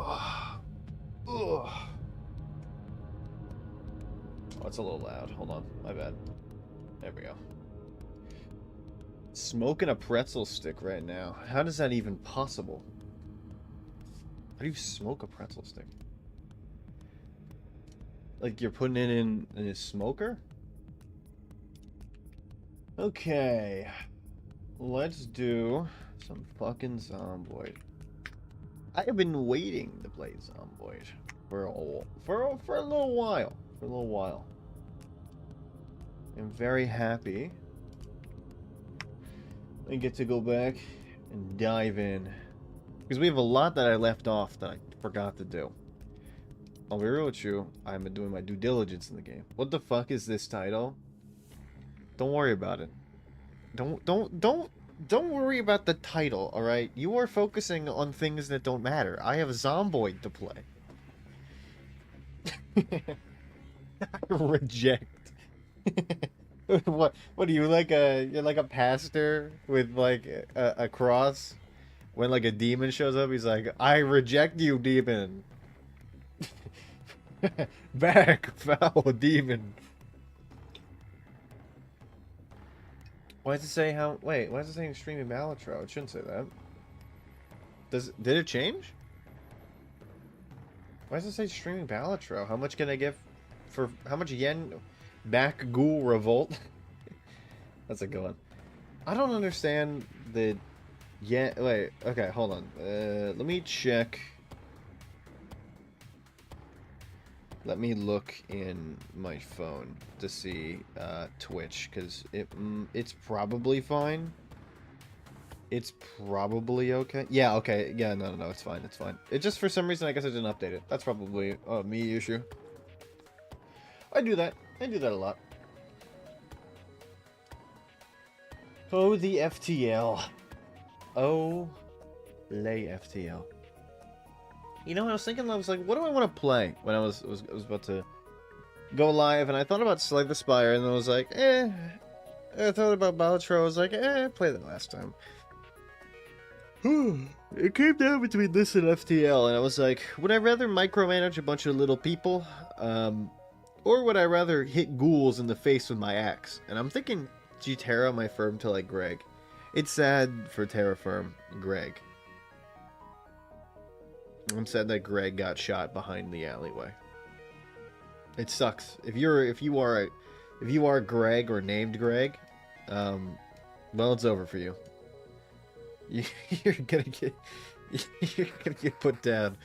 Ugh. Ugh. Oh, it's a little loud. Hold on. My bad. There we go. Smoking a pretzel stick right now. How is that even possible? How do you smoke a pretzel stick? Like you're putting it in a smoker? Okay. Let's do some fucking Zomboid. I have been waiting to play Zomboid for a little while. For a little while. I'm very happy I get to go back and dive in. Because we have a lot that I left off that I forgot to do. I'll be real with you, I'm doing my due diligence in the game. What the fuck is this title? Don't worry about it. Don't worry about the title, alright? You are focusing on things that don't matter. I have Zomboid to play. Reject. What are you, like you're like a pastor with like a cross? When like a demon shows up, he's like, I reject you, demon. Back, foul demon. Why does it say how? Wait, why does it say streaming Balatro? It shouldn't say that. Did it change? Why does it say streaming Balatro? How much can I get for how much yen? Back ghoul revolt. That's a good one. I don't understand the yen. Wait, okay, hold on. Let me check. Let me look in my phone to see Twitch, because it's probably fine. It's probably okay. Yeah, okay. Yeah, no, it's fine. It's fine. It just, for some reason, I guess I didn't update it. That's probably a me issue. I do that. I do that a lot. Oh, the FTL. Oh, lay FTL. You know, I was thinking, I was like, what do I want to play when I was about to go live, and I thought about Slay the Spire, and I was like, I thought about Balatro, I was like, play that last time. It came down between this and FTL, and I was like, would I rather micromanage a bunch of little people, or would I rather hit ghouls in the face with my axe? And I'm thinking G-Terra, my firm to like Greg. It's sad for Terra Firm Greg. I'm sad that Greg got shot behind the alleyway. It sucks. If you are Greg or named Greg, well, it's over for you. You're gonna get put down.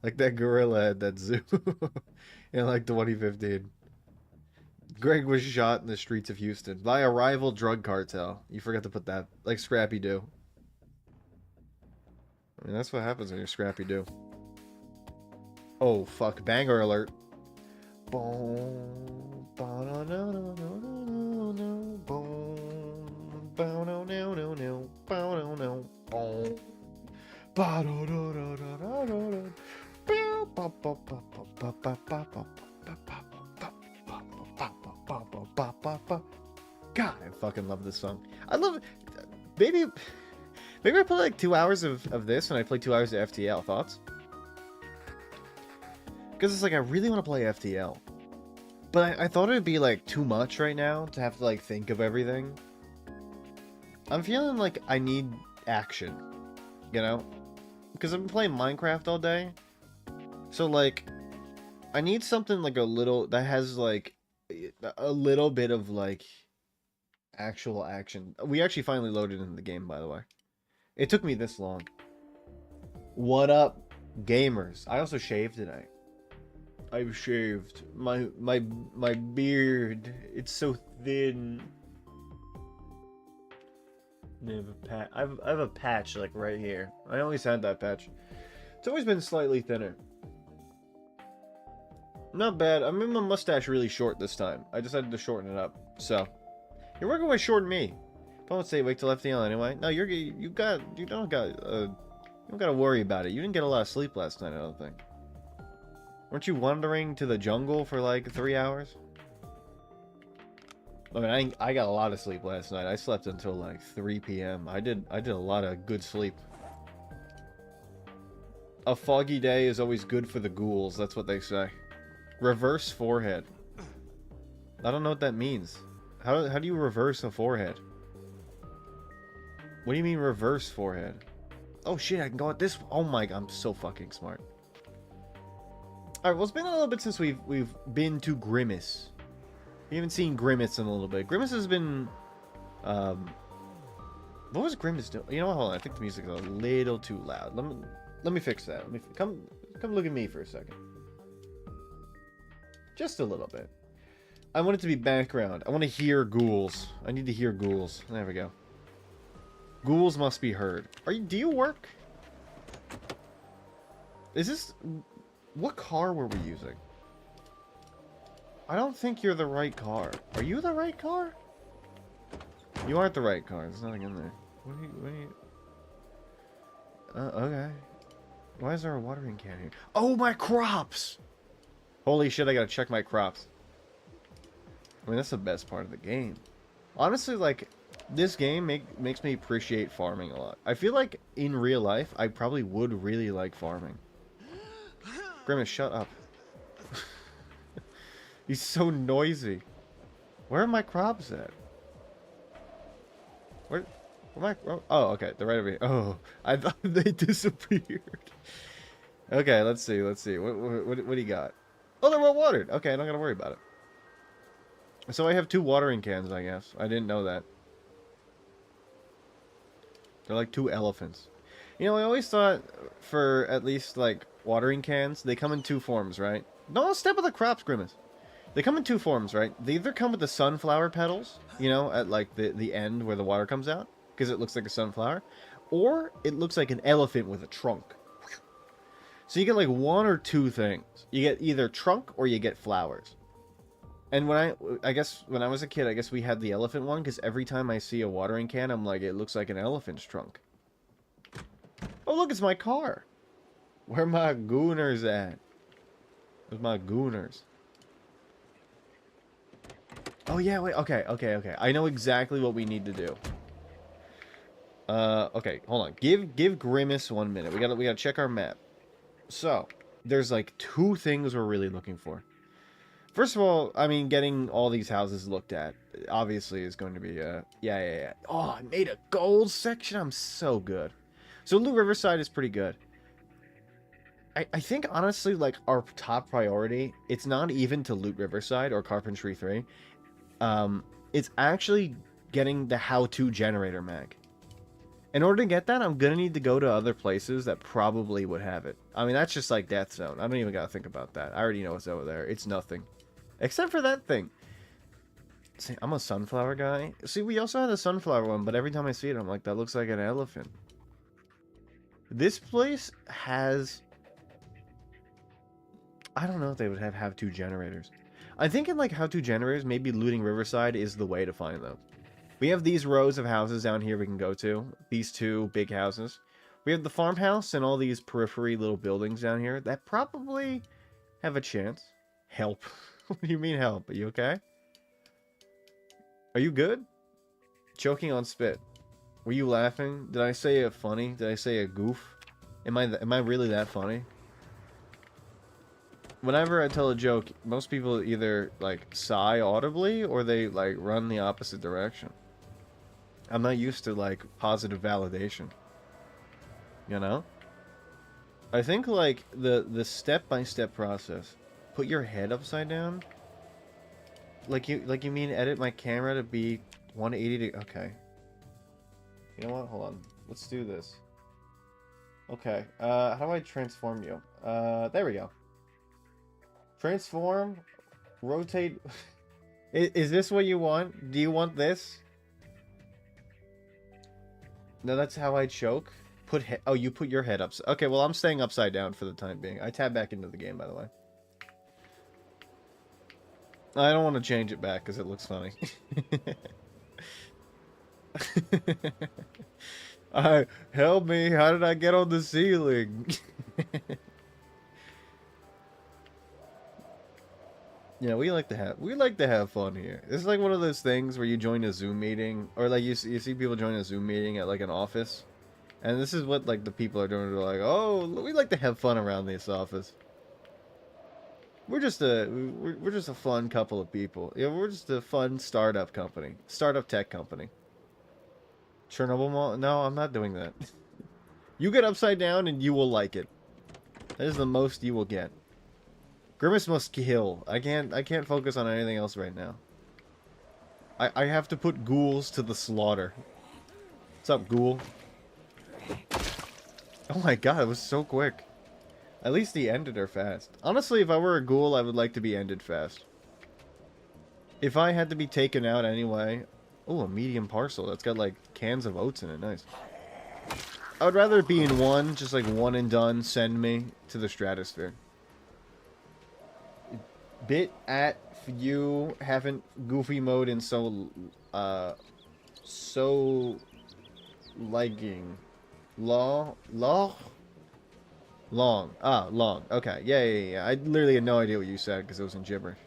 Like that gorilla at that zoo in like 2015. Greg was shot in the streets of Houston by a rival drug cartel. You forgot to put that, like Scrappy Doo. I mean, that's what happens when you're Scrappy Doo. Oh, fuck. Banger alert. God, I fucking love this song. I love it. Maybe I play like 2 hours of this and I play 2 hours of FTL. Thoughts? Because it's like, I really want to play FTL. But I thought it would be like too much right now to have to like think of everything. I'm feeling like I need action. You know? Because I've been playing Minecraft all day. So like, I need something like a little, that has like a little bit of like actual action. We actually finally loaded into the game, by the way. It took me this long. What up, gamers? I also shaved today. I've shaved my beard. It's so thin. I have a patch like right here. I always had that patch. It's always been slightly thinner. Not bad. I made my mustache really short this time. I decided to shorten it up. So, you're working with short me. Don't say wait till FTL anyway. No, you don't gotta worry about it. You didn't get a lot of sleep last night, I don't think. Weren't you wandering to the jungle for like 3 hours? I mean, I got a lot of sleep last night. I slept until like 3 p.m. I did a lot of good sleep. A foggy day is always good for the ghouls, that's what they say. Reverse forehead. I don't know what that means. How do you reverse a forehead? What do you mean reverse forehead? Oh shit, I can go at this. Oh my god, I'm so fucking smart. Alright, well it's been a little bit since we've been to Grimace. We haven't seen Grimace in a little bit. Grimace has been what was Grimace doing? You know what, hold on, I think the music is a little too loud. Let me fix that. Come look at me for a second. Just a little bit. I want it to be background. I want to hear ghouls. I need to hear ghouls. There we go. Ghouls must be heard. Do you work? Is this... What car were we using? I don't think you're the right car. Are you the right car? You aren't the right car. There's nothing in there. What are you... okay. Why is there a watering can here? Oh, my crops! Holy shit, I gotta check my crops. I mean, that's the best part of the game. Honestly, like, this game makes me appreciate farming a lot. I feel like, in real life, I probably would really like farming. Grimace, shut up. He's so noisy. Where are my crops at? Where my... Oh, okay, they're right over here. Oh, I thought they disappeared. Okay, let's see. What do you got? Oh, they're well watered. Okay, I'm not gonna worry about it. So I have 2 watering cans, I guess. I didn't know that. They're like 2 elephants. You know, I always thought for at least, like, watering cans, they come in 2 forms, right? Don't step on the crops, Grimace. They come in 2 forms, right? They either come with the sunflower petals, you know, at, like, the end where the water comes out, because it looks like a sunflower, or it looks like an elephant with a trunk. So you get, like, 1 or 2 things. You get either trunk or you get flowers. And when I guess when I was a kid, I guess we had the elephant one, because every time I see a watering can, I'm like, it looks like an elephant's trunk. Oh, look, it's my car. Where my gooners at? Where's my gooners? Oh, yeah, wait, okay. I know exactly what we need to do. Okay, hold on. Give Grimace 1 minute. We gotta check our map. So, there's like 2 things we're really looking for. First of all, I mean, getting all these houses looked at, obviously, is going to be, yeah. Oh, I made a gold section? I'm so good. So, Loot Riverside is pretty good. I think, honestly, like, our top priority, it's not even to Loot Riverside or Carpentry 3. It's actually getting the how-to generator mag. In order to get that, I'm gonna need to go to other places that probably would have it. I mean, that's just like Death Zone. I don't even gotta think about that. I already know what's over there. It's nothing. Except for that thing. See, I'm a sunflower guy. See, we also had a sunflower one, but every time I see it, I'm like, that looks like an elephant. This place has... I don't know if they would have how-to generators. I think in, like, how-to generators, maybe looting Riverside is the way to find them. We have these rows of houses down here we can go to. These 2 big houses. We have the farmhouse and all these periphery little buildings down here that probably have a chance. Help. What do you mean help? Are you okay? Are you good? Choking on spit. Were you laughing? Did I say a funny? Did I say a goof? Am I really that funny? Whenever I tell a joke, most people either, like, sigh audibly or they, like, run the opposite direction. I'm not used to, like, positive validation. You know? I think, like, the step-by-step process. Put your head upside down? Like you mean edit my camera to be 180 to... Okay. You know what? Hold on. Let's do this. Okay. How do I transform you? There we go. Transform. Rotate. Is this what you want? Do you want this? No, that's how I choke. Oh, you put your head up. Okay, well, I'm staying upside down for the time being. I tab back into the game, by the way. I don't want to change it back because it looks funny. Help me! How did I get on the ceiling? Yeah, we like to have fun here. It's like one of those things where you join a Zoom meeting, or like you see people join a Zoom meeting at like an office, And this is what, like, the people are doing. They're like, oh, we like to have fun around this office. We're just a fun couple of people. Yeah, we're just a fun startup company. Startup tech company. Chernobyl Mall? No, I'm not doing that. You get upside down and you will like it. That is the most you will get. Grimace must kill. I can't focus on anything else right now. I have to put ghouls to the slaughter. What's up, ghoul? Oh my god, it was so quick. At least he ended her fast. Honestly, if I were a ghoul, I would like to be ended fast. If I had to be taken out anyway... Oh, a medium parcel. That's got, like, cans of oats in it. Nice. I would rather it be in one, just like one and done, send me to the stratosphere. Bit at you haven't goofy mode in so liking. Long. Ah, long. Okay. Yeah. I literally had no idea what you said because it was in gibberish.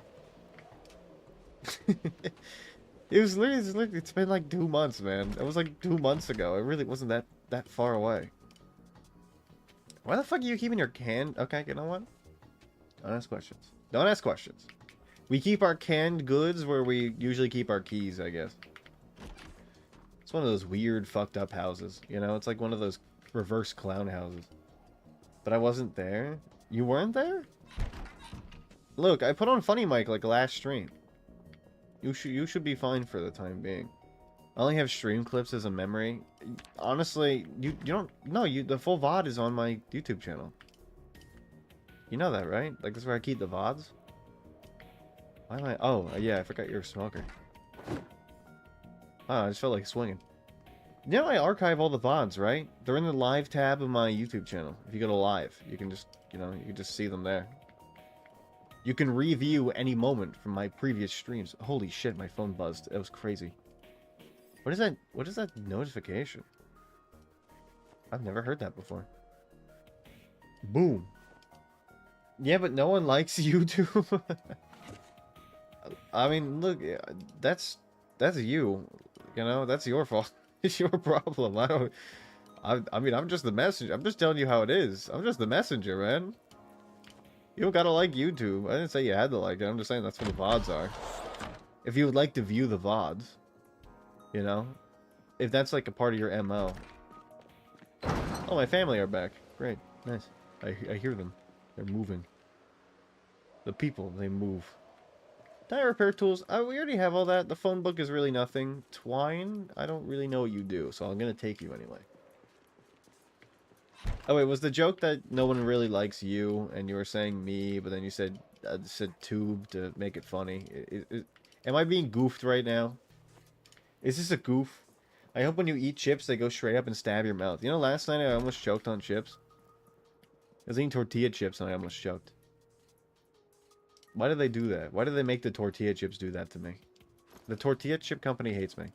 It's been like 2 months, man. It was like 2 months ago. It really wasn't that far away. Why the fuck are you keeping your can? Okay, you know what? Don't ask questions. Don't ask questions. We keep our canned goods where we usually keep our keys, I guess. It's one of those weird, fucked up houses. You know, it's like one of those reverse clown houses. But I wasn't there. You weren't there? Look, I put on Funny Mic like last stream. You should be fine for the time being. I only have stream clips as a memory. Honestly, you don't... No, the full VOD is on my YouTube channel. You know that, right? Like, that's where I keep the VODs. Why am I... Oh, yeah, I forgot you're a smoker. Oh, I just felt like swinging. You know I archive all the VODs, right? They're in the live tab of my YouTube channel. If you go to live, you can just, you know, you can just see them there. You can review any moment from my previous streams. Holy shit, my phone buzzed. It was crazy. What is that? What is that notification? I've never heard that before. Boom. Yeah, but no one likes YouTube. I mean, look, that's you. You know, that's your fault. It's your problem. I mean, I'm just the messenger. I'm just telling you how it is. I'm just the messenger, man. You don't gotta like YouTube. I didn't say you had to like it. I'm just saying that's what the VODs are. If you would like to view the VODs, you know, if that's like a part of your MO. Oh, my family are back. Great, nice. I hear them. They're moving. The people, they move. Tire repair tools. We already have all that. The phone book is really nothing. Twine. I don't really know what you do, so I'm gonna take you anyway. Oh wait, was the joke that no one really likes you, and you were saying me, but then you said tube to make it funny? Am I being goofed right now? Is this a goof? I hope when you eat chips, they go straight up and stab your mouth. You know, last night I almost choked on chips. I was eating tortilla chips and I almost choked. Why did they do that? Why did they make the tortilla chips do that to me? The tortilla chip company hates me.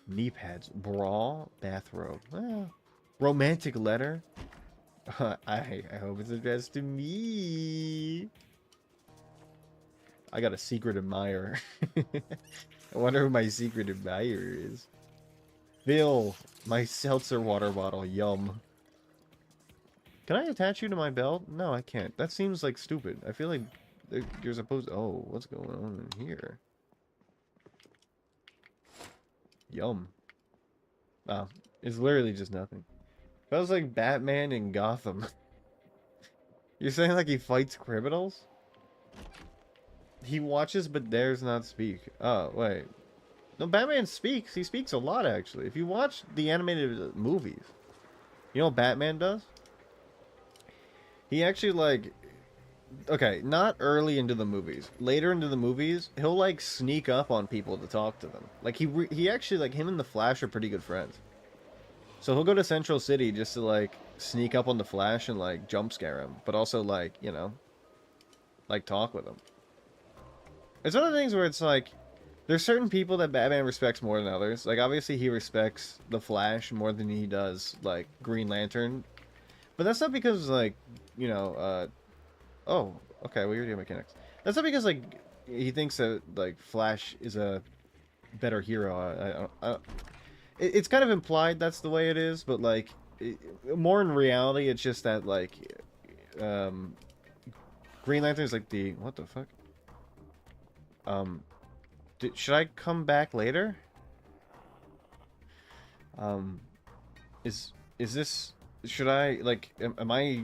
Knee pads. Bra. Bathrobe. Well... Romantic letter? I hope it's addressed to me. I got a secret admirer. I wonder who my secret admirer is. Bill, my seltzer water bottle. Yum. Can I attach you to my belt? No, I can't. That seems like stupid. I feel like you're supposed... Oh, what's going on in here? Yum. Oh, it's literally just nothing. Feels like Batman in Gotham. You're saying like he fights criminals? He watches but dares not speak. Oh, wait. No, Batman speaks. He speaks a lot, actually. If you watch the animated movies, you know what Batman does? He actually, like... Okay, not early into the movies. Later into the movies, he'll, like, sneak up on people to talk to them. Like, he actually, like, him and the Flash are pretty good friends. So he'll go to Central City just to, like, sneak up on the Flash and, like, jump scare him. But also, like, you know, like, talk with him. It's one of the things where it's, like, there's certain people that Batman respects more than others. Like, obviously he respects the Flash more than he does, like, Green Lantern. But that's not because, like, you know, oh, okay, well, you're the mechanics. That's not because, like, he thinks that, like, Flash is a better hero. It's kind of implied that's the way it is, but like more in reality, it's just that like um, Green Lantern's like the what the fuck? Um, should I come back later? Um, is this? Should I like? Am I?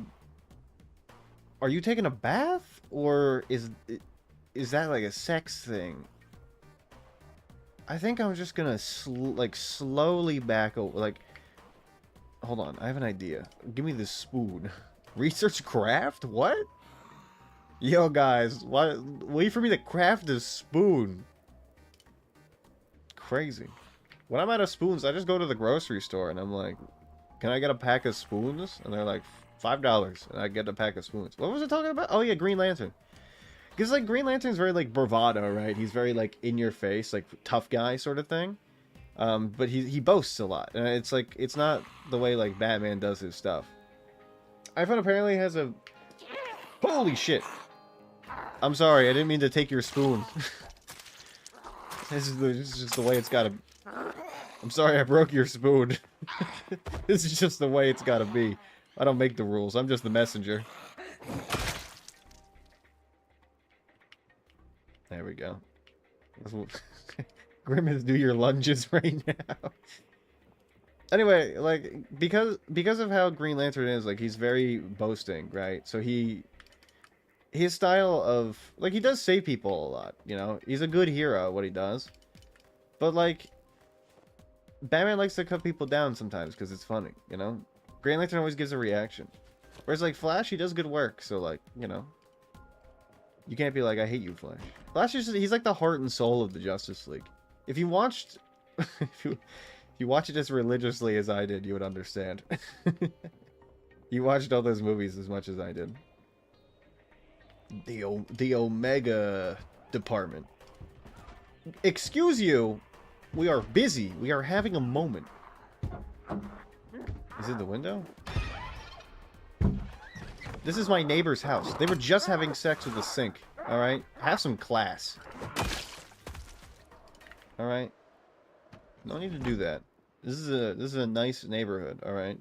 Are you taking a bath, or is that like a sex thing? I think I'm just gonna like slowly back over. Like, hold on, I have an idea. Give me this spoon. Research craft? What? Yo, guys, why wait for me to craft a spoon? Crazy. When I'm out of spoons, I just go to the grocery store and I'm like, "Can I get a pack of spoons?" And they're like, $5, and I get a pack of spoons. What was I talking about? Oh yeah, Green Lantern. Because, like, Green Lantern's very, like, bravado, right? He's very, like, in your face, like, tough guy sort of thing. But he boasts a lot. And it's, like, it's not the way, like, Batman does his stuff. iPhone apparently has a... Holy shit! I'm sorry, I didn't mean to take your spoon. This is just the way it's gotta... I'm sorry I broke your spoon. This is just the way it's gotta be. I don't make the rules, I'm just the messenger. There we go. Grimace, do your lunges right now. Anyway, like because of how Green Lantern is, like he's very boasting, right? So his style of like he does save people a lot, you know? He's a good hero at what he does. But like Batman likes to cut people down sometimes because it's funny, you know? Green Lantern always gives a reaction. Whereas like Flash, he does good work, so like, you know. You can't be like, I hate you, Flash. Flash is he's like the heart and soul of the Justice League. If you watched if you watch it as religiously as I did, you would understand. You watched all those movies as much as I did. The Omega Department. Excuse you. We are busy. We are having a moment. Is it the window? This is my neighbor's house. They were just having sex with the sink. Alright? Have some class. Alright? No need to do that. This is a nice neighborhood, alright?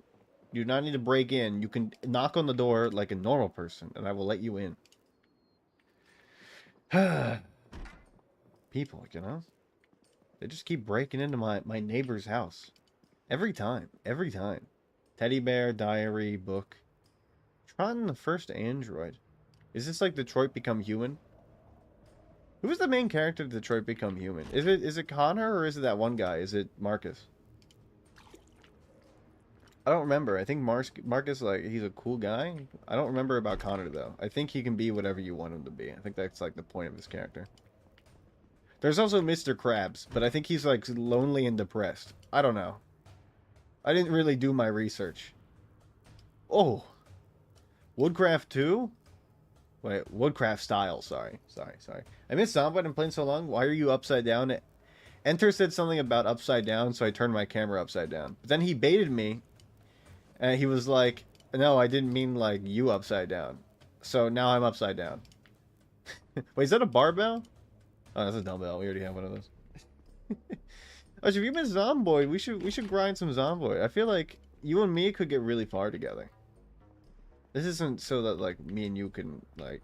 You do not need to break in. You can knock on the door like a normal person, and I will let you in. People, you know? They just keep breaking into my neighbor's house. Every time. Every time. Teddy bear, diary, book. Tron, the first android. Is this like Detroit Become Human? Who was the main character of Detroit Become Human? Is it Connor or is it that one guy? Is it Marcus? I don't remember. I think Marcus, like, he's a cool guy. I don't remember about Connor, though. I think he can be whatever you want him to be. I think that's, like, the point of his character. There's also Mr. Krabs, but I think he's, like, lonely and depressed. I don't know. I didn't really do my research. Oh. Woodcraft 2? Wait, Woodcraft style. Sorry. I missed Zomboid and playing so long. Why are you upside down? Enter said something about upside down, so I turned my camera upside down. But then he baited me. And he was like, no, I didn't mean, like, you upside down. So now I'm upside down. Wait, is that a barbell? Oh, that's a dumbbell. We already have one of those. Oh, if you miss Zomboid, we should grind some Zomboid. I feel like you and me could get really far together. This isn't so that, like, me and you can, like,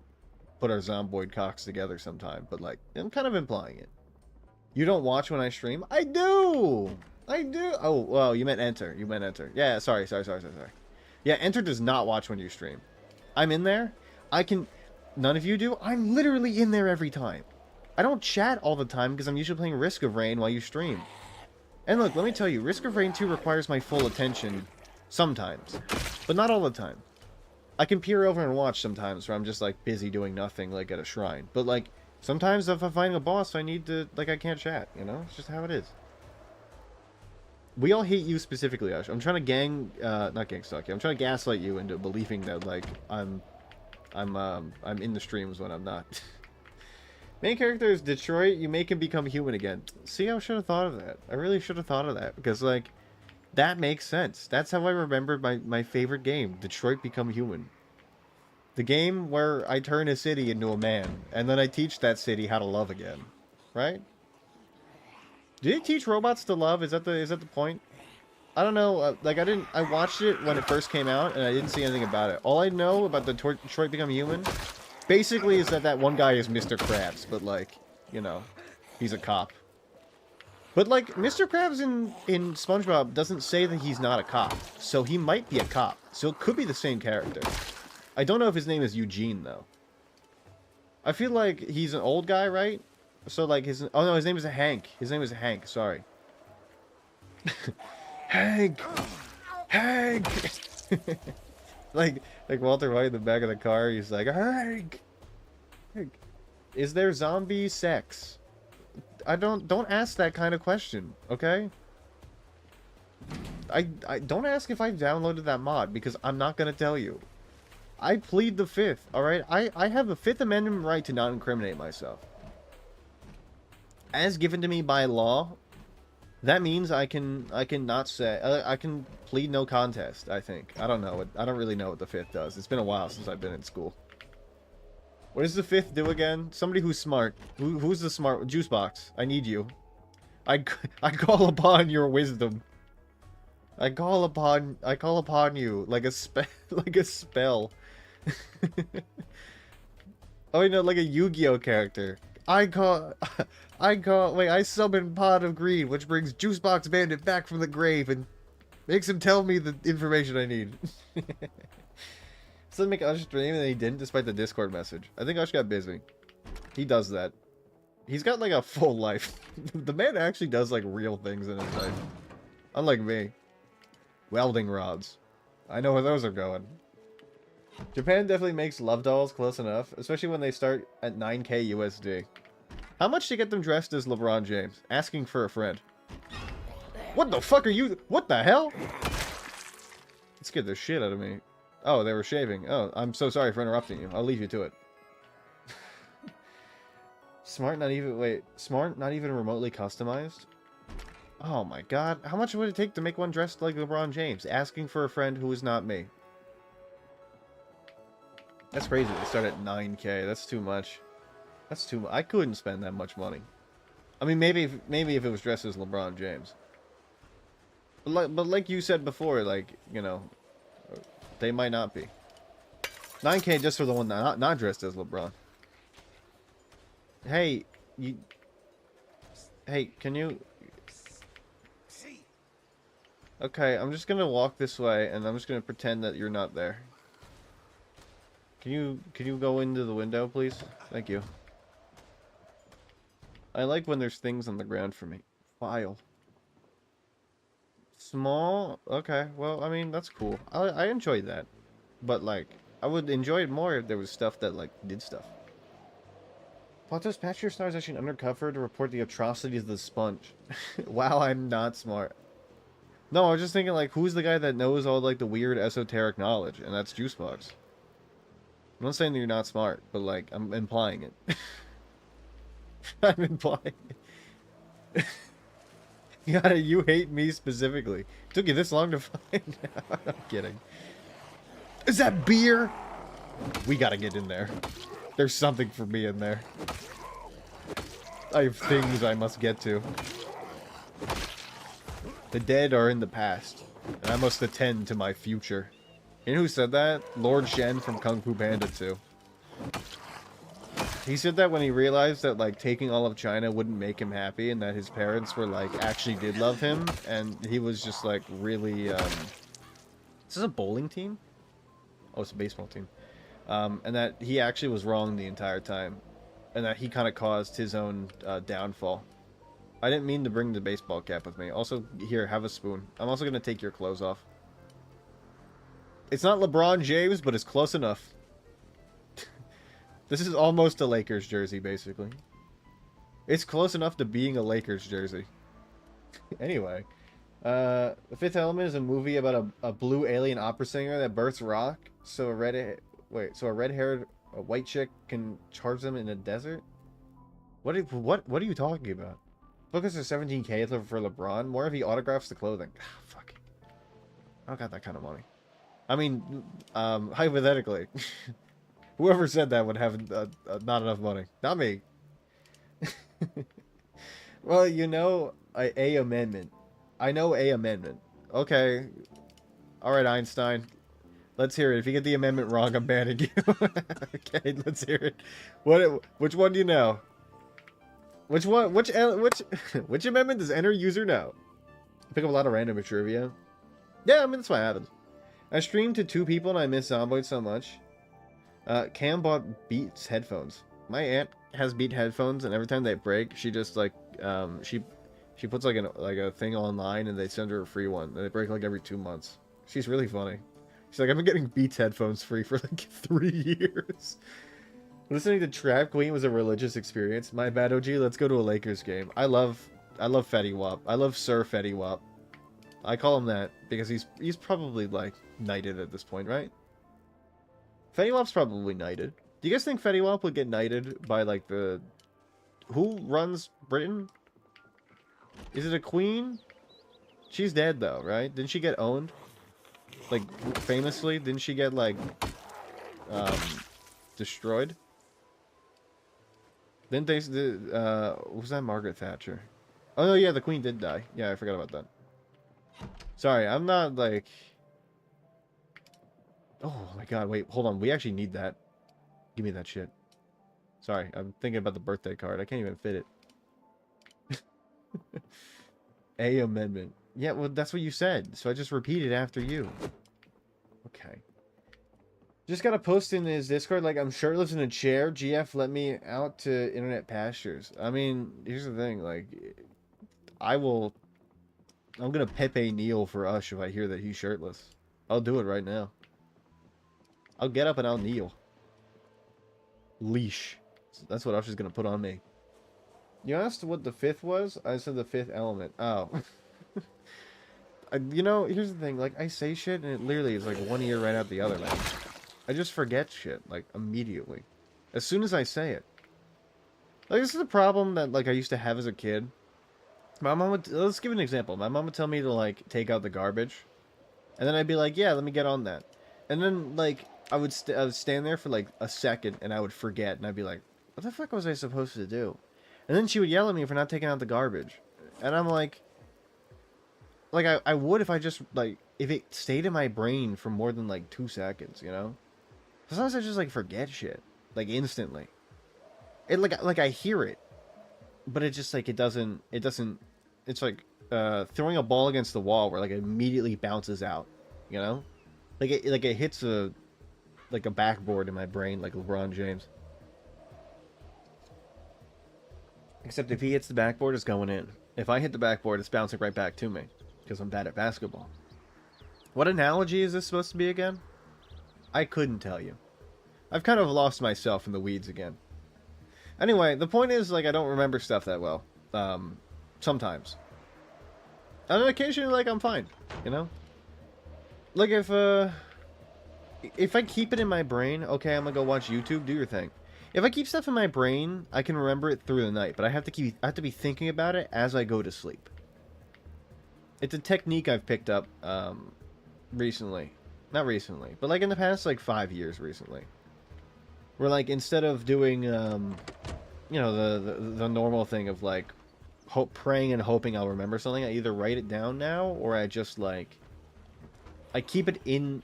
put our Zomboid cocks together sometime. But, like, I'm kind of implying it. You don't watch when I stream? I do! I do. Oh, well, you meant Enter. You meant Enter. Yeah, sorry. Yeah, Enter does not watch when you stream. I'm in there. I can... None of you do? I'm literally in there every time. I don't chat all the time because I'm usually playing Risk of Rain while you stream. And look, let me tell you, Risk of Rain 2 requires my full attention sometimes. But not all the time. I can peer over and watch sometimes where I'm just, like, busy doing nothing, like, at a shrine. But, like, sometimes if I'm fighting a boss, I need to... Like, I can't chat, you know? It's just how it is. We all hate you specifically, Ash. I'm trying to not gang stalk you. I'm trying to gaslight you into believing that, like, I'm in the streams when I'm not. Main character is Detroit. You make him become human again. See, I should have thought of that. I really should have thought of that because, like, that makes sense. That's how I remembered my favorite game, Detroit Become Human. The game where I turn a city into a man, and then I teach that city how to love again. Right? Did it teach robots to love? Is that the point? I don't know. Like I watched it when it first came out, and I didn't see anything about it. All I know about the Detroit Become Human, basically, is that one guy is Mr. Krabs, but like, you know, he's a cop. But like, Mr. Krabs in SpongeBob doesn't say that he's not a cop, so he might be a cop. So it could be the same character. I don't know if his name is Eugene though. I feel like he's an old guy, right? So like oh no, his name is Hank. His name is Hank. Sorry. Hank. Hank. like Walter White in the back of the car. He's like, Hank. Hank. Is there zombie sex? Don't ask that kind of question, okay? I don't ask if I've downloaded that mod, because I'm not gonna tell you. I plead the fifth, alright? I have a Fifth Amendment right to not incriminate myself. As given to me by law, that means I can not say, I can plead no contest, I think. I don't know. I don't really know what the fifth does. It's been a while since I've been in school. What does the fifth do again? Somebody who's smart. Who's the smart? Juicebox. I need you. I call upon your wisdom. I call upon you like a spell. Oh, you know, like a Yu-Gi-Oh character. I summon Pot of Greed, which brings Juicebox Bandit back from the grave and makes him tell me the information I need. Doesn't make Ush dream, and he didn't, despite the Discord message. I think Ush got busy. He does that. He's got like a full life. The man actually does like real things in his life. Unlike me. Welding rods. I know where those are going. Japan definitely makes love dolls close enough, especially when they start at 9k USD. How much to get them dressed as LeBron James? Asking for a friend. What the fuck are you? What the hell? It scared the shit out of me. Oh, they were shaving. Oh, I'm so sorry for interrupting you. I'll leave you to it. Smart not even remotely customized? Oh my god. How much would it take to make one dressed like LeBron James? Asking for a friend who is not me. That's crazy. They start at 9k. That's too much. That's too much. I couldn't spend that much money. I mean, maybe if it was dressed as LeBron James. But like you said before, like, you know, they might not be. 9k just for the one not dressed as LeBron. Hey, Hey, can you... Okay, I'm just gonna walk this way, and I'm just gonna pretend that you're not there. Can you go into the window, please? Thank you. I like when there's things on the ground for me. File. Small? Okay, well, I mean, that's cool. I enjoyed that. But, like, I would enjoy it more if there was stuff that, like, did stuff. Plato's patch your stars actually undercover to report the atrocities of the sponge. Wow, I'm not smart. No, I was just thinking, like, who's the guy that knows all, like, the weird esoteric knowledge? And that's Juicebox. I'm not saying that you're not smart, but, like, I'm implying it. I'm implying it. You hate me specifically. It took you this long to find out. I'm kidding. Is that beer? We gotta get in there. There's something for me in there. I have things I must get to. The dead are in the past, and I must attend to my future. You know who said that? Lord Shen from Kung Fu Panda 2. He said that when he realized that, like, taking all of China wouldn't make him happy, and that his parents were, like, actually did love him, and he was just, like, really, Is this a bowling team? Oh, it's a baseball team. And that he actually was wrong the entire time, and that he kind of caused his own, downfall. I didn't mean to bring the baseball cap with me. Also, here, have a spoon. I'm also gonna take your clothes off. It's not LeBron James, but it's close enough. This is almost a Lakers jersey, basically. It's close enough to being a Lakers jersey. Anyway. The Fifth Element is a movie about a blue alien opera singer that births rock, so a red-haired white chick can charge them in a desert? What are you talking about? Focus is 17k for LeBron. More if he autographs the clothing. Ah, fuck. I don't got that kind of money. I mean, hypothetically. Whoever said that would have not enough money. Not me. Well, you know, a amendment. I know a amendment. Okay. All right, Einstein. Let's hear it. If you get the amendment wrong, I'm banning you. Okay, let's hear it. Which one do you know? Which one? Which which amendment does enter user know? Pick up a lot of random trivia. Yeah, I mean that's what happens. I streamed to 2 people and I miss Zomboid so much. Cam bought Beats headphones. My aunt has Beat headphones, and every time they break, she just like she puts like a thing online, and they send her a free one. And they break like every 2 months. She's really funny. She's like, I've been getting Beats headphones free for like 3 years. Listening to Trap Queen was a religious experience. My bad, OG. Let's go to a Lakers game. I love Fetty Wap. I love Sir Fetty Wap. I call him that because he's probably like knighted at this point, right? Fetty Wap's probably knighted. Do you guys think Fetty Wap would get knighted by like the... Who runs Britain? Is it a queen? She's dead though, right? Didn't she get owned? Like, famously, didn't she get like destroyed? Didn't they... was that Margaret Thatcher? Oh no, yeah, the queen did die. Yeah, I forgot about that. Sorry, I'm not like... Oh my god, wait, hold on. We actually need that. Give me that shit. Sorry, I'm thinking about the birthday card. I can't even fit it. A amendment. Yeah, well, that's what you said. So I just repeated after you. Okay. Just gotta post in his Discord, like, I'm shirtless in a chair. GF let me out to internet pastures. I mean, here's the thing, like, I'm gonna Pepe kneel for Ush if I hear that he's shirtless. I'll do it right now. I'll get up and I'll kneel. Leash. That's what Ush is gonna put on me. You asked what the 5th was? I said the 5th element. Oh. You know, here's the thing. Like, I say shit and it literally is like one ear right out the other, man. I just forget shit, like, immediately. As soon as I say it. Like, this is a problem that, like, I used to have as a kid. My mom would... Let's give an example. My mom would tell me to, like, take out the garbage. And then I'd be like, yeah, let me get on that. And then, like, I would stand there for, like, a second, and I would forget. And I'd be like, what the fuck was I supposed to do? And then she would yell at me for not taking out the garbage. And I'm like... Like, I would if I just, like... If it stayed in my brain for more than, like, 2 seconds, you know? Sometimes I just, like, forget shit. Like, instantly. It, like, I hear it. But it just, like, it doesn't... It's like, throwing a ball against the wall where, like, it immediately bounces out. You know? Like, it hits a backboard in my brain, like LeBron James. Except if he hits the backboard, it's going in. If I hit the backboard, it's bouncing right back to me. Because I'm bad at basketball. What analogy is this supposed to be again? I couldn't tell you. I've kind of lost myself in the weeds again. Anyway, the point is, like, I don't remember stuff that well. Sometimes. And on occasion, like, I'm fine. You know? Like, if I keep it in my brain, okay, I'm gonna go watch YouTube, do your thing. If I keep stuff in my brain, I can remember it through the night, but I have to be thinking about it as I go to sleep. It's a technique I've picked up, recently. Not recently, but like in the past, like 5 years recently. Where, like, instead of doing, you know, the normal thing of, like, praying and hoping I'll remember something, I either write it down now, or I just, like, I keep it in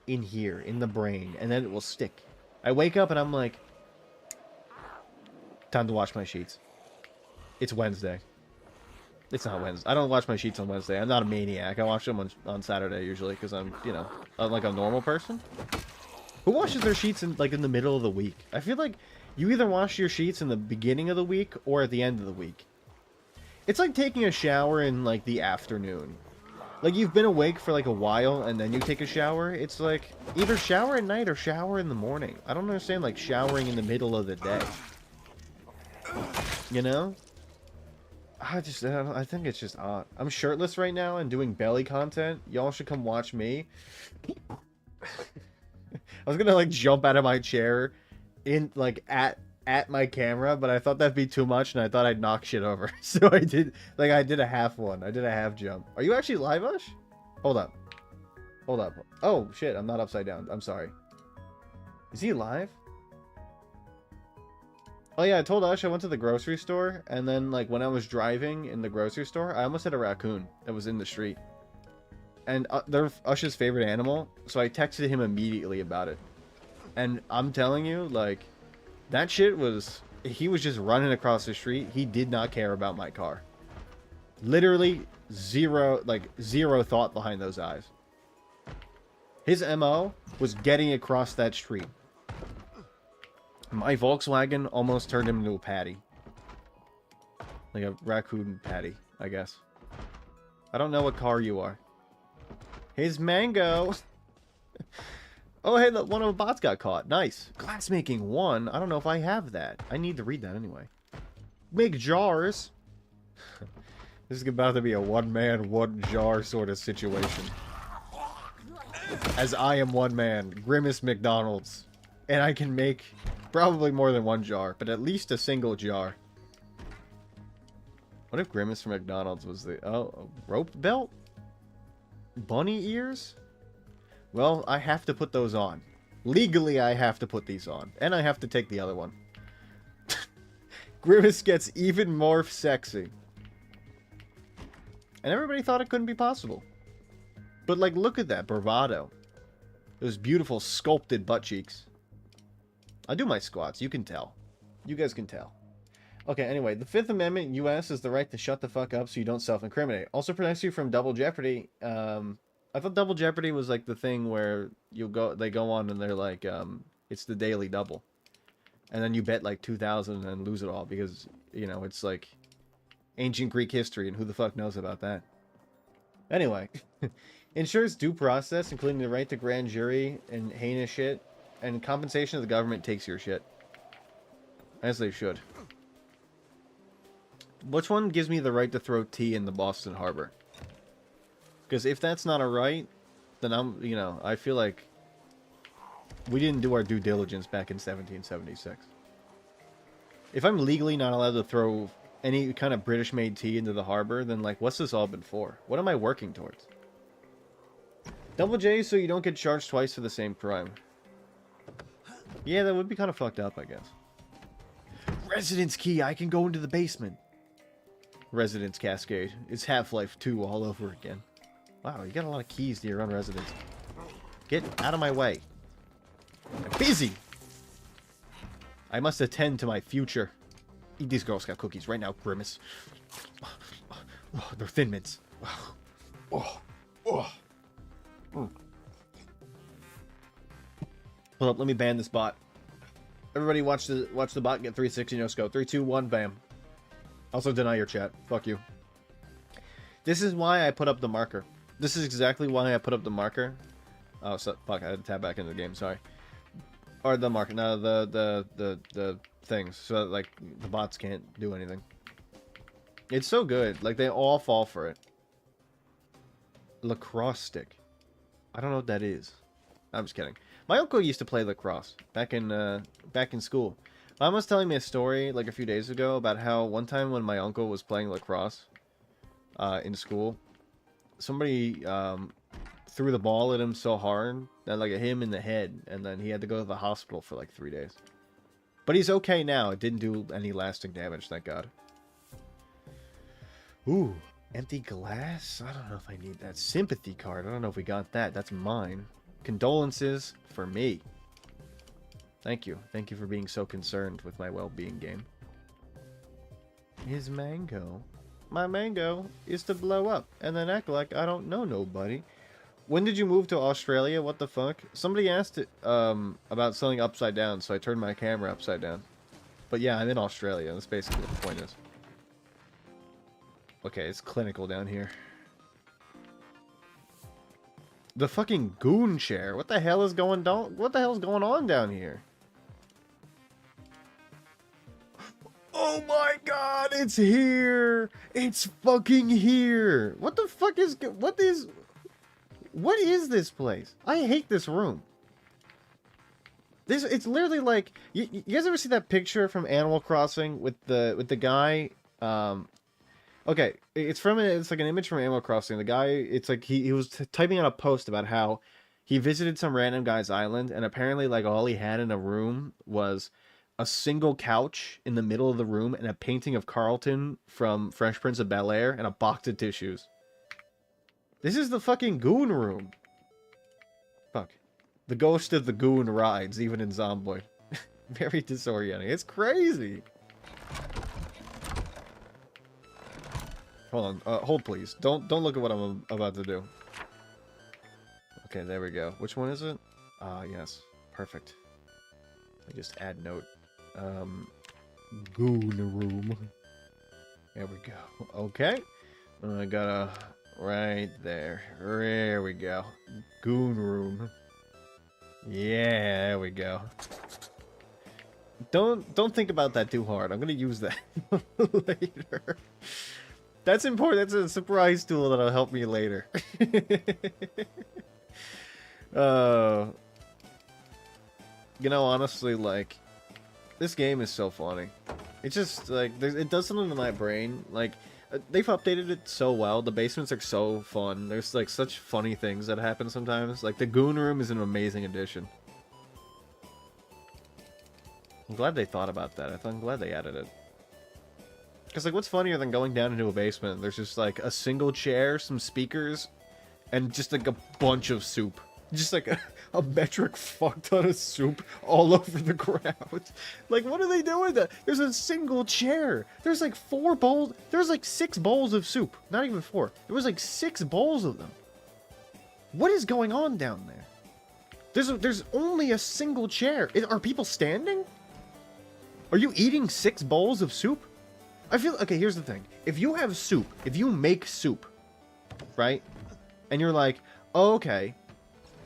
here, in the brain, and then it will stick. I wake up and I'm like, time to wash my sheets. It's Wednesday. It's not Wednesday. I don't wash my sheets on Wednesday. I'm not a maniac. I wash them on Saturday usually because I'm, you know, like a normal person. Who washes their sheets in the middle of the week? I feel like you either wash your sheets in the beginning of the week or at the end of the week. It's like taking a shower in, like, the afternoon. Like, you've been awake for, like, a while, and then you take a shower. It's like, either shower at night or shower in the morning. I don't understand, like, showering in the middle of the day. You know? I think it's just odd. I'm shirtless right now and doing belly content. Y'all should come watch me. I was gonna, like, jump out of my chair in, like, at my camera, but I thought that'd be too much, and I thought I'd knock shit over. So I did a half one. I did a half jump. Are you actually live, Ush? Hold up. Hold up. Oh, shit, I'm not upside down. I'm sorry. Is he live? Oh yeah, I told Ush I went to the grocery store, and then like when I was driving in the grocery store, I almost hit a raccoon that was in the street. And they're Ush's favorite animal, so I texted him immediately about it. And I'm telling you, like, that shit was... He was just running across the street. He did not care about my car. Literally zero, like, zero thought behind those eyes. His MO was getting across that street. My Volkswagen almost turned him into a patty. Like a raccoon patty, I guess. I don't know what car you are. His mango. Oh, hey, one of the bots got caught. Nice. Glassmaking 1. I don't know if I have that. I need to read that anyway. Make jars. This is about to be a one-man, one-jar sort of situation. As I am one man, Grimace McDonald's. And I can make probably more than one jar, but at least a single jar. What if Grimace from McDonald's was the... Oh, a rope belt? Bunny ears? Well, I have to put those on. Legally, I have to put these on. And I have to take the other one. Grimace gets even more sexy. And everybody thought it couldn't be possible. But, like, look at that bravado. Those beautiful sculpted butt cheeks. I do my squats, you can tell. You guys can tell. Okay, anyway, the Fifth Amendment U.S. is the right to shut the fuck up so you don't self-incriminate. Also protects you from double jeopardy. I thought double jeopardy was like the thing where they go on and they're like, it's the daily double. And then you bet like 2,000 and lose it all because, you know, it's like ancient Greek history and who the fuck knows about that. Anyway, ensures due process, including the right to grand jury and heinous shit, and compensation of the government takes your shit. As they should. Which one gives me the right to throw tea in the Boston Harbor? Because if that's not a right, then you know, I feel like we didn't do our due diligence back in 1776. If I'm legally not allowed to throw any kind of British-made tea into the harbor, then, like, what's this all been for? What am I working towards? Double J so you don't get charged twice for the same crime. Yeah, that would be kind of fucked up, I guess. Residence key, I can go into the basement. Residence Cascade. It's Half-Life 2 all over again. Wow, you got a lot of keys to your own residence. Get out of my way. I'm busy! I must attend to my future. Eat these Girl Scout cookies right now, Grimace. Oh, they're Thin Mints. Oh. Hold up, let me ban this bot. Everybody watch the bot get 360 no scope. 3, 2, 1, bam. Also deny your chat. Fuck you. This is why I put up the marker. This is exactly why I put up the marker. Oh, so, fuck, I had to tab back into the game, sorry. Or the marker, no, the things. So that, like, the bots can't do anything. It's so good. Like, they all fall for it. Lacrosse stick. I don't know what that is. I'm just kidding. My uncle used to play lacrosse back in school. Mom was telling me a story like a few days ago about how one time when my uncle was playing lacrosse in school, somebody threw the ball at him so hard that like it hit him in the head, and then he had to go to the hospital for like 3 days. But he's okay now. It didn't do any lasting damage, thank God. Ooh, empty glass? I don't know if I need that. Sympathy card. I don't know if we got that. That's mine. Condolences for me. Thank you. Thank you for being so concerned with my well-being, game. His mango. My mango is to blow up and then act like I don't know nobody. When did you move to Australia? What the fuck? Somebody asked it, about something upside down, so I turned my camera upside down. But yeah, I'm in Australia. That's basically what the point is. Okay, it's clinical down here. The fucking goon chair. What the hell is going down? What the hell is going on down here? Oh my god, it's here! It's fucking here! What the fuck is... What is this place? I hate this room. It's literally like... You guys ever see that picture from Animal Crossing with the guy... Okay, it's like an image from Animal Crossing. The guy, it's like he was typing out a post about how he visited some random guy's island, and apparently like all he had in a room was a single couch in the middle of the room, and a painting of Carlton from Fresh Prince of Bel-Air, and a box of tissues. This is the fucking goon room. Fuck. The ghost of the goon rides, even in Zomboid. Very disorienting. It's crazy. Hold on. Hold, please. Don't look at what I'm about to do. Okay, there we go. Which one is it? Yes. Perfect. Let me just add note. Goon room. There we go. Okay. I gotta... Right there. There we go. Goon room. Yeah, there we go. Don't think about that too hard. I'm gonna use that later. That's important. That's a surprise tool that'll help me later. You know, honestly, like, this game is so funny. It's just, like, it does something to my brain. Like, they've updated it so well. The basements are so fun. There's, like, such funny things that happen sometimes. Like, the goon room is an amazing addition. I'm glad they thought about that. I'm glad they added it. Because, like, what's funnier than going down into a basement? There's just, like, a single chair, some speakers, and just, like, a bunch of soup. Just, like, a metric fuck ton of soup all over the ground. Like, what are they doing? There's a single chair. There's, like, 4 bowls. There's, like, 6 bowls of soup. Not even 4. There was, like, 6 bowls of them. What is going on down there? There's only a single chair. Are people standing? Are you eating 6 bowls of soup? I feel... Okay, here's the thing. If you have soup, if you make soup, right? And you're like, oh, okay,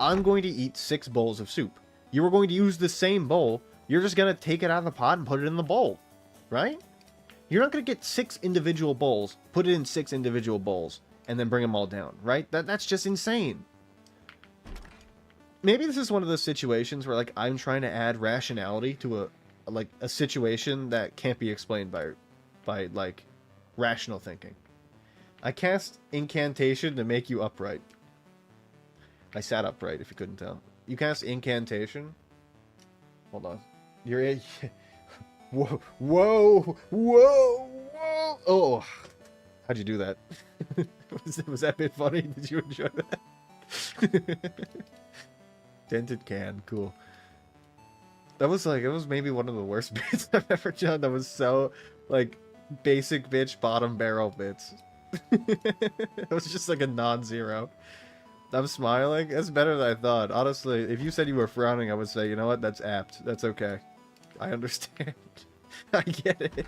I'm going to eat 6 bowls of soup. You are going to use the same bowl. You're just going to take it out of the pot and put it in the bowl, right? You're not going to get 6 individual bowls, put it in 6 individual bowls, and then bring them all down, right? That's just insane. Maybe this is one of those situations where, like, I'm trying to add rationality to a situation that can't be explained by like, rational thinking. I cast incantation to make you upright. I sat upright, if you couldn't tell. You cast incantation. Hold on. You're in... Whoa, whoa, whoa, whoa! Oh, how'd you do that? was that a bit funny? Did you enjoy that? Dented can, cool. That was like, it was maybe one of the worst bits I've ever done. That was so, like, basic bitch bottom barrel bits. It was just like a non-zero. I'm smiling. That's better than I thought. Honestly, if you said you were frowning, I would say, you know what? That's apt. That's okay. I understand. I get it.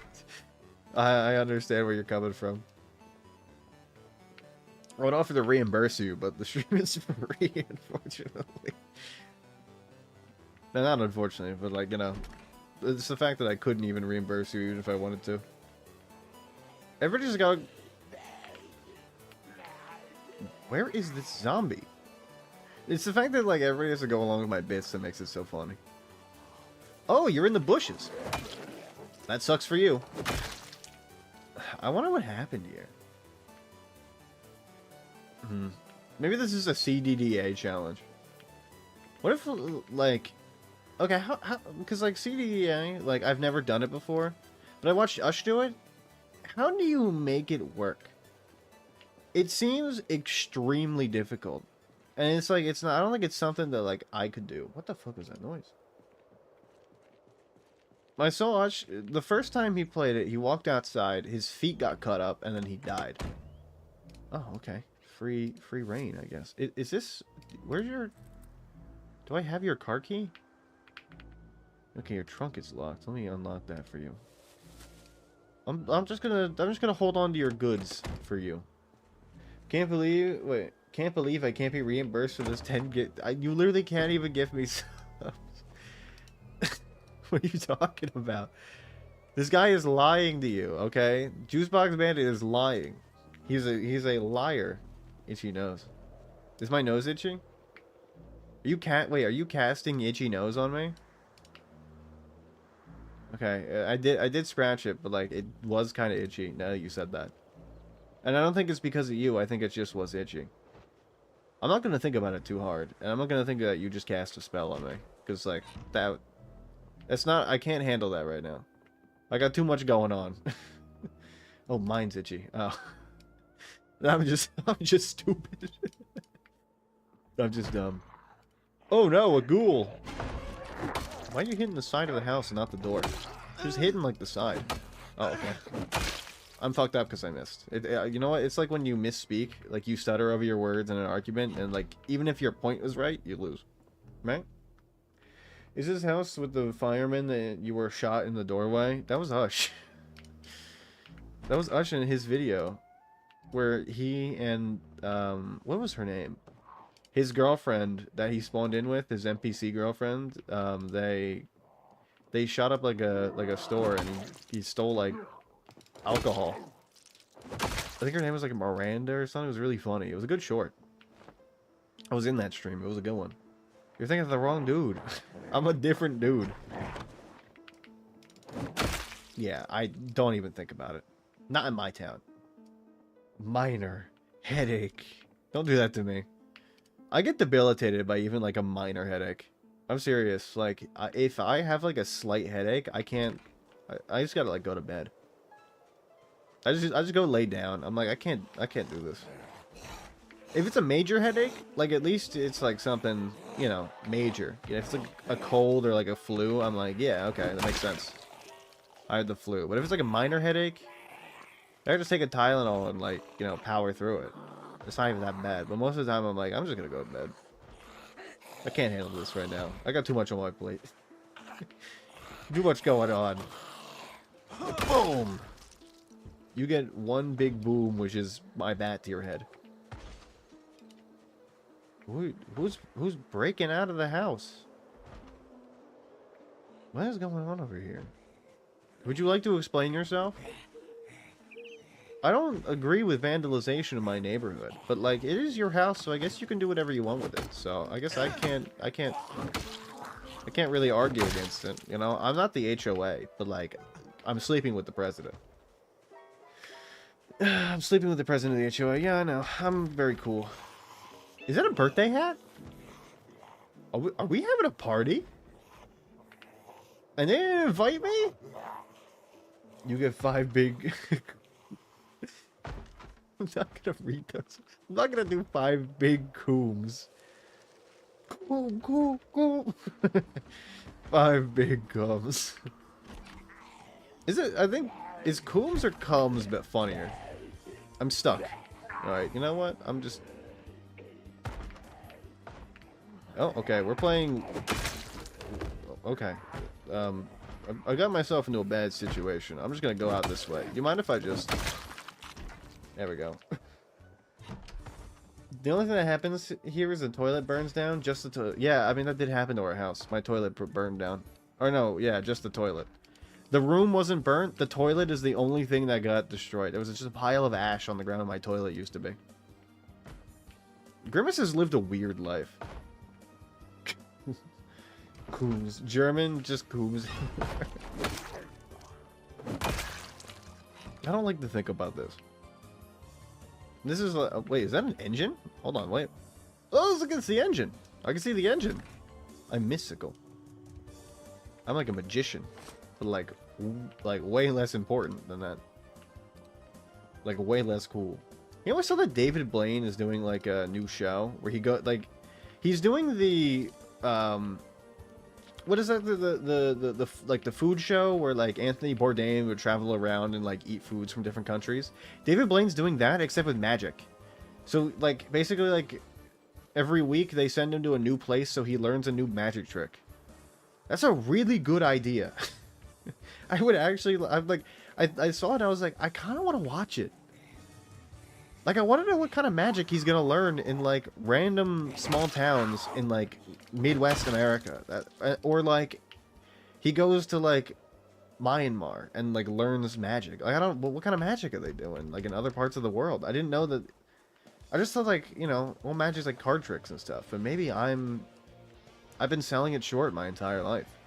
I understand where you're coming from. I would offer to reimburse you, but the stream is free, unfortunately. No, not unfortunately, but, like, you know, it's the fact that I couldn't even reimburse you even if I wanted to. Everybody just go... Where is this zombie? It's the fact that, like, everybody has to go along with my bits that makes it so funny. Oh, you're in the bushes. That sucks for you. I wonder what happened here. Maybe this is a CDDA challenge. What if, like... Okay, how... Because, like, CDDA, like, I've never done it before. But I watched Ush do it. How do you make it work? It seems extremely difficult. And it's like, it's not... I don't think it's something that, like, I could do. What the fuck was that noise? I saw Ush... The first time he played it, he walked outside, his feet got cut up, and then he died. Oh, okay. Free reign, I guess. Is this... Where's your... Do I have your car key? Okay, your trunk is locked. Let me unlock that for you. I'm just gonna hold on to your goods for you. Can't believe I can't be reimbursed for this 10 gift. You literally can't even give me subs. What are you talking about? This guy is lying to you, okay? Juicebox Bandit is lying. He's a liar. Itchy nose. Is my nose itchy? Are you casting itchy nose on me? Okay, I did scratch it, but, like, it was kind of itchy now that you said that. And I don't think it's because of you, I think it just was itchy. I'm not going to think about it too hard, and I'm not going to think that you just cast a spell on me. Because, like, that It's not... I can't handle that right now. I got too much going on. Oh, mine's itchy. Oh. I'm just stupid. I'm just dumb. Oh no, a ghoul! Why are you hitting the side of the house and not the door? Just hitting like the side. Oh, okay. I'm fucked up because I missed. You know what? It's like when you misspeak, like you stutter over your words in an argument, and like even if your point was right, you lose. Right? Is this house with the fireman that you were shot in the doorway? That was Ush. That was Ush in his video, where he and what was her name? His girlfriend that he spawned in with, his NPC girlfriend. They shot up like a store, and he stole like alcohol. I think her name was like Miranda or something. It was really funny. It was a good short. I was in that stream. It was a good one. You're thinking of the wrong dude. I'm a different dude. Yeah, I don't even think about it. Not in my town. Minor headache. Don't do that to me. I get debilitated by even like a minor headache. I'm serious. Like, if I have like a slight headache, I can't. I just gotta like go to bed. I just go lay down. I'm like, I can't do this. If it's a major headache, like at least it's like something, you know, major. Yeah, if it's like a cold or like a flu, I'm like, yeah, okay, that makes sense. I had the flu. But if it's like a minor headache, I just take a Tylenol and like, you know, power through it. It's not even that bad. But most of the time I'm like, I'm just gonna go to bed. I can't handle this right now. I got too much on my plate. Too much going on. Boom! You get one big boom, which is my bat to your head. Who's breaking out of the house? What is going on over here? Would you like to explain yourself? I don't agree with vandalization in my neighborhood, but like it is your house, so I guess you can do whatever you want with it. So I guess I can't really argue against it. You know, I'm not the HOA, but like I'm sleeping with the president. I'm sleeping with the president of the HOA. Yeah, I know. I'm very cool. Is that a birthday hat? Are we having a party? And they didn't invite me? You get 5 big... I'm not gonna read those. I'm not gonna do 5 big cooms. Coom. 5 big cums. Is it, I think, is cooms or cums a bit funnier? I'm stuck. Alright, you know what? I'm just... Oh, okay, we're playing... Okay. I got myself into a bad situation. I'm just gonna go out this way. Do you mind if I just... There we go. The only thing that happens here is the toilet burns down. Just the toilet. Yeah, I mean, that did happen to our house. My toilet burned down. Or no, yeah, just the toilet. The room wasn't burnt. The toilet is the only thing that got destroyed. There was just a pile of ash on the ground my toilet used to be. Grimace has lived a weird life. Coombs. German, just Coombs. I don't like to think about this. This is wait, is that an engine? Hold on, wait. Oh, look, it's the engine. I can see the engine. I'm mystical. I'm like a magician, but like way less important than that. Like way less cool. You know, I saw that David Blaine is doing like a new show where he's doing the what is that, the like the food show where like Anthony Bourdain would travel around and like eat foods from different countries. David Blaine's doing that except with magic. So like basically like every week they send him to a new place so he learns a new magic trick. That's a really good idea. I would actually, I'm like, I saw it and I was like, I kind of want to watch it. Like, I want to know what kind of magic he's going to learn in, like, random small towns in, like, Midwest America. Or, like, he goes to, like, Myanmar and, like, learns magic. Like, I don't... What kind of magic are they doing? Like, in other parts of the world? I didn't know that... I just thought, like, you know, well, magic's like card tricks and stuff. But maybe I've been selling it short my entire life.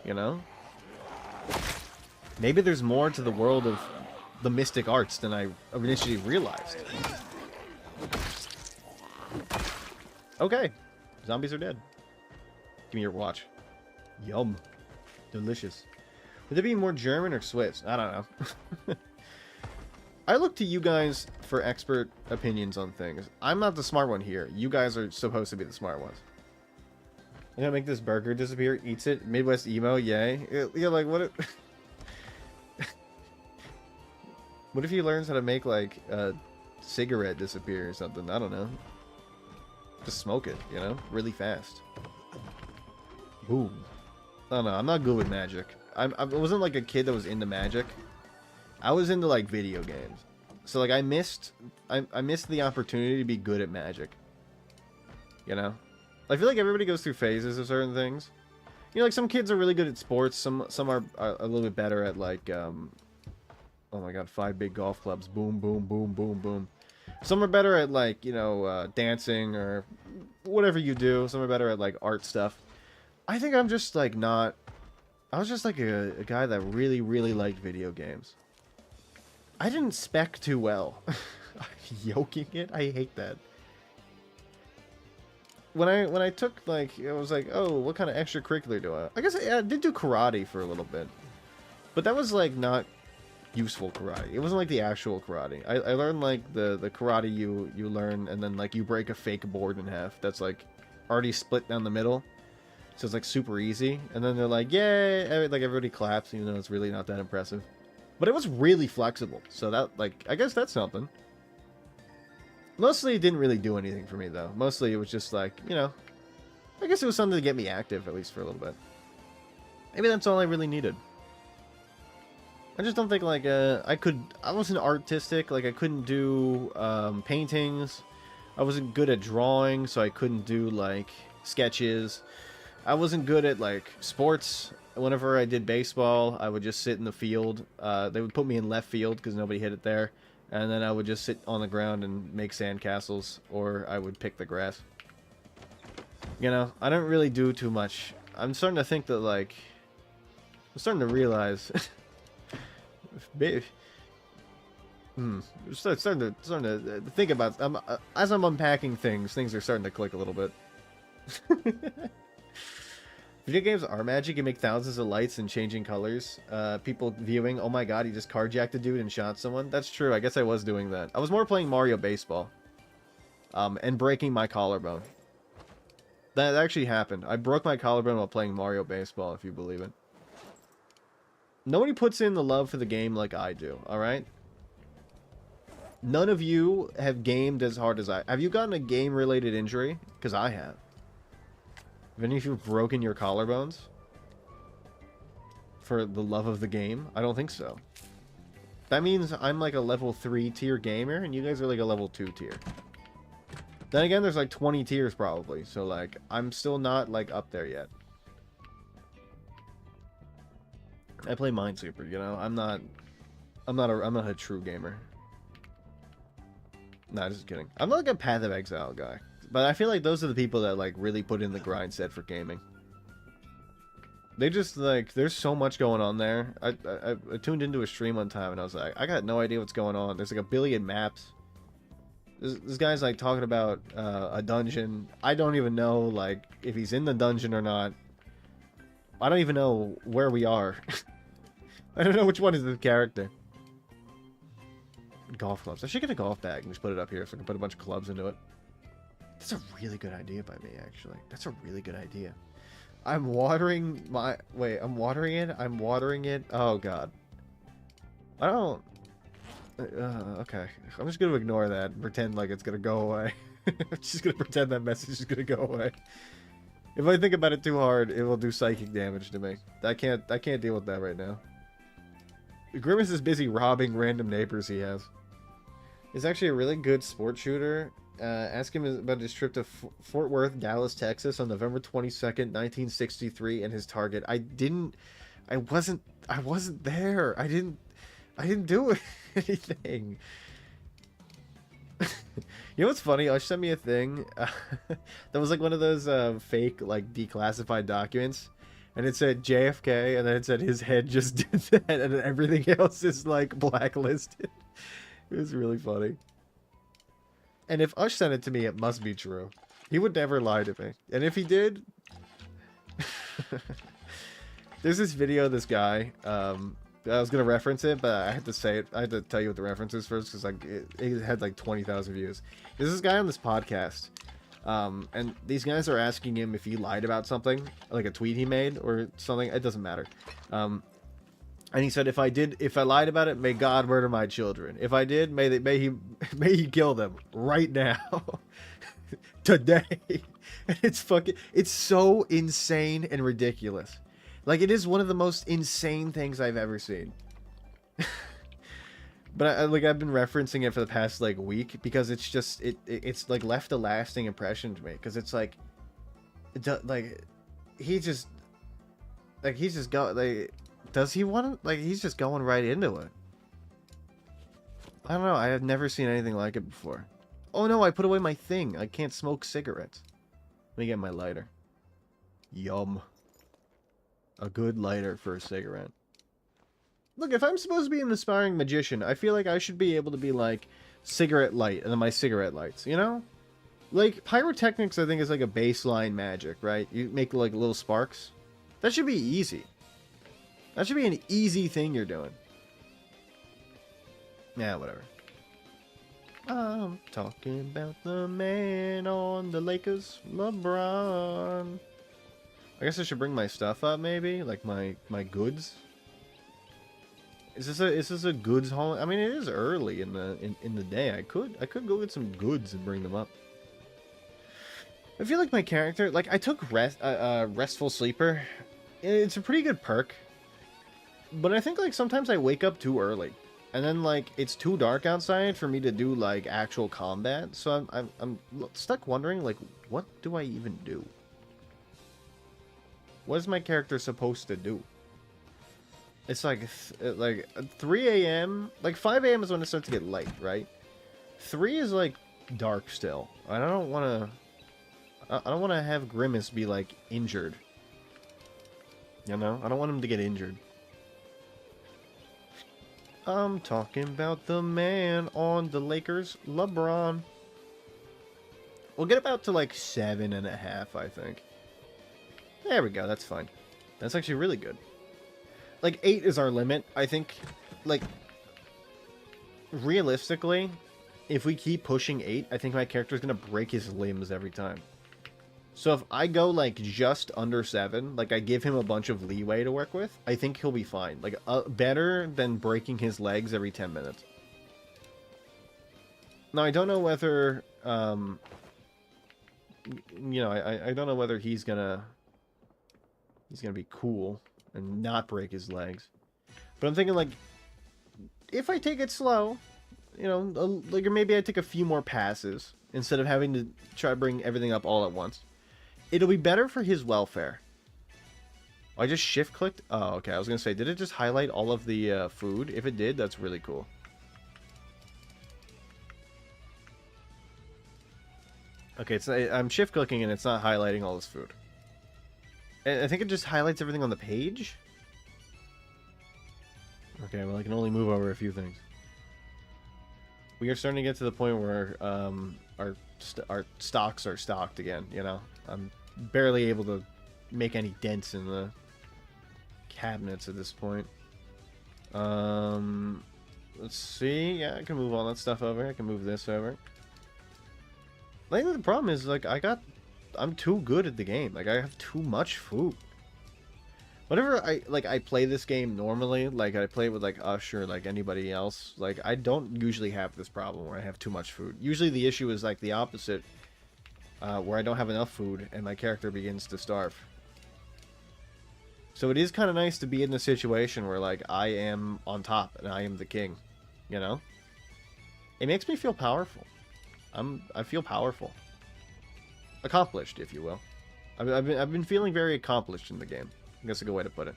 You know? Maybe there's more to the world of... the mystic arts than I initially realized. Okay. Zombies are dead. Give me your watch. Yum. Delicious. Would it be more German or Swiss? I don't know. I look to you guys for expert opinions on things. I'm not the smart one here. You guys are supposed to be the smart ones. I'm gonna make this burger disappear. Eats it. Midwest emo. Yay. Yeah, like what? What if he learns how to make like a cigarette disappear or something? I don't know. Just smoke it, you know, really fast. Boom. I don't know. I'm not good with magic. I wasn't like a kid that was into magic. I was into like video games. So like I missed the opportunity to be good at magic. You know? I feel like everybody goes through phases of certain things. You know, like some kids are really good at sports, some are a little bit better at like oh my god, 5 big golf clubs. Boom, boom, boom, boom, boom. Some are better at like, you know, dancing or whatever you do. Some are better at like art stuff. I think I'm just like not... I was just like a guy that really, really liked video games. I didn't spec too well. Yoking it? I hate that. When I took like, I was like, oh, what kind of extracurricular do I... I guess I did do karate for a little bit. But that was like not useful karate. It wasn't like the actual karate. I learned like the karate you learn and then like you break a fake board in half. That's like already split down the middle. So it's like super easy. And then they're like, yay! Like everybody claps even though it's really not that impressive. But it was really flexible. So that, like, I guess that's something. Mostly it didn't really do anything for me though. Mostly it was just like, you know, I guess it was something to get me active at least for a little bit. Maybe that's all I really needed. I just don't think like I wasn't artistic. Like I couldn't do paintings. I wasn't good at drawing, so I couldn't do like sketches. I wasn't good at like sports. Whenever I did baseball, I would just sit in the field. They would put me in left field because nobody hit it there. And then I would just sit on the ground and make sandcastles, or I would pick the grass. You know, I don't really do too much. I'm starting to think that, like... I'm starting to realize... starting to think about... as I'm unpacking things are starting to click a little bit. Video games are magic. You make thousands of lights and changing colors. People viewing, oh my god, he just carjacked a dude and shot someone. That's true. I guess I was doing that. I was more playing Mario Baseball. And breaking my collarbone. That actually happened. I broke my collarbone while playing Mario Baseball, if you believe it. Nobody puts in the love for the game like I do, alright? None of you have gamed as hard as I... Have you gotten a game-related injury? Because I have. Have any of you broken your collarbones? For the love of the game? I don't think so. That means I'm like a level 3 tier gamer, and you guys are like a level 2 tier. Then again, there's like 20 tiers probably, so like, I'm still not like up there yet. I play Minesweeper, you know? I'm not a true gamer. Nah, just kidding. I'm not like a Path of Exile guy. But I feel like those are the people that, like, really put in the grind set for gaming. They just, like, there's so much going on there. I tuned into a stream one time, and I was like, I got no idea what's going on. There's, like, a billion maps. This guy's, like, talking about a dungeon. I don't even know, like, if he's in the dungeon or not. I don't even know where we are. I don't know which one is the character. Golf clubs. I should get a golf bag and just put it up here so I can put a bunch of clubs into it. That's a really good idea by me, actually. That's a really good idea. I'm watering my... Wait, I'm watering it? I'm watering it? Oh, God. I don't... okay. I'm just going to ignore that and pretend like it's going to go away. I'm just going to pretend that message is going to go away. If I think about it too hard, it will do psychic damage to me. I can't deal with that right now. Grimace is busy robbing random neighbors he has. He's actually a really good sports shooter. Ask him about his trip to Fort Worth, Dallas, Texas on November 22nd, 1963 and his target. I wasn't there. I didn't do anything. You know what's funny? Ush sent me a thing that was like one of those fake like declassified documents, and it said JFK, and then it said his head just did that, and then everything else is like blacklisted. It was really funny. And if Ush sent it to me, it must be true. He would never lie to me. And if he did... There's this video of this guy. I was gonna reference it, but I had to say it. I had to tell you what the reference is first, because like it had like 20,000 views. There's this guy on this podcast, and these guys are asking him if he lied about something, like a tweet he made or something. It doesn't matter. And he said, if I lied about it, may God murder my children. If I did, may he kill them right now, today. And it's so insane and ridiculous. Like, it is one of the most insane things I've ever seen. But I've been referencing it for the past like week because it's just it's like left a lasting impression to me, because it's like he's just does he want to, like, he's just going right into it. I don't know, I have never seen anything like it before. Oh no, I put away my thing. I can't smoke cigarettes. Let me get my lighter. Yum. A good lighter for a cigarette. Look, if I'm supposed to be an aspiring magician, I feel like I should be able to be like cigarette light and then my cigarette lights, you know? Like, pyrotechnics, I think, is like a baseline magic, right? You make like little sparks. That should be easy. That should be an easy thing you're doing. Yeah, whatever. I'm talking about the man on the Lakers, LeBron. I guess I should bring my stuff up, maybe, like my goods. Is this a goods haul? I mean, it is early in the day. I could go get some goods and bring them up. I feel like my character, like, I took restful sleeper. It's a pretty good perk, but I think like sometimes I wake up too early, and then like it's too dark outside for me to do like actual combat. So I'm stuck wondering, like, what do I even do? What is my character supposed to do? It's like 3 a.m. Like 5 a.m. is when it starts to get light, right? 3 is like dark still. I don't want to have Grimace be like injured. You know? I don't want him to get injured. I'm talking about the man on the Lakers, LeBron. We'll get about to like 7.5, I think. There we go, that's fine. That's actually really good. Like, 8 is our limit, I think. Like, realistically, if we keep pushing 8, I think my character is going to break his limbs every time. So if I go, like, just under 7, like, I give him a bunch of leeway to work with, I think he'll be fine. Like, better than breaking his legs every 10 minutes. Now, I don't know whether, you know, I don't know whether he's gonna be cool and not break his legs. But I'm thinking, like, if I take it slow, you know, like, or maybe I take a few more passes instead of having to try to bring everything up all at once. It'll be better for his welfare. I just shift clicked. Oh, okay. I was gonna say, did it just highlight all of the food? If it did, that's really cool. Okay, I'm shift clicking and it's not highlighting all this food. I think it just highlights everything on the page. Okay, well, I can only move over a few things. We are starting to get to the point where our stocks are stocked again, you know? I'm barely able to make any dents in the cabinets at this point. Let's see. Yeah, I can move all that stuff over. I can move this over. I think the problem is, like, I'm too good at the game. Like, I have too much food. Whenever I play this game normally, like, I play with, like, Ush or, like, anybody else, like, I don't usually have this problem where I have too much food. Usually the issue is, like, the opposite, where I don't have enough food and my character begins to starve. So it is kind of nice to be in a situation where, like, I am on top and I am the king, you know? It makes me feel powerful. I feel powerful. Accomplished, if you will. I've been feeling very accomplished in the game. I guess a good way to put it.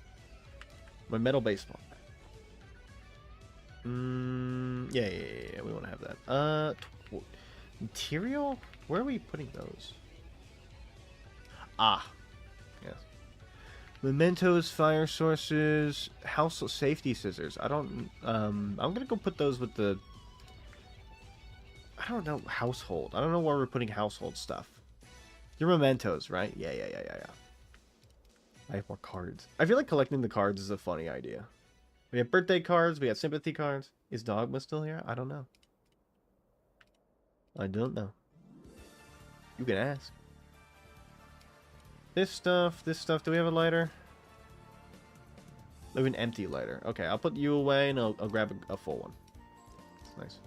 My metal baseball. Yeah, we want to have that. Material? Where are we putting those? Ah, yes. Mementos, fire sources, household safety scissors. I don't. I'm gonna go put those with the. I don't know, household. I don't know where we're putting household stuff. Your mementos, right? Yeah. I have more cards. I feel like collecting the cards is a funny idea. We have birthday cards. We have sympathy cards. Is Dogma still here? I don't know. I don't know. You can ask. This stuff. Do we have a lighter? We have an empty lighter. Okay, I'll put you away and I'll grab a full one. Nice.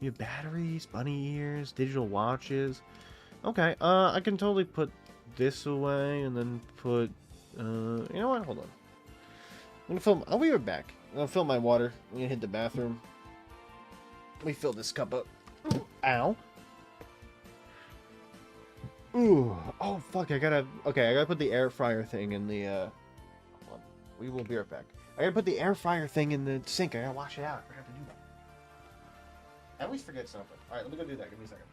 We have batteries, bunny ears, digital watches. Okay, I can totally put this away and then put, you know what? Hold on. I'm gonna film. I'll be right back. I'm gonna fill my water. I'm gonna hit the bathroom. Let me fill this cup up. Ooh, ow. Ooh. Oh, fuck. Okay, I gotta put the air fryer thing in the, hold on. We will be right back. I gotta put the air fryer thing in the sink. I gotta wash it out. I forgot to do that. I always forget something. Alright, let me go do that. Give me a second.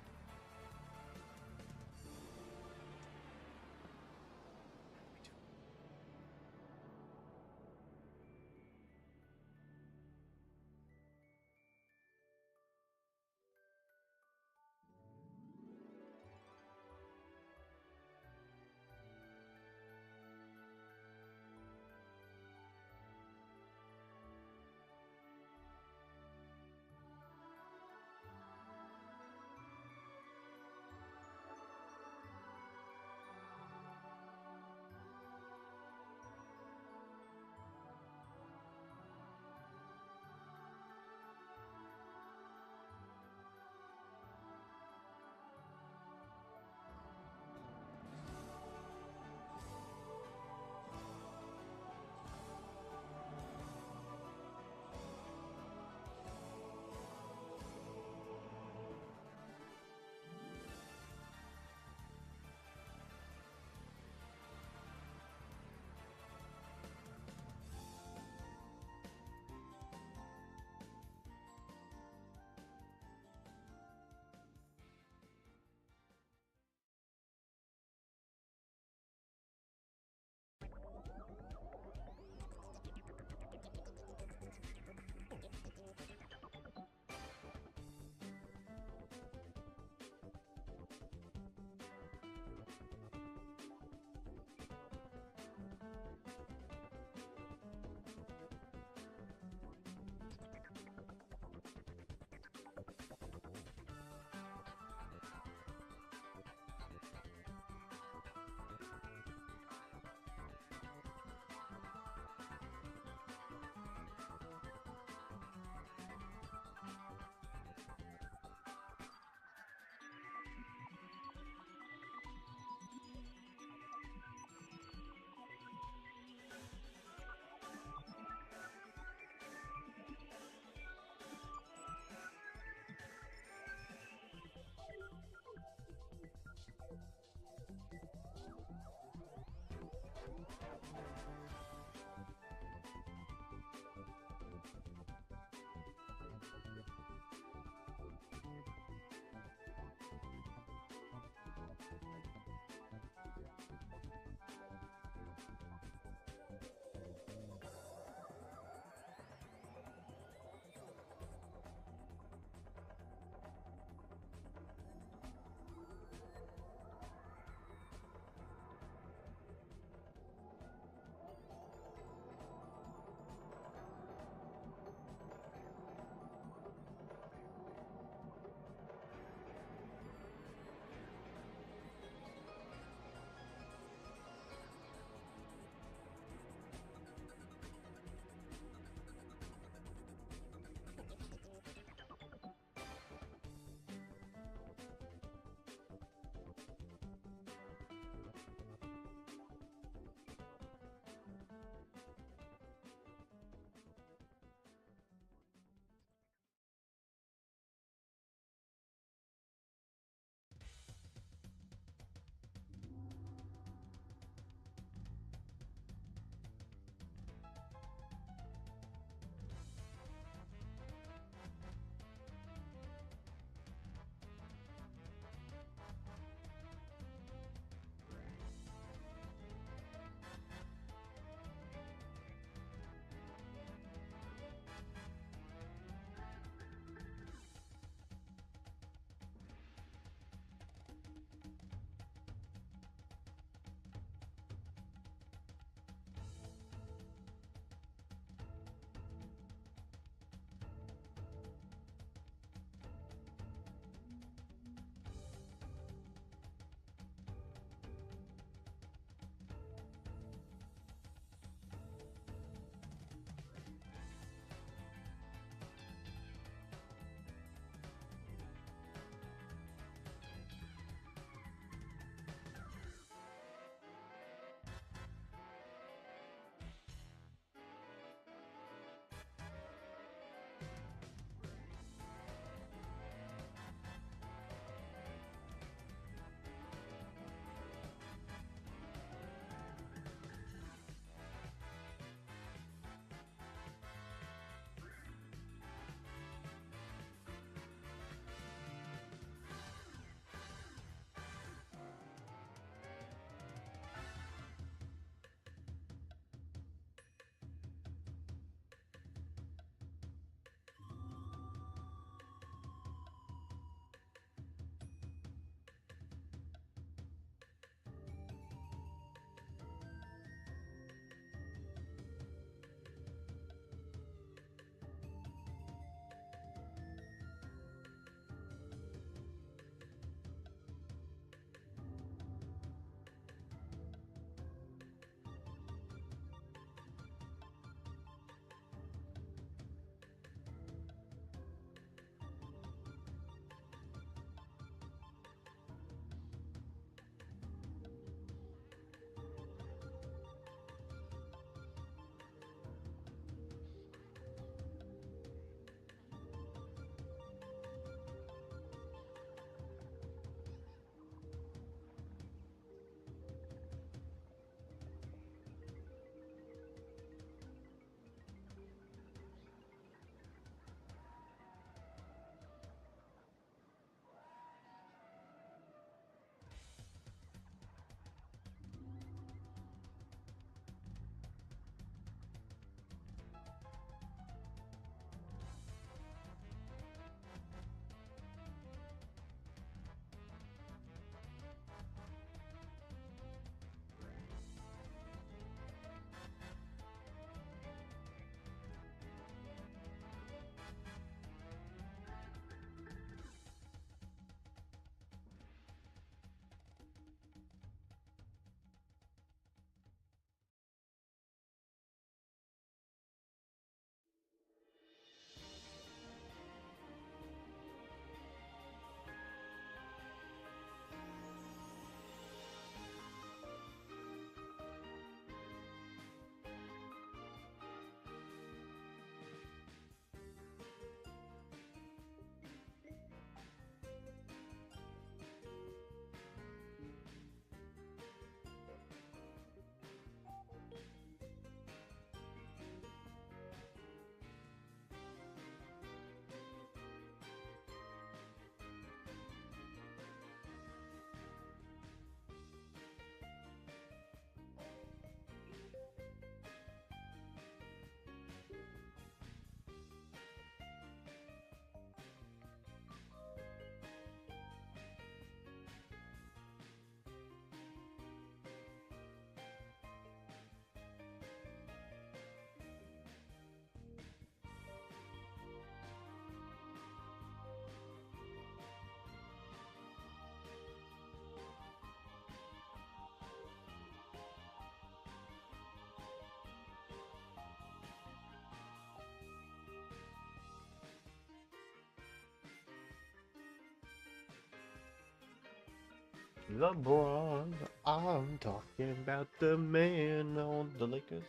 LeBron, I'm talking about the man on the Lakers.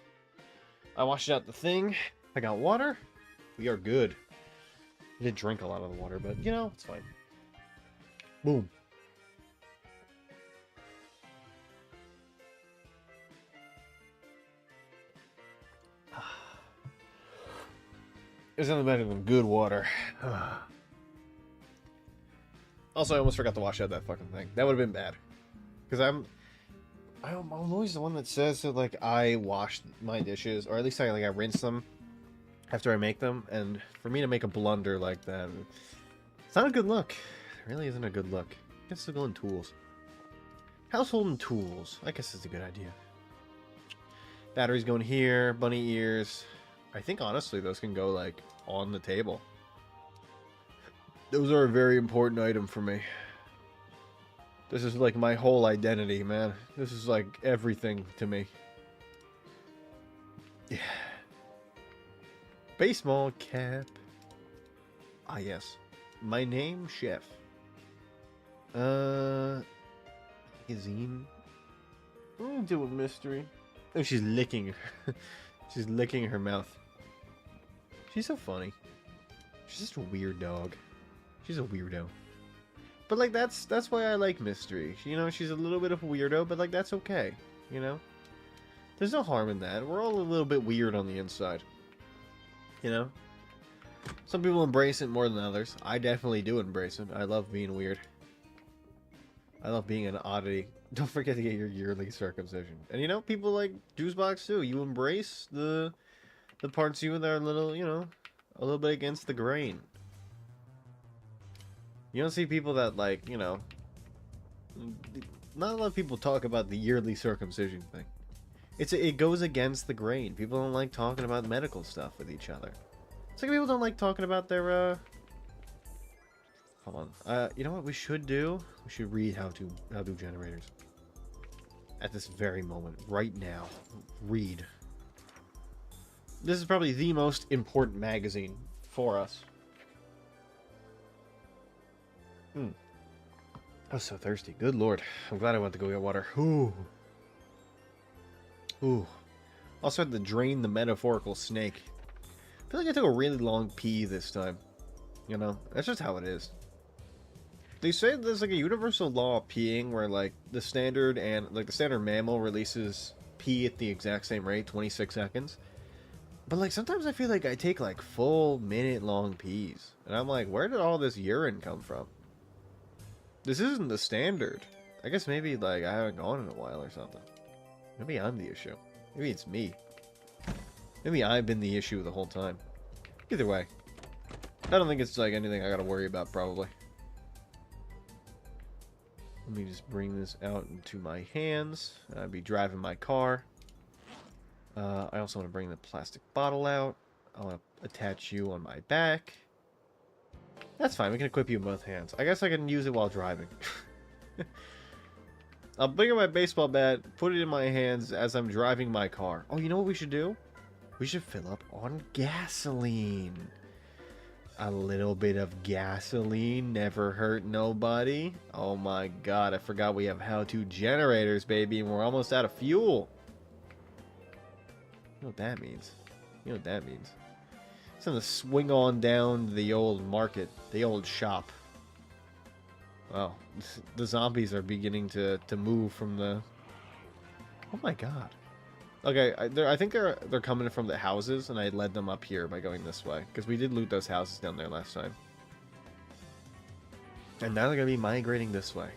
I washed out the thing. I got water. We are good. I did drink a lot of the water, but you know, it's fine. Boom. There's nothing better than good water. Also, I almost forgot to wash out that fucking thing. That would have been bad. Because I'm always the one that says that, like, I wash my dishes, or at least I rinse them after I make them, and for me to make a blunder like that, it's not a good look. It really isn't a good look. I guess go in tools. Household and tools. I guess it's a good idea. Batteries going here, bunny ears. I think, honestly, those can go, like, on the table. Those are a very important item for me. This is, like, my whole identity, man. This is, like, everything to me. Yeah. Baseball cap. Ah, yes. My name, Chef. Magazine. What do I do with mystery? Oh, she's licking. She's licking her mouth. She's so funny. She's just a weird dog. She's a weirdo. But, like, that's why I like Mystery. You know, she's a little bit of a weirdo, but, like, that's okay. You know? There's no harm in that. We're all a little bit weird on the inside. You know? Some people embrace it more than others. I definitely do embrace it. I love being weird. I love being an oddity. Don't forget to get your yearly circumcision. And, you know, people like Juicebox, too. You embrace the parts of you that are a little, you know, a little bit against the grain. You don't see people that, like, you know, not a lot of people talk about the yearly circumcision thing. It goes against the grain. People don't like talking about medical stuff with each other. It's like people don't like talking about their, hold on. You know what we should do? We should read how to generators. At this very moment. Right now. Read. This is probably the most important magazine for us. I was so thirsty. Good lord. I'm glad I went to go get water. Ooh. Ooh. Also had to drain the metaphorical snake. I feel like I took a really long pee this time. You know? That's just how it is. They say there's like a universal law of peeing where like the standard mammal releases pee at the exact same rate, 26 seconds. But like sometimes I feel like I take like full minute long pees. And I'm like, where did all this urine come from? This isn't the standard. I guess maybe, like, I haven't gone in a while or something. Maybe I'm the issue. Maybe it's me. Maybe I've been the issue the whole time. Either way. I don't think it's, like, anything I gotta worry about, probably. Let me just bring this out into my hands. I'll be driving my car. I also want to bring the plastic bottle out. I want to attach you on my back. That's fine, we can equip you in both hands. I guess I can use it while driving. I'll bring up my baseball bat, put it in my hands as I'm driving my car. Oh, you know what we should do? We should fill up on gasoline. A little bit of gasoline never hurt nobody. Oh my god, I forgot we have how-to generators, baby, and we're almost out of fuel. You know what that means? You know what that means? It's gonna swing on down the old market, the old shop. Wow, the zombies are beginning to move from the... Oh my god. Okay, I think they're coming from the houses, and I led them up here by going this way. Because we did loot those houses down there last time. And now they're going to be migrating this way.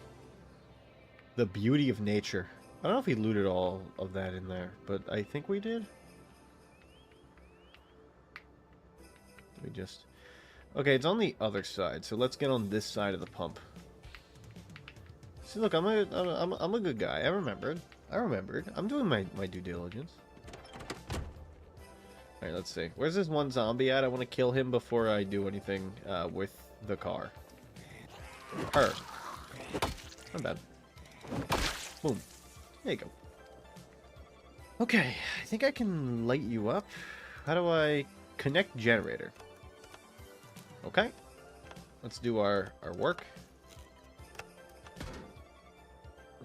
The beauty of nature. I don't know if we looted all of that in there, but I think we did. We just... Okay, it's on the other side, so let's get on this side of the pump. See, look, I'm a good guy. I remembered. I'm doing my due diligence. Alright, let's see. Where's this one zombie at? I want to kill him before I do anything with the car. Her. Not bad. Boom. There you go. Okay, I think I can light you up. How do I connect generator? Okay. Let's do our work.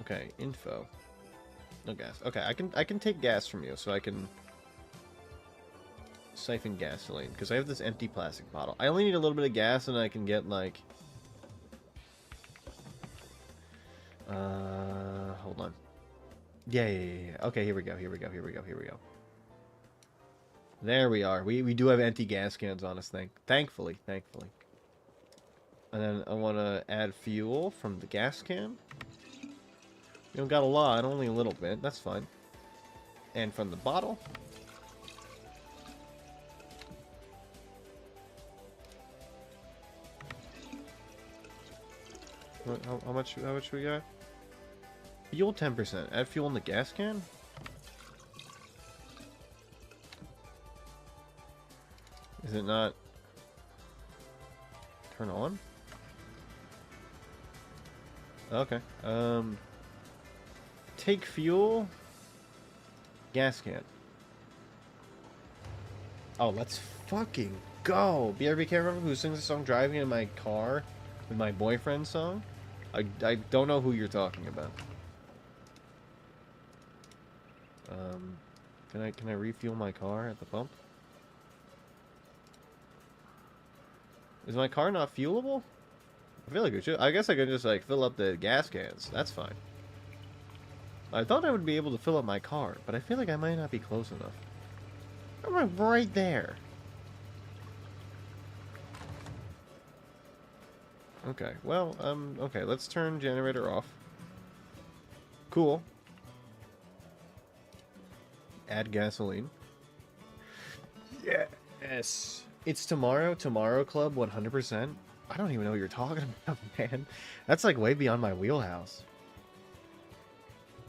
Okay, info. No gas. Okay, I can take gas from you, so I can siphon gasoline because I have this empty plastic bottle. I only need a little bit of gas, and I can get like. Hold on. Yeah. Okay, here we go. There we are. We do have empty gas cans on us, thankfully. And then I want to add fuel from the gas can. We don't got a lot, only a little bit. That's fine. And from the bottle. How much we got? Fuel 10%. Add fuel in the gas can? Is it not... turn on? Okay. Take fuel. Gas can. Oh, let's fucking go! BRB, can't remember who sings the song Driving in My Car with My Boyfriend song? I don't know who you're talking about. Can I refuel my car at the pump? Is my car not fuelable? I feel like it should. I guess I could just like fill up the gas cans. That's fine. I thought I would be able to fill up my car, but I feel like I might not be close enough. I'm right there. Okay, well, okay, let's turn generator off. Cool. Add gasoline. Yes. It's tomorrow club 100%. I don't even know what you're talking about, man. That's like way beyond my wheelhouse.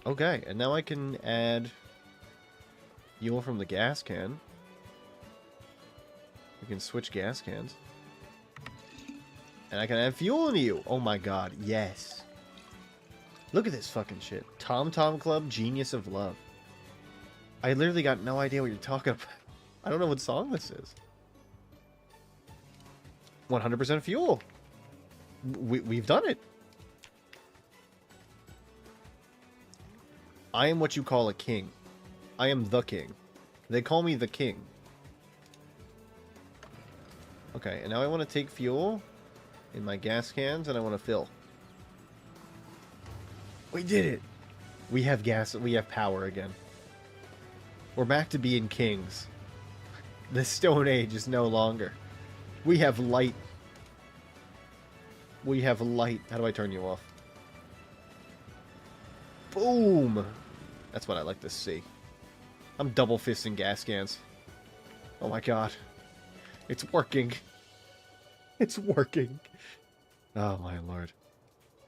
Okay, and now I can add fuel from the gas can. We can switch gas cans. And I can add fuel into you. Oh my god, yes. Look at this fucking shit. Tom Tom Club, Genius of Love. I literally got no idea what you're talking about. I don't know what song this is. 100% fuel. We've done it. I am what you call a king. I am the king. They call me the king. Okay, and now I want to take fuel in my gas cans and I want to fill. We did it. We have gas. We have power again. We're back to being kings. The Stone Age is no longer. We have light. We have light. How do I turn you off? Boom! That's what I like to see. I'm double fisting gas cans. Oh my god. It's working. It's working. Oh my lord.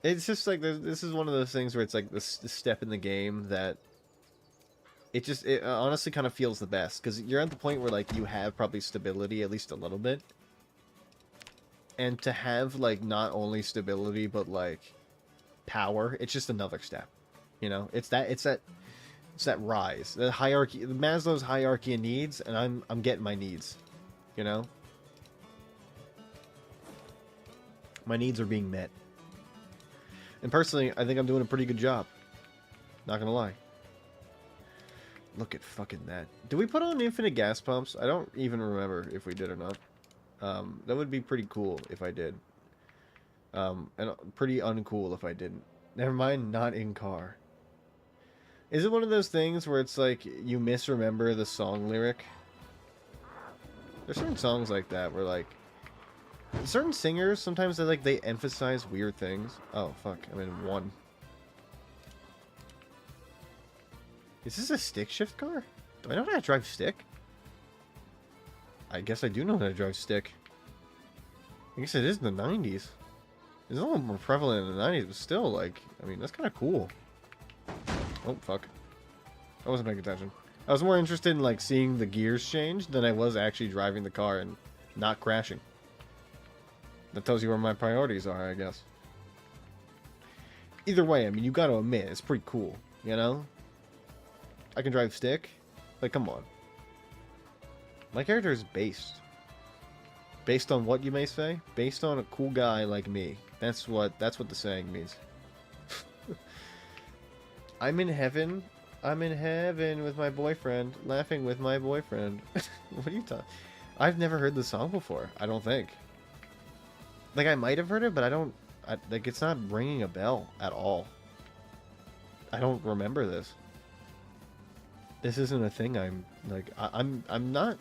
It's just like, this is one of those things where it's like this step in the game that it honestly kind of feels the best. Because you're at the point where like you have probably stability, at least a little bit. And to have like not only stability, but like power, it's just another step. You know, it's that rise, the hierarchy, Maslow's hierarchy of needs, and I'm getting my needs. You know, my needs are being met. And personally, I think I'm doing a pretty good job. Not gonna lie. Look at fucking that. Do we put on infinite gas pumps? I don't even remember if we did or not. That would be pretty cool if I did. And pretty uncool if I didn't. Never mind, not in car. Is it one of those things where it's like you misremember the song lyric? There's certain songs like that where like certain singers sometimes they emphasize weird things. Oh fuck, I'm in one. Is this a stick shift car? Do I know how to drive stick? I guess I do know how to drive stick. I guess it is in the 90s. It's a little more prevalent in the 90s, but still, like, I mean, that's kind of cool. Oh, fuck. I wasn't paying attention. I was more interested in, like, seeing the gears change than I was actually driving the car and not crashing. That tells you where my priorities are, I guess. Either way, I mean, you gotta admit, it's pretty cool, you know? I can drive stick. Like, come on. My character is based. Based on what, you may say? Based on a cool guy like me. That's what the saying means. I'm in heaven. I'm in heaven with my boyfriend, laughing with my boyfriend. What are you talking? I've never heard the song before. I don't think. Like I might have heard it, but I don't. Like it's not ringing a bell at all. I don't remember this. This isn't a thing. I'm like I'm not.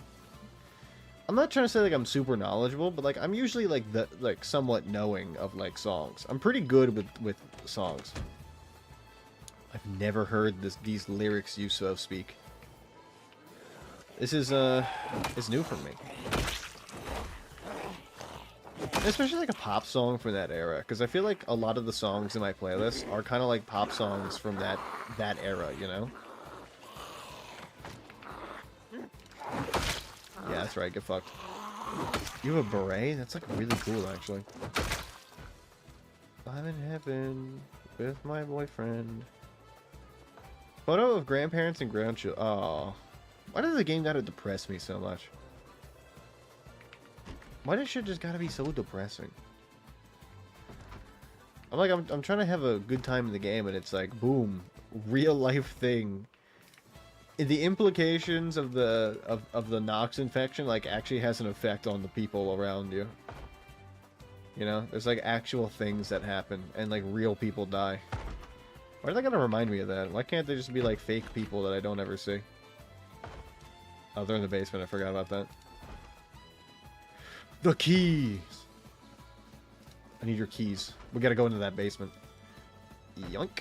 I'm not trying to say like I'm super knowledgeable, but like I'm usually like somewhat knowing of like songs. I'm pretty good with songs. I've never heard these lyrics you so speak. This is it's new for me. Especially like a pop song from that era, because I feel like a lot of the songs in my playlist are kind of like pop songs from that era, you know? Yeah, that's right, get fucked. You have a beret? That's like really cool, actually. I'm in heaven with my boyfriend. Photo of grandparents and grandchildren. Oh, why does the game gotta depress me so much? Why does shit just gotta be so depressing? I'm trying to have a good time in the game, and it's like, boom, real life thing. The implications of the Nox infection like actually has an effect on the people around you. You know, there's like actual things that happen, and like real people die. Why are they gonna remind me of that? Why can't they just be like fake people that I don't ever see? Oh, they're in the basement. I forgot about that. The keys! I need your keys. We gotta go into that basement. Yoink.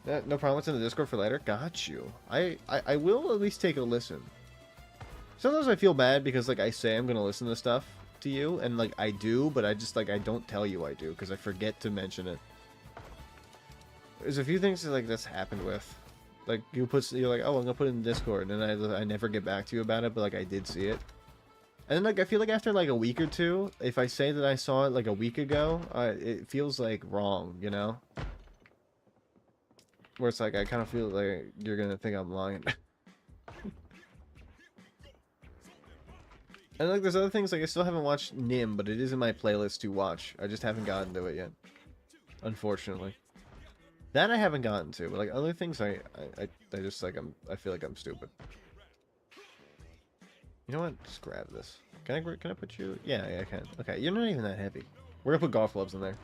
No problem. It's in the Discord for later. Got you. I will at least take a listen. Sometimes I feel bad because like I say I'm gonna listen to stuff to you, and like I do, but I just like I don't tell you I do because I forget to mention it. There's a few things that, like that's happened with. Like you're like, oh, I'm gonna put it in Discord, and I never get back to you about it, but like I did see it. And then like I feel like after like a week or two, if I say that I saw it like a week ago, it feels like wrong, you know? Where it's like I kind of feel like you're gonna think I'm lying. And like there's other things like I still haven't watched Nim, but it is in my playlist to watch. I just haven't gotten to it yet, unfortunately. That I haven't gotten to, but like other things I just like I feel like I'm stupid. You know what? Just grab this. Can I put you? Yeah, I can. Okay, you're not even that heavy. We're gonna put golf gloves in there.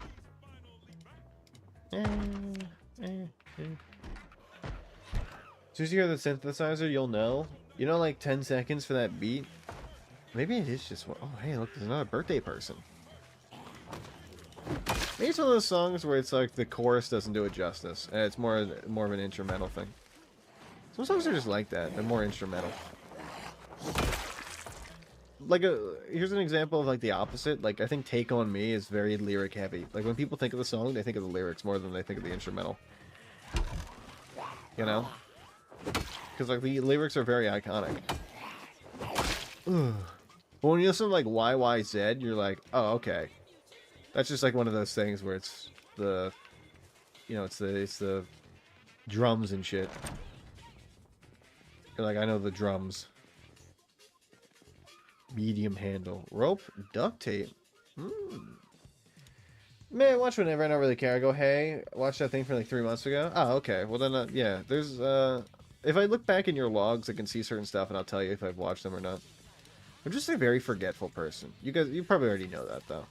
As soon as you hear the synthesizer, you'll know. You know, like 10 seconds for that beat. Maybe it is just one. Oh, hey, look, there's another birthday person. Maybe it's one of those songs where it's like the chorus doesn't do it justice, and it's more of an instrumental thing. Some songs are just like that. They're more instrumental. Like here's an example of like the opposite. Like I think "Take on Me" is very lyric heavy. Like when people think of the song, they think of the lyrics more than they think of the instrumental. You know, because like the lyrics are very iconic. Ugh. But when you listen to like YYZ, you're like, oh, okay. That's just like one of those things where it's the, you know, it's the drums and shit. You're like, I know the drums. Medium handle. Rope, duct tape. Man, watch whenever. I don't really care. I go, hey, watch that thing from like 3 months ago. Oh, okay. Well then, yeah. There's if I look back in your logs, I can see certain stuff, and I'll tell you if I've watched them or not. I'm just a very forgetful person. You probably already know that though.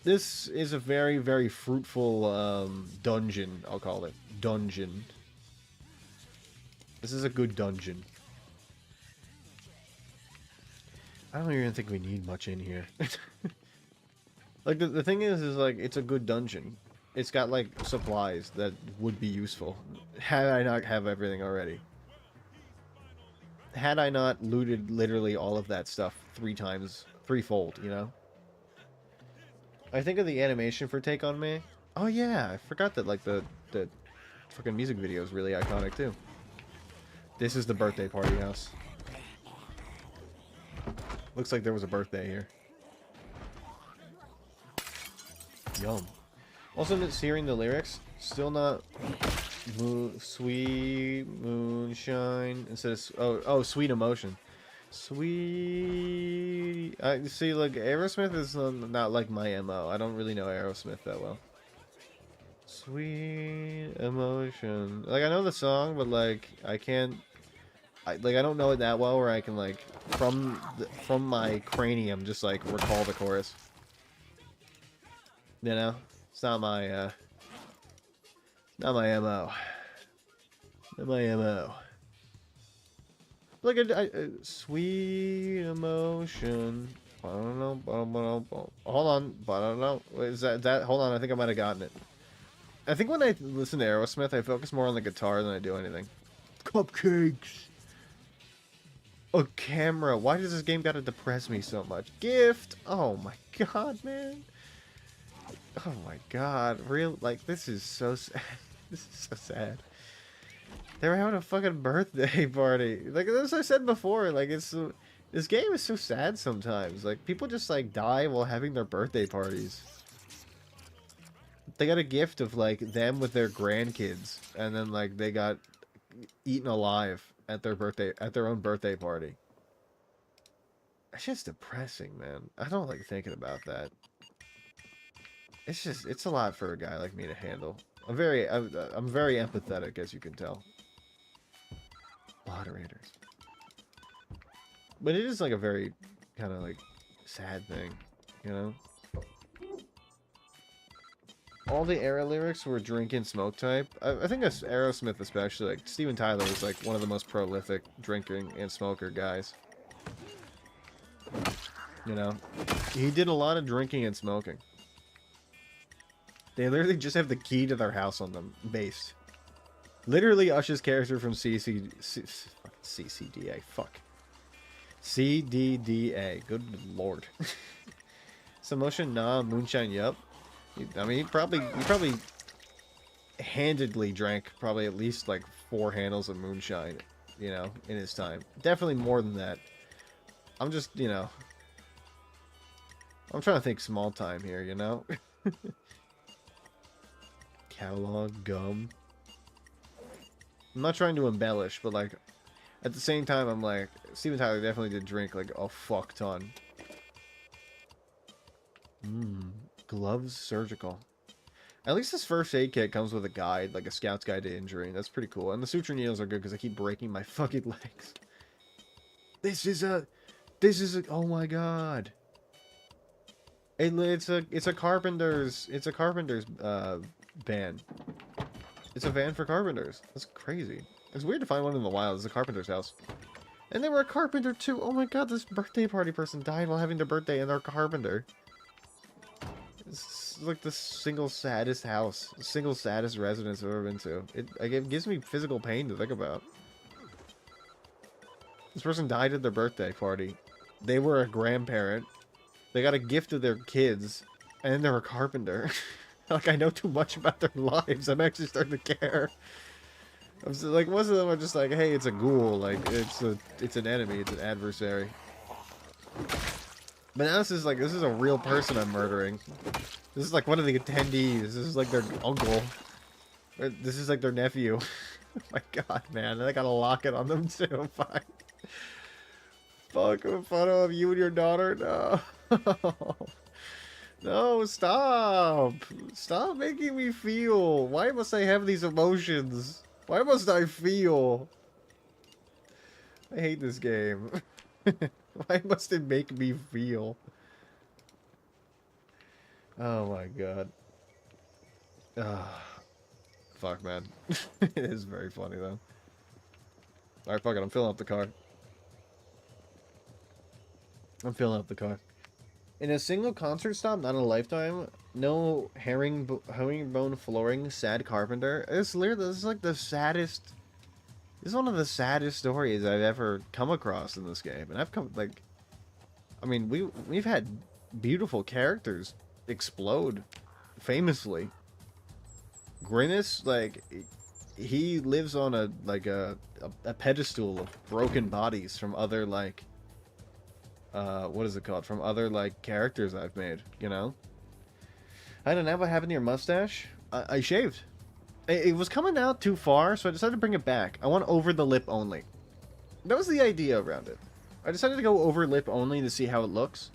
This is a very, very fruitful dungeon. I'll call it dungeon. This is a good dungeon. I don't even think we need much in here. Like, the thing is like, it's a good dungeon. It's got, like, supplies that would be useful. Had I not have everything already. Had I not looted literally all of that stuff threefold, you know? I think of the animation for Take On Me. Oh, yeah, I forgot that, like, the fucking music video is really iconic, too. This is the birthday party house. Looks like there was a birthday here. Yum. Also, just hearing the lyrics, still not sweet moonshine instead of oh sweet emotion. Sweet. I see. Like Aerosmith is not like my MO. I don't really know Aerosmith that well. Sweet emotion. Like, I know the song, but like I can't. I don't know it that well where I can like from my cranium just like recall the chorus. You know, it's not my MO. Not my MO. Like a sweet emotion. I don't know. Hold on. I don't know. Is that? Hold on. I think I might have gotten it. I think when I listen to Aerosmith, I focus more on the guitar than I do anything. Cupcakes. A camera. Why does this game gotta depress me so much? Gift. Oh my god, man. Oh my god. Real. Like, this is so sad. This is so sad. They were having a fucking birthday party. Like, as I said before, like, this game is so sad sometimes. Like, people just, like, die while having their birthday parties. They got a gift of, like, them with their grandkids. And then, like, they got eaten alive at their own birthday party. It's just depressing, man. I don't like thinking about that. It's a lot for a guy like me to handle. I'm very empathetic, as you can tell. Moderators. But it is like a very kind of like sad thing, you know? All the era lyrics were drink and smoke type. I think that's Aerosmith especially. Like, Steven Tyler is like one of the most prolific drinking and smoker guys. You know? He did a lot of drinking and smoking. They literally just have the key to their house on them, based. Literally Ush's character from CCDA. Fuck. CDDA. Good lord. Some motion, nah. Moonshine, yup. I mean, he probably handedly drank probably at least like 4 handles of moonshine, you know, in his time. Definitely more than that. I'm just, you know, I'm trying to think small time here, you know? Catalog, gum. I'm not trying to embellish, but like, at the same time, I'm like, Steven Tyler definitely did drink like a fuck ton. Gloves, surgical. At least this first aid kit comes with a guide, like a scout's guide to injury. That's pretty cool. And the suture needles are good because I keep breaking my fucking legs. This is a, oh my god. It's a carpenter's van. It's a van for carpenters. That's crazy. It's weird to find one in the wild. It's a carpenter's house. And they were a carpenter too. Oh my god, this birthday party person died while having their birthday and they're a carpenter. It's like the single saddest house, single saddest residence I've ever been to. It gives me physical pain to think about. This person died at their birthday party. They were a grandparent. They got a gift of their kids, and they're a carpenter. Like, I know too much about their lives. I'm actually starting to care. I'm just, like, most of them are just like, hey, it's a ghoul. Like, it's an enemy. It's an adversary. But now this is a real person I'm murdering. This is like one of the attendees. This is like their uncle. This is like their nephew. Oh my god, man. And I got a locket on them too. Fuck. Fuck, a photo of you and your daughter? No. No, stop. Stop making me feel. Why must I have these emotions? Why must I feel? I hate this game. Why must it make me feel? Oh my god. Fuck, man. It is very funny, though. Alright, fuck it. I'm filling up the car. I'm filling up the car. In a single concert stop, not a lifetime, no herringbone flooring, sad carpenter. This is like the saddest... This is one of the saddest stories I've ever come across in this game. And I've come, like... I mean, we've had beautiful characters explode, famously. Grimace, like, he lives on a pedestal of broken bodies from other, like... what is it called? From other, like, characters I've made, you know? I don't know what happened to your mustache. I shaved. It was coming out too far, so I decided to bring it back. I want over the lip only. That was the idea around it. I decided to go over lip only to see how it looks.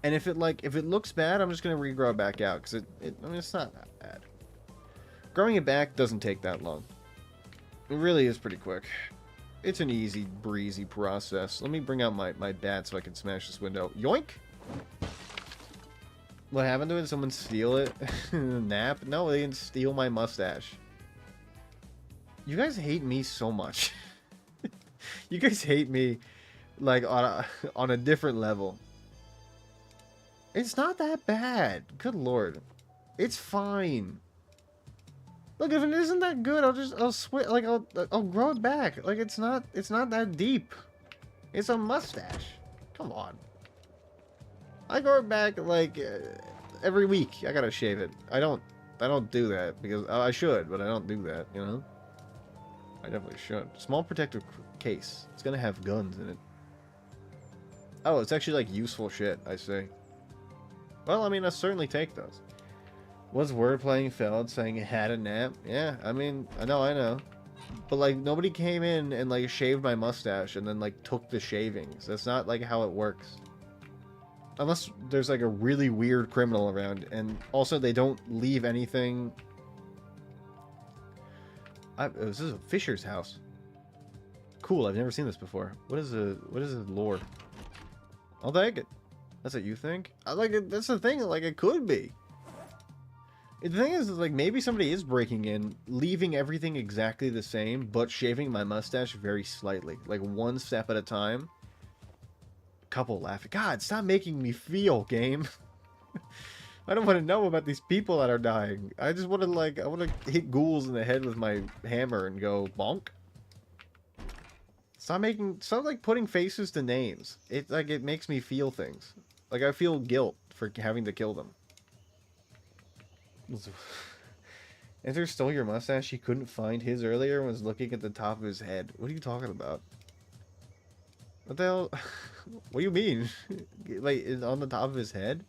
And if it looks bad, I'm just gonna regrow it back out, because I mean, it's not that bad. Growing it back doesn't take that long. It really is pretty quick. It's an easy, breezy process. Let me bring out my bat so I can smash this window. Yoink! What happened to it? Did someone steal it? Nap? No, they didn't steal my mustache. You guys hate me so much. You guys hate me, like, on a different level. It's not that bad. Good lord. It's fine. Look, if it isn't that good, I'll grow it back. Like, it's not that deep. It's a mustache. Come on. I grow it back, like, every week. I gotta shave it. I don't do that, because I should, but I don't do that, you know? I definitely should. Small protective case. It's gonna have guns in it. Oh, it's actually, like, useful shit, I see. Well, I mean, I'll certainly take those. Was word playing failed, saying it had a nap? Yeah, I mean, I know. But, like, nobody came in and, like, shaved my mustache and then, like, took the shavings. That's not, like, how it works. Unless there's, like, a really weird criminal around. And also, they don't leave anything... This is a Fisher's house. Cool, I've never seen this before. What is the lore? I'll take it. That's what you think? That's the thing, like, it could be. The thing is, like, maybe somebody is breaking in, leaving everything exactly the same, but shaving my mustache very slightly. Like, one step at a time. Couple laughing. God, stop making me feel, game. I don't want to know about these people that are dying. I just want to, like, I want to hit ghouls in the head with my hammer and go bonk. Stop, like, putting faces to names. It makes me feel things. Like, I feel guilt for having to kill them. Enter stole your mustache. He couldn't find his earlier and was looking at the top of his head. What are you talking about? What the hell? What do you mean? Like, is on the top of his head?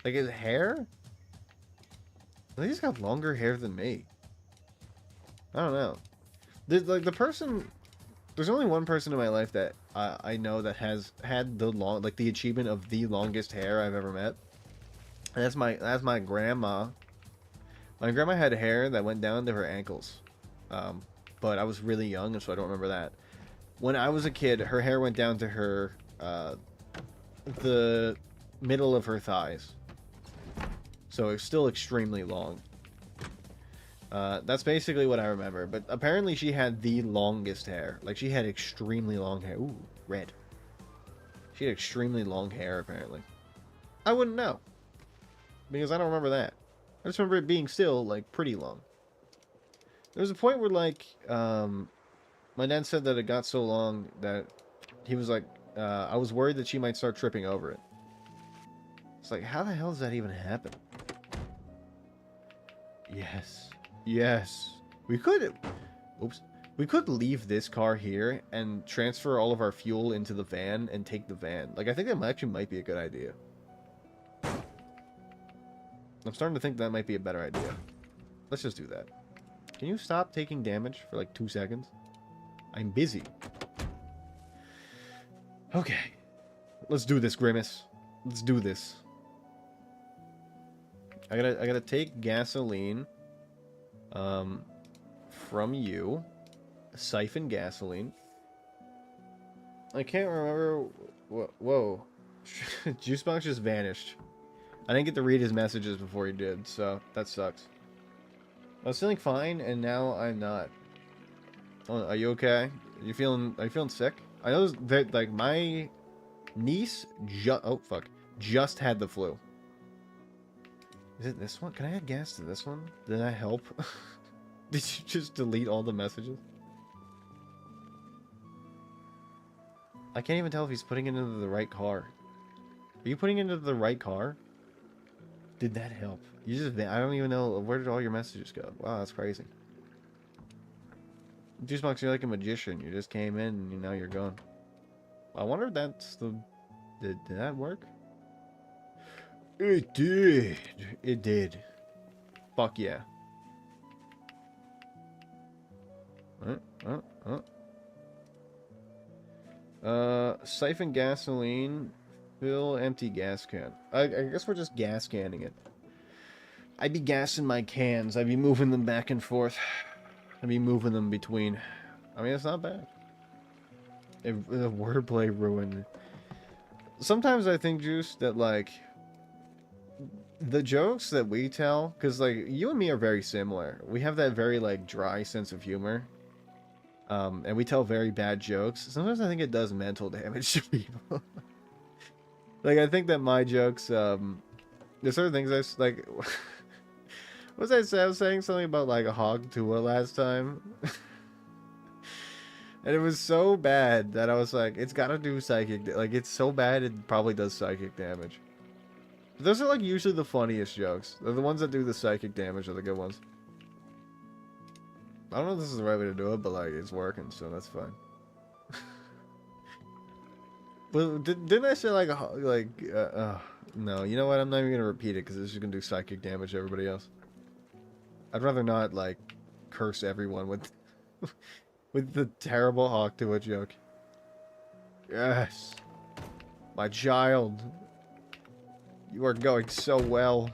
Like, his hair? I think he's got longer hair than me. I don't know. Like, the person... There's only one person in my life that I know that has had the achievement of the longest hair I've ever met. And that's my grandma. My grandma had hair that went down to her ankles. But I was really young, so I don't remember that. When I was a kid, her hair went down to her, the middle of her thighs. So it's still extremely long. That's basically what I remember. But apparently she had the longest hair. Like, she had extremely long hair. Ooh, red. She had extremely long hair, apparently. I wouldn't know. Because I don't remember that. I just remember it being still, like, pretty long. There was a point where, like, my dad said that it got so long that he was like, I was worried that she might start tripping over it. It's like, how the hell does that even happen? Yes. Yes. We could... Oops. We could leave this car here and transfer all of our fuel into the van and take the van. Like, I think that actually might be a good idea. I'm starting to think that might be a better idea. Let's just do that. Can you stop taking damage for like 2 seconds? I'm busy. Okay. Let's do this, Grimace. Let's do this. I gotta take gasoline from you. Siphon gasoline. I can't remember. Whoa. Juicebox just vanished. I didn't get to read his messages before he did, so that sucks. I was feeling fine, and now I'm not. Oh, are you okay? Are you feeling sick? I know that, like, my niece just had the flu. Is it this one? Can I add gas to this one? Did that help? Did you just delete all the messages? I can't even tell if he's putting it into the right car. Are you putting it into the right car? Did that help? You just... I don't even know... Where did all your messages go? Wow, that's crazy. Juicebox, you're like a magician. You just came in and now you're gone. I wonder if that's the... Did that work? It did. It did. Fuck yeah. Siphon gasoline. Fill empty gas can. I guess we're just gas canning it. I'd be gassing my cans. I'd be moving them back and forth. I'd be moving them between. I mean, it's not bad. The wordplay ruined. Sometimes I think, Juice, that, like, the jokes that we tell, because, like, you and me are very similar. We have that very, like, dry sense of humor. And we tell very bad jokes. Sometimes I think it does mental damage to people. Like, I think that my jokes, there's certain things like, what was I saying? I was saying something about, like, a hog Tua last time. And it was so bad that I was like, it's gotta do psychic, like, it's so bad it probably does psychic damage. But those are, like, usually the funniest jokes. They're the ones that do the psychic damage are the good ones. I don't know if this is the right way to do it, but, like, it's working, so that's fine. But didn't I say, like, no, you know what? I'm not even gonna repeat it, because this is gonna do psychic damage to everybody else. I'd rather not, like, curse everyone with... with the terrible hawk to a joke. Yes. My child. You are going so well.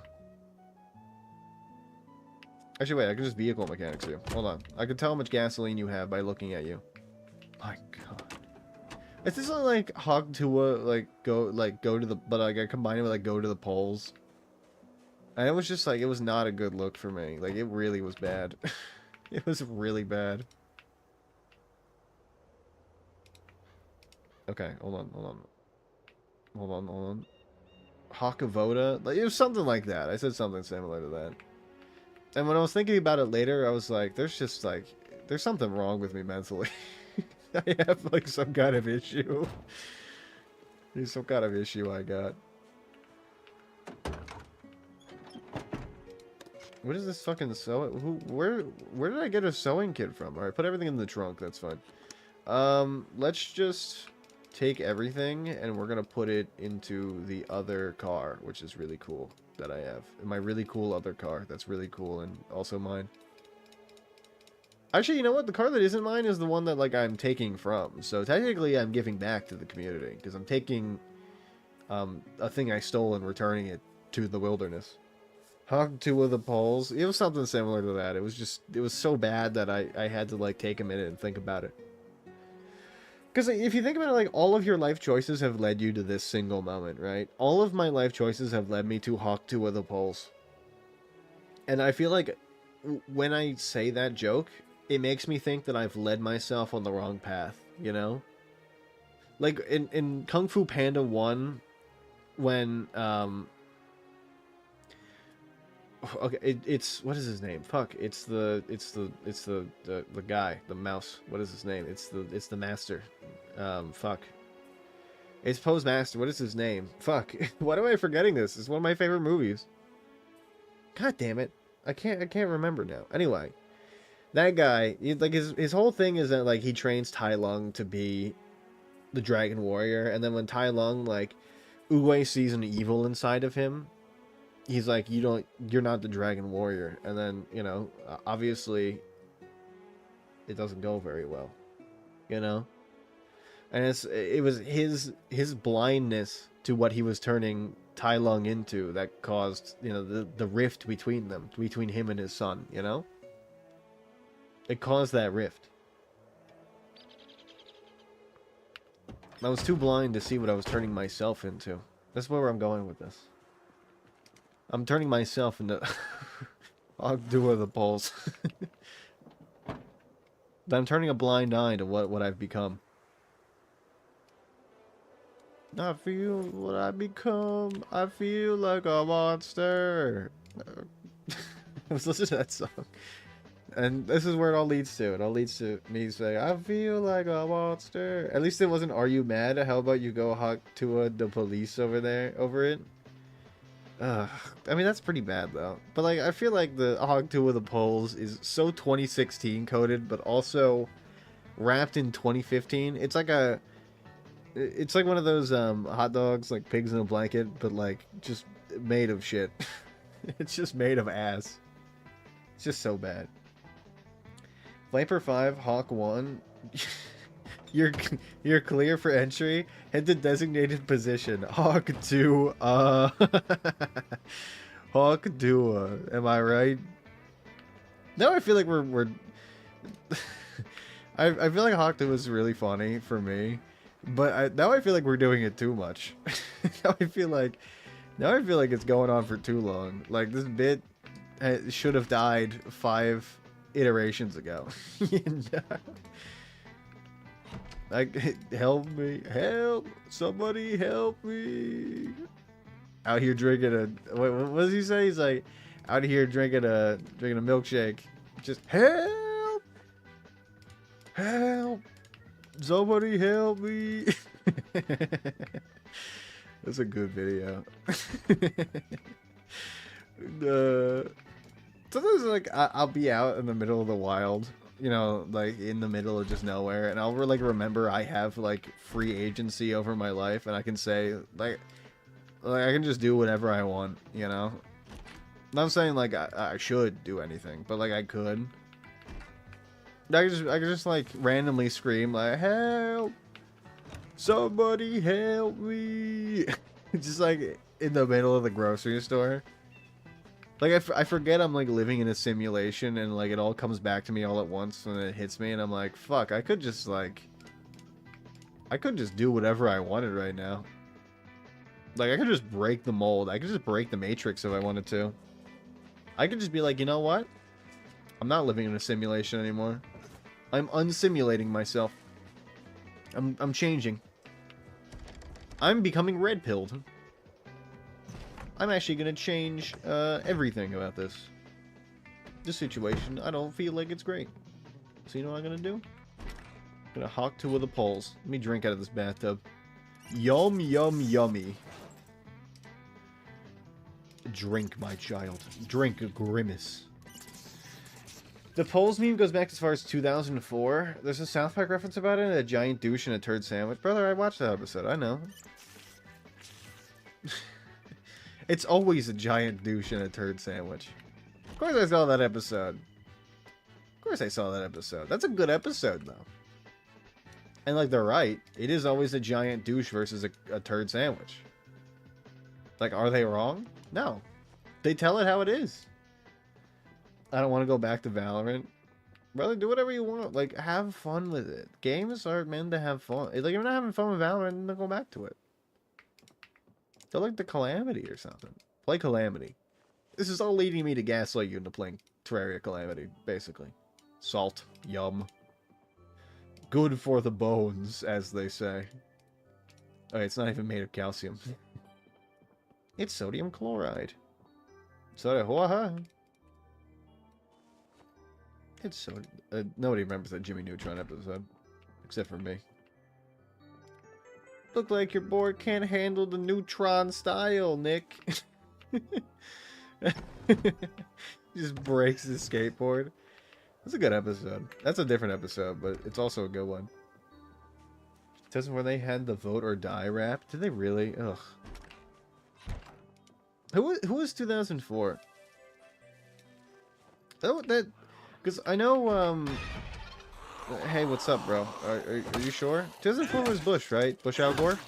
Actually, wait, I can just vehicle mechanics you. Hold on. I can tell how much gasoline you have by looking at you. My god. Is this like hawk to a, like, go to the, but like I combine it with, like, go to the polls? And it was just, like, it was not a good look for me. Like, it really was bad. It was really bad. Okay, hold on. Hakavoda? Like, it was something like that. I said something similar to that. And when I was thinking about it later, I was like, there's just, like, there's something wrong with me mentally. I have, like, some kind of issue. There's some kind of issue I got. What is this fucking sewing? Where did I get a sewing kit from? Alright, put everything in the trunk, that's fine. Let's just take everything and we're gonna put it into the other car, which is really cool that I have. My really cool other car that's really cool and also mine. Actually, you know what? The car that isn't mine is the one that, like, I'm taking from. So technically I'm giving back to the community because I'm taking a thing I stole and returning it to the wilderness. Hog two of the poles. It was something similar to that. It was just, it was so bad that I had to, like, take a minute and think about it. Because if you think about it, like, all of your life choices have led you to this single moment, right? All of my life choices have led me to hawk two of the poles. And I feel like when I say that joke, it makes me think that I've led myself on the wrong path, you know? Like, in Kung Fu Panda 1, when, okay, it's what is his name? Fuck, it's the guy, the mouse. What is his name? It's the master. Fuck. It's Poe's master. What is his name? Fuck. Why am I forgetting this? It's one of my favorite movies. God damn it. I can't remember now. Anyway, that guy, like, his whole thing is that, like, he trains Tai Lung to be the Dragon Warrior, and then when Tai Lung, like, Uwe sees an evil inside of him, he's like, you're not the Dragon Warrior. And then, you know, obviously it doesn't go very well, you know? And it was his blindness to what he was turning Tai Lung into that caused, you know, the rift between them, between him and his son, you know? It caused that rift. I was too blind to see what I was turning myself into. That's where I'm going with this. I'm turning myself into Ogdua the Poles. I'm turning a blind eye to what I've become. I feel what I become. I feel like a monster. I was listening to that song. And this is where it all leads to. It all leads to me saying, I feel like a monster. At least it wasn't, are you mad? How about you go hawk to the police over there, over it? I mean, that's pretty bad, though. But, like, I feel like the hog two of the poles is so 2016 coded, but also wrapped in 2015. It's like one of those, hot dogs, like pigs in a blanket, but, like, just made of shit. It's just made of ass. It's just so bad. Viper 5, Hawk 1. You're clear for entry. Head to designated position. Hawk 2, Hawk Dua, am I right? Now I feel like we're I feel like Hawk Dua is really funny for me, but now I feel like we're doing it too much. now I feel like now I feel like it's going on for too long. Like this bit should have died 5 iterations ago. You know? Like, help me, help, somebody help me. Out here drinking what does he say? He's like, out here drinking a milkshake. Just help, help, somebody help me. That's a good video. Sometimes like I'll be out in the middle of the wild, you know, like in the middle of just nowhere, and I'll like remember I have like free agency over my life, and I can say like I can just do whatever I want, you know. Not saying like I should do anything, but like I could. I could just like randomly scream like help, somebody help me, just like in the middle of the grocery store. Like, I forget I'm, like, living in a simulation, and, like, it all comes back to me all at once, and it hits me, and I'm like, fuck, I could just, like... I could just do whatever I wanted right now. Like, I could just break the mold. I could just break the Matrix if I wanted to. I could just be like, you know what? I'm not living in a simulation anymore. I'm unsimulating myself. I'm changing. I'm becoming red-pilled. I'm actually going to change everything about this situation. I don't feel like it's great. So you know what I'm going to do? I'm going to Hawk 2 of the poles. Let me drink out of this bathtub. Yum, yum, yummy. Drink, my child. Drink a grimace. The poles meme goes back as far as 2004. There's a South Park reference about it, and a giant douche and a turd sandwich. Brother, I watched that episode. I know. It's always a giant douche and a turd sandwich. Of course I saw that episode. Of course I saw that episode. That's a good episode, though. And, like, they're right. It is always a giant douche versus a turd sandwich. Like, are they wrong? No. They tell it how it is. I don't want to go back to Valorant. Brother, do whatever you want. Like, have fun with it. Games are meant to have fun. Like, if you're not having fun with Valorant, then go back to it. They're like the Calamity or something. Play Calamity. This is all leading me to gaslight you into playing Terraria Calamity, basically. Salt. Yum. Good for the bones, as they say. Okay, it's not even made of calcium. It's sodium chloride. It's so... nobody remembers that Jimmy Neutron episode. Except for me. Look like your board can't handle the Neutron style, Nick. Just breaks his skateboard. That's a good episode. That's a different episode, but it's also a good one. Doesn't where they had the vote or die rap? Did they really? Ugh. Who was 2004? That because I know hey, what's up, bro? Are you sure? 2004 was Bush, right? Bush Al Gore?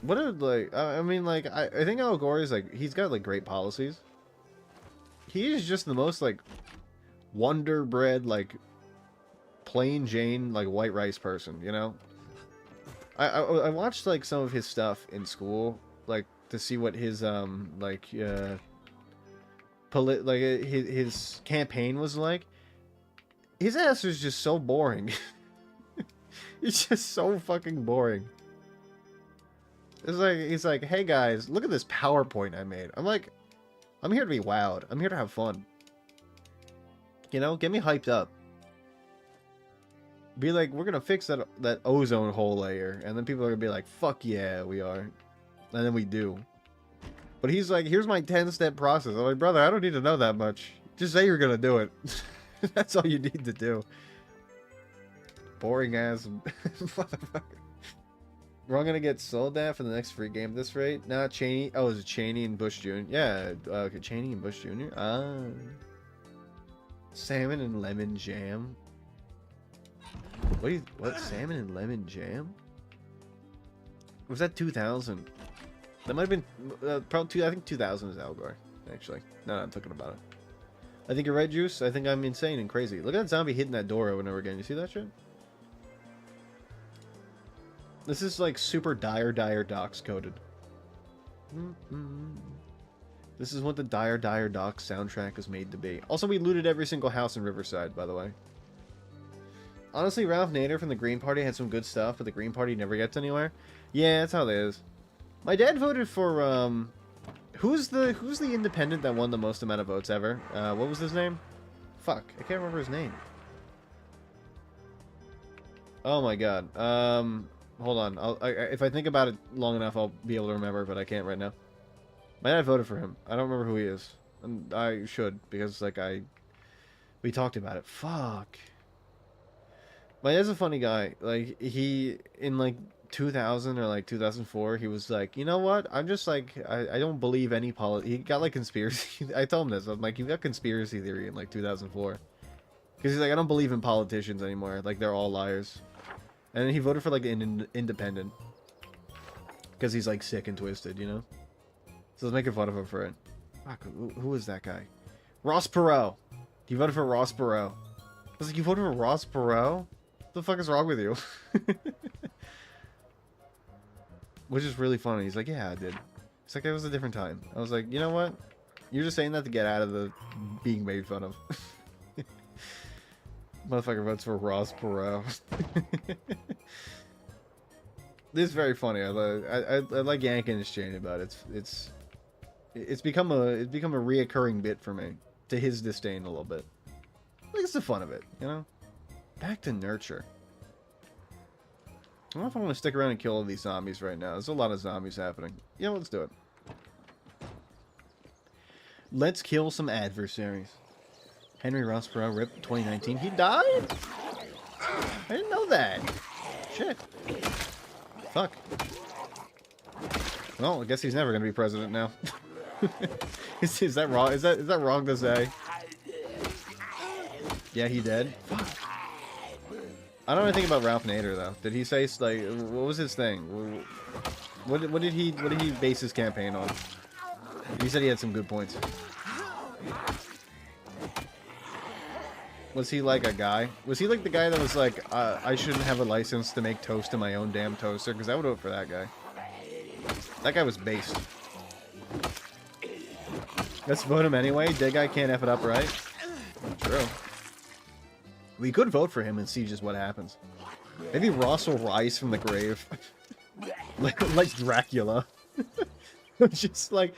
What are, like, I mean, like, I think Al Gore is, like, he's got, like, great policies. He is just the most, like, wonder bread, like, plain Jane, like, white rice person, you know? I watched, like, some of his stuff in school, like, to see what his, like, his campaign was like. His ass is just so boring. It's just so fucking boring. It's like, he's like, hey guys, look at this PowerPoint I made. I'm like, I'm here to be wowed. I'm here to have fun. You know, get me hyped up. Be like, we're gonna fix that ozone hole layer. And then people are gonna be like, fuck yeah, we are. And then we do. But he's like, here's my 10-step process. I'm like, brother, I don't need to know that much. Just say you're gonna do it. That's all you need to do. Boring ass motherfucker. We're all gonna get sold that for the next free game at this rate. Nah, Cheney. Oh, is it Cheney and Bush Jr.? Yeah, okay, Cheney and Bush Jr. Ah. Salmon and lemon jam. What? Salmon and lemon jam? Was that 2000? That might have been probably I think 2000 is Al Gore. Actually, now that I'm thinking about it. I think you're right, Juice. I think I'm insane and crazy. Look at that zombie hitting that door over and over again. You see that shit? This is like super dire docs coded. This is what the dire docs soundtrack is made to be. Also, we looted every single house in Riverside, by the way. Honestly, Ralph Nader from the Green Party had some good stuff, but the Green Party never gets anywhere. Yeah, that's how it is. My dad voted for who's the independent that won the most amount of votes ever? What was his name? Fuck, I can't remember his name. Oh my god. Hold on. If I think about it long enough, I'll be able to remember, but I can't right now. My dad voted for him. I don't remember who he is. And I should, because, like, we talked about it. Fuck. My dad's a funny guy. Like, he, in, like, 2000 or, like, 2004, he was like, you know what? I'm just, like, I don't believe any he got, like, conspiracy. I told him this. I'm like, you got conspiracy theory in, like, 2004. Because he's like, I don't believe in politicians anymore. Like, they're all liars. And then he voted for, like, an independent. Because he's, like, sick and twisted, you know? So let's make fun of him for it. Fuck, who is that guy? Ross Perot. He voted for Ross Perot. I was like, you voted for Ross Perot? What the fuck is wrong with you? Which is really funny. He's like, yeah, I did. It's like, it was a different time. I was like, you know what? You're just saying that to get out of the being made fun of. Motherfucker votes for Ross Perot. This is very funny. I like yanking and exchange about it. It's become a reoccurring bit for me, to his disdain a little bit. I think it's the fun of it, you know. Back to nurture. I don't know if I want to stick around and kill all these zombies right now. There's a lot of zombies happening. Yeah, let's do it. Let's kill some adversaries. Henry Ross Perot, RIP 2019. He died? I didn't know that. Shit. Fuck. Well, I guess he's never gonna be president now. Is that wrong? Is that wrong to say? Yeah, he did. Fuck. I don't know anything about Ralph Nader though. Did he say, like, what was his thing? What did he base his campaign on? He said he had some good points. Was he like a guy? Was he like the guy that was like, I shouldn't have a license to make toast in my own damn toaster? Because I would vote for that guy. That guy was based. Let's vote him anyway. Dead guy can't F it up, right? True. We could vote for him and see just what happens. Maybe Ross will rise from the grave. like Dracula. He'll just like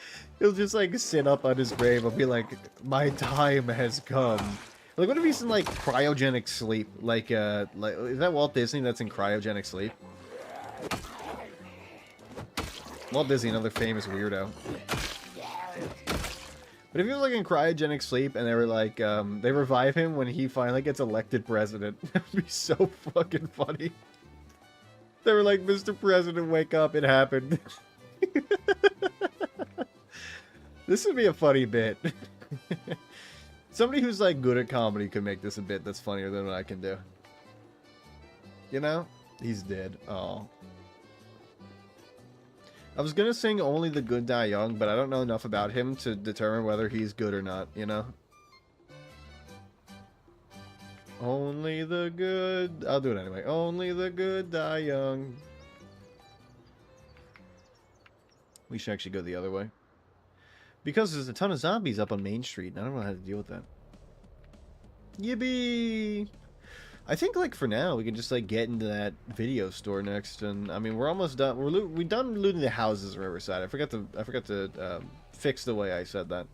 sit up on his grave and be like, my time has come. Like, what if he's in, like, cryogenic sleep? Like, is that Walt Disney that's in cryogenic sleep? Walt Disney, another famous weirdo. But if he was, like, in cryogenic sleep and they were, like, they revive him when he finally gets elected president, that would be so fucking funny. They were like, Mr. President, wake up, it happened. This would be a funny bit. Somebody who's, like, good at comedy could make this a bit that's funnier than what I can do. You know? He's dead. Oh. I was gonna sing Only the Good Die Young, but I don't know enough about him to determine whether he's good or not, you know? Only the good... I'll do it anyway. Only the good die young. We should actually go the other way. Because there's a ton of zombies up on Main Street, and I don't know how to deal with that. Yippee! I think, like, for now, we can just, like, get into that video store next, and, I mean, we're almost done. We're done looting the houses in Riverside. I forgot to fix the way I said that.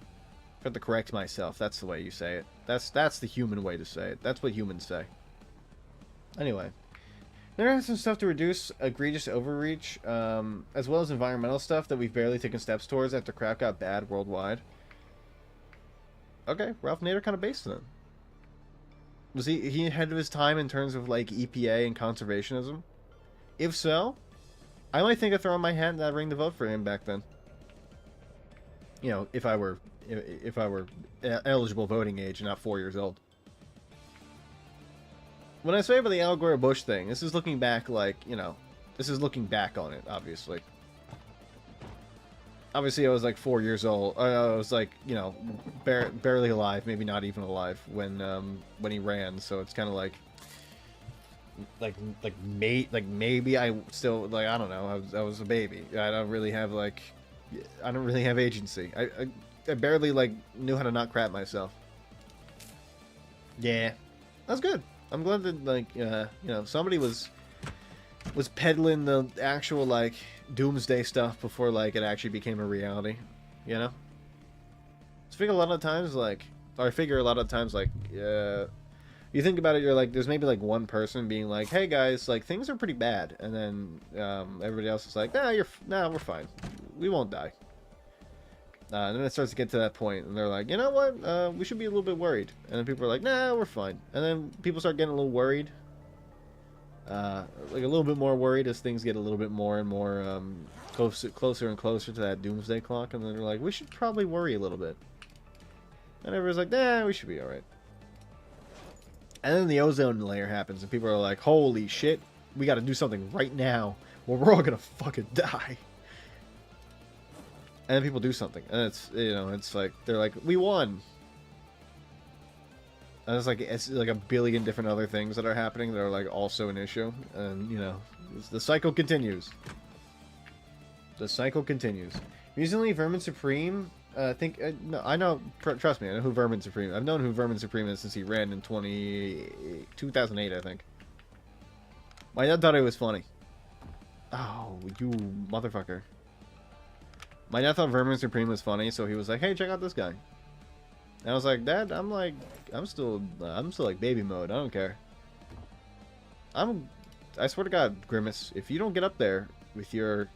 I forgot to correct myself. That's the way you say it. That's the human way to say it. That's what humans say. Anyway. There are some stuff to reduce egregious overreach, as well as environmental stuff that we've barely taken steps towards after crap got bad worldwide. Okay, Ralph Nader kind of based on it. Was he ahead of his time in terms of, like, EPA and conservationism? If so, I might think of throwing my hat in that ring to vote for him back then. You know, if I were eligible voting age and not 4 years old. When I say about the Al Gore Bush thing, this is looking back, like, you know, this is looking back on it, obviously. Obviously, I was like 4 years old. I was like, you know, barely alive, maybe not even alive when he ran. So it's kind of like maybe I still like I don't know. I was a baby. I don't really have like I don't really have agency. I barely like knew how to not crap myself. Yeah, that's good. I'm glad that like you know somebody was peddling the actual like doomsday stuff before like it actually became a reality. You know. So I figure a lot of times like, or I figure a lot of times like you think about it, you're like, there's maybe like one person being like, "Hey guys, like things are pretty bad," and then everybody else is like, "Nah, we're fine, we won't die." And then it starts to get to that point, and they're like, "You know what? We should be a little bit worried." And then people are like, "Nah, we're fine." And then people start getting a little worried, like a little bit more worried as things get a little bit more and more closer and closer to that doomsday clock. And then they're like, "We should probably worry a little bit." And everyone's like, "Nah, we should be all right." And then the ozone layer happens, and people are like, "Holy shit, we got to do something right now, or we're all gonna fucking die." And then people do something, and it's you know, it's like they're like, "We won." And it's like a billion different other things that are happening that are like also an issue, and you know, the cycle continues. The cycle continues. Recently, Vermin Supreme. No, I know. Trust me, I know who Vermin Supreme. I've known who Vermin Supreme is since he ran in 2008, I think. My dad thought it was funny. Oh, you motherfucker! My dad thought Vermin Supreme was funny, so he was like, "Hey, check out this guy." And I was like, "Dad, I'm still like baby mode. I don't care. I swear to God, Grimace, if you don't get up there with your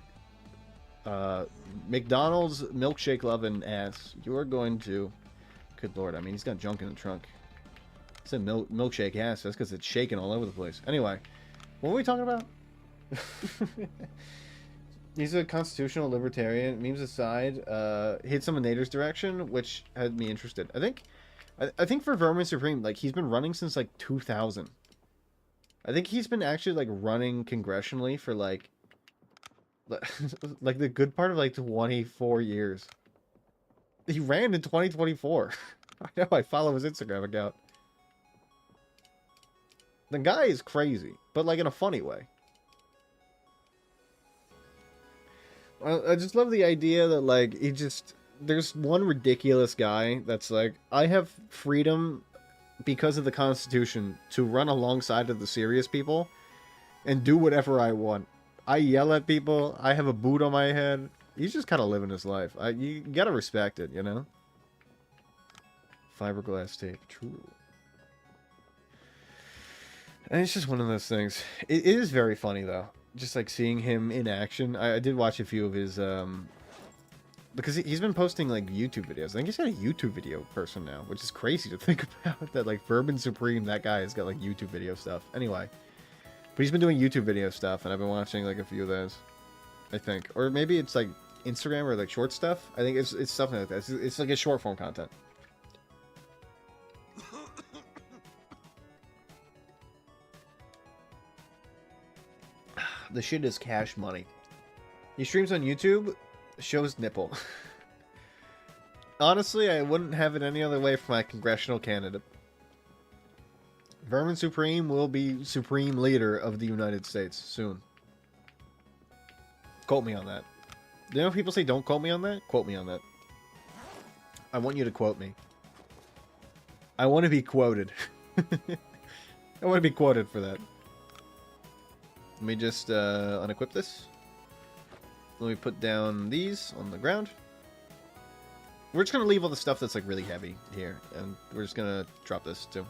McDonald's milkshake loving ass, you're going to..." Good lord, I mean, he's got junk in the trunk. It's a milkshake ass. That's because it's shaking all over the place. Anyway, what were we talking about? He's a constitutional libertarian. Memes aside, hit some of Nader's direction, which had me interested. I think for Vermin Supreme, like he's been running since like 2000. I think he's been actually like running congressionally for like like the good part of like 24 years. He ran in 2024. I know, I follow his Instagram account. The guy is crazy, but like in a funny way. I just love the idea that like there's one ridiculous guy that's like, I have freedom because of the Constitution to run alongside of the serious people and do whatever I want. I yell at people. I have a boot on my head. He's just kind of living his life. You gotta respect it, you know? Fiberglass tape. True. And it's just one of those things. It is very funny, though. Just, like, seeing him in action. I did watch a few of his, because he's been posting, like, YouTube videos. I think he's got a YouTube video person now, which is crazy to think about. That, like, Vermin Supreme, that guy has got, like, YouTube video stuff. Anyway. But he's been doing YouTube video stuff, and I've been watching, like, a few of those. I think. Or maybe it's, like, Instagram or, like, short stuff. I think it's something like that. It's like a short-form content. The shit is cash money. He streams on YouTube, shows nipple. Honestly, I wouldn't have it any other way for my congressional candidate. Vermin Supreme will be Supreme Leader of the United States soon. Quote me on that. You know people say don't quote me on that? Quote me on that. I want you to quote me. I want to be quoted. I want to be quoted for that. Let me just unequip this. Let me put down these on the ground. We're just going to leave all the stuff that's like really heavy here. And we're just going to drop this too.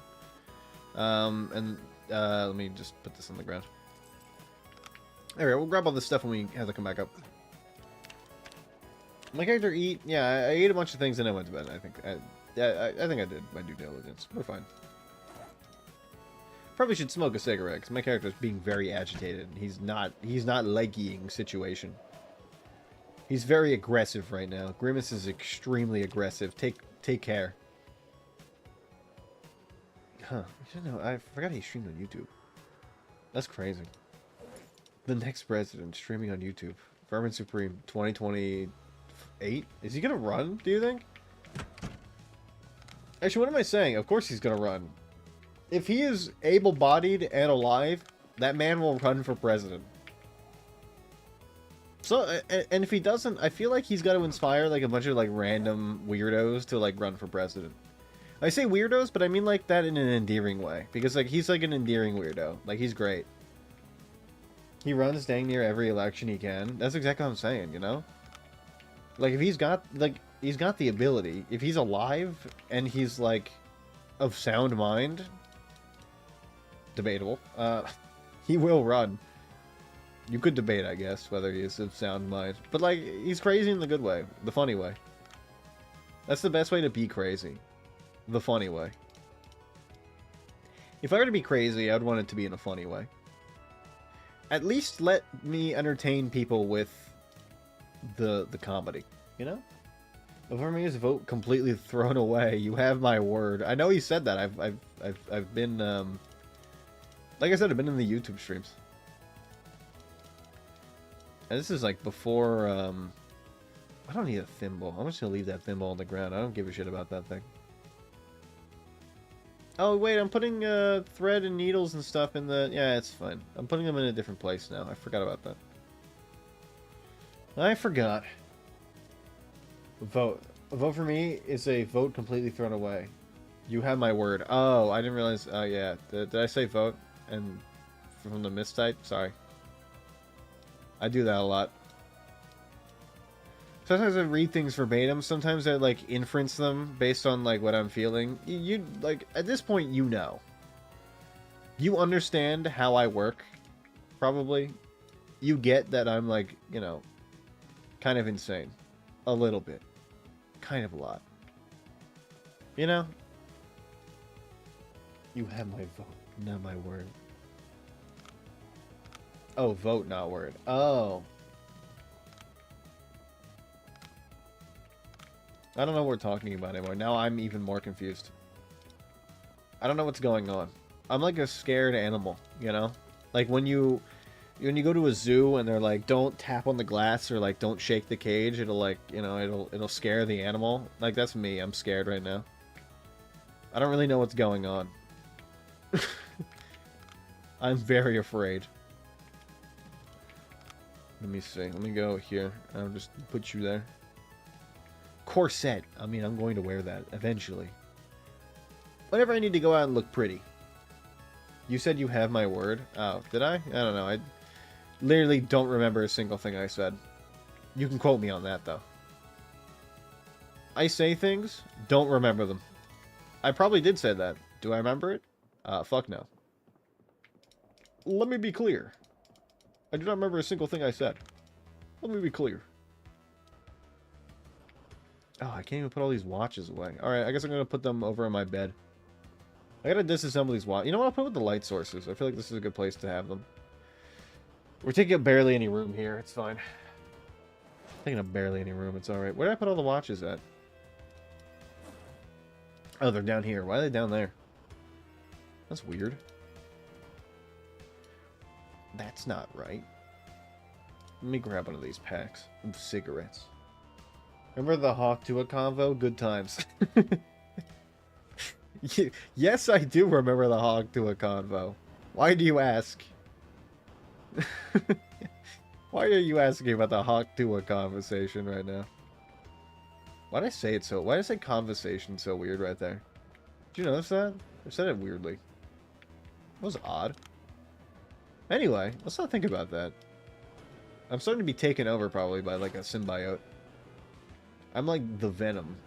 Let me just put this on the ground. There we go. We'll grab all this stuff when we have to come back up. My character eat. Yeah, I ate a bunch of things and I went to bed. I think I did my due diligence. We're fine. Probably should smoke a cigarette because my character is being very agitated. He's not leggying situation. He's very aggressive right now. Grimace is extremely aggressive. Take care. Huh. I forgot he streamed on YouTube. That's crazy. The next president streaming on YouTube. Vermin Supreme 2028. 8? Is he gonna run, do you think? Actually, what am I saying? Of course he's gonna run. If he is able-bodied and alive, that man will run for president. So, and if he doesn't, I feel like he's got to inspire, like, a bunch of, like, random weirdos to, like, run for president. I say weirdos, but I mean, like, that in an endearing way. Because, like, he's, like, an endearing weirdo. Like, he's great. He runs dang near every election he can. That's exactly what I'm saying, you know? Like, if he's got, like, he's got the ability. If he's alive, and he's, like, of sound mind... Debatable. He will run. You could debate, I guess, whether he is of sound mind. But, like, he's crazy in the good way. The funny way. That's the best way to be crazy. The funny way. If I were to be crazy, I'd want it to be in a funny way. At least let me entertain people with the comedy, you know? But for me, his vote completely thrown away. You have my word. I know he said that. I've been, like I said, I've been in the YouTube streams. And this is like before, I don't need a thimble. I'm just gonna leave that thimble on the ground. I don't give a shit about that thing. Oh, wait, I'm putting thread and needles and stuff in the... Yeah, it's fine. I'm putting them in a different place now. I forgot about that. I forgot. Vote. A vote for me is a vote completely thrown away. You have my word. Oh, I didn't realize... Oh, yeah. Did I say vote? And from the mistype? Sorry. I do that a lot. Sometimes I read things verbatim. Sometimes I, like, inference them based on, like, what I'm feeling. You like, at this point, you know. You understand how I work, probably. You get that I'm, like, you know, kind of insane. A little bit. Kind of a lot. You know? You have my vote, not my word. Oh, vote, not word. Oh. I don't know what we're talking about anymore. Now I'm even more confused. I don't know what's going on. I'm like a scared animal, you know? Like when you go to a zoo and they're like, don't tap on the glass or like don't shake the cage, it'll like, you know, it'll scare the animal. Like that's me. I'm scared right now. I don't really know what's going on. I'm very afraid. Let me see. Let me go here. I'll just put you there. Corset. I mean, I'm going to wear that eventually. Whenever I need to go out and look pretty. You said you have my word. Oh, did I? I don't know. I literally don't remember a single thing I said. You can quote me on that, though. I say things, don't remember them. I probably did say that. Do I remember it? Fuck no. Let me be clear. I do not remember a single thing I said. Let me be clear. Oh, I can't even put all these watches away. Alright, I guess I'm going to put them over on my bed. I gotta disassemble these watches. You know what? I'll put with the light sources. I feel like this is a good place to have them. We're taking up barely any room here. It's fine. Taking up barely any room. It's alright. Where did I put all the watches at? Oh, they're down here. Why are they down there? That's weird. That's not right. Let me grab one of these packs of cigarettes. Remember the Hawk Tuah convo? Good times. Yes, I do remember the Hawk Tuah convo. Why do you ask? Why are you asking about the Hawk Tuah conversation right now? Why did I say it so? Why did I say conversation so weird right there? Did you notice that? I said it weirdly. That was odd. Anyway, let's not think about that. I'm starting to be taken over probably by like a symbiote. I'm like the Venom.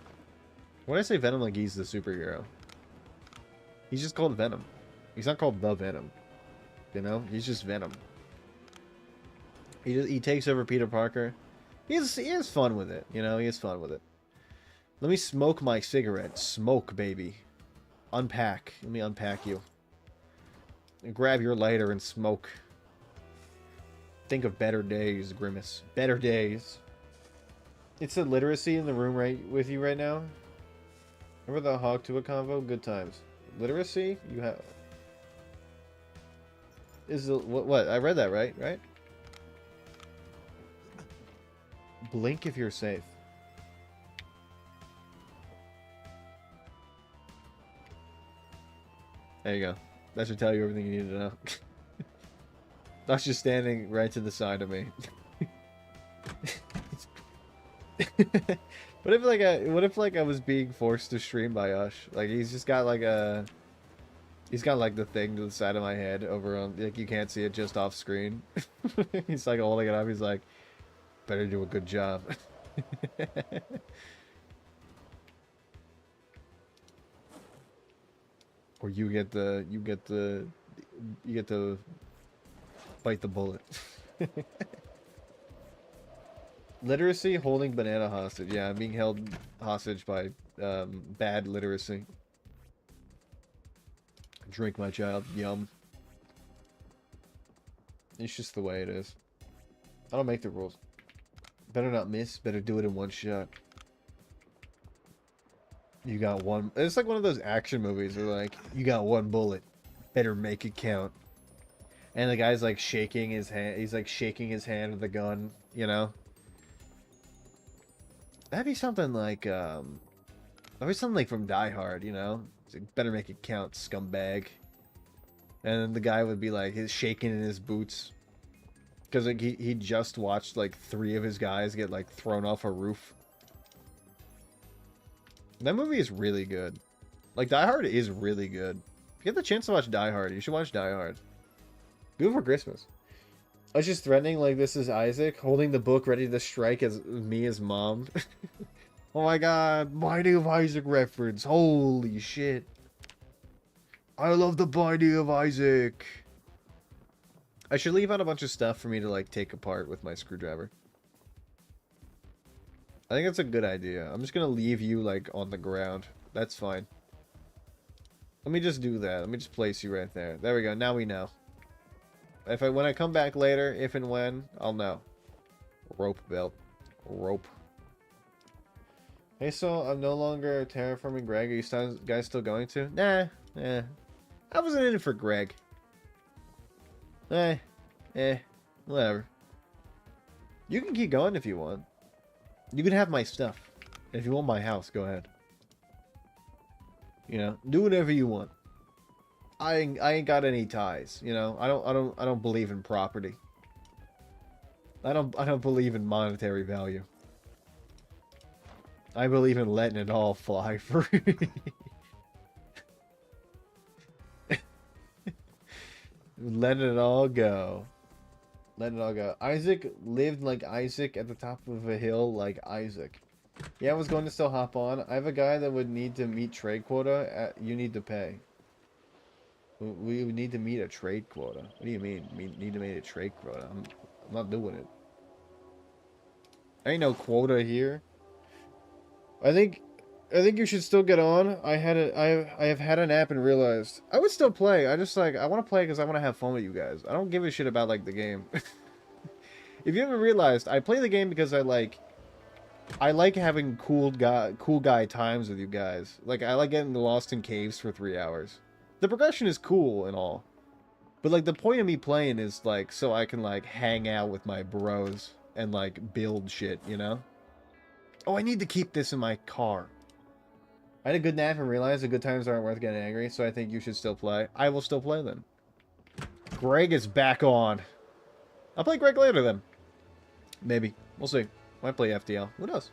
When I say Venom, like he's the superhero. He's just called Venom. He's not called the Venom. You know? He's just Venom. He takes over Peter Parker. He has fun with it. You know? He has fun with it. Let me smoke my cigarette. Smoke, baby. Unpack. Let me unpack you. And grab your lighter and smoke. Think of better days, Grimace. Better days. It's a literacy in the room right with you right now. Remember the Hawk Tuah convo? Good times. Literacy? You have... Is the... What? I read that right? Right? Blink if you're safe. There you go. That should tell you everything you need to know. That's just standing right to the side of me. What if like I was being forced to stream by Ush? Like he's just got like the thing to the side of my head over on, like, you can't see it, just off screen. He's like holding it up. He's like, better do a good job. Or you get to bite the bullet. Literacy, holding banana hostage. Yeah, I'm being held hostage by bad literacy. Drink, my child. Yum. It's just the way it is. I don't make the rules. Better not miss. Better do it in one shot. You got one. It's like one of those action movies where like, you got one bullet. Better make it count. And the guy's like shaking his hand. He's like shaking his hand with the gun, you know? That'd be something like, that'd be something like from Die Hard, you know? It's like, better make it count, scumbag. And then the guy would be like, he's shaking in his boots. Because like he just watched like 3 of his guys get like thrown off a roof. That movie is really good. Like, Die Hard is really good. If you get the chance to watch Die Hard, you should watch Die Hard. Do it for Christmas. I was just threatening, like, this is Isaac, holding the book ready to strike as me as mom. Oh my god, Binding of Isaac reference. Holy shit. I love the Binding of Isaac. I should leave out a bunch of stuff for me to, like, take apart with my screwdriver. I think that's a good idea. I'm just gonna leave you, like, on the ground. That's fine. Let me just do that. Let me just place you right there. There we go. Now we know. When I come back later, if and when, I'll know. Rope belt. Rope. Hey, so I'm no longer terraforming Greg. Are you guys still going to? Nah. I wasn't in it for Greg. Whatever. You can keep going if you want. You can have my stuff. If you want my house, go ahead. You know, do whatever you want. I ain't got any ties, you know. I don't believe in property. I don't believe in monetary value. I believe in letting it all fly free. Letting it all go. Letting it all go. Isaac lived like Isaac at the top of a hill like Isaac. Yeah, I was going to still hop on. I have a guy that would need to meet trade quota. You need to pay. We would need to meet a trade quota. What do you mean? We need to meet a trade quota? I'm not doing it. Ain't no quota here. I think you should still get on. I have had an app and realized I would still play. I just like, I want to play because I want to have fun with you guys. I don't give a shit about like the game. If you haven't realized, I play the game because I like having cool guy times with you guys. Like, I like getting lost in caves for 3 hours. The progression is cool and all. But, like, the point of me playing is, like, so I can, like, hang out with my bros and, like, build shit, you know? Oh, I need to keep this in my car. I had a good nap and realized the good times aren't worth getting angry, so I think you should still play. I will still play then. Greg is back on. I'll play Greg later then. Maybe. We'll see. Might play FTL. Who knows?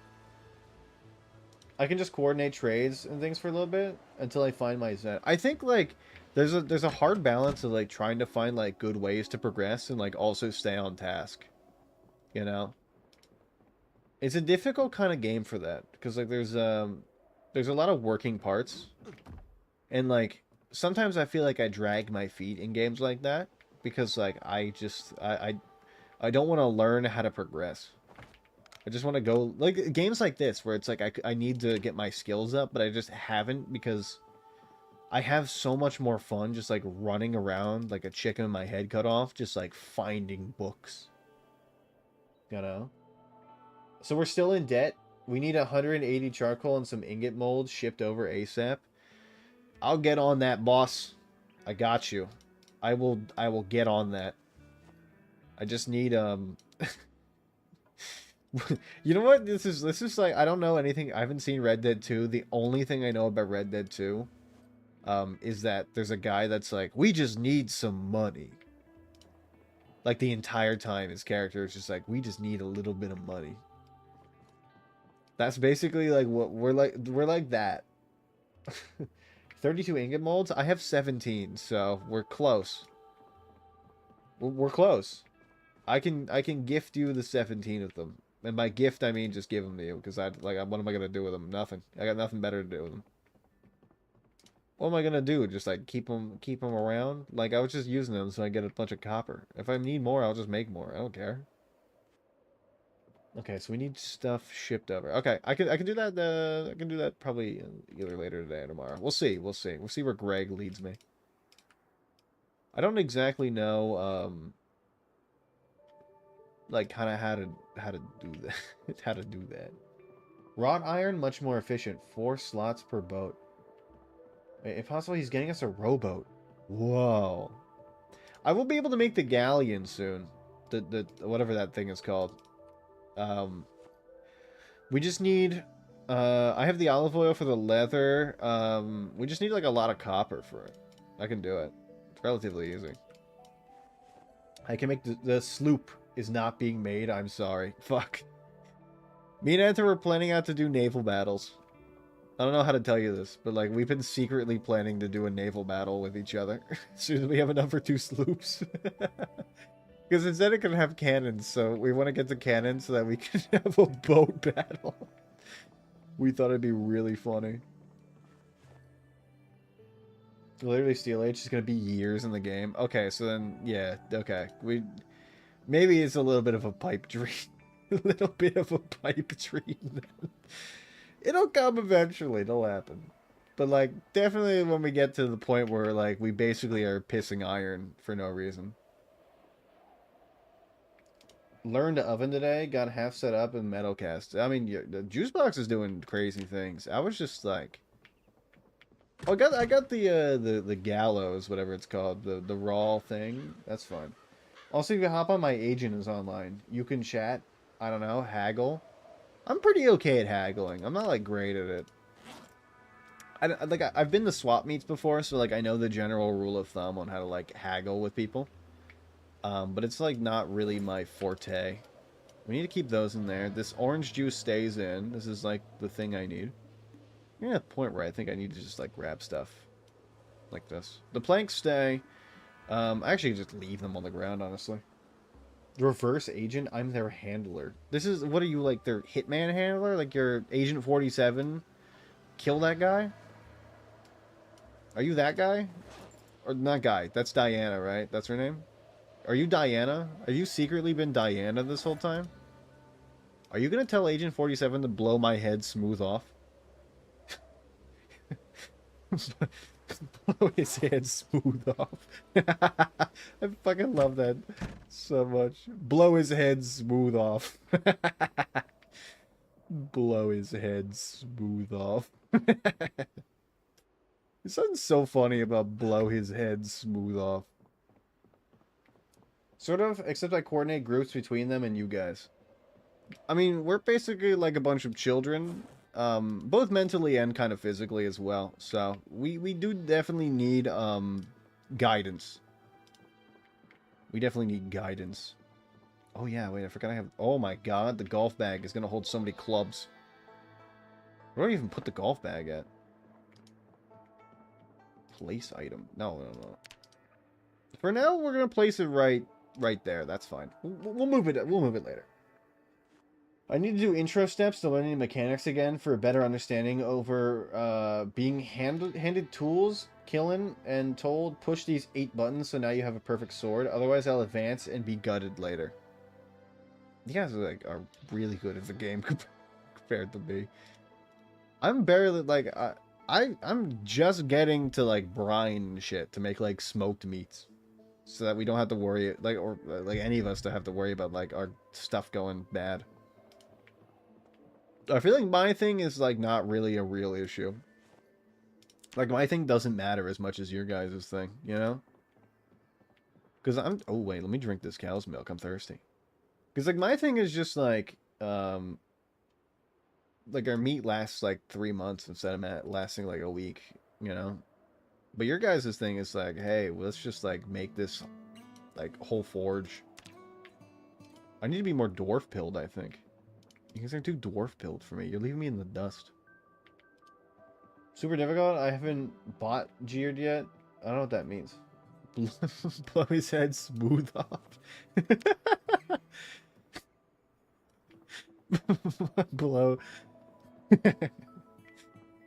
I can just coordinate trades and things for a little bit until I find my Zen. I think like there's a hard balance of like trying to find like good ways to progress and like also stay on task. You know? It's a difficult kind of game for that because like there's a lot of working parts. And like sometimes I feel like I drag my feet in games like that because like I don't want to learn how to progress. I just want to go, like, games like this, where it's like, I need to get my skills up, but I just haven't, because I have so much more fun just, like, running around like a chicken with my head cut off, just, like, finding books. You know? So we're still in debt. We need 180 charcoal and some ingot mold shipped over ASAP. I'll get on that, boss. I got you. I will get on that. I just need, You know what? This is like, I don't know anything. I haven't seen Red Dead 2. The only thing I know about Red Dead 2 is that there's a guy that's like, we just need some money. Like the entire time, his character is just like, we just need a little bit of money. That's basically like what we're like. We're like that. 32 ingot molds. I have 17, so we're close. We're close. I can gift you the 17 of them, and by gift I mean just give them to you, because what am I gonna do with them? Nothing. I got nothing better to do with them. What am I gonna do? Just like keep them around? Like I was just using them so I get a bunch of copper. If I need more, I'll just make more. I don't care. Okay, so we need stuff shipped over. Okay, I can do that. I can do that probably either later today or tomorrow. We'll see. We'll see. We'll see where Greg leads me. I don't exactly know like kind of how to do that. How to do that. Wrought iron much more efficient. 4 slots per boat. Wait, if possible, he's getting us a rowboat. Whoa. I will be able to make the galleon soon. The whatever that thing is called. Um, we just need. I have the olive oil for the leather. We just need like a lot of copper for it. I can do it. It's relatively easy. I can make the sloop is not being made. I'm sorry. Fuck. Me and Enter were planning out to do naval battles. I don't know how to tell you this, but like we've been secretly planning to do a naval battle with each other as soon as we have enough for 2 sloops. Because instead it can have cannons, so we want to get the cannons so that we can have a boat battle. We thought it'd be really funny. Literally, Steel Age is going to be years in the game. Okay, so then, yeah, okay. Maybe it's a little bit of a pipe dream. A little bit of a pipe dream. It'll come eventually. It'll happen. But, like, definitely when we get to the point where, like, we basically are pissing iron for no reason. Learned oven today. Got half set up in metal cast. I mean, the juice box is doing crazy things. I was just like... Oh, I got the gallows, whatever it's called. The raw thing. That's fine. Also, if you hop on, my agent is online. You can chat. I don't know. Haggle. I'm pretty okay at haggling. I'm not, like, great at it. I've been to swap meets before, so, like, I know the general rule of thumb on how to, like, haggle with people. But it's, like, not really my forte. We need to keep those in there. This orange juice stays in. This is, like, the thing I need. You're at a point where I think I need to just, like, grab stuff. Like this. The planks stay. I actually just leave them on the ground, honestly. Reverse agent, I'm their handler. This is, what are you, like, their hitman handler? Like, your Agent 47? Kill that guy? Are you that guy? Or not guy, that's Diana, right? That's her name? Are you Diana? Have you secretly been Diana this whole time? Are you gonna tell Agent 47 to blow my head smooth off? Blow his head smooth off. I fucking love that so much. Blow his head smooth off. Blow his head smooth off. There's something so funny about blow his head smooth off. Sort of, except I coordinate groups between them and you guys. I mean, we're basically like a bunch of children, both mentally and kind of physically as well. So we do definitely need guidance. We definitely need guidance. Oh yeah, wait, I forgot I have. Oh my god, the golf bag is gonna hold so many clubs. Where do I even put the golf bag at? Place item. No. For now, we're gonna place it right there. That's fine. We'll move it. We'll move it later. I need to do intro steps to learning mechanics again for a better understanding over being handed tools, killing, and told push these 8 buttons so now you have a perfect sword. Otherwise, I'll advance and be gutted later. You guys are really good at the game compared to me. I'm barely like I'm just getting to like brine shit to make like smoked meats, so that we don't have to worry or any of us to have to worry about like our stuff going bad. I feel like my thing is, like, not really a real issue. Like, my thing doesn't matter as much as your guys' thing, you know? Because I'm... Oh, wait, let me drink this cow's milk. I'm thirsty. Because, like, my thing is just, like, our meat lasts, like, 3 months instead of lasting, like, a week, you know? But your guys' thing is like, hey, let's just like make this like whole forge. I need to be more dwarf pilled, I think. You guys are too dwarf pilled for me. You're leaving me in the dust. Super difficult? I haven't bought geared yet. I don't know what that means. Blow his head smooth off. Blow.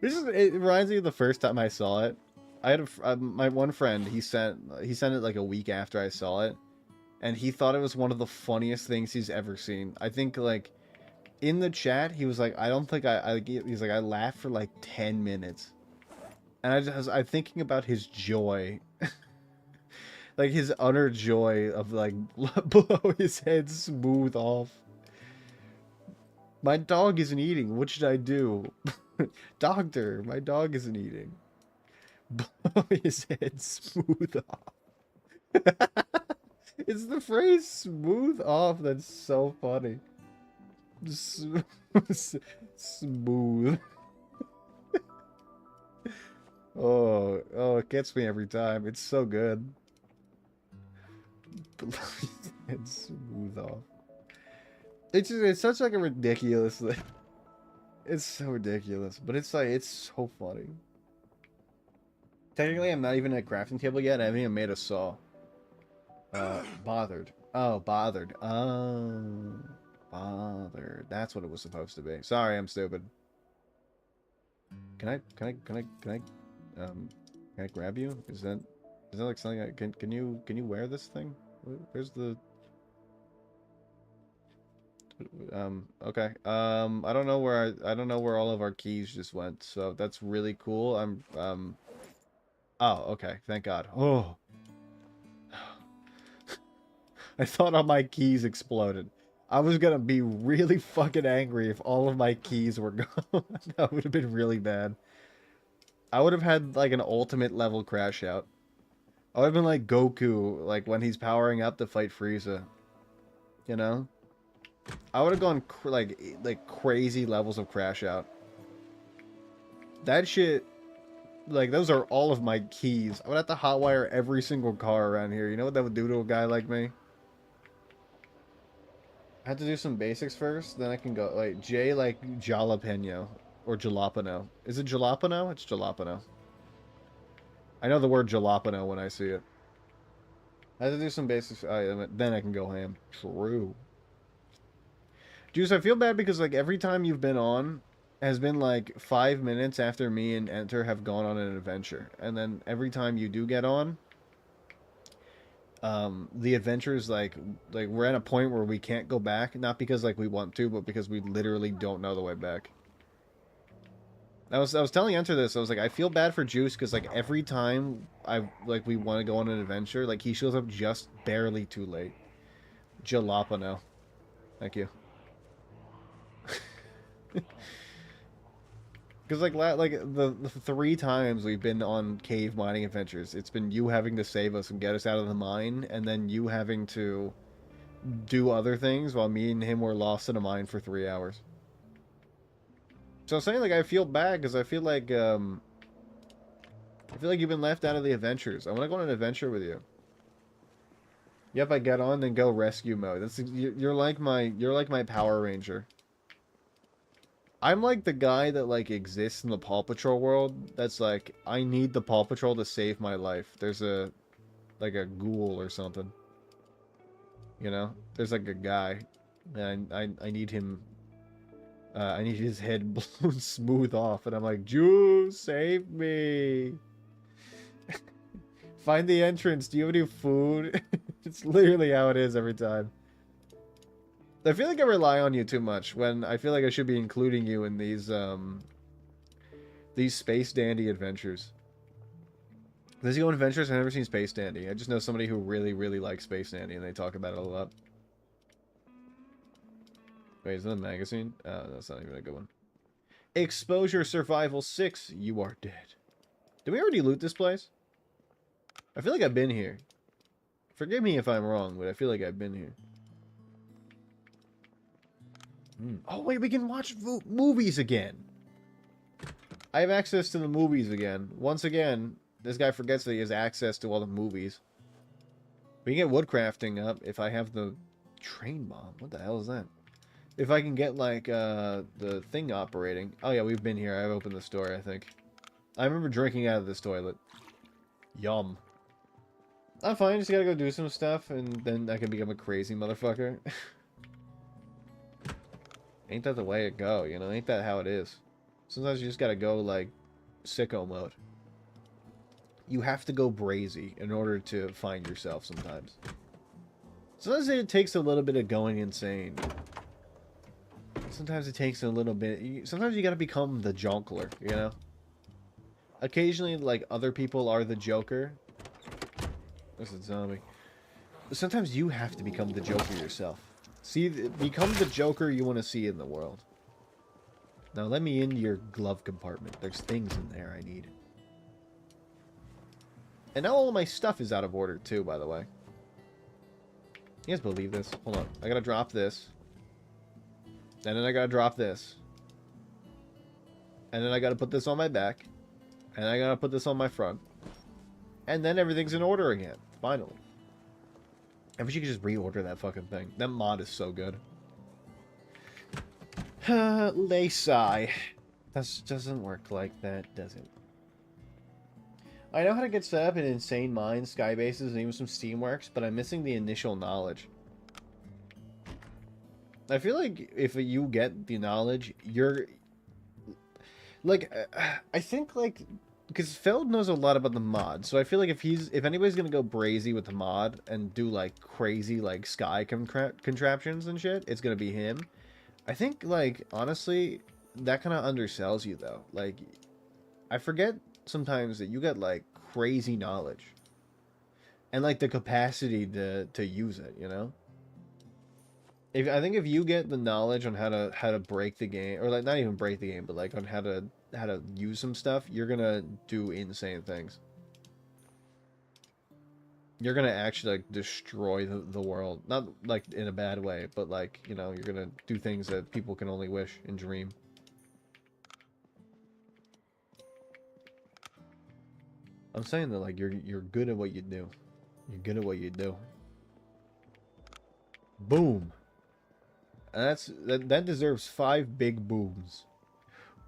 It reminds me of the first time I saw it. I had my one friend. He sent it like a week after I saw it, and he thought it was one of the funniest things he's ever seen. I think like in the chat he was like, I don't think he's like I laughed for like 10 minutes, and I'm thinking about his joy. Like his utter joy of like blow his head smooth off. My dog isn't eating. What should I do? Doctor, my dog isn't eating. Blow his head smooth off. It's the phrase smooth off that's so funny. Smooth. Oh, it gets me every time. It's so good. Blow his head smooth off. It's such like a ridiculous thing. It's so ridiculous, but it's like it's so funny. Technically, I'm not even at a crafting table yet. I haven't even made a saw. Bothered. Oh, bothered. Oh, bothered. That's what it was supposed to be. Sorry, I'm stupid. Can I grab you? Is that like something? Can you wear this thing? Where's the? Okay. I don't know where all of our keys just went. So that's really cool. Oh, okay. Thank God. Oh. I thought all my keys exploded. I was gonna be really fucking angry if all of my keys were gone. That would have been really bad. I would have had like an ultimate level crash out. I would have been like Goku, like when he's powering up to fight Frieza. You know? I would have gone like crazy levels of crash out. That shit, like those are all of my keys. I would have to hotwire every single car around here. You know what that would do to a guy like me? I have to do some basics first, then I can go like J like jalapeno or jalapeno. Is it jalapeno? It's jalapeno. I know the word jalapeno when I see it. I have to do some basics, then I can go ham. True. Juice, I feel bad because like every time you've been on has been like 5 minutes after me and Enter have gone on an adventure. And then every time you do get on, the adventure is like we're at a point where we can't go back, not because like we want to, but because we literally don't know the way back. I was telling Enter this. I was like, I feel bad for Juice because like every time we want to go on an adventure, like he shows up just barely too late. Jalapeno. Thank you. Because like the 3 times we've been on cave mining adventures, it's been you having to save us and get us out of the mine, and then you having to do other things while me and him were lost in a mine for 3 hours. So I'm saying like I feel bad because I feel like you've been left out of the adventures. I want to go on an adventure with you. Yep, I get on then go rescue mode. You're like my Power Ranger. I'm like the guy that like exists in the Paw Patrol world. That's like, I need the Paw Patrol to save my life. There's like a ghoul or something. You know, there's like a guy, and I need him. I need his head blown smooth off, and I'm like, Juice, save me. Find the entrance. Do you have any food? It's literally how it is every time. I feel like I rely on you too much when I feel like I should be including you in these Space Dandy adventures. Does he go on adventures? I've never seen Space Dandy. I just know somebody who really, really likes Space Dandy and they talk about it a lot. Wait, is that a magazine? Oh, that's not even a good one. Exposure Survival 6. You are dead. Did we already loot this place? I feel like I've been here. Forgive me if I'm wrong, but I feel like I've been here. Oh, wait, we can watch movies again. I have access to the movies again. Once again, This guy forgets that he has access to all the movies. We can get woodcrafting up if I have the train bomb. What the hell is that? If I can get, like, the thing operating. Oh, yeah, we've been here. I've opened the store, I think. I remember drinking out of this toilet. Yum. I'm fine. Just gotta go do some stuff, and then I can become a crazy motherfucker. Ain't that the way it go, you know? Ain't that how it is? Sometimes you just gotta go, like, sicko mode. You have to go brazy in order to find yourself sometimes. Sometimes it takes a little bit of going insane. Sometimes it takes a little bit... Sometimes you gotta become the jonkler, you know? Occasionally, like, other people are the Joker. There's a zombie. But sometimes you have to become the Joker yourself. See, become the Joker you want to see in the world. Now, let me into your glove compartment. There's things in there I need. And now all of my stuff is out of order, too, by the way. You guys believe this? Hold on. I gotta drop this. And then I gotta drop this. And then I gotta put this on my back. And I gotta put this on my front. And then everything's in order again. Finally. I wish you could just reorder that fucking thing. That mod is so good. Laysai. That doesn't work like that, does it? I know how to get set up in Insane Mines, Skybases, and even some Steamworks, but I'm missing the initial knowledge. I feel like if you get the knowledge, you're... Like, I think, like... Because Feld knows a lot about the mod, so I feel like if anybody's gonna go brazy with the mod and do, like, crazy, like, sky contraptions and shit, it's gonna be him. I think, like, honestly, that kind of undersells you, though. Like, I forget sometimes that you get, like, crazy knowledge. And, like, the capacity to use it, you know? I think if you get the knowledge on how to break the game, or, like, not even break the game, but, like, on how to use some stuff, you're gonna do insane things. You're gonna actually, like, destroy the world. Not, like, in a bad way, but, like, you know, you're gonna do things that people can only wish and dream. I'm saying that, like, you're good at what you do. You're good at what you do. Boom. And that deserves 5 big booms.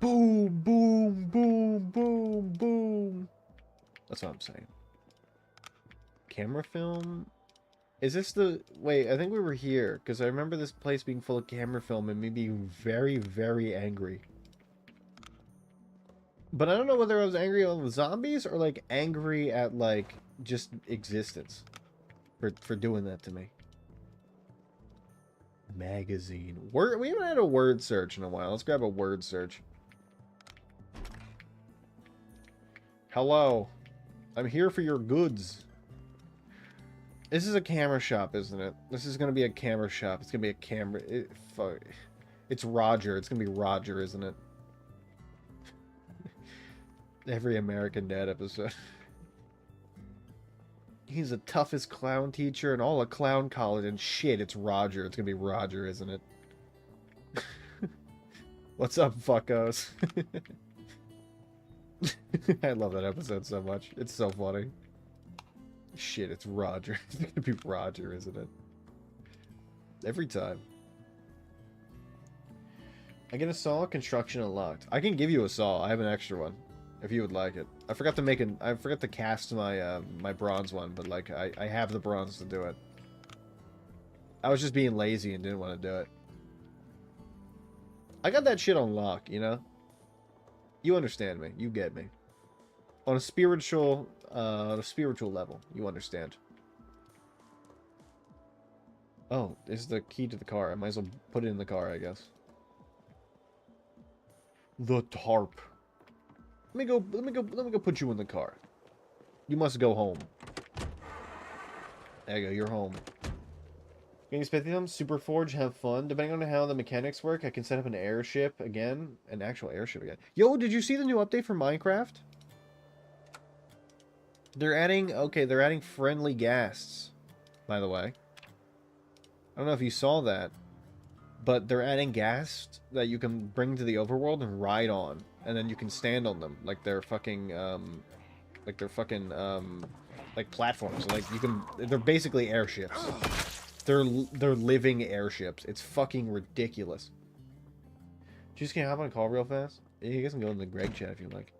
Boom, boom, boom, boom, boom. That's what I'm saying. Camera film? Is this the... Wait, I think we were here. Because I remember this place being full of camera film and me being very, very angry. But I don't know whether I was angry on the zombies or, like, angry at, like, just existence. For doing that to me. Magazine. We haven't had a word search in a while. Let's grab a word search. Hello. I'm here for your goods. This is a camera shop, isn't it? This is going to be a camera shop. It's going to be a camera... It's Roger. It's going to be Roger, isn't it? Every American Dad episode. He's the toughest clown teacher in all of clown college, and shit, it's Roger. It's going to be Roger, isn't it? What's up, fuckos? I love that episode so much. It's so funny. Shit, it's Roger. It's gonna be Roger, isn't it? Every time. I get a saw, construction unlocked. I can give you a saw. I have an extra one, if you would like it. I forgot to cast my my bronze one, but like I have the bronze to do it. I was just being lazy and didn't want to do it. I got that shit on lock, you know? You understand me. You get me. On a spiritual level, you understand. Oh, this is the key to the car. I might as well put it in the car, I guess. The tarp. Let me go put you in the car. You must go home. There you go, you're home. Getting Spithium, Super Forge, have fun. Depending on how the mechanics work, I can set up an airship again. An actual airship again. Yo, did you see the new update for Minecraft? They're adding friendly ghasts, by the way. I don't know if you saw that, but they're adding ghasts that you can bring to the overworld and ride on, and then you can stand on them like they're fucking, Like they're fucking like platforms. Like you can. They're basically airships. They're living airships. It's fucking ridiculous. Just can hop on a call real fast. You guys can go in the Greg chat if you like.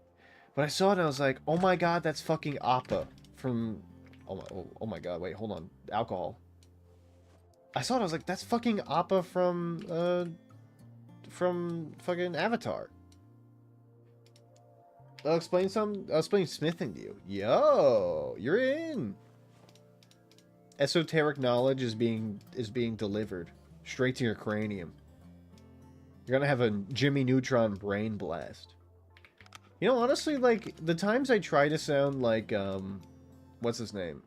But I saw it and I was like, oh my god, that's fucking Appa from. Oh my god, wait, hold on. Alcohol. I saw it, I was like, that's fucking Appa from fucking Avatar. I'll explain smithing to you. Yo, you're in. Esoteric knowledge is being delivered straight to your cranium. You're gonna have a Jimmy Neutron brain blast. You know, honestly, like, the times I try to sound like, what's his name?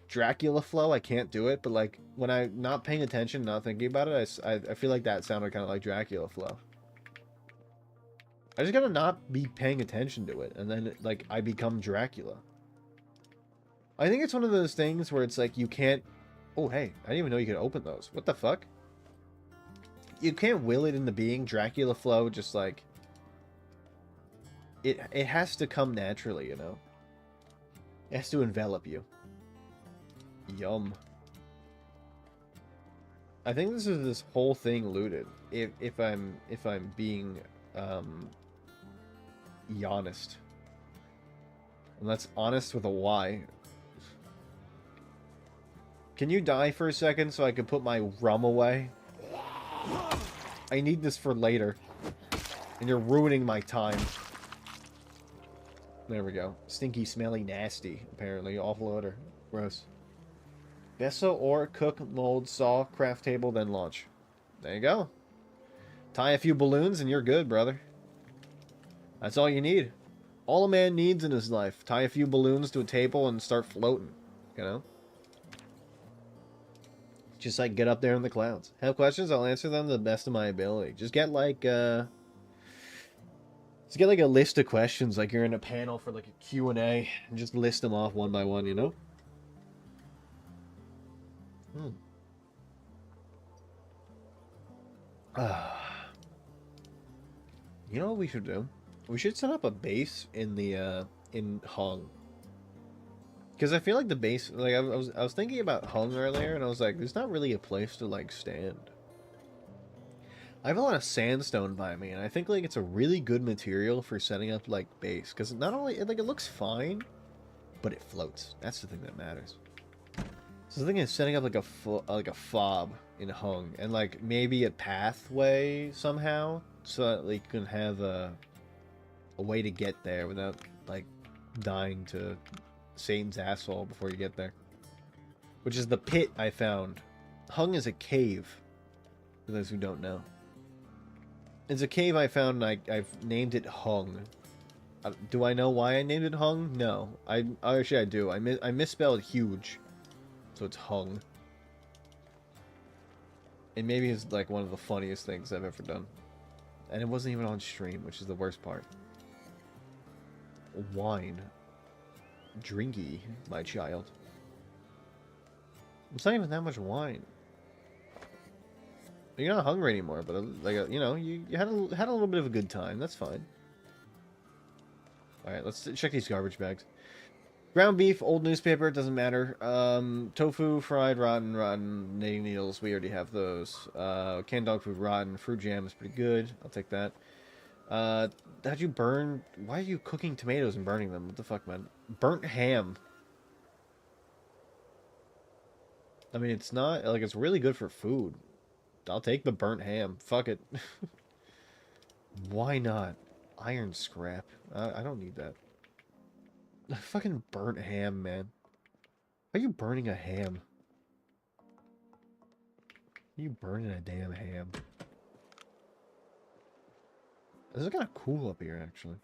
Dracula flow, I can't do it, but, like, when I'm not paying attention, not thinking about it, I feel like that sounded kind of like Dracula flow. I just gotta not be paying attention to it, and then, like, I become Dracula. I think it's one of those things where it's like, you can't... Oh, hey, I didn't even know you could open those. What the fuck? You can't will it into being Dracula flow, just, like... It has to come naturally, you know? It has to envelop you. Yum. I think this whole thing looted. If I'm being honest. And that's honest with a Y. Can you die for a second so I can put my rum away? I need this for later. And you're ruining my time. There we go. Stinky, smelly, nasty, apparently. Offloader. Gross. Vessel or cook, mold, saw, craft table, then launch. There you go. Tie a few balloons and you're good, brother. That's all you need. All a man needs in his life. Tie a few balloons to a table and start floating. You know? Just like get up there in the clouds. Have questions? I'll answer them to the best of my ability. Just get like, Just get like a list of questions, like you're in a panel for like a Q&A, and just list them off one by one, you know? You know what we should do? We should set up a base in the, in Hung. Because I feel like the base, like I was thinking about Hung earlier, and I was like, there's not really a place to like stand. I have a lot of sandstone by me, and I think like it's a really good material for setting up like base, because not only like it looks fine, but it floats. That's the thing that matters. So the thing is setting up like a fob in Hung, and like maybe a pathway somehow, so that like, you can have a way to get there without like dying to Satan's asshole before you get there. Which is the pit I found. Hung is a cave, for those who don't know. It's a cave I found, and I've named it Hung. Do I know why I named it Hung? No. Actually, I do. I misspelled huge, so it's Hung. And maybe it's like one of the funniest things I've ever done. And it wasn't even on stream, which is the worst part. Wine. Drinky, my child. It's not even that much wine. You're not hungry anymore, but like you know, you had a little bit of a good time. That's fine. All right, let's check these garbage bags. Ground beef, old newspaper, doesn't matter. Tofu, fried, rotten, knitting needles. We already have those. Canned dog food, rotten. Fruit jam is pretty good. I'll take that. How'd you burn? Why are you cooking tomatoes and burning them? What the fuck, man? Burnt ham. I mean, it's not like it's really good for food. I'll take the burnt ham. Fuck it. Why not? Iron scrap. I don't need that. Fucking burnt ham, man. Are you burning a ham? Are you burning a damn ham? This is kind of cool up here, actually.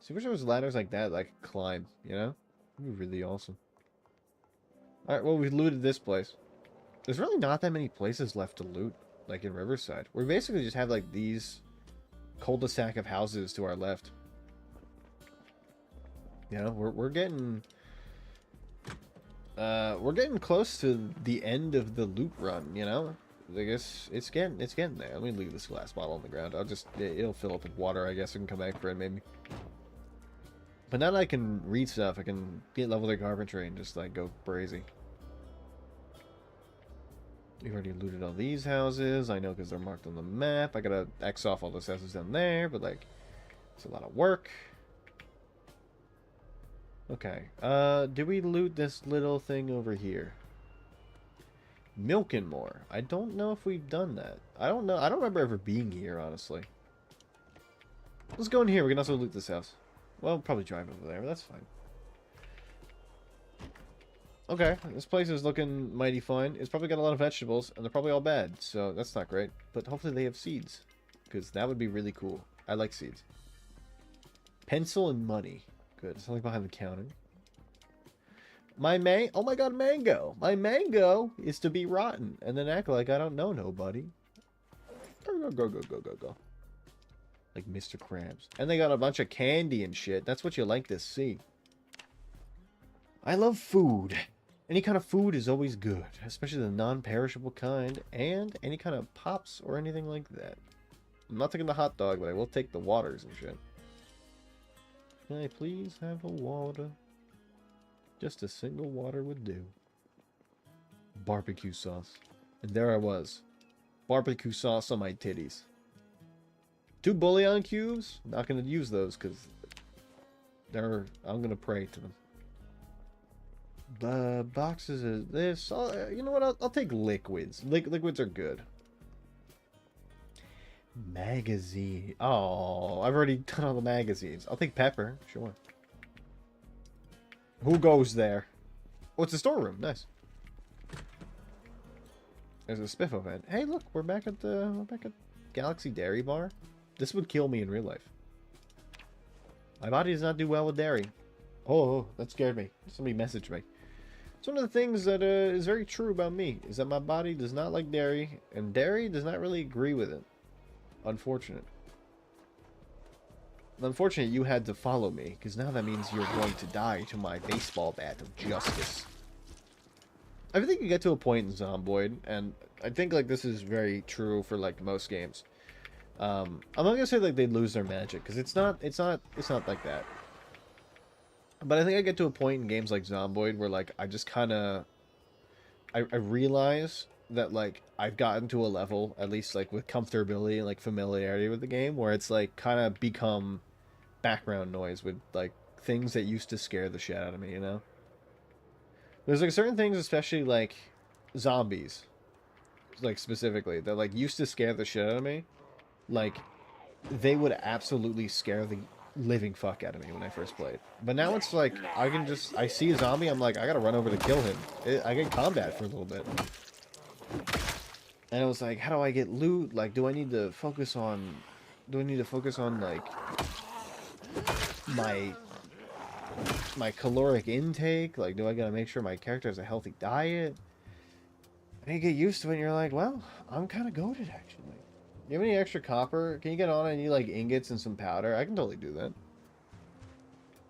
See, wish there was ladders like that I could climb, you know? That'd be really awesome. Alright, well, we looted this place. There's really not that many places left to loot, like in Riverside. We basically just have, like, these cul-de-sac of houses to our left. You know, we're getting close to the end of the loot run, you know? I guess it's getting there. Let me leave this glass bottle on the ground. It'll fill up with water, I guess, and come back for it, maybe. But now that I can read stuff, I can get level 3 carpentry and just like go crazy. We already looted all these houses. I know because they're marked on the map. I gotta X off all those houses down there, but like, it's a lot of work. Okay. Did we loot this little thing over here? Milk and more. I don't know if we've done that. I don't know. I don't remember ever being here, honestly. Let's go in here. We can also loot this house. Well, probably drive over there, but that's fine. Okay, this place is looking mighty fine. It's probably got a lot of vegetables, and they're probably all bad, so that's not great. But hopefully they have seeds, because that would be really cool. I like seeds. Pencil and money. Good. Something behind the counter. Oh my god, mango! My mango is to be rotten, and then act like I don't know nobody. Go. Like Mr. Krabs. And they got a bunch of candy and shit. That's what you like to see. I love food. Any kind of food is always good, especially the non-perishable kind, and any kind of pops or anything like that. I'm not taking the hot dog, but I will take the waters and shit. Can I please have a water? Just a single water would do. Barbecue sauce. And there I was. Barbecue sauce on my titties. 2 bouillon cubes? Not gonna use those because I'm gonna pray to them. Boxes of this. You know what? I'll take liquids. Liquids are good. Magazine. Oh, I've already done all the magazines. I'll take pepper. Sure. Who goes there? Oh, it's a storeroom. Nice. There's a spiffo vent. Hey, look, we're back at Galaxy Dairy Bar. This would kill me in real life. My body does not do well with dairy. Oh, that scared me. Somebody messaged me. It's one of the things that is very true about me, is that my body does not like dairy, and dairy does not really agree with it. Unfortunate. Unfortunate you had to follow me, because now that means you're going to die to my baseball bat of justice. I think you get to a point in Zomboid, and I think like this is very true for like most games. I'm not gonna say like they lose their magic, because it's not like that. But I think I get to a point in games like Zomboid where like I just kind of I realize that like I've gotten to a level, at least like with comfortability and like familiarity with the game, where it's like kind of become background noise with like things that used to scare the shit out of me, you know? There's like certain things, especially like zombies, like specifically, that like used to scare the shit out of me. Like they would absolutely scare the living fuck out of me when I first played. But now it's like I see a zombie, I'm like, I gotta run over to kill him. I get combat for a little bit. And it was like, how do I get loot? Like, do I need to focus on like my caloric intake? Like, do I gotta make sure my character has a healthy diet? And you get used to it and you're like, well, I'm kind of goated actually. You have any extra copper? Can you get on any like ingots and some powder? I can totally do that.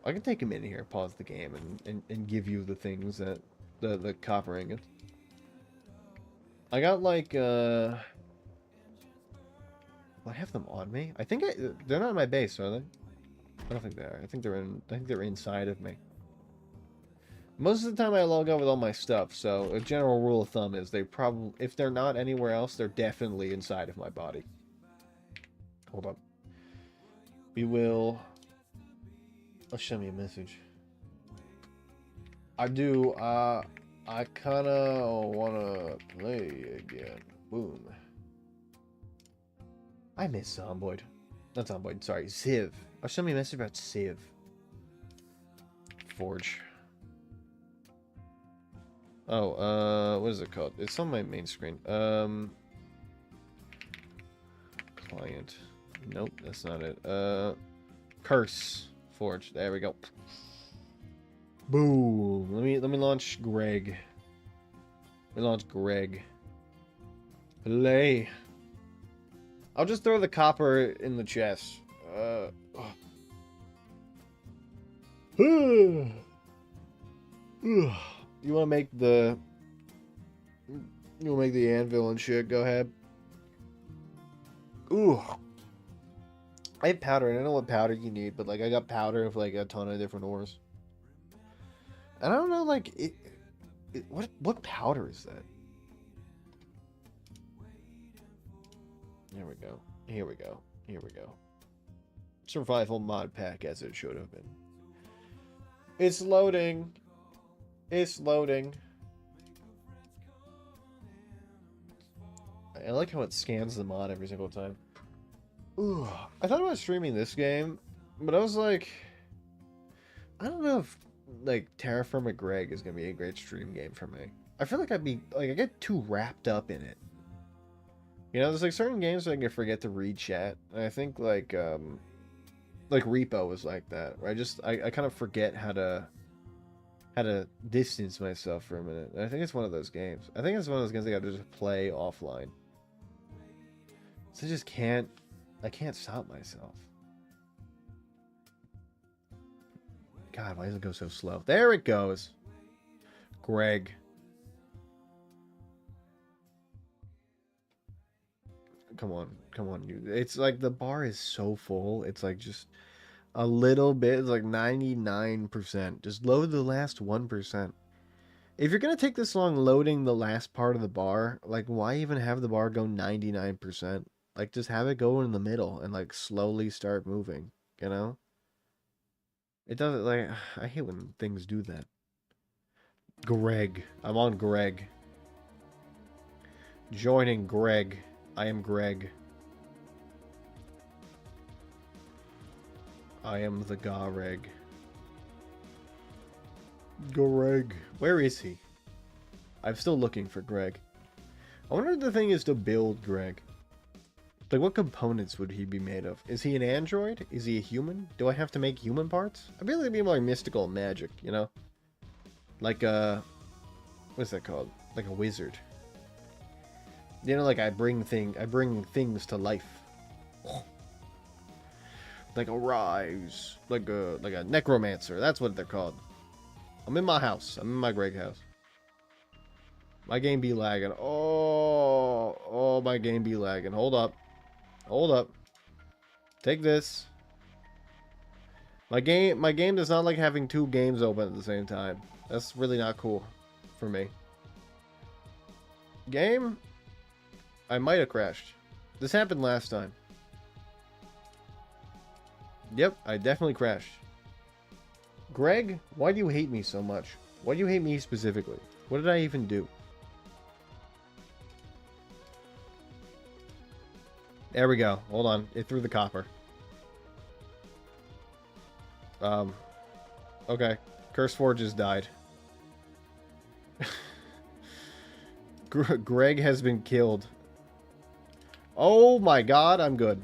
I can take a minute here, pause the game, and give you the things that the copper ingots. I got like I have them on me. I think they're not in my base, are they? I don't think they are. I think they're inside of me. Most of the time I log out with all my stuff, so a general rule of thumb is if they're not anywhere else, they're definitely inside of my body. Hold up. We will... Oh, send me a message. I do, I kinda wanna play again. Boom. I miss Zomboid. Not Zomboid, sorry, Civ. Oh, send me a message about Civ. Forge. Oh, what is it called? It's on my main screen. Client. Nope, that's not it. Curse. Forge. There we go. Boom. Let me launch Greg. Let me launch Greg. Play. I'll just throw the copper in the chest. You wanna make the anvil and shit? Go ahead. Ooh. I have powder. I don't know what powder you need, but like I got powder of like a ton of different ores. And I don't know, like what powder is that? Here we go. Here we go. Here we go. Survival mod pack as it should have been. It's loading. It's loading. I like how it scans the mod every single time. Ooh, I thought about streaming this game, but I was like, I don't know if like Terraform Greg is gonna be a great stream game for me. I feel like I get too wrapped up in it. You know, there's like certain games that I can forget to read chat. And I think like Repo was like that. Where I kind of forget how to distance myself for a minute. And I think it's one of those games. I think it's one of those games I gotta just play offline. So I can't stop myself. God, why does it go so slow? There it goes. Greg. Come on, you. It's like the bar is so full. It's like just a little bit. It's like 99%. Just load the last 1%. If you're gonna take this long loading the last part of the bar, like why even have the bar go 99%? Like just have it go in the middle and like slowly start moving, you know? It doesn't like I hate when things do that. Greg. I'm on Greg. Joining Greg. I am Greg. I am the Gareg. Greg. Where is he? I'm still looking for Greg. I wonder if the thing is to build Greg. Like, what components would he be made of? Is he an android? Is he a human? Do I have to make human parts? I feel like it'd be more like mystical magic, you know? Like what's that called? Like a wizard. You know, like I bring things to life. Like a rise. Like a necromancer. That's what they're called. I'm in my house. I'm in my Greg house. My game be lagging. Oh, my game be lagging. Hold up. Hold up. Take this. My game does not like having two games open at the same time. That's really not cool for me. Game? I might have crashed. This happened last time. Yep, I definitely crashed. Greg, why do you hate me so much? Why do you hate me specifically? What did I even do? There we go. Hold on. It threw the copper. Okay. CurseForge has died. Greg has been killed. Oh my god, I'm good.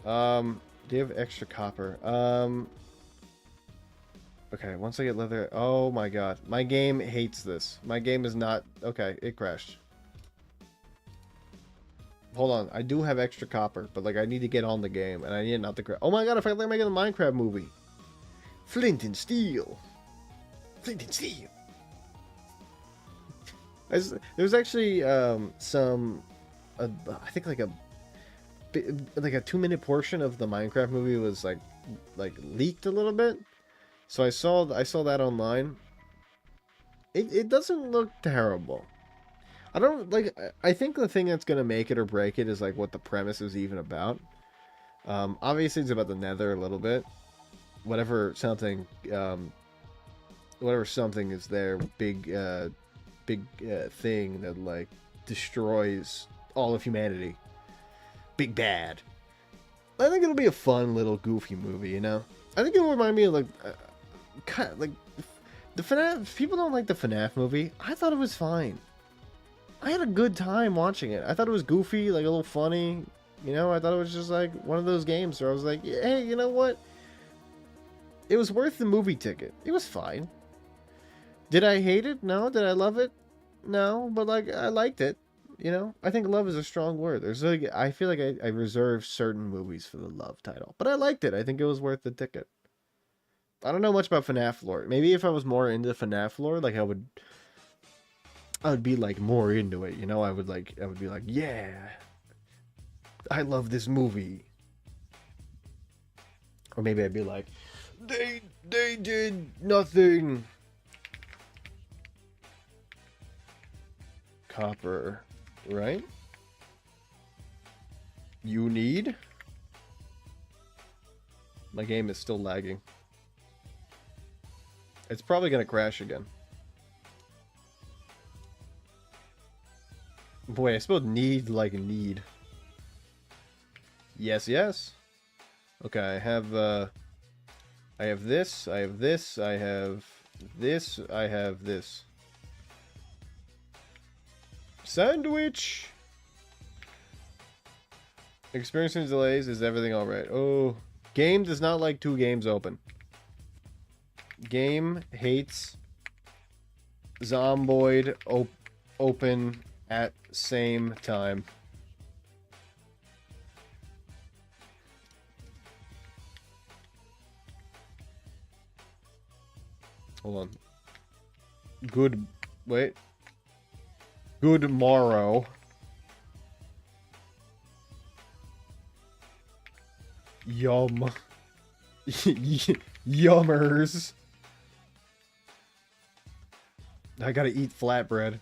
Do you have extra copper? Okay, once I get leather... Oh my god. My game hates this. My game is not... Okay, it crashed. Hold on, I do have extra copper, but like I need to get on the game, and I need not to crash. Oh my god, if I like making a Minecraft movie. Flint and steel. Flint and steel. There's actually some... I think like a 2-minute portion of the Minecraft movie was like leaked a little bit. So I saw that online. It doesn't look terrible. I don't like. I think the thing that's gonna make it or break it is like what the premise is even about. Obviously it's about the Nether a little bit. Whatever something is their big thing that like destroys all of humanity. Big bad. I think it'll be a fun little goofy movie, you know. I think it'll remind me of like kind of like the FNAF. People don't like the FNAF movie. I thought it was fine. I had a good time watching it. I thought it was goofy, like a little funny. You know, I thought it was just like one of those games where I was like, hey, you know what? It was worth the movie ticket. It was fine. Did I hate it? No. Did I love it? No. But like, I liked it. You know, I think love is a strong word. There's like, I feel like I reserve certain movies for the love title, but I liked it. I think it was worth the ticket. I don't know much about FNAF lore. Maybe if I was more into FNAF lore, like I would be like more into it. You know, I would be like, yeah. I love this movie. Or maybe I'd be like, they did nothing. Copper, right? You need? My game is still lagging. It's probably gonna crash again. Boy, I spelled need like need. Yes, yes. Okay, I have this, I have this, I have this, I have this. Sandwich! Experiencing delays, is everything alright? Oh, game does not like two games open. Game hates Zomboid open at same time. Hold on. Wait. Good morrow. Yum. Yummers. I gotta eat flatbread.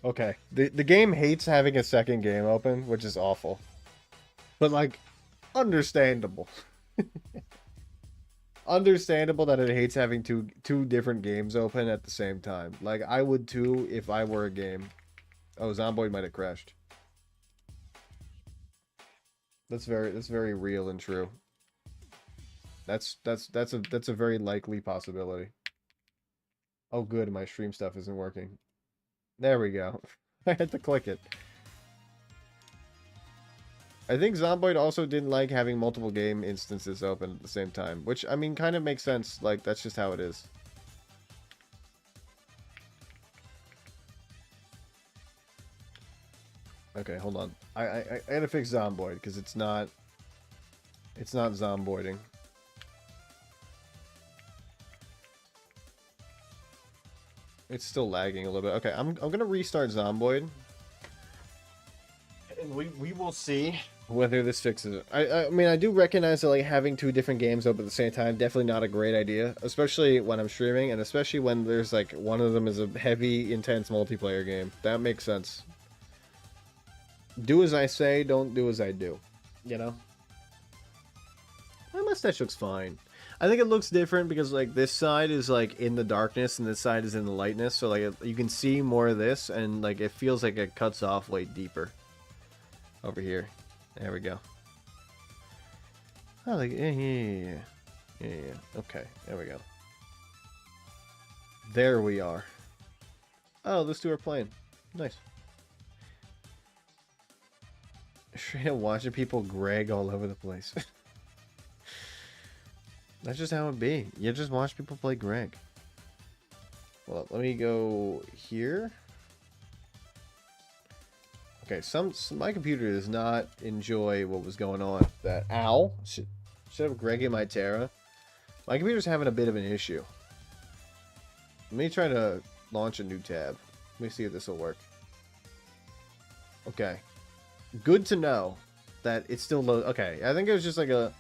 Okay. The game hates having a second game open, which is awful. But, like, understandable. Understandable that it hates having two different games open at the same time. Like, I would too if I were a game. Oh, Zomboid might have crashed. That's very real and true. That's a very likely possibility. Oh good, my stream stuff isn't working. There we go. I had to click it. I think Zomboid also didn't like having multiple game instances open at the same time, which, I mean, kind of makes sense. Like, that's just how it is. Okay, hold on. I gotta fix Zomboid, because it's not Zomboiding. It's still lagging a little bit. Okay, I'm gonna restart Zomboid. And we will see whether this fixes it. I mean, I do recognize that, like, having two different games open at the same time, definitely not a great idea. Especially when I'm streaming, and especially when there's, like, one of them is a heavy, intense multiplayer game. That makes sense. Do as I say, don't do as I do. You know? My mustache looks fine. I think it looks different because, like, this side is, like, in the darkness and this side is in the lightness. So, like, you can see more of this and, like, it feels like it cuts off way deeper. Over here. There we go. Oh, like, yeah. Okay, there we go. There we are. Oh, those two are playing. Nice. Straight up watching people Greg all over the place. That's just how it be. You just watch people play Greg. Well, let me go here. Okay, my computer does not enjoy what was going on. That ow should have Greg in my Terra. My computer's having a bit of an issue. Let me try to launch a new tab. Let me see if this will work. Okay, good to know that it's still low. Okay, I think it was just like a.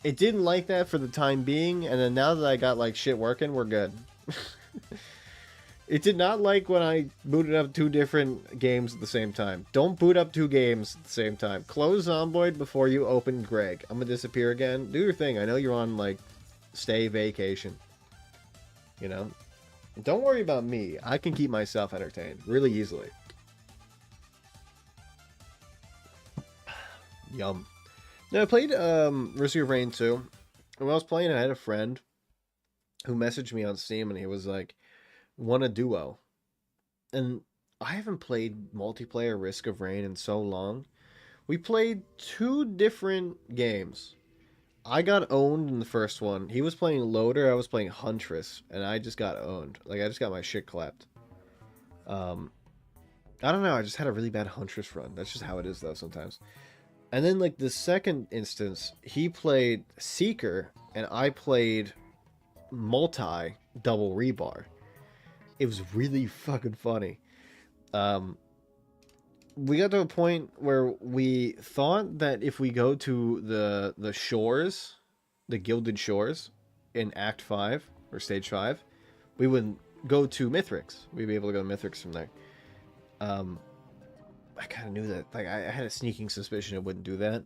It didn't like that for the time being, and then now that I got like shit working, we're good. It did not like when I booted up two different games at the same time. Don't boot up two games at the same time. Close Zomboid before you open Greg. I'm gonna disappear again. Do your thing. I know you're on, like, stay vacation. You know? Don't worry about me. I can keep myself entertained really easily. Yum. Now, I played Risk of Rain 2. And when I was playing, I had a friend who messaged me on Steam, and he was like, want a duo. And I haven't played multiplayer Risk of Rain in so long. We played two different games. I got owned in the first one. He was playing Loader, I was playing Huntress, and I just got owned. Like, I just got my shit clapped. I don't know, I just had a really bad Huntress run. That's just how it is, though, sometimes. And then, like, the second instance, he played Seeker, and I played multi-double rebar. It was really fucking funny. Um, we got to a point where we thought that if we go to the shores, the Gilded Shores, in Act 5 or Stage 5, we would go to Mithrix. We'd be able to go to Mithrix from there. Um, I kind of knew that. Like, I had a sneaking suspicion it wouldn't do that.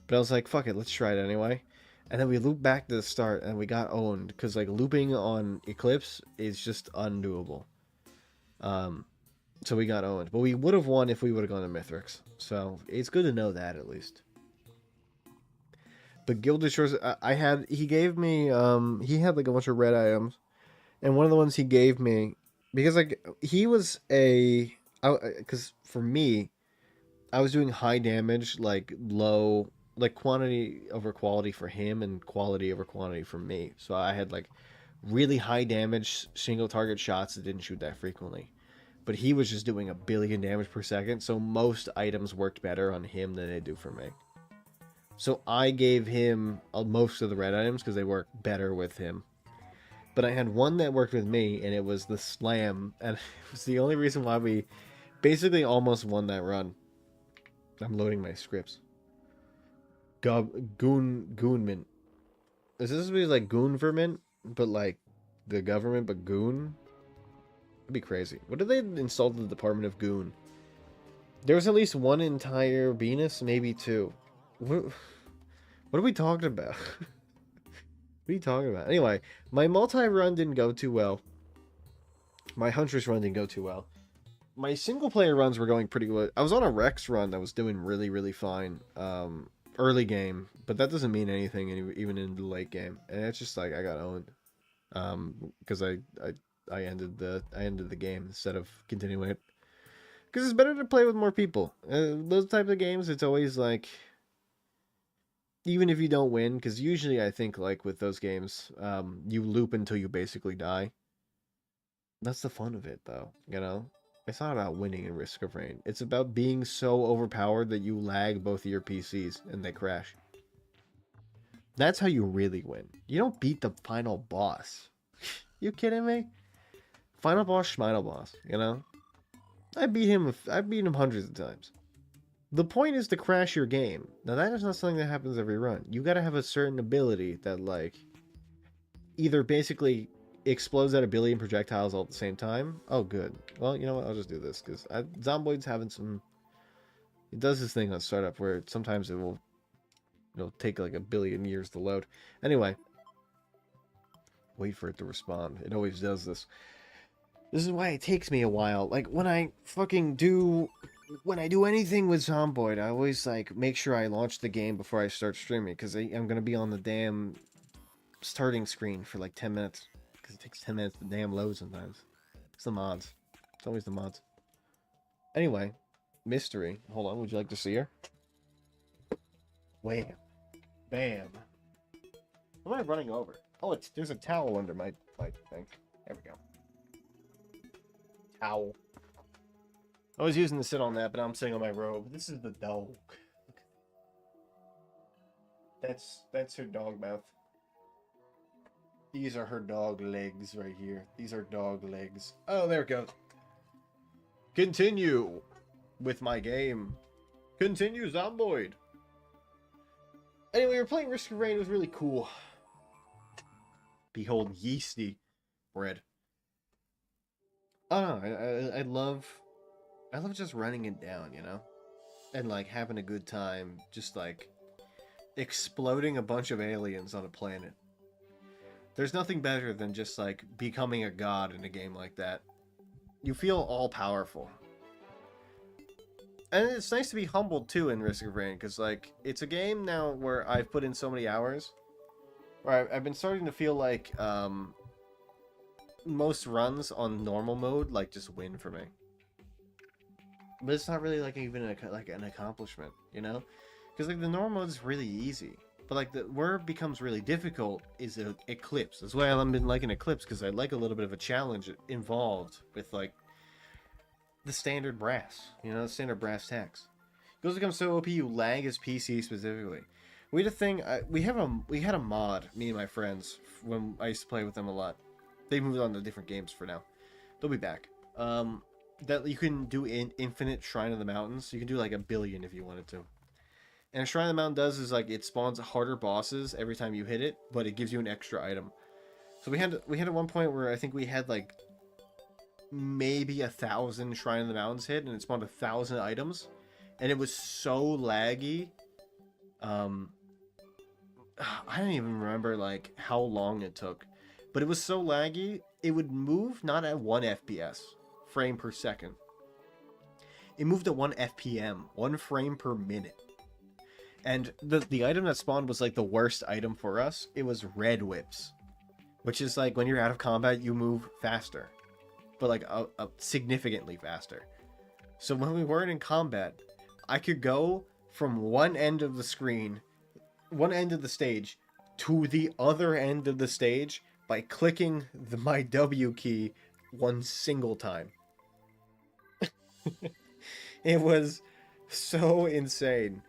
But I was like, fuck it, let's try it anyway. And then we looped back to the start and we got owned because like looping on Eclipse is just undoable. Um, so we got owned, but we would have won if we would have gone to Mithrix. So it's good to know that at least. But Gilded Shores, I had he gave me he had like a bunch of red items, and one of the ones he gave me because like he was a because for me I was doing high damage, like low, like quantity over quality for him and quality over quantity for me. So I had like really high damage single target shots that didn't shoot that frequently. But he was just doing a billion damage per second, so most items worked better on him than they do for me. So I gave him most of the red items because they work better with him. But I had one that worked with me, and it was the slam, and it was the only reason why we basically almost won that run. I'm loading my scripts. Goonment. Is this supposed to be like Goonverment, but like the government, but Goon? It'd be crazy. What did they install the Department of Goon? There was at least one entire Venus, maybe two. What are we talking about? What are you talking about? Anyway, my multi-run didn't go too well. My Huntress run didn't go too well. My single-player runs were going pretty good. I was on a Rex run that was doing really, really fine early game, but that doesn't mean anything even in the late game. And it's just like I got owned because I ended the game instead of continuing it. Because it's better to play with more people. Those types of games, it's always like, even if you don't win, because usually I think like with those games, you loop until you basically die. That's the fun of it, though. You know, it's not about winning in Risk of Rain. It's about being so overpowered that you lag both of your PCs and they crash. That's how you really win. You don't beat the final boss. You kidding me? Final boss, schminal boss. You know, I beat him hundreds of times. The point is to crash your game. Now that is not something that happens every run. You got to have a certain ability that like either basically explodes at a billion projectiles all at the same time. Oh, good. Well, you know what? I'll just do this because Zomboid's having some. It does this thing on startup where sometimes it will, take like a billion years to load. Anyway, wait for it to respond. It always does this. This is why it takes me a while. Like when I do anything with Zomboid, I always like make sure I launch the game before I start streaming because I'm gonna be on the damn starting screen for like 10 minutes because it takes 10 minutes to damn load sometimes. It's the mods. It's always the mods. Anyway, mystery. Hold on, would you like to see her? Wham. Bam. What am I running over? Oh, there's a towel under my thing. There we go. Towel. I was using to sit on that, but I'm sitting on my robe. This is the dog. That's her dog mouth. These are her dog legs right here. These are dog legs. Oh, there it goes. Continue with my game. Continue, Zomboid. Anyway, we're playing Risk of Rain. It was really cool. Behold, yeasty bread. Oh, no, I love just running it down, you know? And, like, having a good time. Just, like, exploding a bunch of aliens on a planet. There's nothing better than just, like, becoming a god in a game like that. You feel all-powerful. And it's nice to be humbled, too, in Risk of Rain, because, like, it's a game now where I've put in so many hours, where I've been starting to feel like, most runs on normal mode, like, just win for me. But it's not really, like, even an accomplishment, you know? Because, like, the normal mode is really easy. But, like, where it becomes really difficult is Eclipse. That's why I've been liking Eclipse, because I like a little bit of a challenge involved with, like, the standard brass. You know, the standard brass tacks. It goes to become so OP you lag his PC specifically. We had a thing, we had a mod, me and my friends, when I used to play with them a lot. They moved on to different games for now. They'll be back. that you can do infinite Shrine of the Mountains. So you can do like 1,000,000,000 if you wanted to. And Shrine of the Mountain does is like it spawns harder bosses every time you hit it, but it gives you an extra item. So we had at one point where I think we had like maybe 1,000 Shrine of the Mountains hit, and it spawned 1,000 items, and it was so laggy. I don't even remember like how long it took, but it was so laggy. It would move not at 1 FPS, frame per second. It moved at 1 FPM, 1 frame per minute. And the item that spawned was like the worst item for us. It was red whips, which is like when you're out of combat, you move faster, but like significantly faster. So when we weren't in combat, I could go from one end of the screen, one end of the stage, to the other end of the stage by clicking my W key one single time. It was so insane.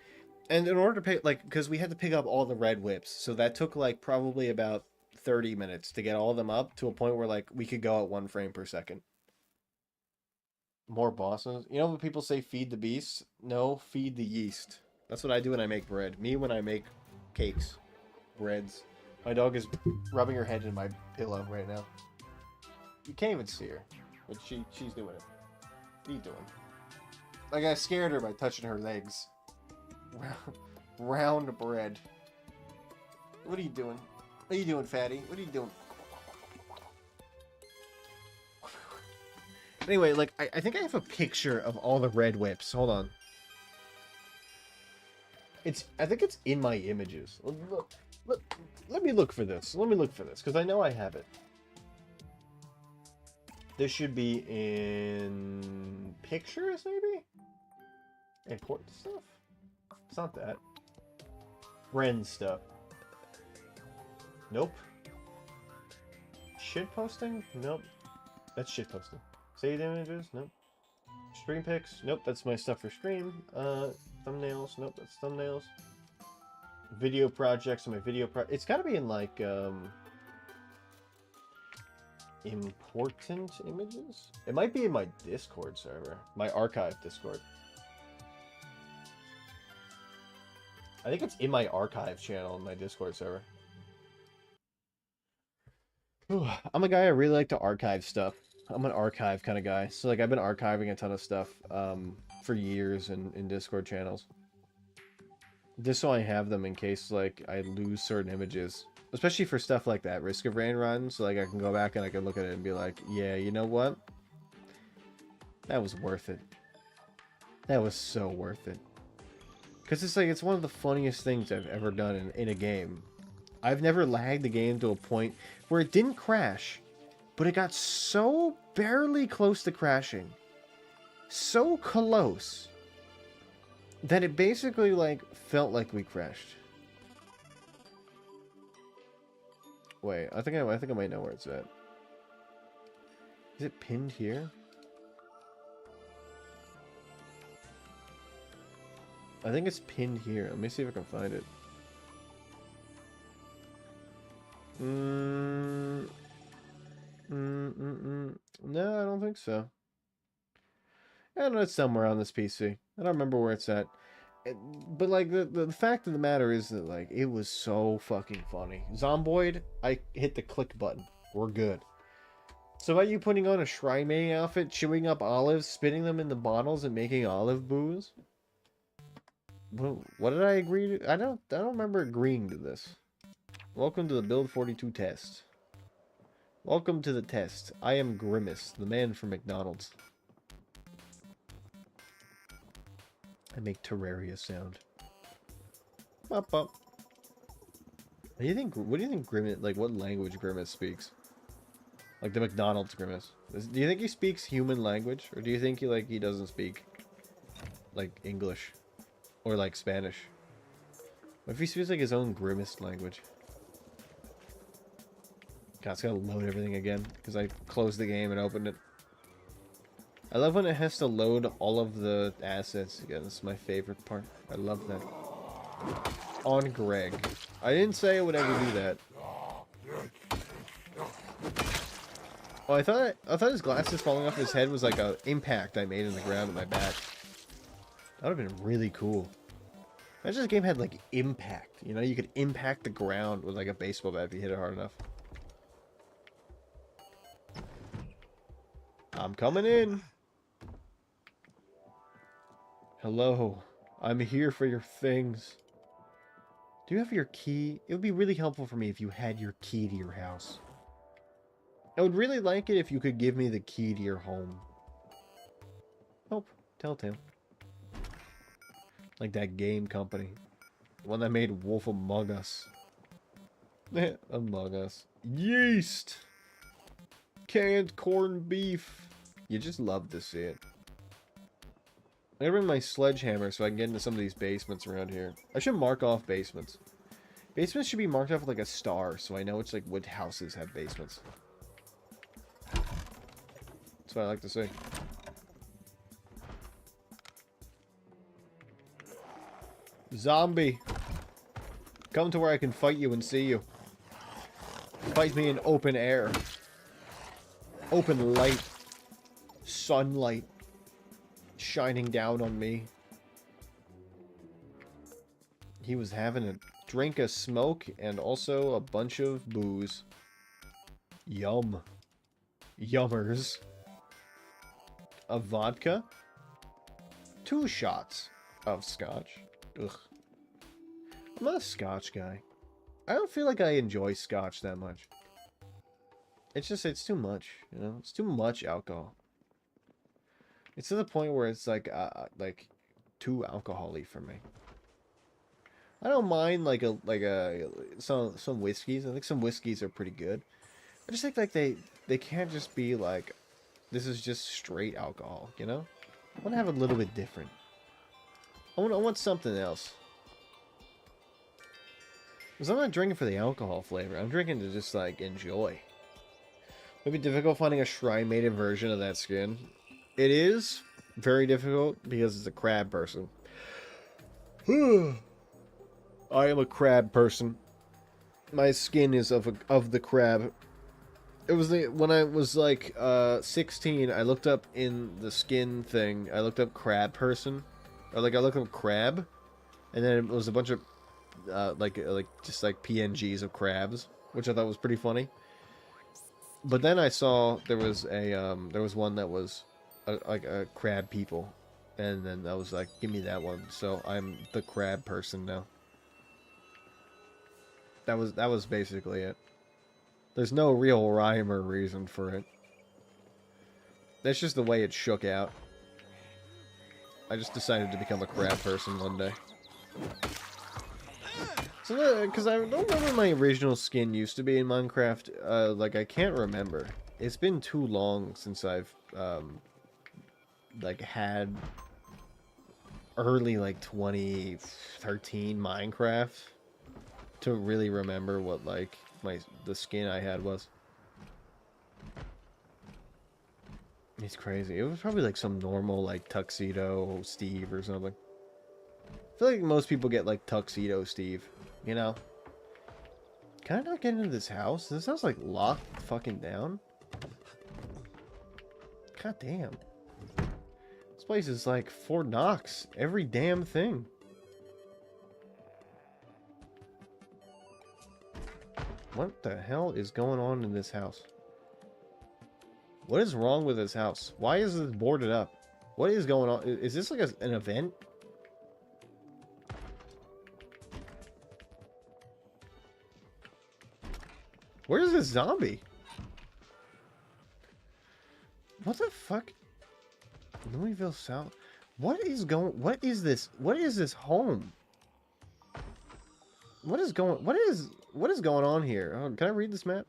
And in order to pick, like, because we had to pick up all the red whips, so that took like probably about 30 minutes to get all of them up to a point where like we could go at 1 frame per second. More bosses. You know when people say feed the beast? No, feed the yeast. That's what I do when I make bread. Me when I make cakes, breads. My dog is rubbing her head in my pillow right now. You can't even see her, but she's doing it. What are you doing? Like I scared her by touching her legs. Round bread. What are you doing? What are you doing, fatty? What are you doing? Anyway, like I think I have a picture of all the red whips. Hold on. I think it's in my images. Let me look for this. Let me look for this, because I know I have it. This should be in pictures, maybe? Important stuff? It's not that. Friend stuff. Nope. Shit posting? Nope. That's shit posting. Saved images? Nope. Stream pics? Nope, that's my stuff for stream. Thumbnails? Nope, that's thumbnails. Video projects on my video it's gotta be in like important images? It might be in my Discord server. My archive Discord. I think it's in my archive channel in my Discord server. Ooh, I'm a guy I really like to archive stuff. I'm an archive kind of guy. So like I've been archiving a ton of stuff for years in Discord channels. Just so I have them in case like I lose certain images. Especially for stuff like that, Risk of Rain Run. So like I can go back and I can look at it and be like, yeah, you know what? That was worth it. That was so worth it. Because it's like, it's one of the funniest things I've ever done in a game. I've never lagged the game to a point where it didn't crash, but it got so barely close to crashing. So close. That it basically, like, felt like we crashed. Wait, I think I might know where it's at. Is it pinned here? I think it's pinned here. Let me see if I can find it. No, I don't think so. I don't know, it's somewhere on this PC. I don't remember where it's at. But like the fact of the matter is that like it was so fucking funny. Zomboid, I hit the click button. We're good. So about you putting on a Shrine Maiden outfit, chewing up olives, spitting them in the bottles, and making olive booze? What did I agree to? I don't remember agreeing to this. Welcome to the Build 42 test. Welcome to the test. I am Grimace, the man from McDonald's. I make Terraria sound. Bop bop. What do you think Grimace, like what language Grimace speaks? Like the McDonald's Grimace. Do you think he speaks human language? Or do you think he doesn't speak like English? Or like Spanish? What if he speaks like his own Grimace language? God, it's gotta load everything again because I closed the game and opened it. I love when it has to load all of the assets again. This is my favorite part. I love that. On Greg. I didn't say I would ever do that. Oh, I thought his glasses falling off his head was like a impact I made in the ground with my bat. That would have been really cool. Imagine this game had like impact. You know, you could impact the ground with like a baseball bat if you hit it hard enough. I'm coming in. Hello. I'm here for your things. Do you have your key? It would be really helpful for me if you had your key to your house. I would really like it if you could give me the key to your home. Oh, Telltale. Like that game company. The one that made Wolf Among Us. Among Us. Yeast! Canned corned beef. You just love to see it. I gotta bring my sledgehammer so I can get into some of these basements around here. I should mark off basements. Basements should be marked off with like a star so I know it's like what houses have basements. That's what I like to say. Zombie. Come to where I can fight you and see you. Fight me in open air. Open light. Sunlight. Shining down on me. He was having a drink of smoke and also a bunch of booze. Yum. Yummers. A vodka. 2 shots of scotch. Ugh. I'm not a scotch guy. I don't feel like I enjoy scotch that much. It's just, it's too much, you know? It's too much alcohol. It's to the point where it's like too alcohol-y for me. I don't mind some whiskeys. I think some whiskeys are pretty good. I just think like they can't just be like, this is just straight alcohol, you know? I want to have a little bit different. I want something else. Because I'm not drinking for the alcohol flavor. I'm drinking to just like enjoy. It'd be difficult finding a shrine maiden version of that skin. It is very difficult because it's a crab person. I am a crab person. My skin is of the crab. It was when I was like 16, I looked up in the skin thing. I looked up crab person, or like I looked up crab, and then it was a bunch of just like PNGs of crabs, which I thought was pretty funny. But then I saw there was one that was like a crab people, and then I was like, give me that one. So I'm the crab person now. That was basically it. There's no real rhyme or reason for it. That's just the way it shook out. I just decided to become a crab person one day. So, because I don't remember what my original skin used to be in Minecraft. Like, I can't remember. It's been too long since I've, like, had early, like, 2013 Minecraft to really remember what, like, the skin I had was. It's crazy. It was probably, like, some normal, like, Tuxedo Steve or something. I feel like most people get, like, Tuxedo Steve. You know? Can I not get into this house? This house, like, locked fucking down? God damn. This place is like Fort Knox. Every damn thing. What the hell is going on in this house? What is wrong with this house? Why is this boarded up? What is going on? Is this like an event? Where's this zombie? What the fuck? Louisville South. What is this? What is this home? What is going on here? Oh, can I read this map?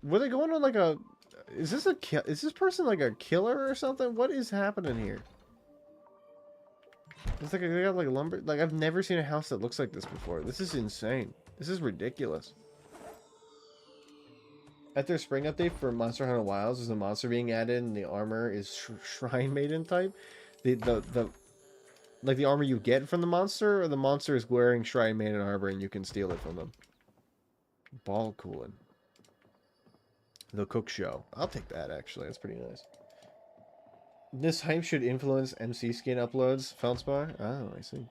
Were they going on like a... Is this person like a killer or something? What is happening here? It's like they got like lumber. Like, I've never seen a house that looks like this before. This is insane. This is ridiculous. At their spring update for Monster Hunter Wilds, is the monster being added and the armor is Shrine Maiden type? Like the armor you get from the monster, or the monster is wearing Shrine Maiden armor and you can steal it from them? Ball cooling. The Cook Show. I'll take that, actually. That's pretty nice. This hype should influence MC skin uploads, Feldspar? Oh, I see.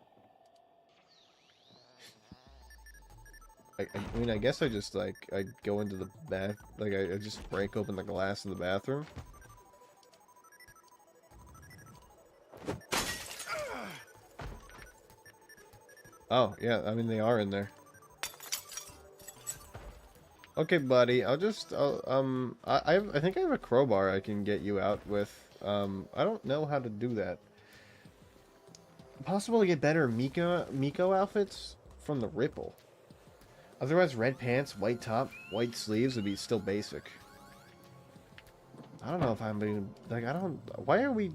I mean, I guess I just, like, I go into the bath, like, I just break open the glass in the bathroom. Oh, yeah, I mean, they are in there. Okay, buddy, I think I have a crowbar I can get you out with. I don't know how to do that. Possible to get better Miko outfits from the Ripple. Otherwise, red pants, white top, white sleeves would be still basic. I don't know if I'm being like why are we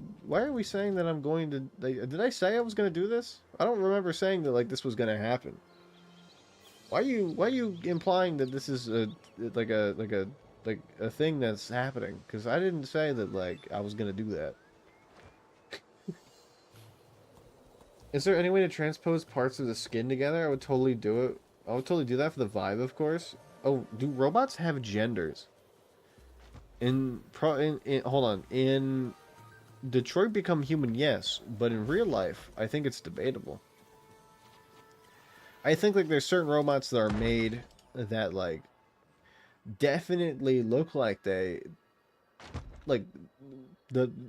saying that I'm going to like, did I say I was going to do this? I don't remember saying that like this was going to happen. Why are you implying that this is a thing that's happening? Because I didn't say that like I was going to do that. Is there any way to transpose parts of the skin together? I would totally do it. I would totally do that for the vibe, of course. Oh, do robots have genders? Hold on. In Detroit Become Human, yes, but in real life, I think it's debatable. I think like there's certain robots that are made that like definitely look like the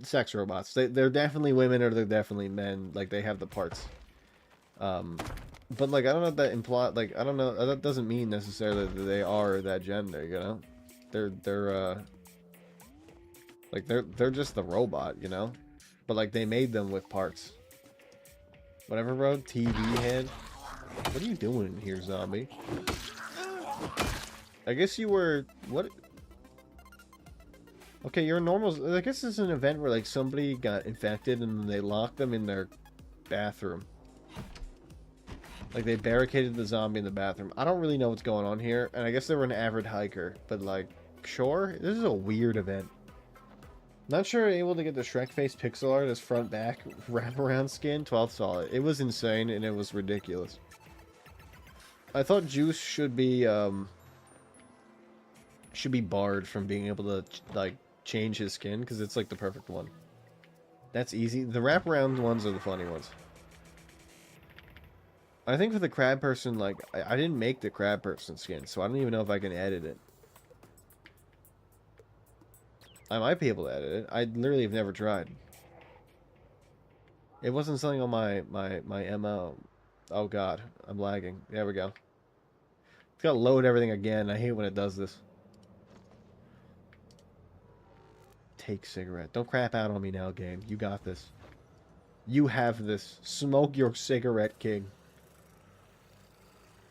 sex robots. They're definitely women or they're definitely men. Like they have the parts. But like I don't know if that implies like I don't know that doesn't mean necessarily that they are that gender. You know, they're just the robot. You know, but like they made them with parts. Whatever, bro. TV head. What are you doing in here, zombie? I guess you were... What? Okay, you're a normal... I guess this is an event where, like, somebody got infected and they locked them in their bathroom. Like, they barricaded the zombie in the bathroom. I don't really know what's going on here. And I guess they were an avid hiker. But, like, sure? This is a weird event. Not sure able to get the Shrek face pixel art as front back wraparound skin. 12th saw it. It was insane and it was ridiculous. I thought Juice should be barred from being able to like change his skin because it's like the perfect one. That's easy. The wraparound ones are the funny ones. I think for the crab person, like I didn't make the crab person skin, so I don't even know if I can edit it. I might be able to edit it. I literally have never tried. It wasn't something on my MO. Oh god, I'm lagging. There we go. It's gotta load everything again. I hate when it does this. Take cigarette. Don't crap out on me now, game. You got this. You have this. Smoke your cigarette, king.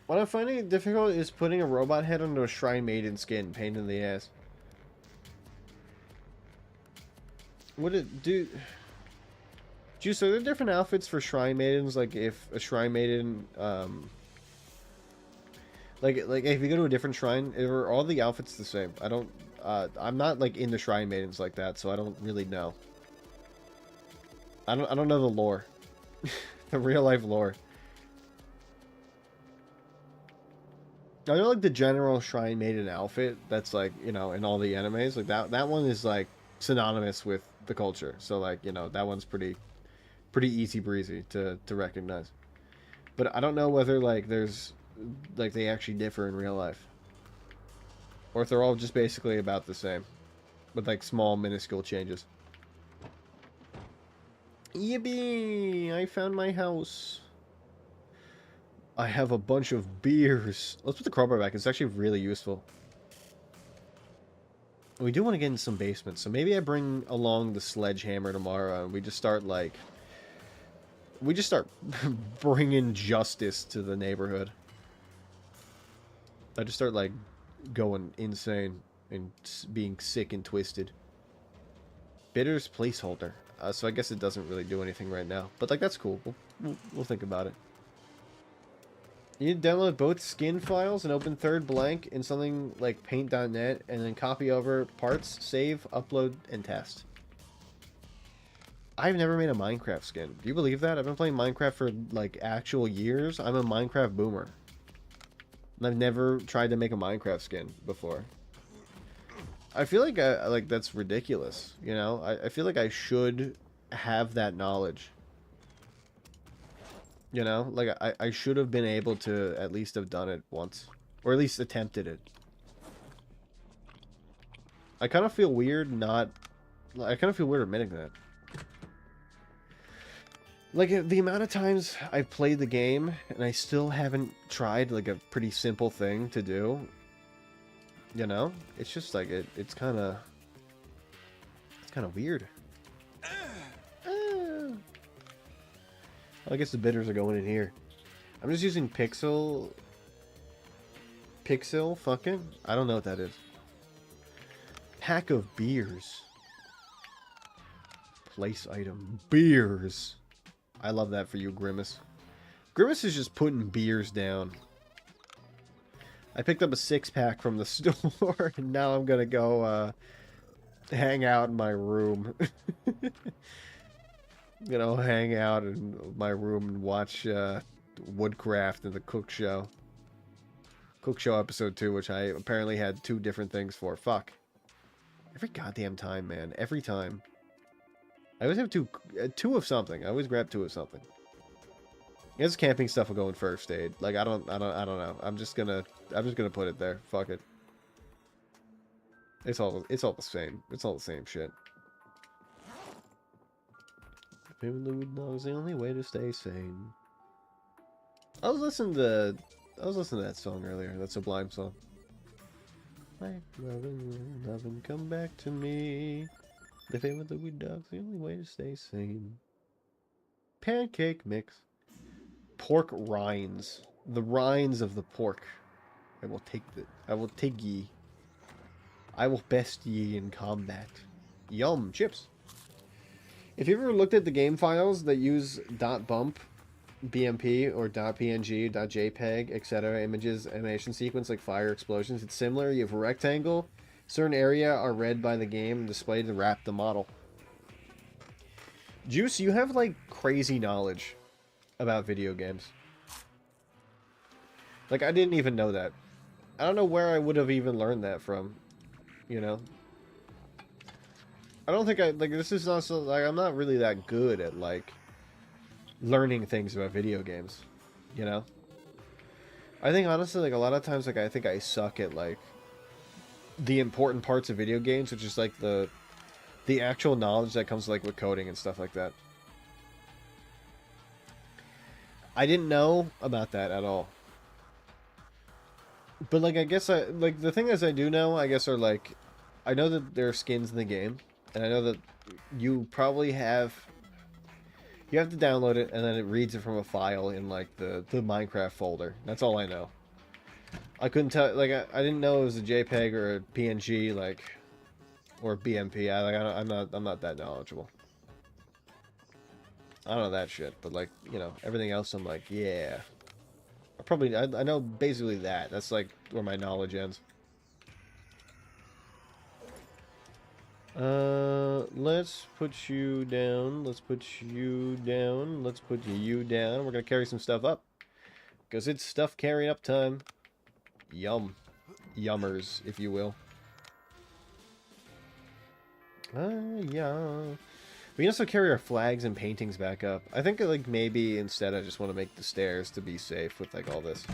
What I'm finding difficult is putting a robot head onto a Shrine Maiden skin. Pain in the ass. Would it do... Juice, are there different outfits for Shrine Maidens? Like, if a Shrine Maiden, like if you go to a different shrine, are all the outfits the same? I don't, I'm not, like, in the Shrine Maidens like that, so I don't really know. I don't know the lore. The real-life lore. I know, like, the general Shrine Maiden outfit that's, like, you know, in all the animes. Like, that one is, like, synonymous with the culture. So, like, you know, that one's pretty easy breezy to recognize. But I don't know whether like there's like they actually differ in real life. Or if they're all just basically about the same. With like small minuscule changes. Yippee! I found my house. I have a bunch of beers. Let's put the crowbar back. It's actually really useful. We do want to get in some basements. So maybe I bring along the sledgehammer tomorrow and we just start like... We just start bringing justice to the neighborhood. I just start, like, going insane and being sick and twisted. Bitter's placeholder. So I guess it doesn't really do anything right now. But, like, that's cool. We'll think about it. You need to download both skin files and open third blank in something like paint.net and then copy over parts, save, upload, and test. I've never made a Minecraft skin. Do you believe that? I've been playing Minecraft for, like, actual years. I'm a Minecraft boomer. And I've never tried to make a Minecraft skin before. I feel like like that's ridiculous, you know? I feel like I should have that knowledge. You know? Like, I should have been able to at least have done it once. Or at least attempted it. I kind of feel weird not... I kind of feel weird admitting that. Like, the amount of times I've played the game, and I still haven't tried, like, a pretty simple thing to do. You know? It's just, like, it's kind of... It's kind of weird. I guess the bitters are going in here. I'm just using Pixel... Pixel? Fucking? I don't know what that is. Pack of beers. Place item. Beers. I love that for you, Grimace. Grimace is just putting beers down. I picked up a 6-pack from the store, and now I'm gonna go, hang out in my room. You know, hang out in my room and watch, Woodcraft and the Cook Show. Cook Show episode 2, which I apparently had 2 different things for. Fuck. Every goddamn time, man. Every time. I always have two of something. I always grab 2 of something. I guess camping stuff will go in first aid. Like I don't know. I'm just gonna put it there. Fuck it. It's all the same. It's all the same shit. Family dog's the only way to stay sane. I was listening to that song earlier. That Sublime song. My loving, come back to me. Living with the weed dog's the only way to stay sane. Pancake mix. Pork rinds. The rinds of the pork. I will take ye. I will best ye in combat. Yum, chips. If you ever looked at the game files that use .bump, BMP, or .png, .jpeg, etc. images, animation sequence like fire explosions, it's similar. You have a rectangle. Certain area are read by the game and displayed to wrap the model. Juice, you have like crazy knowledge about video games. Like I didn't even know that. I don't know where I would have even learned that from. You know? I don't think this is not so, like, I'm not really that good at, like, learning things about video games. You know? I think, honestly, like, a lot of times, like, I think I suck at, like, the important parts of video games, which is, like, the actual knowledge that comes, like, with coding and stuff like that. I didn't know about that at all. But, like, I guess the thing is I do know, I guess, are, like, I know that there are skins in the game. And I know that you probably have... You have to download it, and then it reads it from a file in, like, the Minecraft folder. That's all I know. I couldn't tell... Like, I didn't know it was a JPEG or a PNG, like... Or BMP. I'm not that knowledgeable. I don't know that shit, but, like, you know, everything else I'm like, yeah. I know basically that. That's, like, where my knowledge ends. Let's put you down. Let's put you down. Let's put you down. We're gonna carry some stuff up. Because it's stuff carrying up time. Yum. Yummers, if you will. Yeah. We can also carry our flags and paintings back up. I think, like, maybe instead I just want to make the stairs to be safe with, like, all this.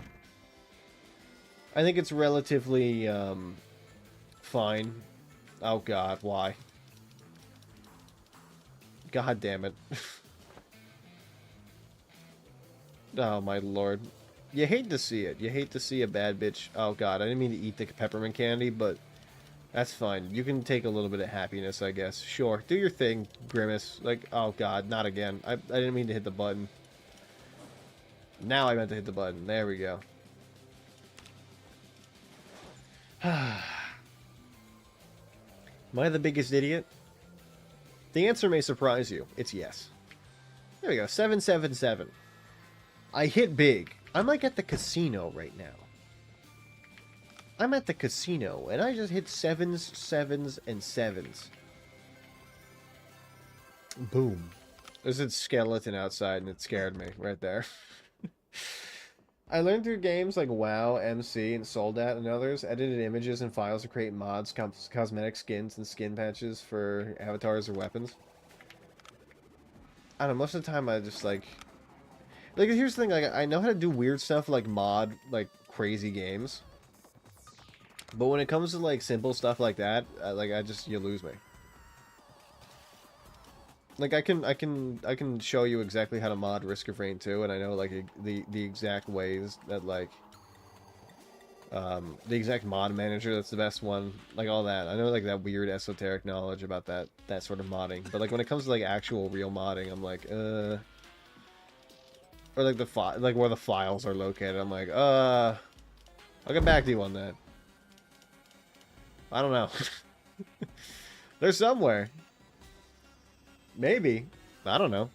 I think it's relatively, fine. Oh god, why? God damn it. Oh my lord. You hate to see it. You hate to see a bad bitch. Oh god, I didn't mean to eat the peppermint candy, but that's fine. You can take a little bit of happiness, I guess. Sure, do your thing, Grimace. Like, oh god, not again. I didn't mean to hit the button. Now I meant to hit the button. There we go. Am I the biggest idiot? The answer may surprise you. It's yes. There we go. 777. I hit big. I'm like at the casino right now. I'm at the casino, and I just hit 7s, 7s, and 7s. Boom. There's a skeleton outside, and it scared me right there. I learned through games like WoW, MC, and Soldat and others, edited images and files to create mods, cosmetic skins, and skin patches for avatars or weapons. I don't know, most of the time I just like here's the thing, like I know how to do weird stuff like mod like crazy games. But when it comes to like simple stuff like that, like you lose me. Like I can show you exactly how to mod Risk of Rain 2, and I know like the exact ways that like the exact mod manager that's the best one, like all that. I know like that weird esoteric knowledge about that sort of modding. But like when it comes to like actual real modding, I'm like or like like where the files are located, I'm like I'll get back to you on that. I don't know. They're somewhere. Maybe. I don't know.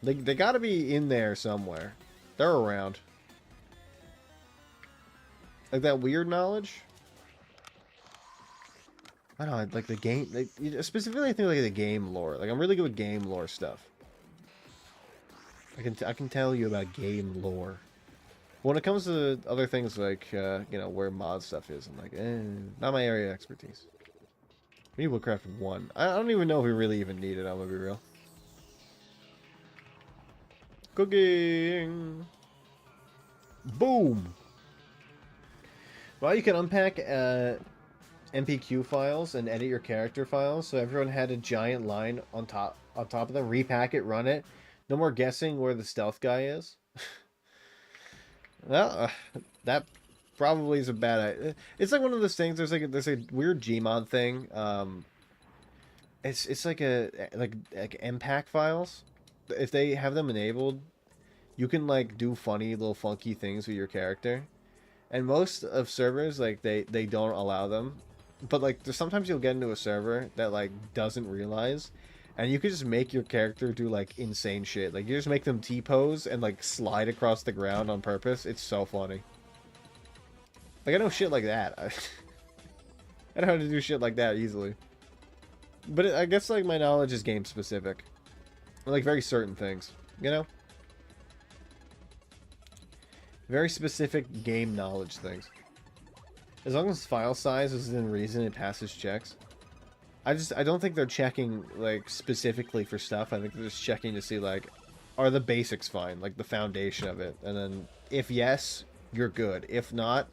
They gotta be in there somewhere. They're around. Like that weird knowledge? I don't know, like the game... Like, specifically, I think like the game lore. Like, I'm really good with game lore stuff. I can tell you about game lore. When it comes to other things like, you know, where mod stuff is, I'm like, not my area of expertise. We need Woodcraft 1. I don't even know if we really even need it, I'm gonna be real. Cooking! Boom! Well, you can unpack MPQ files and edit your character files, so everyone had a giant line on top of them. Repack it, run it. No more guessing where the stealth guy is. Well, that probably is a bad idea. It's like one of those things. There's a weird Gmod thing. It's like like MPAC files. If they have them enabled, you can like do funny little funky things with your character. And most of servers like they don't allow them. But like there's sometimes you'll get into a server that like doesn't realize, and you could just make your character do like insane shit. Like you just make them T-pose and like slide across the ground on purpose. It's so funny. Like I know shit like that. I know how to do shit like that easily. But I guess like my knowledge is game specific. Like very certain things, you know? Very specific game knowledge things. As long as file size is within reason, it passes checks. I don't think they're checking like specifically for stuff. I think they're just checking to see like, are the basics fine, like the foundation of it, and then if yes, you're good. If not,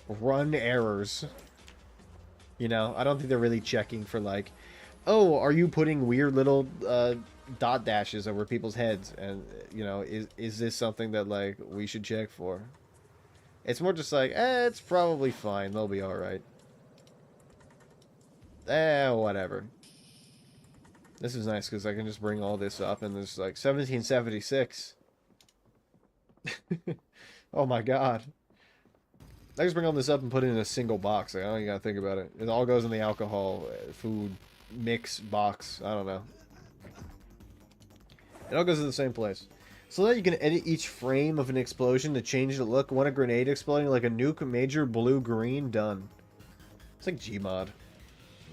run errors. You know, I don't think they're really checking for like, oh, are you putting weird little dot dashes over people's heads, and you know, is this something that like we should check for? It's more just like, it's probably fine. They'll be all right. Whatever. This is nice because I can just bring all this up, and there's like 1776. Oh my god. I just bring all this up and put it in a single box. Like, I don't even gotta think about it. It all goes in the alcohol, food, mix box. I don't know. It all goes to the same place. So that you can edit each frame of an explosion to change the look. Want a grenade exploding like a nuke, major, blue, green, done. It's like Gmod.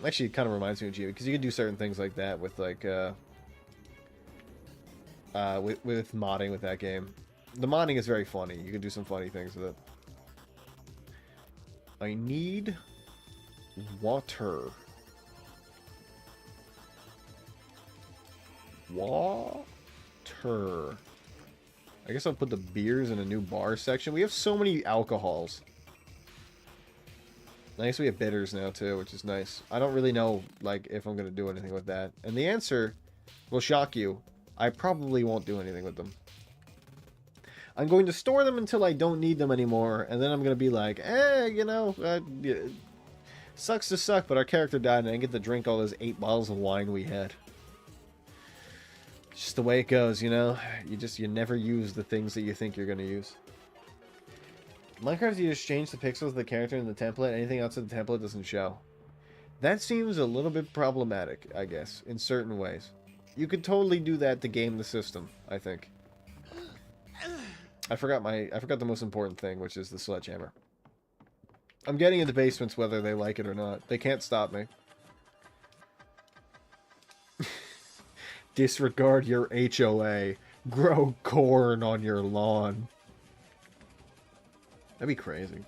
Actually, it kind of reminds me of Gmod, because you can do certain things like that with like, with modding with that game. The modding is very funny. You can do some funny things with it. I need water. Water. I guess I'll put the beers in a new bar section. We have so many alcohols. Nice, we have bitters now too, which is nice. I don't really know like if I'm gonna do anything with that. And the answer will shock you. I probably won't do anything with them. I'm going to store them until I don't need them anymore, and then I'm gonna be like, you know, sucks to suck, but our character died and I didn't get to drink all those 8 bottles of wine we had. Just the way it goes, you know? You never use the things that you think you're gonna use. Minecraft, you just change the pixels of the character in the template. Anything outside the template doesn't show. That seems a little bit problematic, I guess, in certain ways. You could totally do that to game the system, I think. I forgot the most important thing, which is the sledgehammer. I'm getting into basements whether they like it or not. They can't stop me. Disregard your HOA. Grow corn on your lawn. That'd be crazy.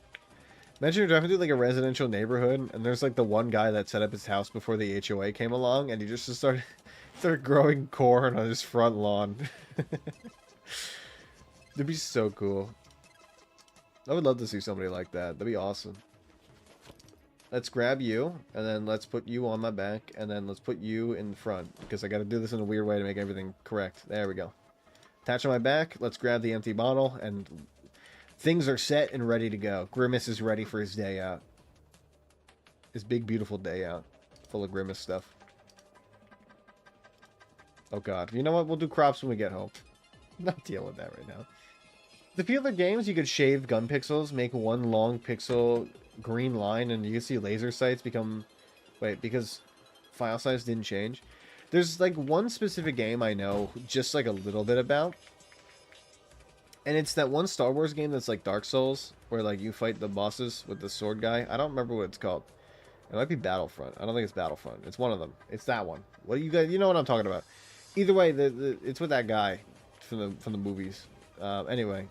Imagine you're driving through like a residential neighborhood, and there's like the one guy that set up his house before the HOA came along, and he just started growing corn on his front lawn. That'd be so cool. I would love to see somebody like that. That'd be awesome. Let's grab you, and then let's put you on my back, and then let's put you in the front, because I gotta do this in a weird way to make everything correct. There we go. Attach on my back, let's grab the empty bottle, and things are set and ready to go. Grimace is ready for his day out. His big, beautiful day out. Full of Grimace stuff. Oh god. You know what? We'll do crops when we get home. I'm not dealing with that right now. The few other games, you could shave gun pixels, make one long pixel green line, and you can see laser sights become... Wait, because file size didn't change? There's like one specific game I know just like a little bit about. And it's that one Star Wars game that's like Dark Souls, where like you fight the bosses with the sword guy. I don't remember what it's called. It might be Battlefront. I don't think it's Battlefront. It's one of them. It's that one. What do you guys? You know what I'm talking about. Either way, it's with that guy from the movies. Anyway,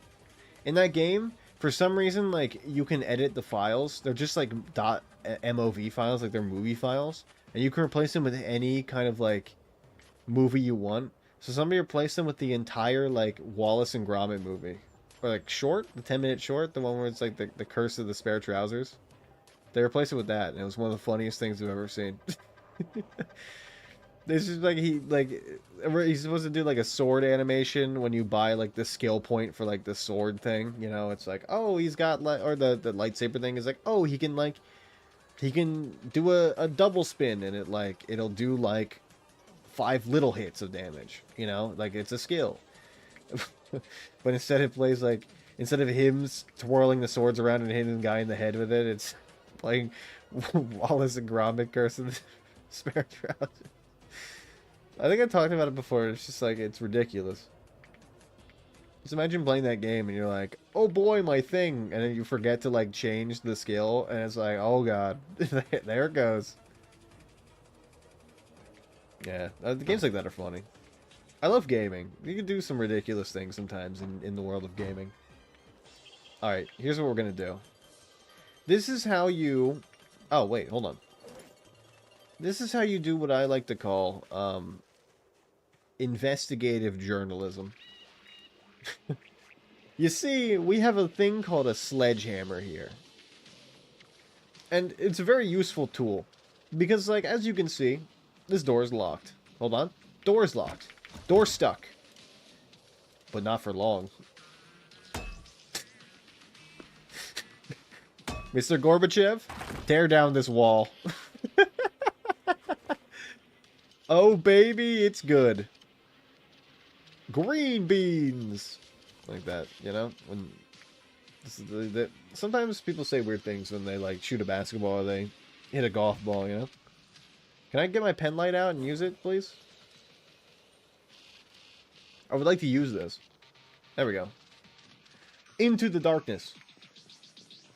in that game, for some reason, like you can edit the files. They're just like .mov files, like they're movie files, and you can replace them with any kind of like movie you want. So somebody replaced them with the entire, like, Wallace and Gromit movie. Or, like, short? The 10-minute short? The one where it's, like, the Curse of the Spare Trousers? They replaced it with that, and it was one of the funniest things I've ever seen. This is, like, he's supposed to do, like, a sword animation when you buy, like, the skill point for, like, the sword thing. You know, it's like, oh, he's got, like, or the lightsaber thing is like, oh, he can do a double spin, and it'll do, like, 5 little hits of damage, you know, like it's a skill. But instead it plays like, instead of him twirling the swords around and hitting the guy in the head with it, it's playing Wallace and Gromit Curse of the Spare Trousers. I think I talked about it before. It's just like, it's ridiculous. Just imagine playing that game and you're like, oh boy, my thing, and then you forget to like change the skill, and it's like, oh god, there it goes. Yeah, the games like that are funny. I love gaming. You can do some ridiculous things sometimes in the world of gaming. Alright, here's what we're going to do. This is how you... Oh, wait, hold on. This is how you do what I like to call investigative journalism. You see, we have a thing called a sledgehammer here. And it's a very useful tool. Because, like, as you can see... This door is locked. Hold on. Door's locked. Door stuck. But not for long. Mr. Gorbachev, tear down this wall. Oh, baby, it's good. Green beans. Like that, you know? When sometimes people say weird things when they, like, shoot a basketball or they hit a golf ball, you know? Can I get my pen light out and use it, please? I would like to use this. There we go. Into the darkness.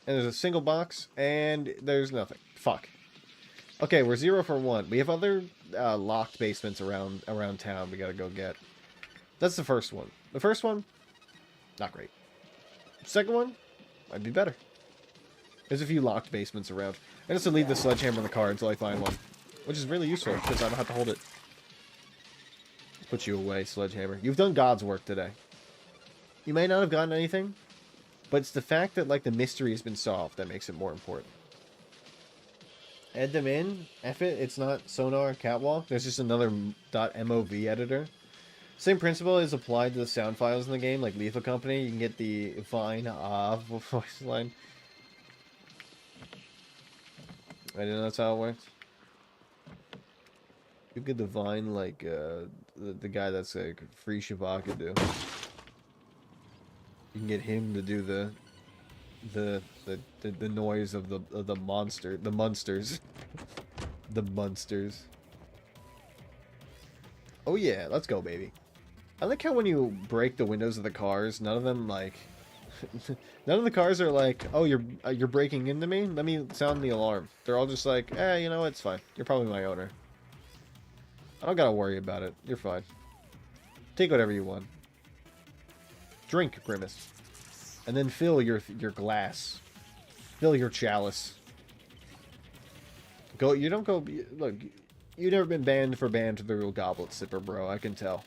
And there's a single box, and there's nothing. Fuck. Okay, we're 0 for 1. We have other locked basements around town we gotta go get. That's the first one. The first one, not great. Second one, might be better. There's a few locked basements around. I just have to leave the sledgehammer in the car until I find one. Which is really useful, because I don't have to hold it. Put you away, sledgehammer. You've done God's work today. You may not have gotten anything, but it's the fact that, like, the mystery has been solved that makes it more important. Add them in. F it. It's not Sonar Catwalk. There's just another .mov editor. Same principle is applied to the sound files in the game, like Leaf Company. You can get the Vine voice line. I didn't know that's how it works. You get the Vine like the guy that's like Free Shabaka do. You can get him to do the noise of the monster, the monsters, the monsters. Oh yeah, let's go, baby. I like how when you break the windows of the cars, none of them like, none of the cars are like, oh you're breaking into me. Let me sound the alarm. They're all just like, you know, it's fine. You're probably my owner. I don't gotta worry about it. You're fine. Take whatever you want. Drink, Grimace. And then fill your glass. Fill your chalice. Go. You don't go. Look, you've never been banned for banned to the real goblet sipper, bro. I can tell.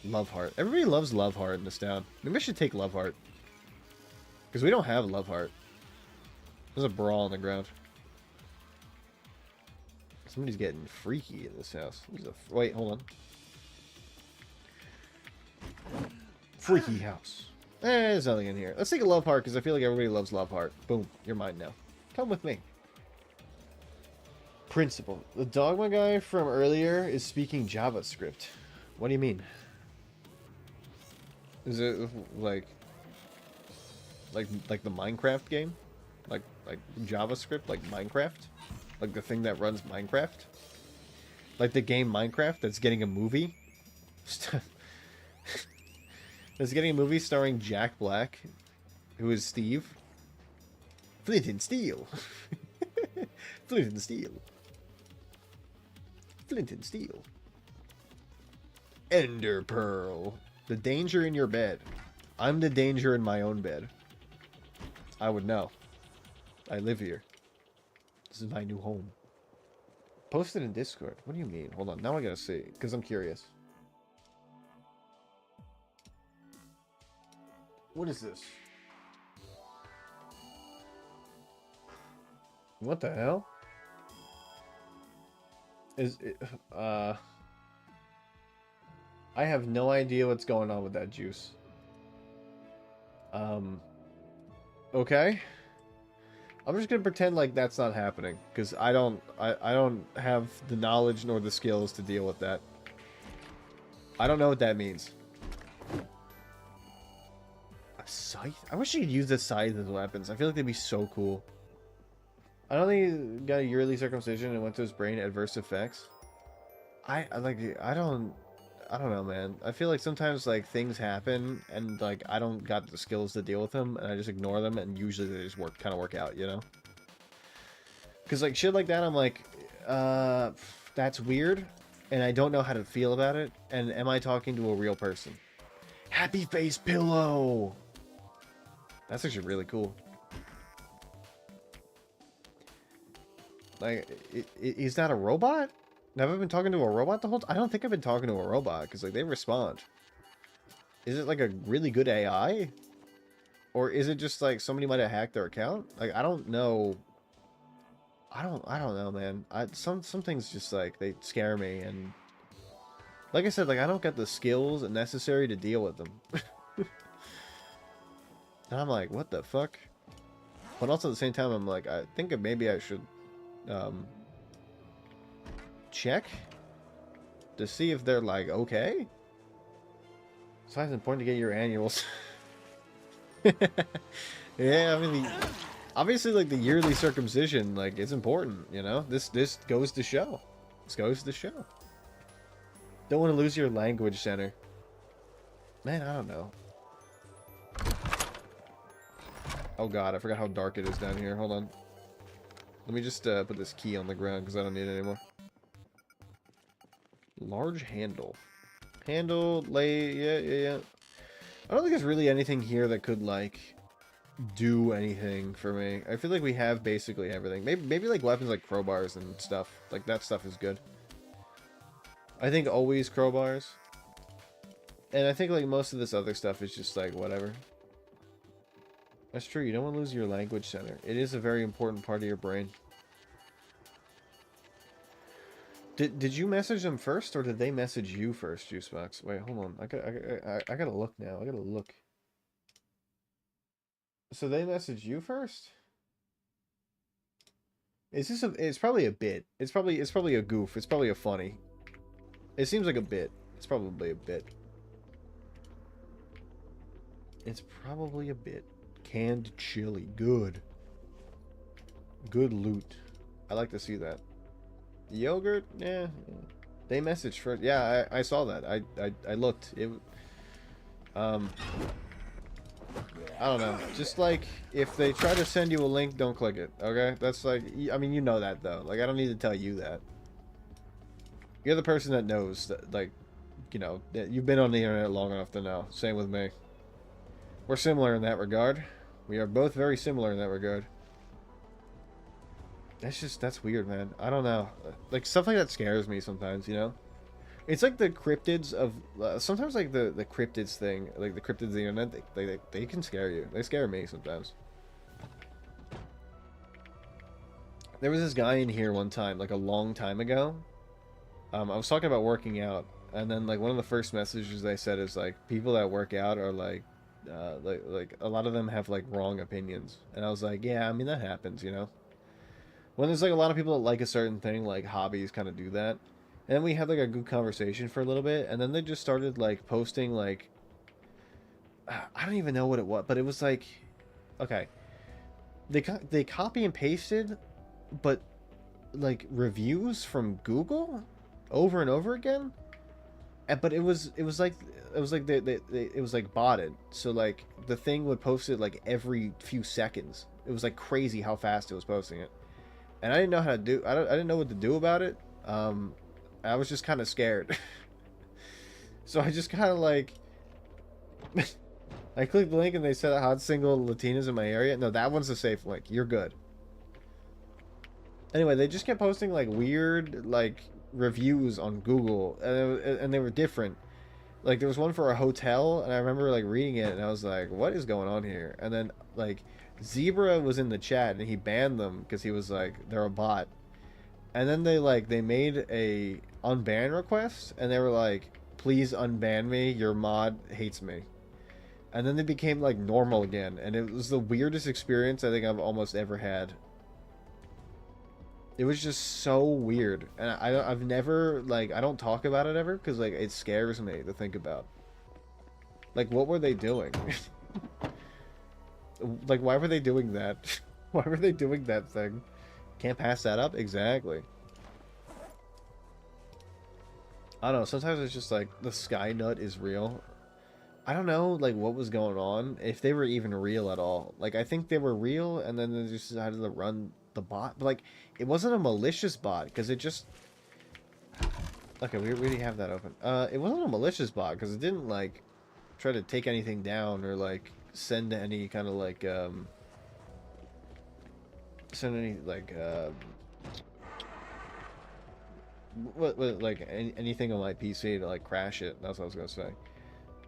Love heart. Everybody loves love heart in this town. Maybe I should take love heart. Because we don't have love heart. There's a brawl on the ground. Somebody's getting freaky in this house. Wait, hold on. Freaky house. There's nothing in here. Let's take a love heart because I feel like everybody loves love heart. Boom. You're mine now. Come with me. Principal. The dogma guy from earlier is speaking JavaScript. What do you mean? Is it like the Minecraft game? Like JavaScript? Like Minecraft? Like the thing that runs Minecraft? Like the game Minecraft that's getting a movie? That's getting a movie starring Jack Black, who is Steve. Flint and Steel. Flint and Steel. Flint and Steel. Ender Pearl. The danger in your bed. I'm the danger in my own bed. I would know. I live here. This is my new home. Posted in Discord. What do you mean? Hold on. Now I gotta see. Because I'm curious. What is this? What the hell? Is it, I have no idea what's going on with that juice. Okay. I'm just gonna pretend like that's not happening because I don't have the knowledge nor the skills to deal with that. I don't know what that means. A scythe? I wish you could use the scythe as weapons. I feel like they'd be so cool. I don't think he got a yearly circumcision and went to his brain adverse effects. I don't know, man. I feel like sometimes like things happen and like I don't got the skills to deal with them and I just ignore them and usually they just kind of work out, you know? Because like shit like that, I'm like, that's weird and I don't know how to feel about it. And am I talking to a real person? Happy face pillow. That's actually really cool. Like, is that a robot? Have I been talking to a robot the whole time? I don't think I've been talking to a robot, because, like, they respond. Is it, like, a really good AI? Or is it just, like, somebody might have hacked their account? Like, I don't know. I don't know, man. Some things just, like, they scare me, and... Like I said, like, I don't got the skills necessary to deal with them. And I'm like, what the fuck? But also at the same time, I'm like, I think maybe I should... check to see if they're like okay. So it's important to get your annuals. Yeah, I mean, obviously, like the yearly circumcision, like it's important, you know. This goes to show. This goes to show. Don't want to lose your language center, man. I don't know. Oh god, I forgot how dark it is down here. Hold on. Let me just put this key on the ground because I don't need it anymore. Large handle. Handle, yeah. I don't think there's really anything here that could, like, do anything for me. I feel like we have basically everything. Maybe like, weapons like crowbars and stuff. Like, that stuff is good. I think always crowbars. And I think, like, most of this other stuff is just, like, whatever. That's true. You don't want to lose your language center. It is a very important part of your brain. Did you message them first, or did they message you first, Juicebox? Wait, hold on. I gotta look now. I gotta look. So they messaged you first? Is this a? It's probably a bit. It's probably a goof. It's probably a funny. It seems like a bit. It's probably a bit. It's probably a bit. Canned chili. Good. Good loot. I like to see that. Yogurt? Yeah. They messaged first. Yeah, I saw that. I looked. It I don't know. Just like if they try to send you a link, don't click it. Okay? That's like, I mean, you know that though. Like I don't need to tell you that. You're the person that knows that, like, you know, that you've been on the internet long enough to know. Same with me. We're similar in that regard. We are both very similar in that regard. That's weird, man. I don't know. Like, stuff like that scares me sometimes, you know? It's like the cryptids of... sometimes, like, the cryptids thing, like, the cryptids of the internet, they can scare you. They scare me sometimes. There was this guy in here one time, like, a long time ago. I was talking about working out, and then, like, one of the first messages they said is, like, people that work out are, like, a lot of them have, like, wrong opinions. And I was like, yeah, I mean, that happens, you know? When there's like a lot of people that like a certain thing, like hobbies kind of do that. And then we had like a good conversation for a little bit, and then they just started like posting like I don't even know what it was, but it was like okay, they copy and pasted, but like reviews from Google over and over again. But it was like it was like botted, so like the thing would post it like every few seconds. It was like crazy how fast it was posting it. And I didn't know how to do. I didn't know what to do about it. I was just kind of scared. So I just kind of like, I clicked the link and they said hot single Latinas in my area. No, that one's a safe link. You're good. Anyway, they just kept posting like weird like reviews on Google, and they were different. Like there was one for a hotel, and I remember like reading it, and I was like, "What is going on here?" And then like Zebra was in the chat, and he banned them because he was like, "They're a bot." And then they made a unban request, and they were like, "Please unban me. Your mod hates me." And then they became like normal again, and it was the weirdest experience I think I've almost ever had. It was just so weird, and I've never like I don't talk about it ever because like it scares me to think about. Like, what were they doing? Like, why were they doing that? Why were they doing that thing? Can't pass that up? Exactly. I don't know. Sometimes it's just like the sky nut is real. I don't know, like, what was going on, if they were even real at all. Like, I think they were real, and then they just decided to run the bot. But, like, it wasn't a malicious bot, because it just... Okay, we already have that open. It wasn't a malicious bot, because it didn't, like, try to take anything down, or, like, send any kind of, like, send any, like, like, anything on my PC to, like, crash it. That's what I was gonna say.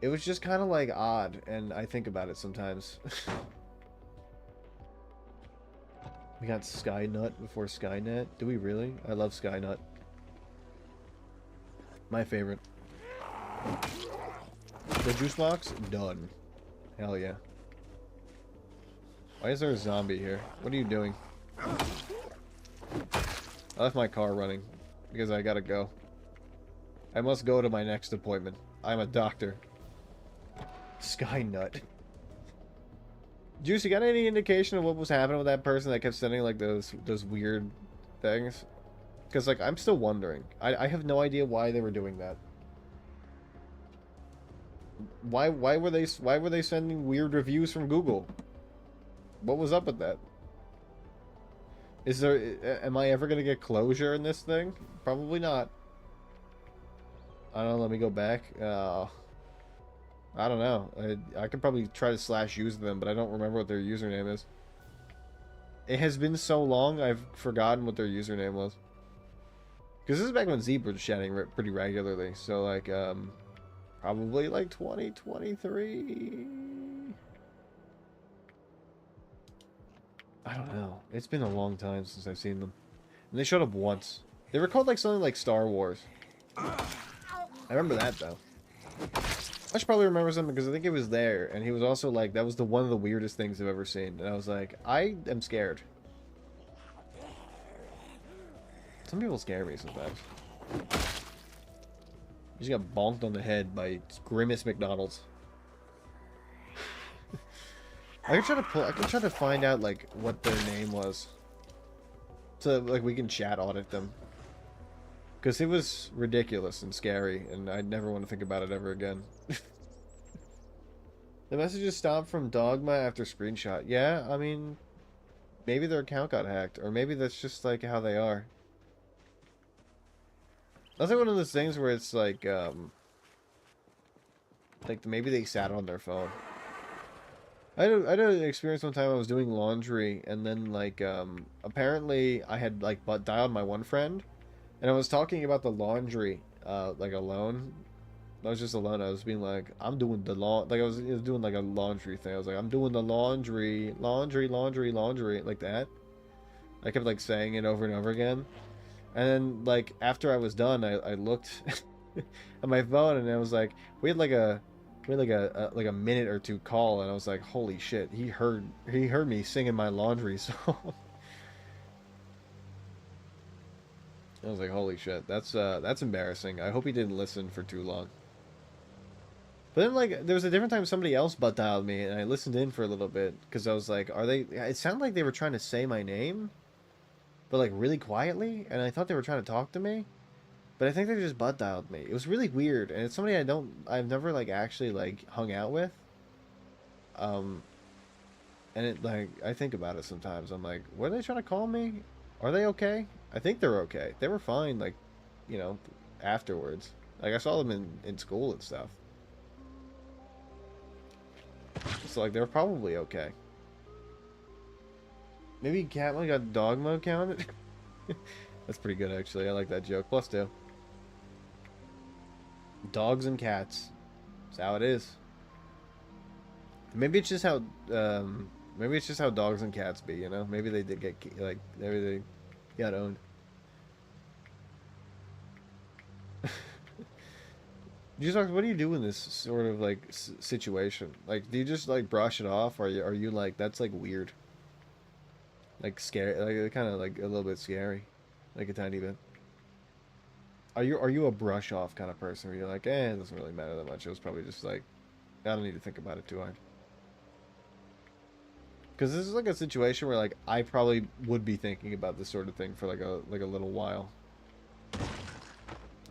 It was just kind of like odd, and I think about it sometimes. We got Skynut before Skynet. Do we really? I love Skynut. My favorite. The juice box? Done. Hell yeah. Why is there a zombie here? What are you doing? I left my car running because I gotta go. I must go to my next appointment. I'm a doctor. Skynut. Juice, you got any indication of what was happening with that person that kept sending like those weird things? Because like I'm still wondering. I have no idea why they were doing that. Why were they sending weird reviews from Google? What was up with that? Is there am I ever gonna get closure in this thing? Probably not. I don't know. Let me go back. I don't know. I could probably try to slash use them, but I don't remember what their username is. It has been so long, I've forgotten what their username was. Because this is back when Zebra was chatting pretty regularly, so like, probably like 2023. I don't know. It's been a long time since I've seen them. And they showed up once. They were called like something like Star Wars. I remember that though. I should probably remember something because I think it was there, and he was also like, that was one of the weirdest things I've ever seen, and I was like, I am scared. Some people scare me sometimes. He just got bonked on the head by Grimace McDonald's. I could try to find out like what their name was, so like we can chat audit them. Because it was ridiculous and scary, and I'd never want to think about it ever again. The messages stopped from Dogma after screenshot. Yeah, I mean, maybe their account got hacked, or maybe that's just like how they are. That's like one of those things where it's like maybe they sat on their phone. I had an experience one time. I was doing laundry, and then like apparently I had like butt dialed my one friend, and I was talking about the laundry like alone. I was just alone. I was being like, I'm doing the like I was doing like a laundry thing. I was like, I'm doing the laundry, laundry, laundry, laundry, like that. I kept like saying it over and over again. And then like after I was done, I looked at my phone and I was like, we had like a minute or two call, and I was like, holy shit, he heard me singing my laundry song. I was like, holy shit, that's embarrassing. I hope he didn't listen for too long. But then like there was a different time somebody else butt dialed me, and I listened in for a little bit because I was like, are they? It sounded like they were trying to say my name, but like really quietly, and I thought they were trying to talk to me. But I think they just butt dialed me. It was really weird, and it's somebody I've never like actually like hung out with. Um, and it like I think about it sometimes. I'm like, were they trying to call me? Are they okay? I think they're okay. They were fine. Like, you know, afterwards. Like I saw them in school and stuff. So like they're probably okay. Maybe Catman got dog mode counted. That's pretty good actually. I like that joke. Plus two. Dogs and cats. That's how it is. Maybe it's just how maybe it's just how dogs and cats be, you know? Maybe they did get like maybe they got owned. What do you do in this sort of like situation? Like, do you just like brush it off, or are you like that's like weird, like scary, like kind of like a little bit scary, like a tiny bit? Are you a brush off kind of person where you're like, it doesn't really matter that much. It was probably just like I don't need to think about it too hard. Because this is like a situation where like I probably would be thinking about this sort of thing for like a little while.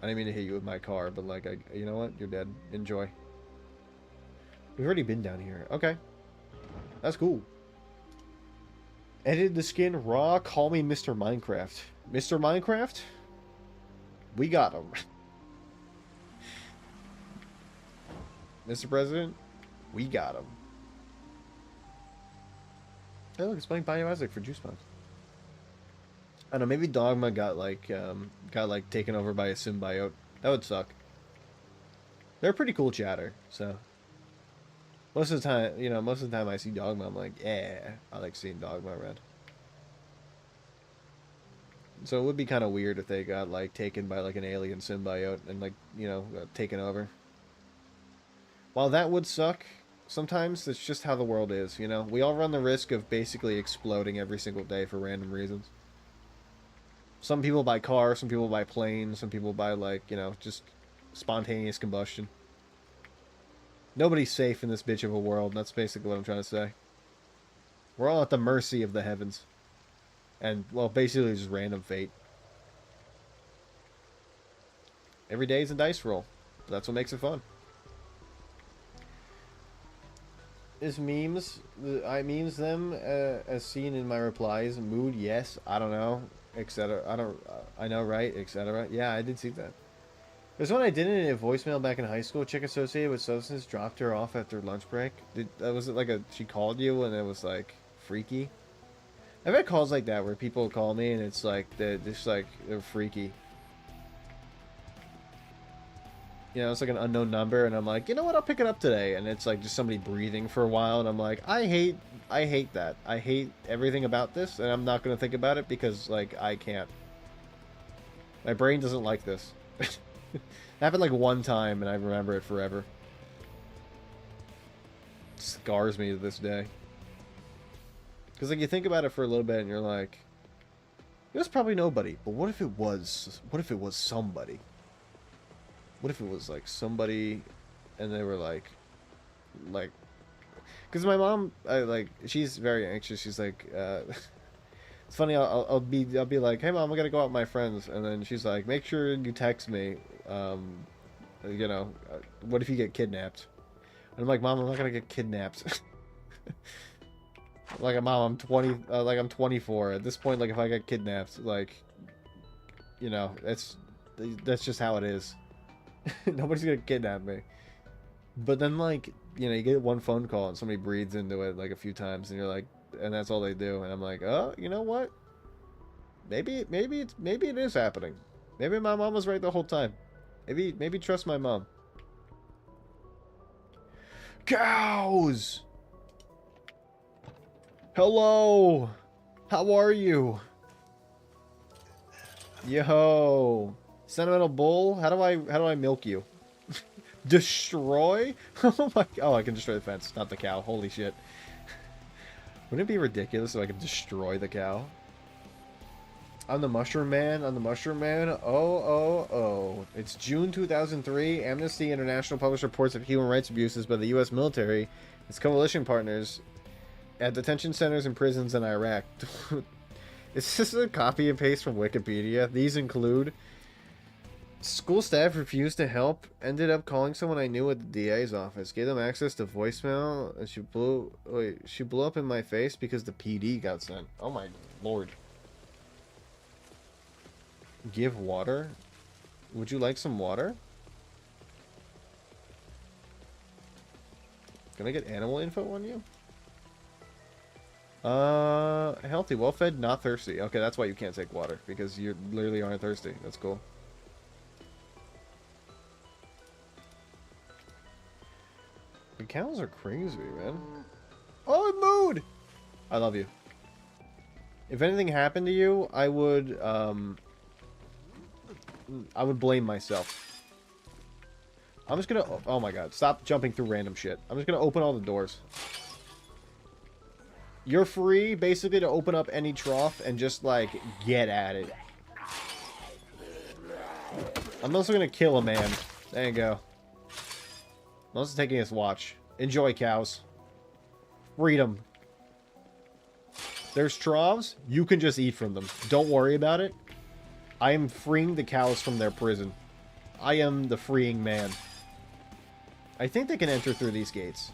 I didn't mean to hit you with my car, but like you know what? You're dead. Enjoy. We've already been down here. Okay, that's cool. Edited the skin raw. Call me Mr. Minecraft. Mr. Minecraft. We got him. Mr. President. We got him. Hey, look, it's playing Biohazard for Juice Box. I don't know, maybe Dogma got like taken over by a symbiote. That would suck. They're a pretty cool chatter, so most of the time, most of the time I see Dogma, I'm like, yeah, I like seeing Dogma around. So it would be kind of weird if they got like taken by like an alien symbiote and like got taken over. While that would suck, sometimes it's just how the world is. We all run the risk of basically exploding every single day for random reasons. Some people buy cars, some people buy planes, some people buy like, just spontaneous combustion. Nobody's safe in this bitch of a world, and that's basically what I'm trying to say. We're all at the mercy of the heavens. And, well, basically just random fate. Every day is a dice roll. That's what makes it fun. Is memes, I memes them as seen in my replies. Mood, yes, I don't know, etc. I know, right, etc. Yeah, I did see that. There's one I did in a voicemail back in high school. Chick associated with substance dropped her off after lunch break. Was it like she called you and it was like freaky? I've had calls like that where people call me and it's like they're freaky. It's like an unknown number, and I'm like, you know what, I'll pick it up today, and it's like just somebody breathing for a while, and I'm like, I hate that. I hate everything about this, and I'm not gonna think about it because like I can't. My brain doesn't like this. It happened like one time, and I remember it forever. It scars me to this day. Because like you think about it for a little bit, and you're like, it was probably nobody, but what if it was? What if it was somebody? What if it was like somebody, and they were like, because my mom, she's very anxious. She's like, it's funny. I'll be like, hey mom, I'm gonna go out with my friends, and then she's like, make sure you text me. What if you get kidnapped? And I'm like, mom, I'm not gonna get kidnapped. Like, mom, I'm 20. I'm 24 at this point. Like, if I get kidnapped, like, that's just how it is. Nobody's gonna kidnap me. But then, like, you know, you get one phone call and somebody breathes into it like a few times, and you're like, and that's all they do. And I'm like, oh, you know what? Maybe it is happening. Maybe my mom was right the whole time. Maybe trust my mom. Cows! Hello! How are you? Yo! Sentimental bull? How do I milk you? Destroy? Oh my, oh, I can destroy the fence, not the cow. Holy shit. Wouldn't it be ridiculous if I could destroy the cow? I'm the Mushroom Man. I'm the Mushroom Man. Oh. It's June 2003. Amnesty International published reports of human rights abuses by the U.S. military, its coalition partners, at detention centers and prisons in Iraq. Is this a copy and paste from Wikipedia? These include... School staff refused to help. Ended up calling someone I knew at the DA's office. Gave them access to voicemail. And she blew up in my face because the PD got sent. Oh my lord. Give water? Would you like some water? Can I get animal info on you? Healthy, well-fed, not thirsty. Okay, that's why you can't take water. Because you literally aren't thirsty. That's cool. The cows are crazy, man. Oh, it mooed! I love you. If anything happened to you, I would blame myself. I'm just gonna... Oh my god, stop jumping through random shit. I'm just gonna open all the doors. You're free, basically, to open up any trough and just, like, get at it. I'm also gonna kill a man. There you go. I'm also taking his watch. Enjoy, cows. Freedom. There's troughs. You can just eat from them. Don't worry about it. I am freeing the cows from their prison. I am the freeing man. I think they can enter through these gates.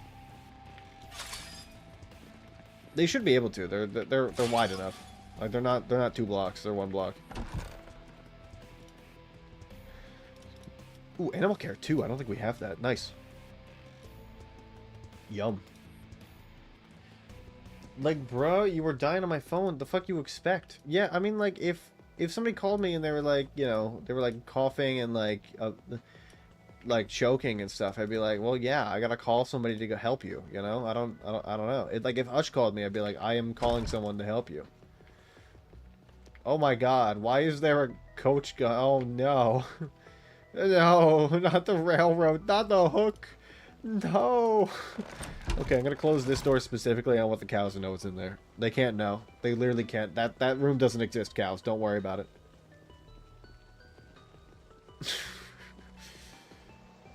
They should be able to. They're wide enough. Like they're not 2 blocks. They're 1 block. Ooh, animal care too. I don't think we have that. Nice. Yum. Like, bro, you were dying on my phone. The fuck you expect? Yeah, I mean, like, if somebody called me and they were like, you know, they were like coughing and like choking and stuff, I'd be like, well, yeah, I gotta call somebody to go help you. You know, I don't know. It, like, if Ush called me, I'd be like, I am calling someone to help you. Oh my god, why is there a coach gun? Oh no. No, not the railroad, not the hook. No. Okay, I'm gonna close this door specifically. I want the cows to know what's in there. They can't know. They literally can't. That room doesn't exist, cows. Don't worry about it.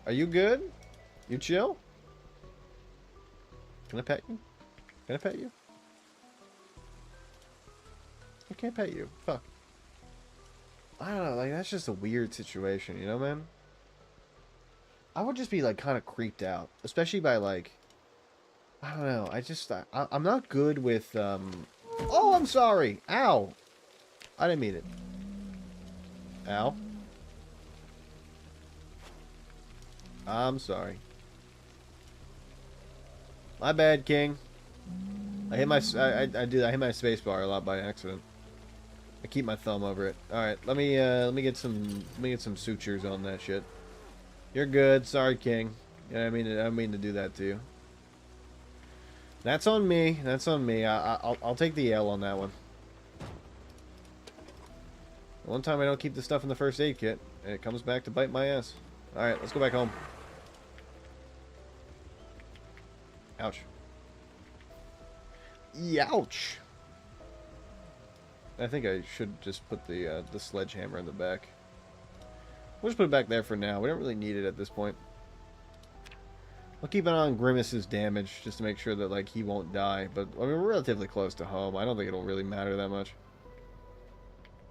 Are you good? You chill? Can I pet you? Can I pet you? I can't pet you. Fuck. I don't know, like, that's just a weird situation, you know, man? I would just be, like, kind of creeped out. Especially by, like... I don't know. I'm not good with, Oh, I'm sorry! Ow! I didn't mean it. Ow. I'm sorry. My bad, King. I hit my... I hit my spacebar a lot by accident. I keep my thumb over it. Alright, let me get some sutures on that shit. You're good. Sorry, King. Yeah, I didn't mean to do that to you. That's on me. That's on me. I'll take the L on that one. One time I don't keep the stuff in the first aid kit, and it comes back to bite my ass. Alright, let's go back home. Ouch. Youch! I think I should just put the sledgehammer in the back. We'll just put it back there for now. We don't really need it at this point. I'll keep an eye on Grimace's damage, just to make sure that, like, he won't die. But, I mean, we're relatively close to home. I don't think it'll really matter that much.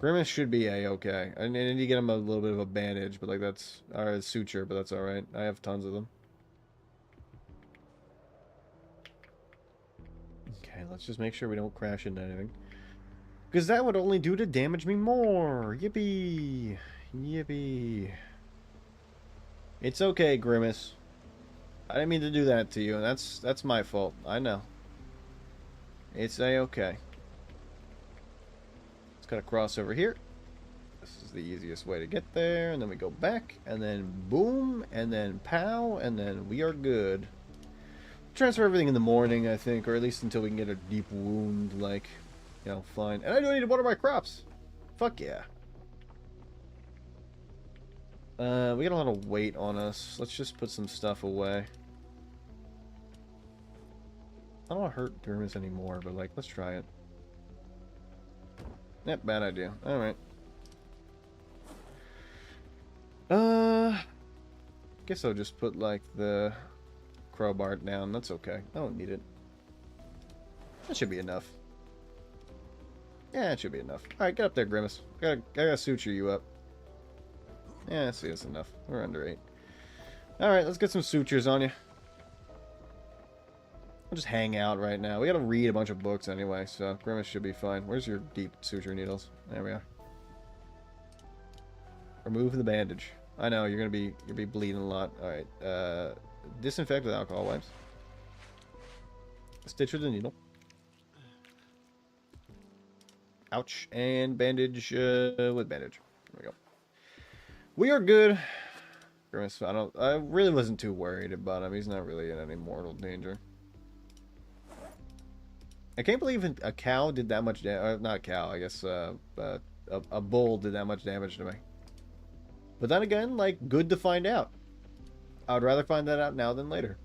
Grimace should be A-okay. I need to get him a little bit of a bandage, but, like, that's... Or a suture, but that's alright. I have tons of them. Okay, let's just make sure we don't crash into anything. Because that would only do to damage me more. Yippee. Yippee. It's okay, Grimace. I didn't mean to do that to you, and that's my fault. I know. It's a-okay. Let's cut across over here. This is the easiest way to get there, and then we go back, and then boom, and then pow, and then we are good. Transfer everything in the morning, I think, or at least until we can get a deep wound, like, you know, fine. And I don't need to water my crops. Fuck yeah. We got a lot of weight on us. Let's just put some stuff away. I don't want to hurt Dermis anymore, but, like, let's try it. Yep, bad idea. Alright. Guess I'll just put, like, the crowbar down. That's okay. I don't need it. That should be enough. Yeah, it should be enough. Alright, get up there, Grimace. I gotta suture you up. Yeah, see, that's enough. We're under 8. Alright, let's get some sutures on you. We'll just hang out right now. We gotta read a bunch of books anyway, so Grimace should be fine. Where's your deep suture needles? There we are. Remove the bandage. I know, you'll be bleeding a lot. Alright, disinfect with alcohol wipes. Stitch with the needle. Ouch. And bandage with bandage. There we go. We are good. Grimace, I really wasn't too worried about him. He's not really in any mortal danger. I can't believe a cow did that much damage. Not a cow, I guess a bull did that much damage to me. But then again, like, good to find out. I would rather find that out now than later.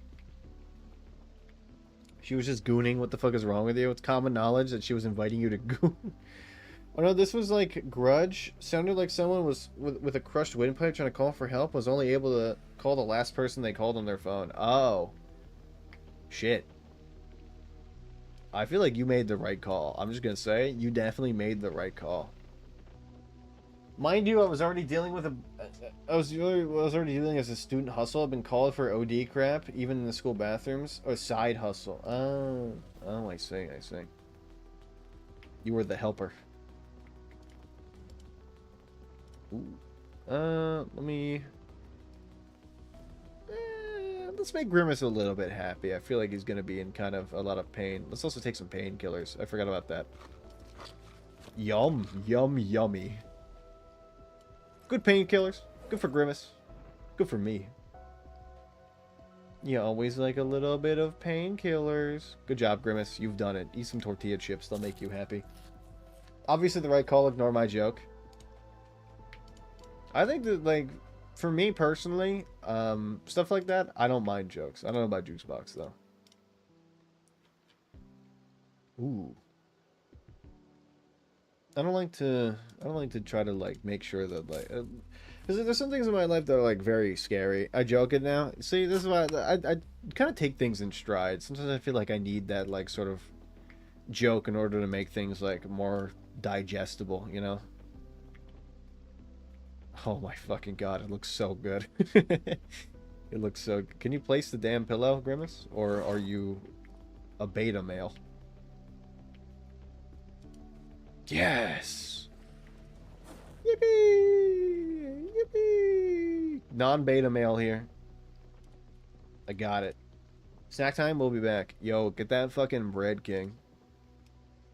She was just gooning. What the fuck is wrong with you? It's common knowledge that she was inviting you to goon. Oh no, this was like grudge. Sounded like someone was with a crushed windpipe trying to call for help. Was only able to call the last person they called on their phone. Oh. Shit. I feel like you made the right call. I'm just gonna say, you definitely made the right call. Mind you, I was already dealing with I was already dealing as a student hustle. I've been called for OD crap, even in the school bathrooms. Or side hustle. Oh, I see. You were the helper. Ooh. Let's make Grimace a little bit happy. I feel like he's gonna be in kind of a lot of pain. Let's also take some painkillers. I forgot about that. Yum, yummy. Good painkillers. Good for Grimace. Good for me. You always like a little bit of painkillers. Good job, Grimace. You've done it. Eat some tortilla chips. They'll make you happy. Obviously the right call. Ignore my joke. I think that, like, for me personally, stuff like that, I don't mind jokes. I don't know about Juicebox, though. Ooh. I don't like to try to, like, make sure that, like, because there's some things in my life that are, like, very scary. I joke it now. See, this is why I kind of take things in stride. Sometimes I feel like I need that, like, sort of joke in order to make things, like, more digestible, you know? Oh my fucking god, it looks so good. It looks so good. Can you place the damn pillow, Grimace? Or are you a beta male? Yes! Yippee! Yippee! Non-beta male here. I got it. Snack time, we'll be back. Yo, get that fucking bread, King.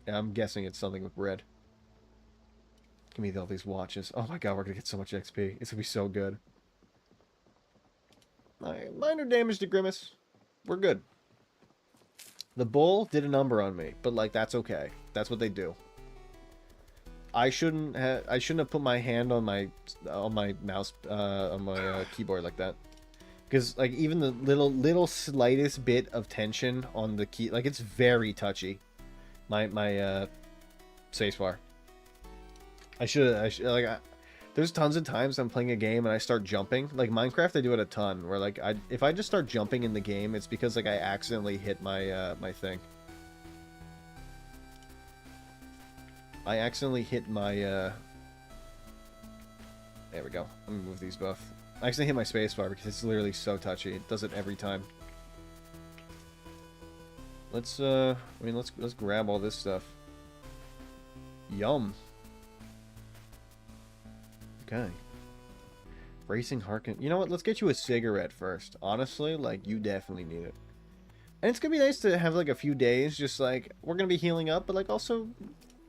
Yeah, I'm guessing it's something with bread. Give me all these watches. Oh my god, we're gonna get so much XP. It's gonna be so good. Minor damage to Grimace. We're good. The bull did a number on me, but like that's okay. That's what they do. I shouldn't have put my hand on my mouse on my keyboard like that. Because like even the little slightest bit of tension on the key, like it's very touchy. My spacebar. There's tons of times I'm playing a game and I start jumping. Like Minecraft, I do it a ton. Where like if I just start jumping in the game, it's because like I accidentally hit my my thing. I accidentally hit my there we go. Let me move these both. I accidentally hit my spacebar because it's literally so touchy. It does it every time. Let's let's grab all this stuff. Yum. Okay. Racing Harkin. You know what? Let's get you a cigarette first. Honestly, like, you definitely need it. And it's gonna be nice to have, like, a few days, just, like, we're gonna be healing up, but, like, also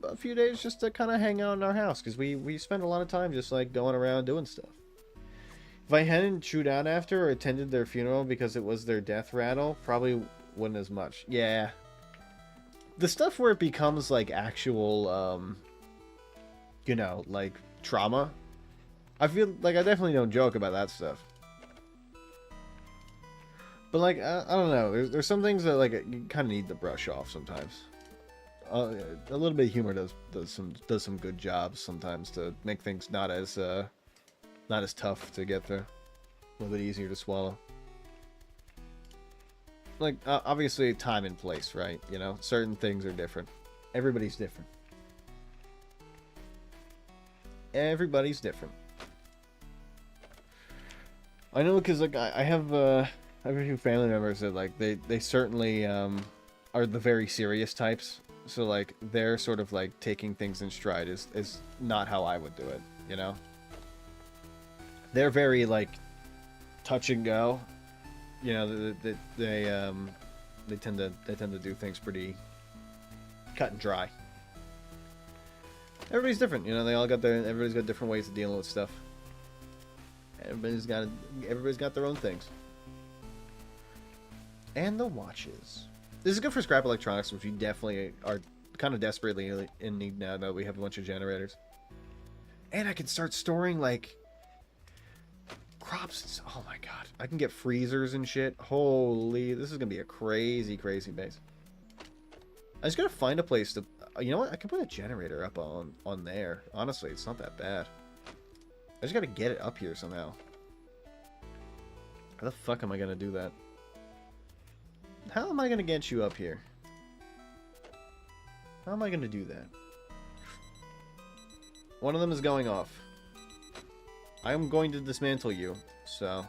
a few days just to kind of hang out in our house, because we spend a lot of time just, like, going around doing stuff. If I hadn't chewed out after or attended their funeral because it was their death rattle, probably wouldn't as much. Yeah. The stuff where it becomes, like, actual, you know, like, trauma, I feel like I definitely don't joke about that stuff. But, like, I don't know. There's some things that, like, you kind of need to brush off sometimes. A little bit of humor does some good jobs sometimes to make things not as tough to get through. A little bit easier to swallow. Like, obviously, time and place, right? You know, certain things are different. Everybody's different. Everybody's different. I know because, like, I have a few family members that, like, they certainly are the very serious types. So, like, they're sort of, like, taking things in stride is not how I would do it, you know? They're very, like, touch and go. You know, they tend to do things pretty cut and dry. Everybody's different, you know. Everybody's got different ways of dealing with stuff. Everybody's got their own things. And the watches. This is good for scrap electronics, which we definitely are kind of desperately in need now that we have a bunch of generators. And I can start storing, like, crops. Oh my god. I can get freezers and shit. Holy, this is going to be a crazy, crazy base. I just got to find a place to... You know what? I can put a generator up on there. Honestly, it's not that bad. I just got to get it up here somehow. How the fuck am I going to do that? How am I going to get you up here? How am I going to do that? One of them is going off. I am going to dismantle you, so...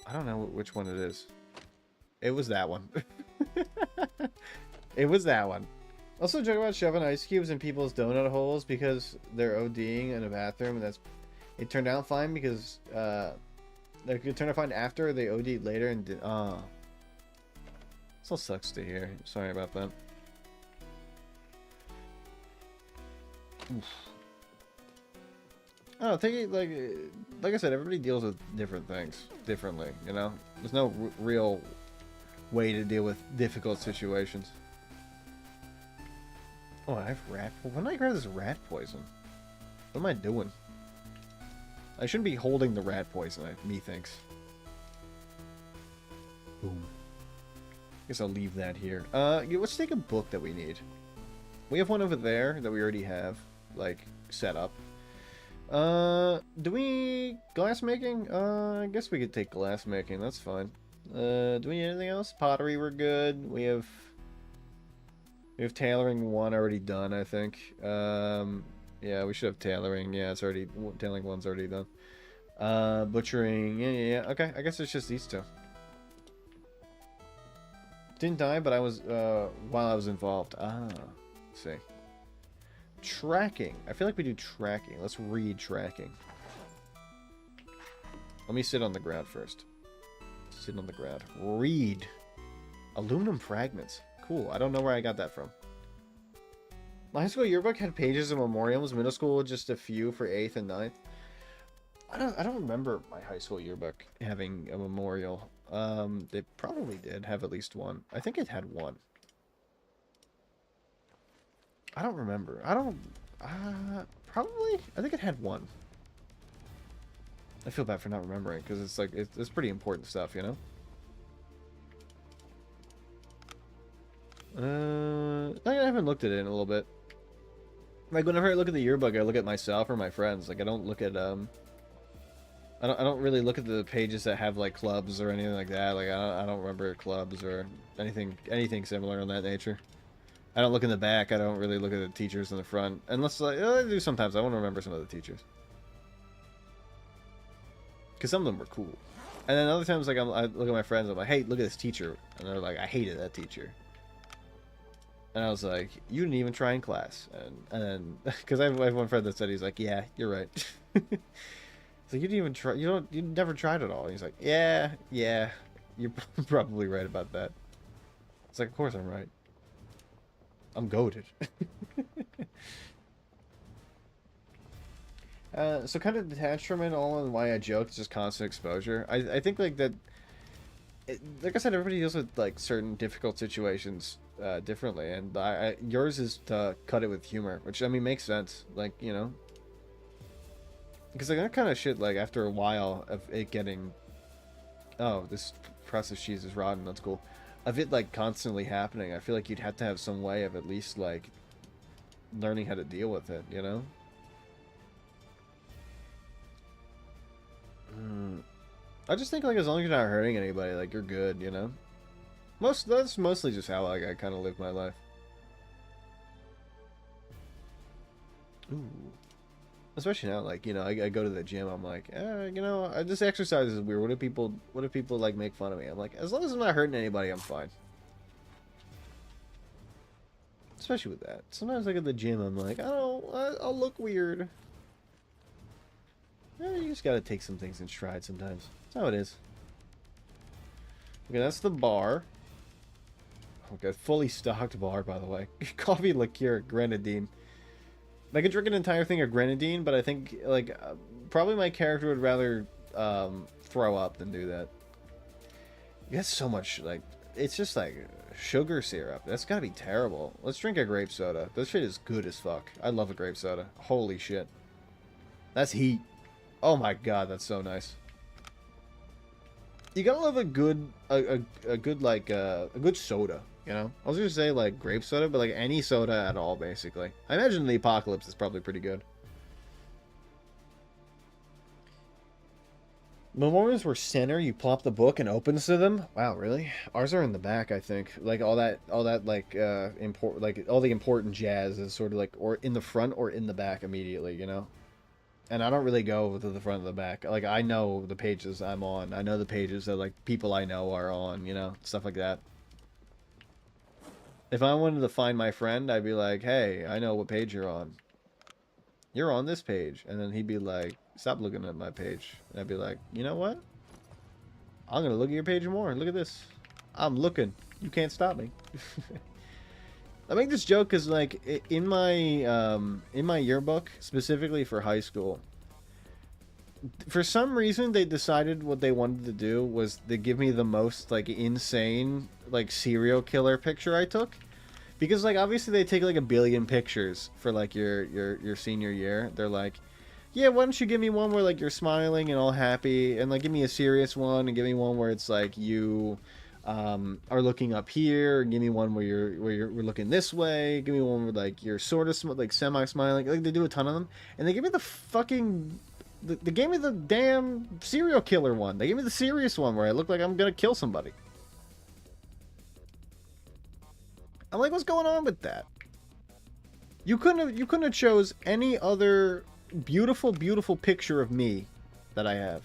I don't know which one it is. It was that one. It was that one. Also, joke about shoving ice cubes in people's donut holes because they're ODing in a bathroom, and that's... It turned out fine because, They could turn out fine after they OD'd later and did... This all sucks to hear. Sorry about that. Oof. I don't know, take it, like I said, everybody deals with different things differently, you know? There's no real way to deal with difficult situations. Oh, I have rat... When did I grab this rat poison? What am I doing? I shouldn't be holding the rat poison, methinks. Boom. Guess I'll leave that here. Let's take a book that we need. We have one over there that we already have, like, set up. Do we... Glass making? I guess we could take glass making, that's fine. Do we need anything else? Pottery, we're good. We have tailoring 1 already done, I think. Yeah, we should have tailoring. Yeah, it's already... Tailoring 1's already done. Butchering. Yeah. Okay, I guess it's just these 2. Didn't die, but I was, while I was involved. Let's see. Tracking. I feel like we do tracking. Let's read tracking. Let me sit on the ground first. Sit on the ground. Read. Aluminum fragments. Cool. I don't know where I got that from. My high school yearbook had pages of memorials. Middle school, just a few for 8th and 9th. I don't remember my high school yearbook having a memorial. They probably did have at least one. I think it had one. I don't remember. Probably. I think it had one. I feel bad for not remembering because it's like it's pretty important stuff, you know. I haven't looked at it in a little bit. Like whenever I look at the yearbook, I look at myself or my friends. Like I don't look at I don't really look at the pages that have like clubs or anything like that. Like I don't remember clubs or anything similar on that nature. I don't look in the back. I don't really look at the teachers in the front, unless like, I do sometimes. I want to remember some of the teachers because some of them were cool. And then other times, like I look at my friends, I'm like, hey, look at this teacher, and they're like, I hated that teacher. And I was like, you didn't even try in class. And then, because I have one friend that said, he's like, yeah, you're right. It's like, you didn't even try, you never tried at all. And he's like, yeah, you're probably right about that. It's like, of course I'm right. I'm goated. So kind of detached from it all and why I joke, just constant exposure. I think like that, like I said, everybody deals with like certain difficult situations differently, and yours is to cut it with humor, which I mean makes sense. Like, you know, because like that kind of shit, like after a while of it getting, oh, this processed cheese is rotten, that's cool, of it like constantly happening, I feel like you'd have to have some way of at least like learning how to deal with it, you know? I just think like as long as you're not hurting anybody, like you're good, you know? That's mostly just how like I kind of live my life. Ooh. Especially now, like, you know, I go to the gym, I'm like, you know, this exercise is weird. What if people like make fun of me? I'm like, as long as I'm not hurting anybody, I'm fine. Especially with that. Sometimes like at the gym, I'm like, I'll look weird. You just gotta take some things in stride sometimes. That's how it is. Okay, that's the bar. Okay, fully stocked bar, by the way. Coffee, liqueur, grenadine. I could drink an entire thing of grenadine, but I think, like, probably my character would rather throw up than do that. That's so much, like, it's just, like, sugar syrup. That's gotta be terrible. Let's drink a grape soda. This shit is good as fuck. I love a grape soda. Holy shit. That's heat. Oh my god, that's so nice. You gotta love a good, good, like, a good soda. You know, I was gonna say like grape soda, but like any soda at all, basically. I imagine the apocalypse is probably pretty good. Memorials were center. You plop the book and opens to them. Wow, really? Ours are in the back, I think. Like all that like like all the important jazz is sort of like or in the front or in the back immediately. You know. And I don't really go to the front of the back. Like I know the pages I'm on. I know the pages that like people I know are on. You know, stuff like that. If I wanted to find my friend, I'd be like, hey, I know what page you're on. You're on this page. And then he'd be like, stop looking at my page. And I'd be like, you know what? I'm going to look at your page more. Look at this. I'm looking. You can't stop me. I make this joke because, like, in my yearbook, specifically for high school, for some reason, they decided what they wanted to do was to give me the most, like, insane, like, serial killer picture I took. Because, like, obviously they take, like, a billion pictures for, like, your senior year. They're like, yeah, why don't you give me one where, like, you're smiling and all happy, and, like, give me a serious one, and give me one where it's, like, you are looking up here, and give me one where we're looking this way, give me one where, like, you're sort of, like, semi-smiling. Like, they do a ton of them. And they give me the fucking... They gave me the damn serial killer one. They gave me the serious one where I look like I'm gonna kill somebody. I'm like, what's going on with that? You couldn't have chose any other beautiful, beautiful picture of me that I have.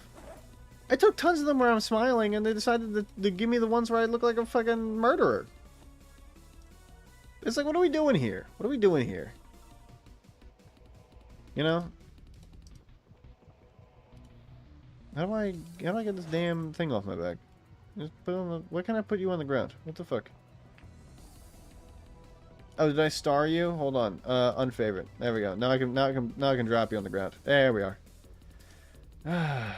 I took tons of them where I'm smiling, and they decided to give me the ones where I look like a fucking murderer. It's like, what are we doing here? What are we doing here? You know? How do I get this damn thing off my back? Just put it on the... Why can't I put you on the ground? What the fuck? Oh, did I star you? Hold on. Unfavorite. There we go. Now I can drop you on the ground. There we are. There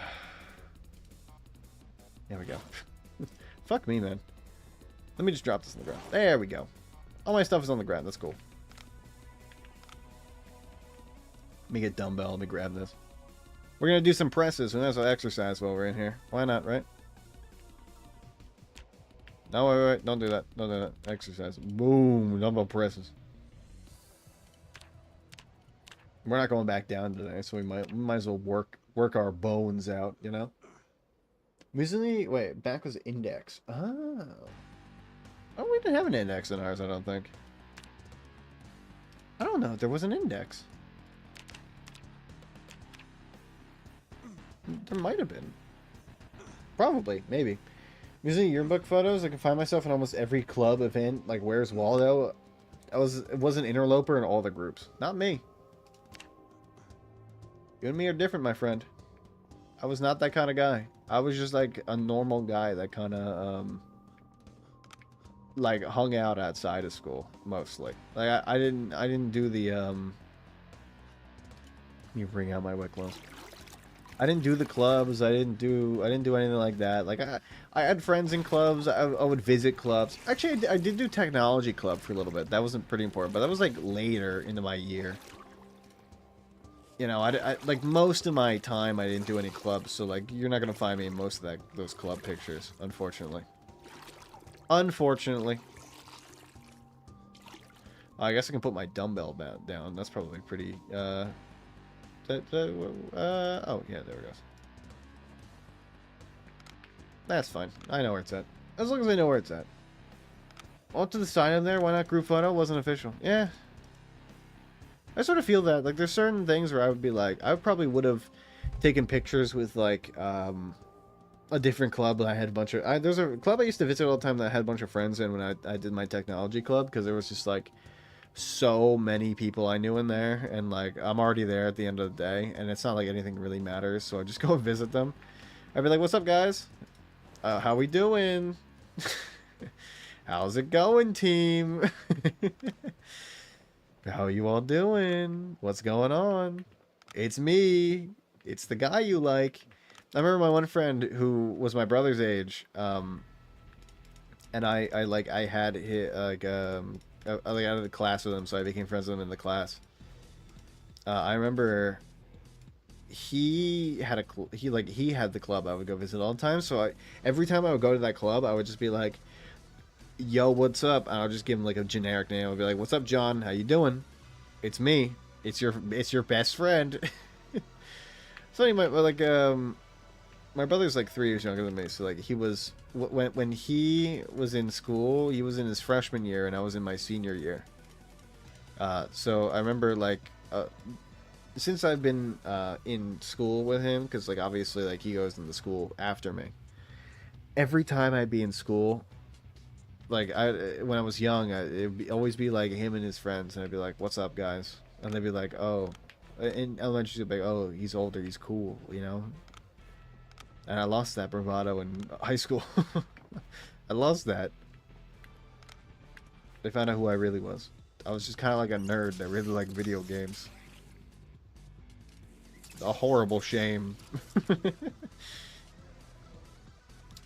we go. Fuck me, man. Let me just drop this on the ground. There we go. All my stuff is on the ground. That's cool. Let me get dumbbell. Let me grab this. We're gonna do some presses, and that's an exercise while we're in here. Why not, right? No, wait. Don't do that. Don't do that. Exercise. Boom. Dumbbell presses. We're not going back down today, so we might as well work our bones out, you know? Recently, wait, back was index. Oh. Oh, we didn't have an index in ours, I don't think. I don't know. There was an index. There might have been. Probably. Maybe. Using yearbook photos, I can find myself in almost every club event, like Where's Waldo. was an interloper in all the groups. Not me. You and me are different, my friend. I was not that kind of guy. I was just like a normal guy that kind of like hung out outside of school mostly. Like I didn't do the Let me bring out my wet clothes. I didn't do the clubs. I didn't do anything like that. Like I had friends in clubs. I would visit clubs. Actually, I did do technology club for a little bit. That wasn't pretty important, but that was like later into my year. You know, I like most of my time I didn't do any clubs, so like you're not gonna find me in most of those club pictures, unfortunately. Unfortunately. I guess I can put my dumbbell down. That's probably pretty. Oh yeah, there it goes. That's fine. I know where it's at. As long as I know where it's at. Off to the side of there, why not group photo? Wasn't official. Yeah. I sort of feel that. Like, there's certain things where I would be like, I probably would have taken pictures with, like, a different club that I had a bunch of... there's a club I used to visit all the time that I had a bunch of friends in when I did my technology club, because there was just, like, so many people I knew in there, and, like, I'm already there at the end of the day, and it's not like anything really matters, so I just go visit them. I'd be like, what's up, guys? How we doing? How's it going, team? How you all doing? What's going on? It's me. It's the guy you like. I remember my one friend who was my brother's age, and I had hit like out of the class with him, so I became friends with him in the class. I remember he had the club I would go visit all the time. So every time I would go to that club, I would just be like, yo, what's up? And I'll just give him like a generic name. I'll be like, what's up, John? How you doing? It's me. It's your best friend. So anyway, my brother's like 3 years younger than me. So like he was when he was in school, he was in his freshman year, and I was in my senior year. So I remember like since I've been in school with him, because like obviously like he goes into school after me. Every time I'd be in school, like when I was young, it'd always be like him and his friends, and I'd be like, "What's up, guys?" And they'd be like, "Oh," in elementary school, they'd be like, "Oh, he's older, he's cool," you know. And I lost that bravado in high school. I lost that. They found out who I really was. I was just kind of like a nerd that really liked video games. A horrible shame.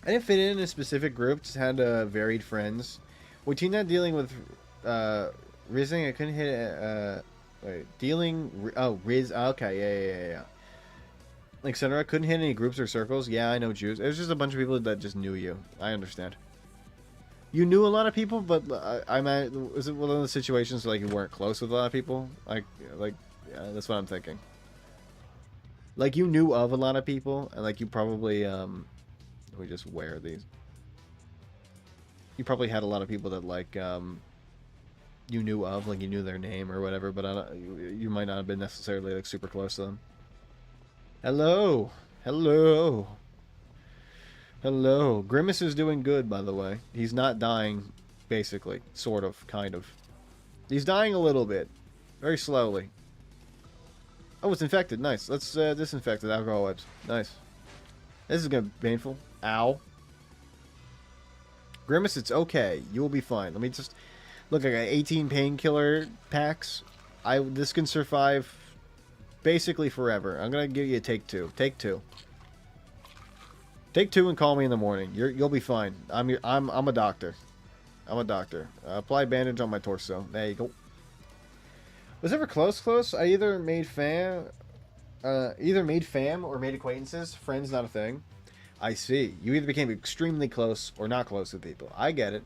I didn't fit in a specific group, just had varied friends. With team not dealing with Rizzing, I couldn't hit wait, dealing... Oh, Riz... Okay, yeah. Etc. I couldn't hit any groups or circles. Yeah, I know Jews. It was just a bunch of people that just knew you. I understand. You knew a lot of people, but I meant... Was it one of those situations where like, you weren't close with a lot of people? Like yeah, that's what I'm thinking. Like, you knew of a lot of people, and like, you probably... we just wear these. You probably had a lot of people that like you knew of, like you knew their name or whatever, but you might not have been necessarily like super close to them. Hello. Grimace is doing good, by the way. He's not dying, basically, sort of, kind of. He's dying a little bit, very slowly. Oh, it's infected. Nice. Let's disinfect it. Alcohol wipes. Nice. This is gonna be painful. Ow. Grimace, it's okay. You will be fine. Let me just... Look, I got 18 painkiller packs. This can survive basically forever. I'm gonna give you a take two. Take two. Take two and call me in the morning. You'll be fine. I'm a doctor. I'm a doctor. Apply bandage on my torso. There you go. Was ever close? I either made fam or made acquaintances. Friends, not a thing. I see. You either became extremely close or not close with people. I get it.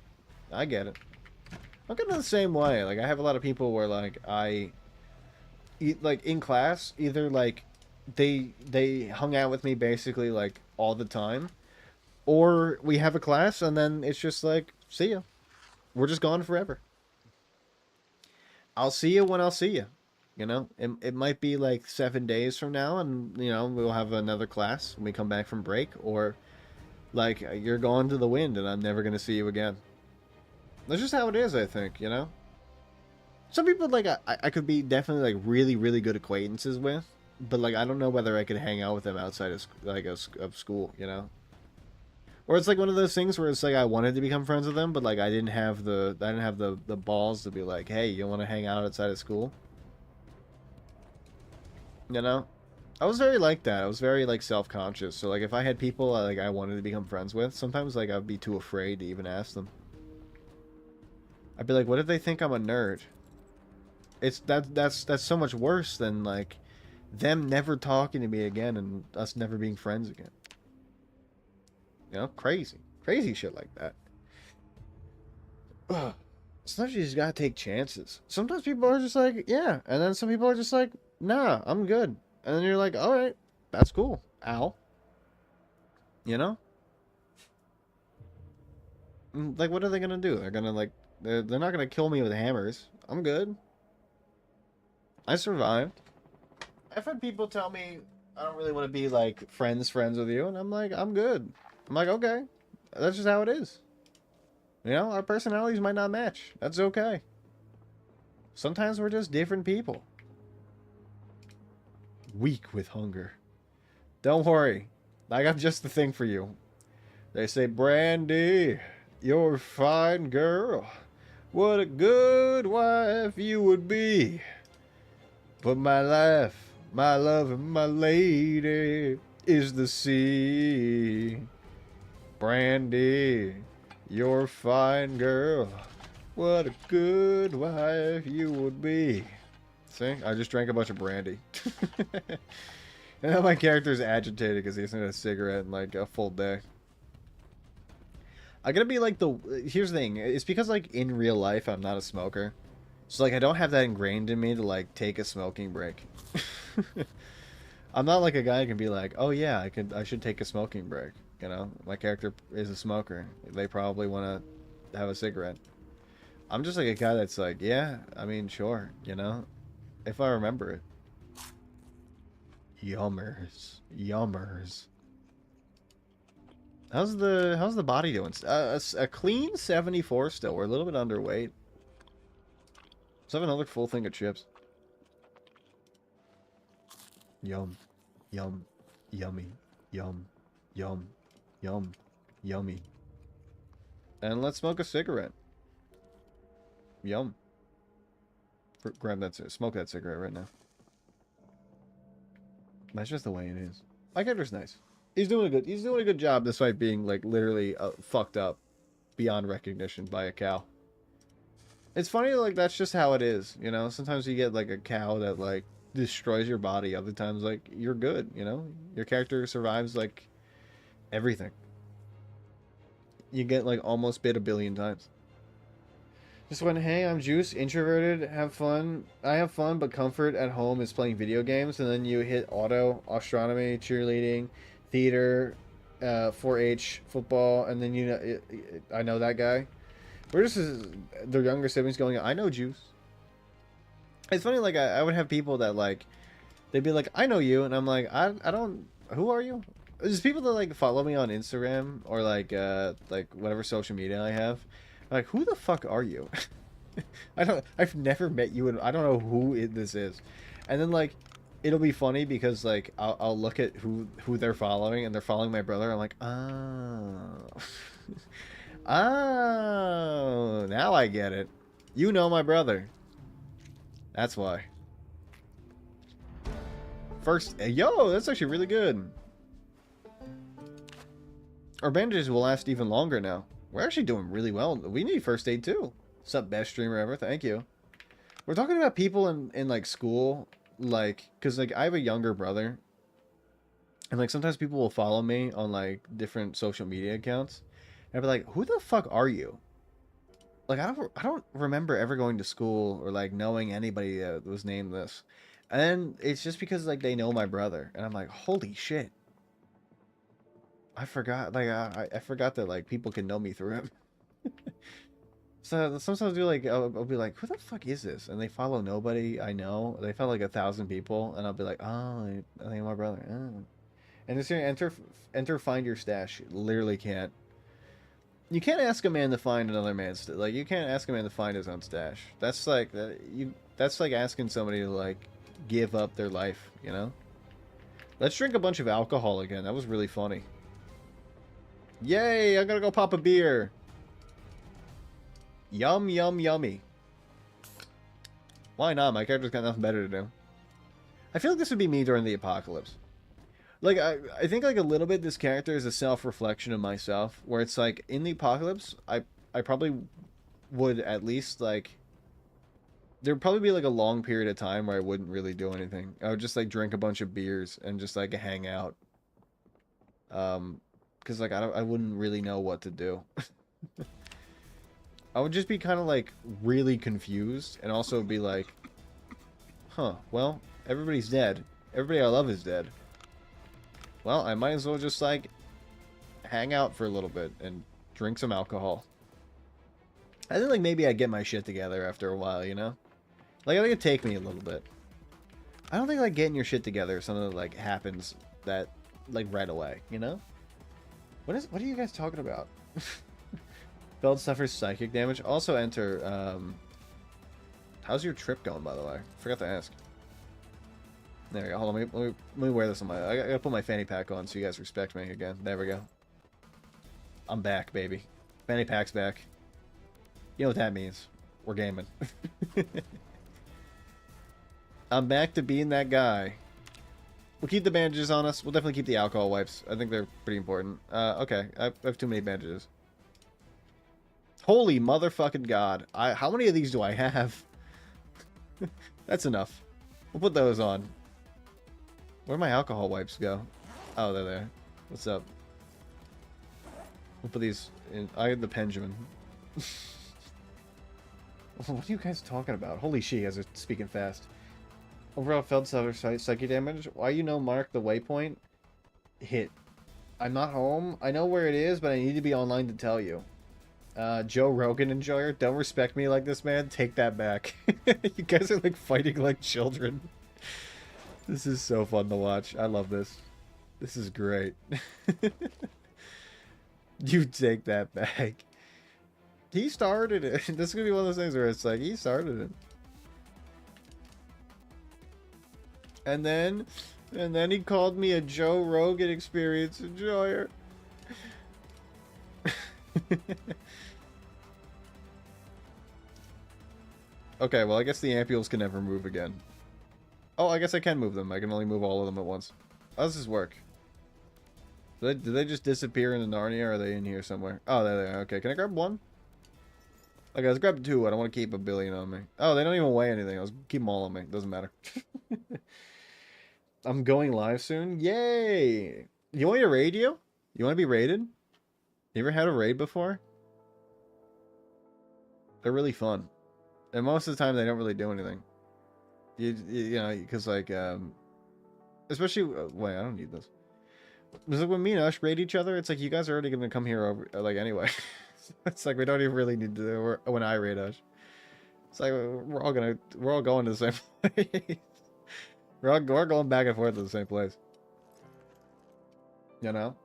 I'm kind of the same way. Like, I have a lot of people where, like, like, in class, either, like, they hung out with me basically, like, all the time. Or we have a class, and then it's just like, see ya. We're just gone forever. I'll see you when I'll see you. You know, it might be like 7 days from now, and you know we'll have another class when we come back from break, or like you're gone to the wind, and I'm never gonna see you again. That's just how it is, I think. You know. Some people like I could be definitely like really really good acquaintances with, but like I don't know whether I could hang out with them outside of of school, you know. Or it's like one of those things where it's like I wanted to become friends with them, but like I didn't have the balls to be like, hey, you want to hang out outside of school, you know. I was very like that. I was very like self conscious. So like if I had people like I wanted to become friends with, sometimes like I'd be too afraid to even ask them. I'd be like, what if they think I'm a nerd? It's that's so much worse than like them never talking to me again and us never being friends again. You know, crazy shit like that. Ugh. Sometimes you just gotta take chances. Sometimes people are just like, yeah, and then some people are just like, nah, I'm good. And then you're like, all right, that's cool. Ow. You know? Like, what are they gonna do? They're gonna like, they're not gonna kill me with hammers. I'm good. I survived. I've had people tell me I don't really want to be like friends with you, and I'm like, I'm good. I'm like, okay, that's just how it is. You know, our personalities might not match. That's okay. Sometimes we're just different people. Weak with hunger. Don't worry. I got just the thing for you. They say, Brandy, you're a fine girl. What a good wife you would be. But my life, my love, and my lady is the sea. Brandy, you're a fine girl. What a good wife you would be. See, I just drank a bunch of brandy. And now my character's agitated because he hasn't had a cigarette in like a full day. I gotta be like the. Here's the thing. It's because like in real life I'm not a smoker, so like I don't have that ingrained in me to like take a smoking break. I'm not like a guy who can be like, oh yeah, I should take a smoking break. You know, my character is a smoker. They probably want to have a cigarette. I'm just like a guy that's like, yeah, I mean, sure, you know, if I remember it. Yummers, yummers. How's the body doing? A clean 74 still. We're a little bit underweight. Let's have another full thing of chips. Yum, yum, yummy, yum, yum, yum, yummy. And let's smoke a cigarette. Yum. Grab that, smoke that cigarette right now. That's just the way it is. My character's nice. He's doing a good job despite being like literally fucked up beyond recognition by a cow. It's funny, like that's just how it is, you know. Sometimes you get like a cow that like destroys your body. Other times, like you're good, you know. Your character survives like everything. You get like almost bit a billion times. Just went, hey, I'm Juice, introverted, have fun. I have fun, but comfort at home is playing video games. And then you hit auto, astronomy, cheerleading, theater, 4-H, football, and then you know, I know that guy. We're just their younger siblings going, I know Juice. It's funny, like I would have people that like, they'd be like, I know you, and I'm like, I don't. Who are you? There's people that like follow me on Instagram or like whatever social media I have. Like, who the fuck are you? I've never met you, and I don't know who this is. And then like, it'll be funny because like I'll look at who they're following, and they're following my brother. I'm like, oh, oh, now I get it. You know my brother. That's why. First, yo, that's actually really good. Our bandages will last even longer now. We're actually doing really well. We need first aid too. What's up, best streamer ever? Thank you. We're talking about people in like school, like, cause like I have a younger brother, and like sometimes people will follow me on like different social media accounts, and I'll be like, who the fuck are you? Like I don't remember ever going to school or like knowing anybody that was named this, and it's just because like they know my brother, and I'm like, holy shit. I forgot, like I forgot that like people can know me through him. So sometimes I'll be like, who the fuck is this? And they follow nobody I know. They follow like 1,000 people, and I'll be like, oh, I think my brother. Oh. And it's here, enter find your stash. Literally can't. You can't ask a man to find another man's like. You can't ask a man to find his own stash. That's like you. That's like asking somebody to like give up their life. You know. Let's drink a bunch of alcohol again. That was really funny. Yay! I'm gonna go pop a beer. Yum yum yummy. Why not? My character's got nothing better to do. I feel like this would be me during the apocalypse. Like, I think, like, a little bit this character is a self-reflection of myself, where it's, like, in the apocalypse, I probably would at least, like, there'd probably be, like, a long period of time where I wouldn't really do anything. I would just, like, drink a bunch of beers and just, like, hang out. Because, like, I wouldn't really know what to do. I would just be kind of, like, really confused, and also be like, huh, well, everybody's dead. Everybody I love is dead. Well, I might as well just, like, hang out for a little bit and drink some alcohol. I think, like, maybe I'd get my shit together after a while, you know? Like, I think it'd take me a little bit. I don't think, like, getting your shit together is something that, like, happens that, like, right away, you know? What are you guys talking about? Feld suffers psychic damage. Also enter, how's your trip going, by the way? Forgot to ask. There we go. Hold on, let me wear this on my... I gotta put my fanny pack on so you guys respect me again. There we go. I'm back, baby. Fanny pack's back. You know what that means. We're gaming. I'm back to being that guy. We'll keep the bandages on us. We'll definitely keep the alcohol wipes. I think they're pretty important. Okay. I have too many bandages. Holy motherfucking god. How many of these do I have? That's enough. We'll put those on. Where'd my alcohol wipes go? Oh, they're there. What's up? We'll put these in. I had the Benjamin. What are you guys talking about? Holy shit, you guys are speaking fast. Overall failed psychic damage. Why you know mark the waypoint? Hit. I'm not home. I know where it is, but I need to be online to tell you. Joe Rogan enjoyer. Don't respect me like this, man. Take that back. You guys are like fighting like children. This is so fun to watch. I love this. This is great. You take that back. He started it. This is gonna be one of those things where it's like, he started it. And then he called me a Joe Rogan experience enjoyer. Okay, well, I guess the ampules can never move again. Oh, I guess I can move them. I can only move all of them at once. How does this work? Did they just disappear into Narnia, or are they in here somewhere? Oh, there they are. Okay, can I grab one? Okay, let's grab two. I don't want to keep a billion on me. Oh, they don't even weigh anything. I'll keep them all on me. Doesn't matter. I'm going live soon. Yay! You want me to raid you? You want to be raided? You ever had a raid before? They're really fun. And most of the time, they don't really do anything. You know, because, like, especially... wait, I don't need this. It's like when me and Ush raid each other, it's like you guys are already going to come here over, like, anyway. It's like we don't even really need to... when I raid Ush. It's like we're all going to the same place. We're going back and forth to the same place. You know?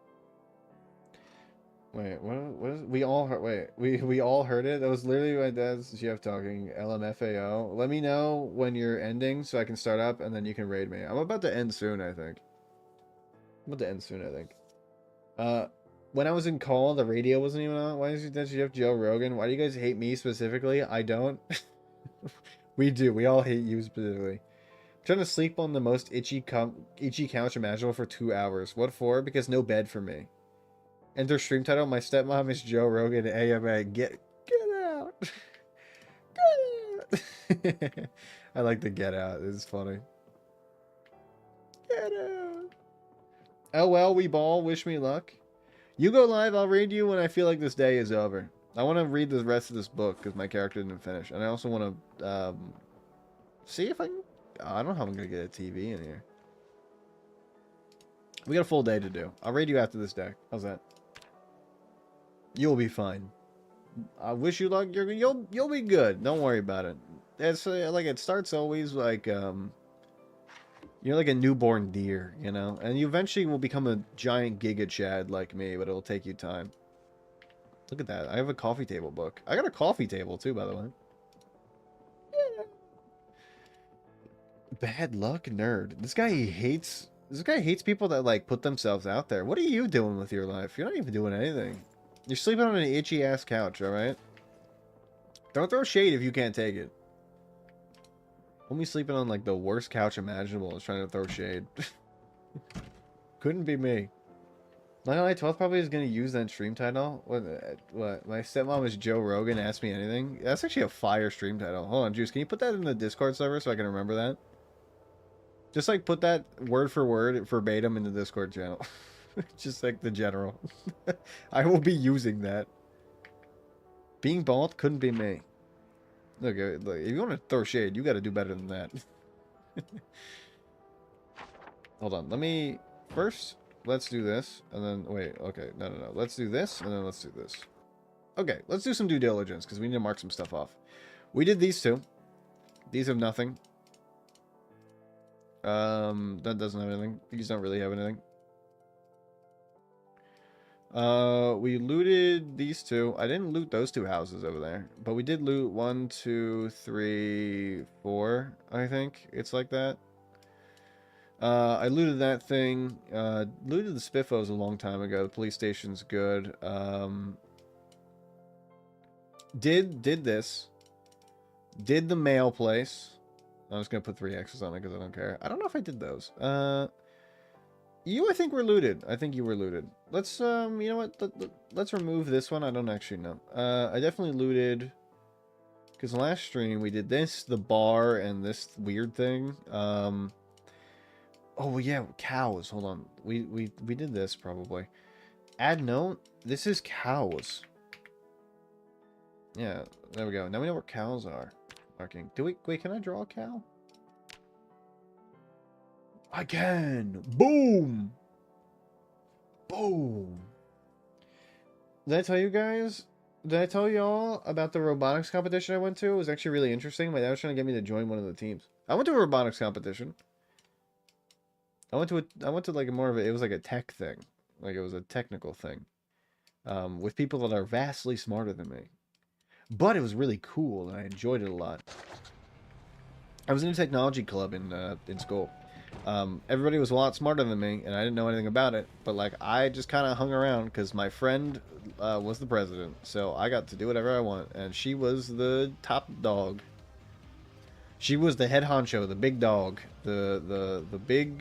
Wait, what is we all heard? Wait, we all heard it. That was literally my dad's GF talking. LMFAO. Let me know when you're ending so I can start up and then you can raid me. I'm about to end soon, I think. When I was in call, the radio wasn't even on. Why is your dad GF Joe Rogan? Why do you guys hate me specifically? I don't. We do. We all hate you specifically. I'm trying to sleep on the most itchy couch imaginable for 2 hours. What for? Because no bed for me. Enter stream title. My stepmom is Joe Rogan AMA. Get out. Get out. I like the get out. It's funny. Get out. Oh well, we ball. Wish me luck. You go live. I'll raid you when I feel like this day is over. I want to read the rest of this book because my character didn't finish. And I also want to see if I can... I don't know how I'm going to get a TV in here. We got a full day to do. I'll raid you after this day. How's that? You'll be fine. I wish you luck. You'll be good. Don't worry about it. It's like it starts always like you're like a newborn deer, you know, and you eventually will become a giant giga chad like me, but it'll take you time. Look at that. I have a coffee table book. I got a coffee table too, by the way. Bad luck nerd. This guy hates people that like put themselves out there. What are you doing with your life? You're not even doing anything. You're sleeping on an itchy ass couch, alright? Don't throw shade if you can't take it. Only sleeping on like the worst couch imaginable is trying to throw shade. Couldn't be me. Not only 12 probably is gonna use that stream title. What? My stepmom is Joe Rogan. Ask me anything. That's actually a fire stream title. Hold on, Juice. Can you put that in the Discord server so I can remember that? Just like put that word for word verbatim in the Discord channel. Just like the general. I will be using that. Being bald couldn't be me. Look, if you want to throw shade, you got to do better than that. Hold on. First, let's do this. And then, wait. Okay. No. Let's do this. And then let's do this. Okay. Let's do some due diligence because we need to mark some stuff off. We did these two. These have nothing. That doesn't have anything. These don't really have anything. We looted these two. I didn't loot those two houses over there, but we did loot 1, 2, 3, 4. I think it's like that. I looted that thing. Looted the Spiffos a long time ago. The police station's good. Did this. Did the mail place. I'm just gonna put 3 X's on it because I don't care. I don't know if I did those. I think were looted. I think you were looted. Let's, you know what? Let's remove this one. I don't actually know. I definitely looted... Because last stream we did this, the bar, and this weird thing. Oh, well, yeah, cows. Hold on. We did this, probably. Add note. This is cows. Yeah, there we go. Now we know where cows are. Marking. Wait, can I draw a cow? I can! Boom! Boom! Did I tell you guys? Did I tell y'all about the robotics competition I went to? It was actually really interesting. My dad was trying to get me to join one of the teams. I went to a robotics competition. I went to like more of a, it was like a tech thing. Like it was a technical thing. With people that are vastly smarter than me. But it was really cool and I enjoyed it a lot. I was in a technology club in school. Everybody was a lot smarter than me, and I didn't know anything about it. But like, I just kind of hung around because my friend was the president, so I got to do whatever I want. And she was the top dog. She was the head honcho, the big dog, the big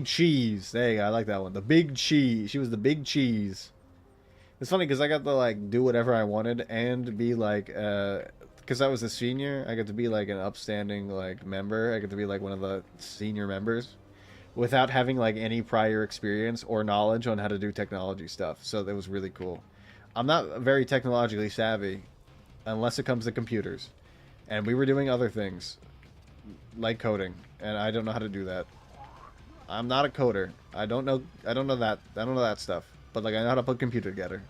cheese. There you go, I like that one. The big cheese. She was the big cheese. It's funny because I got to like do whatever I wanted and be like. Because I was a senior, I got to be like an upstanding like member. I got to be like one of the senior members without having like any prior experience or knowledge on how to do technology stuff. So that was really cool. I'm not very technologically savvy unless it comes to computers. And we were doing other things like coding, and I don't know how to do that. I'm not a coder. I don't know that stuff. But like I know how to put a computer together.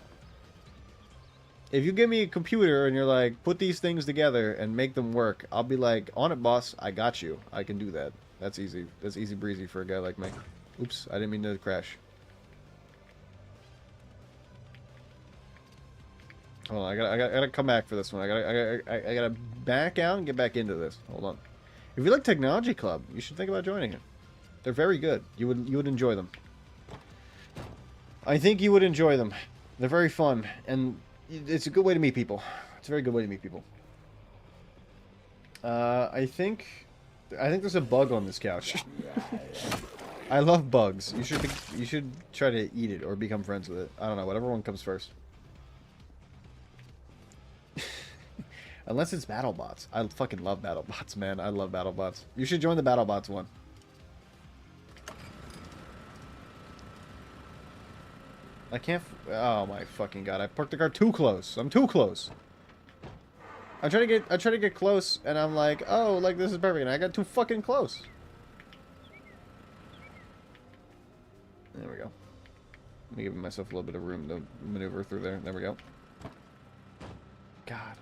If you give me a computer and you're like, put these things together and make them work, I'll be like, on it, boss. I got you. I can do that. That's easy. That's easy breezy for a guy like me. Oops, I didn't mean to crash. Hold on, I gotta come back for this one. I gotta back out and get back into this. Hold on. If you like Technology Club, you should think about joining it. They're very good. You would enjoy them. I think you would enjoy them. They're very fun and. It's a good way to meet people. It's a very good way to meet people. I think there's a bug on this couch. I love bugs. You should try to eat it or become friends with it. I don't know. Whatever one comes first. Unless it's BattleBots. I fucking love BattleBots, man. I love BattleBots. You should join the BattleBots one. I can't. Oh my fucking god! I parked the car too close. I'm too close. I try to get close, and I'm like, oh, like this is perfect, and I got too fucking close. There we go. Let me give myself a little bit of room to maneuver through there. There we go. God.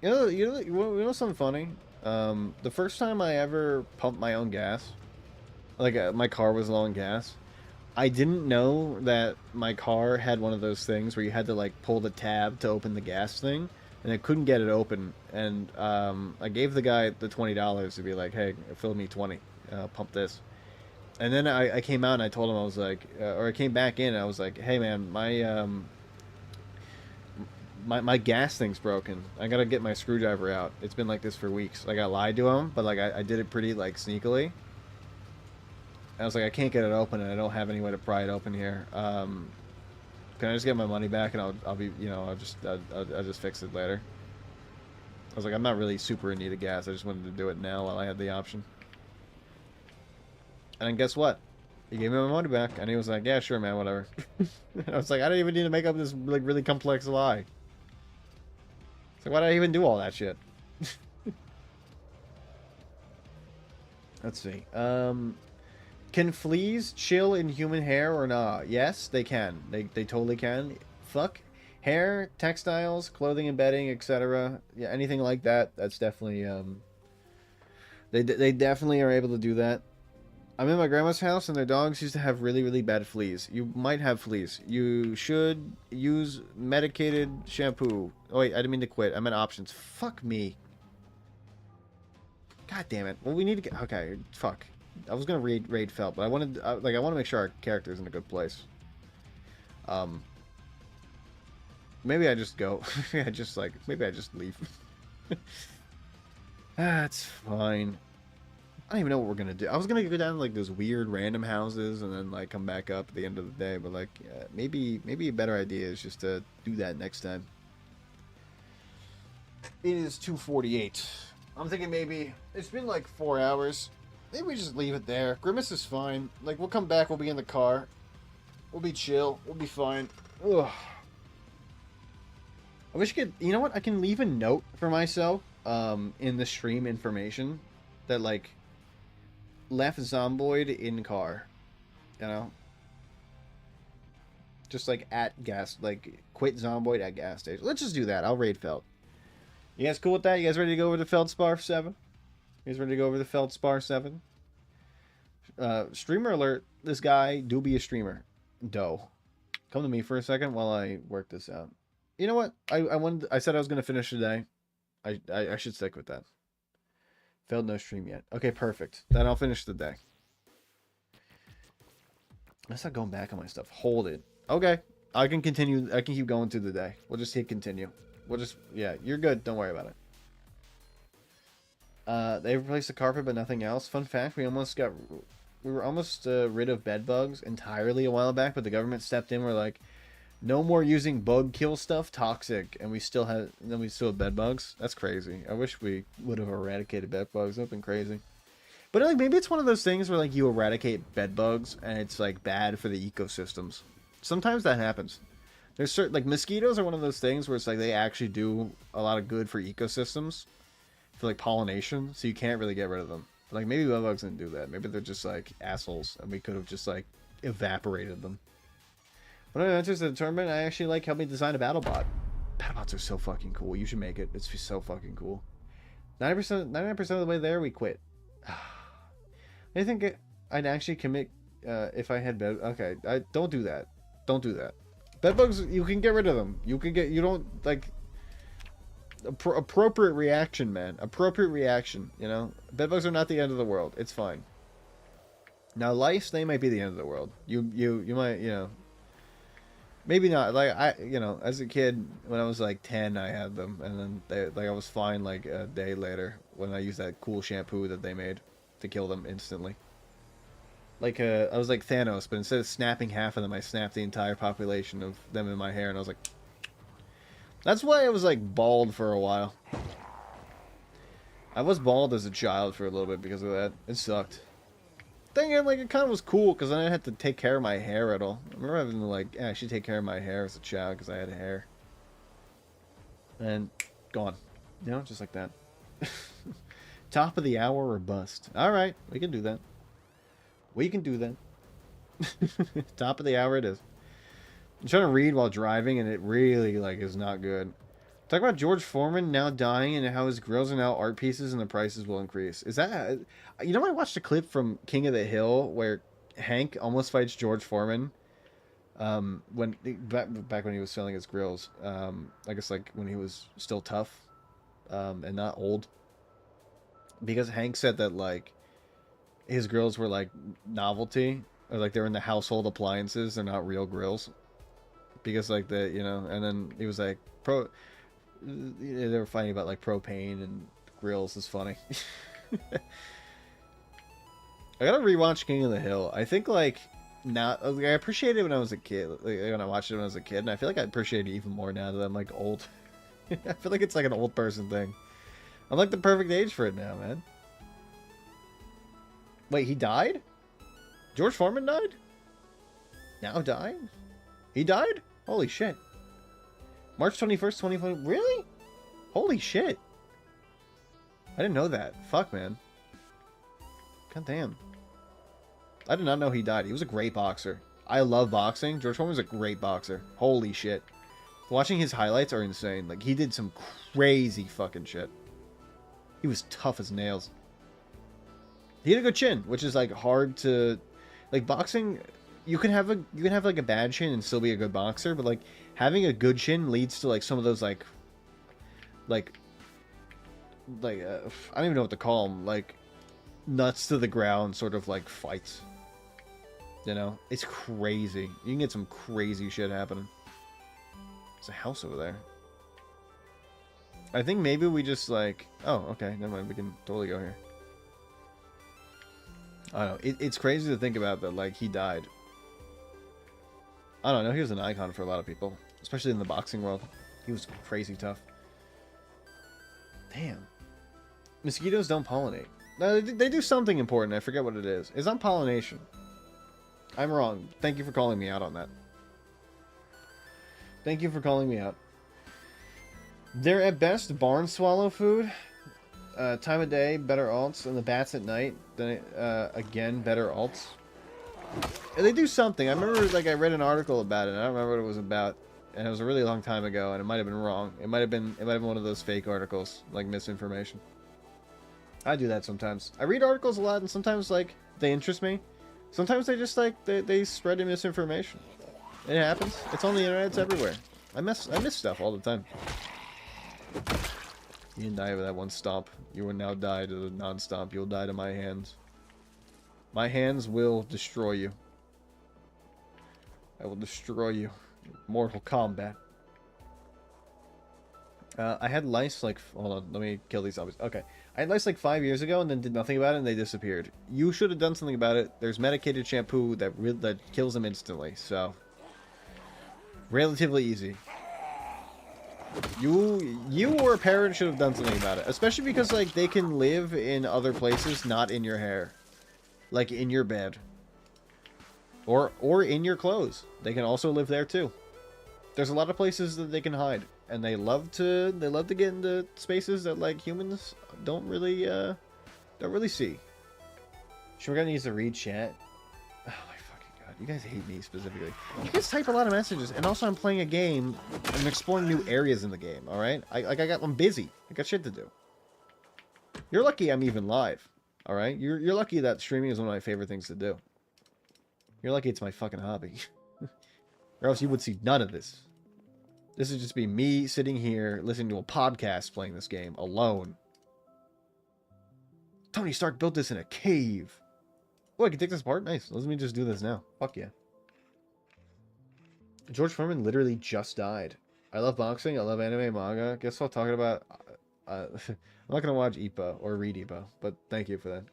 You know something funny? The first time I ever pumped my own gas, like my car was low on gas. I didn't know that my car had one of those things where you had to like pull the tab to open the gas thing, and I couldn't get it open. And I gave the guy the $20 to be like, "Hey, fill me 20, pump this." And then I came out and I told him I was like, or I came back in and I was like, "Hey man, my gas thing's broken. I gotta get my screwdriver out. It's been like this for weeks." Like I lied to him, but like I did it pretty like sneakily. I was like, I can't get it open, and I don't have any way to pry it open here. Can I just get my money back, and I'll be, I'll just fix it later. I was like, I'm not really super in need of gas. I just wanted to do it now while I had the option. And then guess what? He gave me my money back, and he was like, yeah, sure, man, whatever. I was like, I didn't even need to make up this like really complex lie. It's like, why did I even do all that shit? Let's see. Can fleas chill in human hair or not? Yes, they can. They totally can. Fuck. Hair, textiles, clothing and bedding, etc. Yeah, anything like that. That's definitely they definitely are able to do that. I'm in my grandma's house and their dogs used to have really really bad fleas. You might have fleas. You should use medicated shampoo. Oh wait, I didn't mean to quit. I meant options. Fuck me. God damn it. Well, we need to get okay. Fuck. I was gonna raid Felt, but I wanted I want to make sure our character's in a good place. Maybe I just go. Maybe I just leave. That's fine. I don't even know what we're gonna do. I was gonna go down to, like those weird random houses and then like come back up at the end of the day, but like maybe a better idea is just to do that next time. It is 2:48. I'm thinking maybe it's been like 4 hours. Maybe we just leave it there. Grimace is fine. Like we'll come back. We'll be in the car. We'll be chill. We'll be fine. Ugh. I wish I could. You know what? I can leave a note for myself. In the stream information, that like left Zomboid in car. You know. Just like at gas, like quit Zomboid at gas station. Let's just do that. I'll raid Felt. You guys cool with that? You guys ready to go over the Feldspar 7? You guys ready to go over the Feldspar 7? Streamer alert. This guy do be a streamer. Doe. Come to me for a second while I work this out. You know what? I said I was gonna finish today. I should stick with that. Failed no stream yet. Okay, perfect. Then I'll finish the day. Let's not going back on my stuff. Hold it. Okay. I can continue. I can keep going through the day. We'll just hit continue. We'll just, yeah, you're good. Don't worry about it. They replaced the carpet, but nothing else. Fun fact: we were almost rid of bed bugs entirely a while back, but the government stepped in. We're like, no more using bug kill stuff, toxic, and we still have bed bugs. That's crazy. I wish we would have eradicated bed bugs. That'd been crazy. But like maybe it's one of those things where like you eradicate bed bugs and it's like bad for the ecosystems. Sometimes that happens. There's certain like mosquitoes are one of those things where it's like they actually do a lot of good for ecosystems, for like pollination. So you can't really get rid of them. But like maybe bed bugs didn't do that. Maybe they're just like assholes, and we could have just like evaporated them. When I enters the tournament, I actually like helping design a BattleBot. BattleBots are so fucking cool. You should make it. It's so fucking cool. 99% of the way there, we quit. I think I'd actually commit if I had bed. Okay, don't do that. Don't do that. Bedbugs, you can get rid of them. You don't like appropriate reaction, man. Appropriate reaction. You know, bedbugs are not the end of the world. It's fine. Now, lice, they might be the end of the world. You might, you know. Maybe not. Like as a kid, when I was like 10, I had them, and then I was fine like a day later when I used that cool shampoo that they made to kill them instantly. Like I was like Thanos, but instead of snapping half of them, I snapped the entire population of them in my hair, and I was like, that's why I was like bald for a while. I was bald as a child for a little bit because of that. It sucked. Thing is, like, it kind of was cool because I didn't have to take care of my hair at all. I remember having to, like, actually take care of my hair as a child because I had hair. And gone. You know, just like that. Top of the hour or bust. Alright, we can do that. We can do that. Top of the hour it is. I'm trying to read while driving, and it really, like, is not good. Talk about George Foreman now dying and how his grills are now art pieces and the prices will increase. Is that... You know, I watched a clip from King of the Hill where Hank almost fights George Foreman. When back when he was selling his grills. I guess like when he was still tough, and not old. Because Hank said that like his grills were like novelty, or like they're in the household appliances. They're not real grills. Because like and then he was like they were fighting about like propane and grills is funny. I gotta rewatch King of the Hill. I think like now like, I appreciated it when I was a kid. Like, when I watched it when I was a kid, and I feel like I appreciate it even more now that I'm like old. I feel like it's like an old person thing. I'm like the perfect age for it now, man. Wait, he died? George Foreman died? Now dying? He died? Holy shit. March 21st, 2020. Really? Holy shit. I didn't know that. Fuck, man. God damn. I did not know he died. He was a great boxer. I love boxing. George Foreman was a great boxer. Holy shit. Watching his highlights are insane. Like, he did some crazy fucking shit. He was tough as nails. He had a good chin, which is, like, hard to... Like, boxing... You can have like a bad chin and still be a good boxer, but, like, having a good chin leads to, like, some of those, like... I don't even know what to call them. Like, nuts to the ground sort of, like, fights. You know? It's crazy. You can get some crazy shit happening. There's a house over there. I think maybe we just, like... Oh, okay. Never mind. We can totally go here. I don't know. It's crazy to think about that, like, he died. I don't know. He was an icon for a lot of people. Especially in the boxing world. He was crazy tough. Damn. Mosquitoes don't pollinate. No, they do something important. I forget what it is. It's not pollination. I'm wrong. Thank you for calling me out on that. Thank you for calling me out. They're at best barn swallow food. Time of day, better alts. And the bats at night, then again, better alts. And they do something. I remember, like, I read an article about it. And I don't remember what it was about. And it was a really long time ago, and it might have been wrong. It might have been one of those fake articles, like misinformation. I do that sometimes. I read articles a lot, and sometimes, like, they interest me. Sometimes they just, like, they spread misinformation. It happens. It's on the internet. It's everywhere. I miss stuff all the time. You didn't die of that one stomp. You will now die to the non-stomp. You'll die to my hands. My hands will destroy you. I will destroy you. Mortal Kombat. I had lice like... Hold on, let me kill these zombies. Okay. I had lice like 5 years ago and then did nothing about it and they disappeared. You should have done something about it. There's medicated shampoo that kills them instantly, so... Relatively easy. You or a parent should have done something about it. Especially because, like, they can live in other places, not in your hair. Like, in your bed. Or in your clothes. They can also live there, too. There's a lot of places that they can hide. And they love to get into spaces that, like, humans don't really see. Sure, we're gonna use to read chat. Oh my fucking god. You guys hate me specifically. You guys type a lot of messages, and also I'm playing a game and exploring new areas in the game, alright? I'm busy. I got shit to do. You're lucky I'm even live. Alright? You're lucky that streaming is one of my favorite things to do. You're lucky it's my fucking hobby. Or else you would see none of this. This would just be me sitting here listening to a podcast playing this game alone. Tony Stark built this in a cave. Oh, I can take this apart? Nice. Let me just do this now. Fuck yeah. George Foreman literally just died. I love boxing. I love anime, manga. Guess what I'm talking about? I'm not going to watch Ippo or read Ippo, but thank you for that.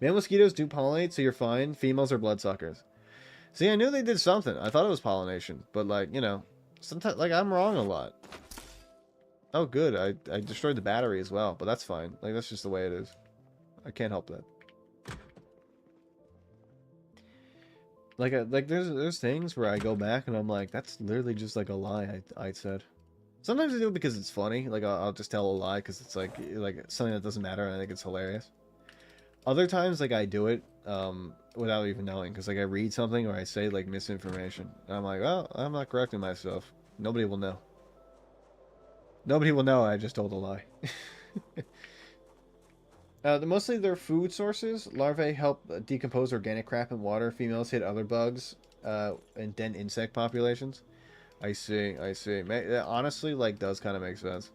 Male mosquitoes do pollinate, so you're fine. Females are bloodsuckers. See, I knew they did something. I thought it was pollination, but, like, you know, sometimes, like, I'm wrong a lot. Oh, good. I destroyed the battery as well, but that's fine. Like, that's just the way it is. I can't help that. Like there's things where I go back and I'm like, that's literally just like a lie I said. Sometimes I do it because it's funny. Like, I'll just tell a lie because it's like something that doesn't matter and I think it's hilarious. Other times, like, I do it without even knowing because, like, I read something or I say, like, misinformation. And I'm like, oh, I'm not correcting myself. Nobody will know. Nobody will know I just told a lie. Mostly their food sources. Larvae help decompose organic crap in water. Females hit other bugs and dent insect populations. I see, I see. That honestly, like, does kind of make sense.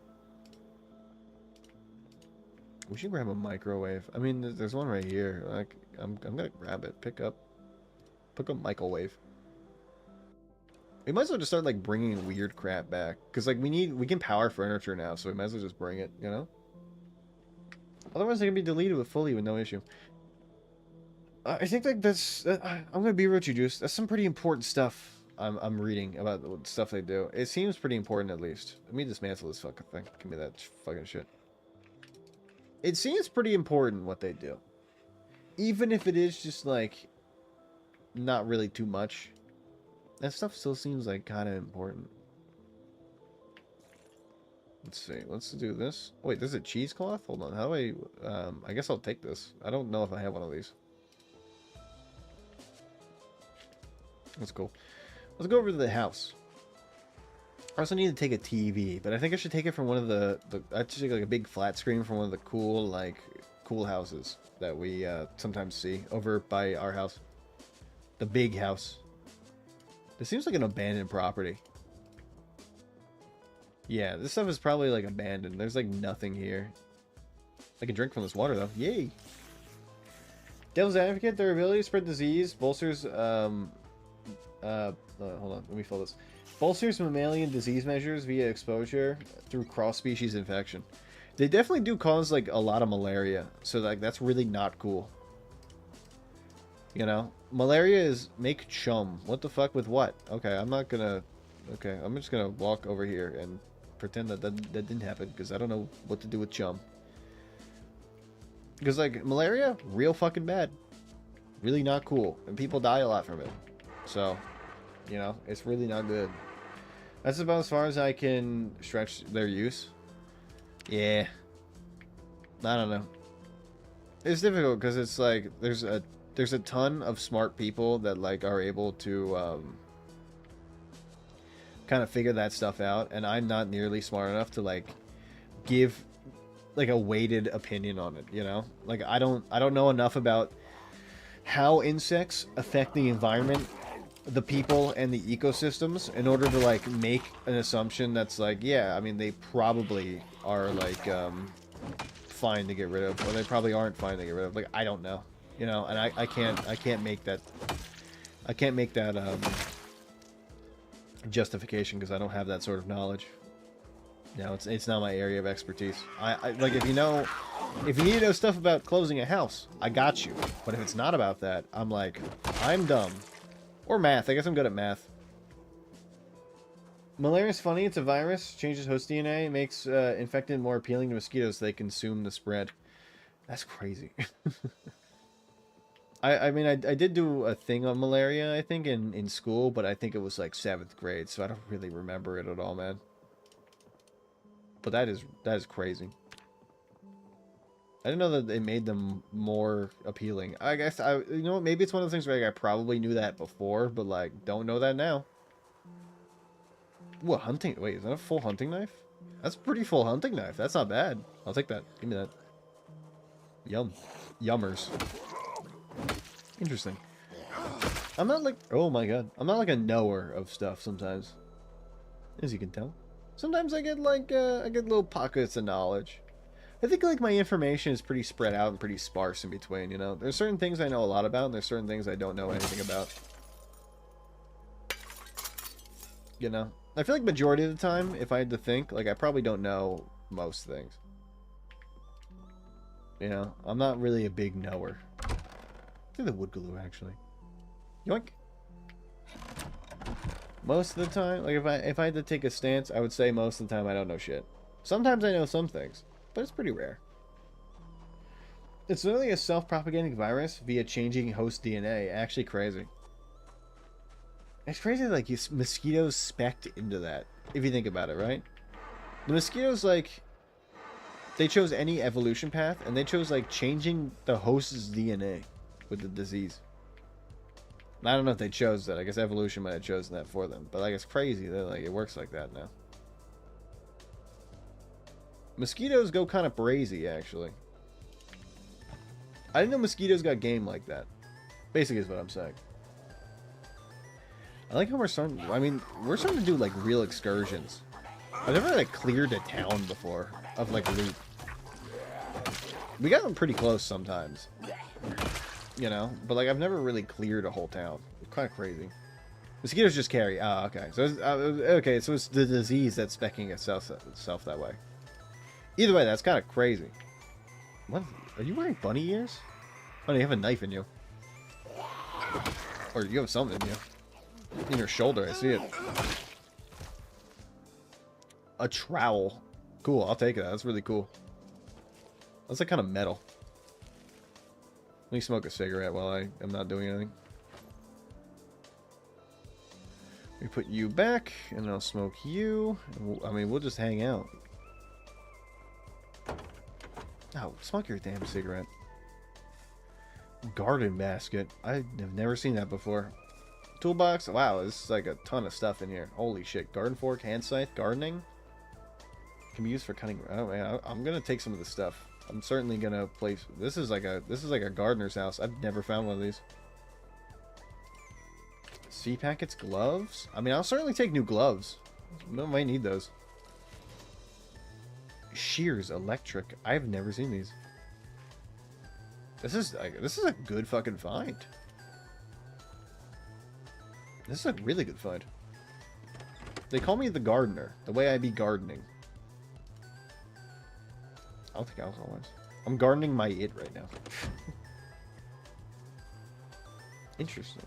We should grab a microwave. I mean, there's one right here. Like, I'm gonna grab it. Pick up microwave. We might as well just start, like, bringing weird crap back. Because, like, we can power furniture now, so we might as well just bring it, you know? Otherwise, it can be deleted fully with no issue. I think, like, that's... I'm gonna be real with you, Juice. That's some pretty important stuff I'm reading about the stuff they do. It seems pretty important, at least. Let me dismantle this fucking thing. Give me that fucking shit. It seems pretty important what they do. Even if it is just, like, not really too much. That stuff still seems, like, kind of important. Let's see. Let's do this. Wait, there's a cheesecloth? Hold on. How do I guess I'll take this. I don't know if I have one of these. That's cool. Let's go over to the house. I also need to take a TV, but I think I should take it from one of the I should take like a big flat screen from one of the cool houses that we sometimes see over by our house. The big house. This seems like an abandoned property. Yeah, this stuff is probably like abandoned. There's like nothing here. I can drink from this water though. Yay! Devil's Advocate, their ability to spread disease bolsters hold on, let me fill this. Bolsters mammalian disease measures via exposure through cross-species infection. They definitely do cause like a lot of malaria, so like that's really not cool. You know, malaria is make chum. What the fuck with what? Okay, I'm not gonna. Okay, I'm just gonna walk over here and pretend that didn't happen because I don't know what to do with chum. Because like malaria, real fucking bad, really not cool, and people die a lot from it. So, you know, it's really not good. That's about as far as I can stretch their use. Yeah. I don't know. It's difficult because it's like there's a ton of smart people that like are able to kind of figure that stuff out, and I'm not nearly smart enough to like give like a weighted opinion on it, you know? Like I don't know enough about how insects affect the environment, the people, and the ecosystems in order to like make an assumption that's like, yeah, I mean they probably are like fine to get rid of, or they probably aren't fine to get rid of. Like I don't know, you know, and I can't make that justification because I don't have that sort of knowledge. You know, it's not my area of expertise. I like if you need to know stuff about closing a house, I got you. But if it's not about that, I'm like, I'm dumb. Or math. I guess I'm good at math. Malaria's funny. It's a virus. Changes host DNA. Makes infected more appealing to mosquitoes so they consume the spread. That's crazy. I mean, I did do a thing on malaria, I think, in school, but I think it was like 7th grade, so I don't really remember it at all, man. But that is crazy. I didn't know that they made them more appealing. I guess you know what, maybe it's one of those things where like, I probably knew that before, but like don't know that now. Ooh, hunting. Wait, is that a full hunting knife? That's a pretty full hunting knife. That's not bad. I'll take that. Give me that. Yum. Yummers. Interesting. I'm not like, oh my god, I'm not like a knower of stuff sometimes, as you can tell. Sometimes I get like I get little pockets of knowledge. I think like my information is pretty spread out and pretty sparse in between, you know. There's certain things I know a lot about, and there's certain things I don't know anything about. You know, I feel like majority of the time, if I had to think, like I probably don't know most things. You know, I'm not really a big knower. I think the wood glue actually. Yoink. Most of the time, like if I had to take a stance, I would say most of the time I don't know shit. Sometimes I know some things, but it's pretty rare. It's literally a self-propagating virus via changing host DNA. Actually crazy. It's crazy that, like, mosquitoes spec'd into that, if you think about it, right? The mosquitoes, like, they chose any evolution path, and they chose, like, changing the host's DNA with the disease. I don't know if they chose that. I guess evolution might have chosen that for them. But, like, it's crazy that, like, it works like that now. Mosquitoes go kind of brazy, actually. I didn't know mosquitoes got game like that. Basically is what I'm saying. I like how we're starting... I mean, we're starting to do, like, real excursions. I've never, like, cleared a town before of, like, loot. We got them pretty close sometimes. You know? But, like, I've never really cleared a whole town. It's kind of crazy. Mosquitoes just carry. Oh, okay. So, so it's the disease that's specking itself that way. Either way, that's kind of crazy. What? Are you wearing bunny ears? Oh, you have a knife in you. Or you have something in you. In your shoulder, I see it. A trowel. Cool, I'll take it. That's really cool. That's like kind of metal. Let me smoke a cigarette while I am not doing anything. We put you back, and I'll smoke you. I mean, we'll just hang out. Oh, smoke your damn cigarette. Garden basket. I have never seen that before. Toolbox. Wow, this is like a ton of stuff in here. Holy shit. Garden fork, hand scythe, gardening. Can be used for cutting. Oh man, I'm gonna take some of this stuff. I'm certainly gonna place. This is like a gardener's house. I've never found one of these. Sea packets, gloves. I mean, I'll certainly take new gloves. I might need those. Shears, electric. I've never seen these. This is a good fucking find. This is a really good find. They call me the gardener. The way I be gardening. I don't think alcohol was. I'm gardening my it right now. Interesting.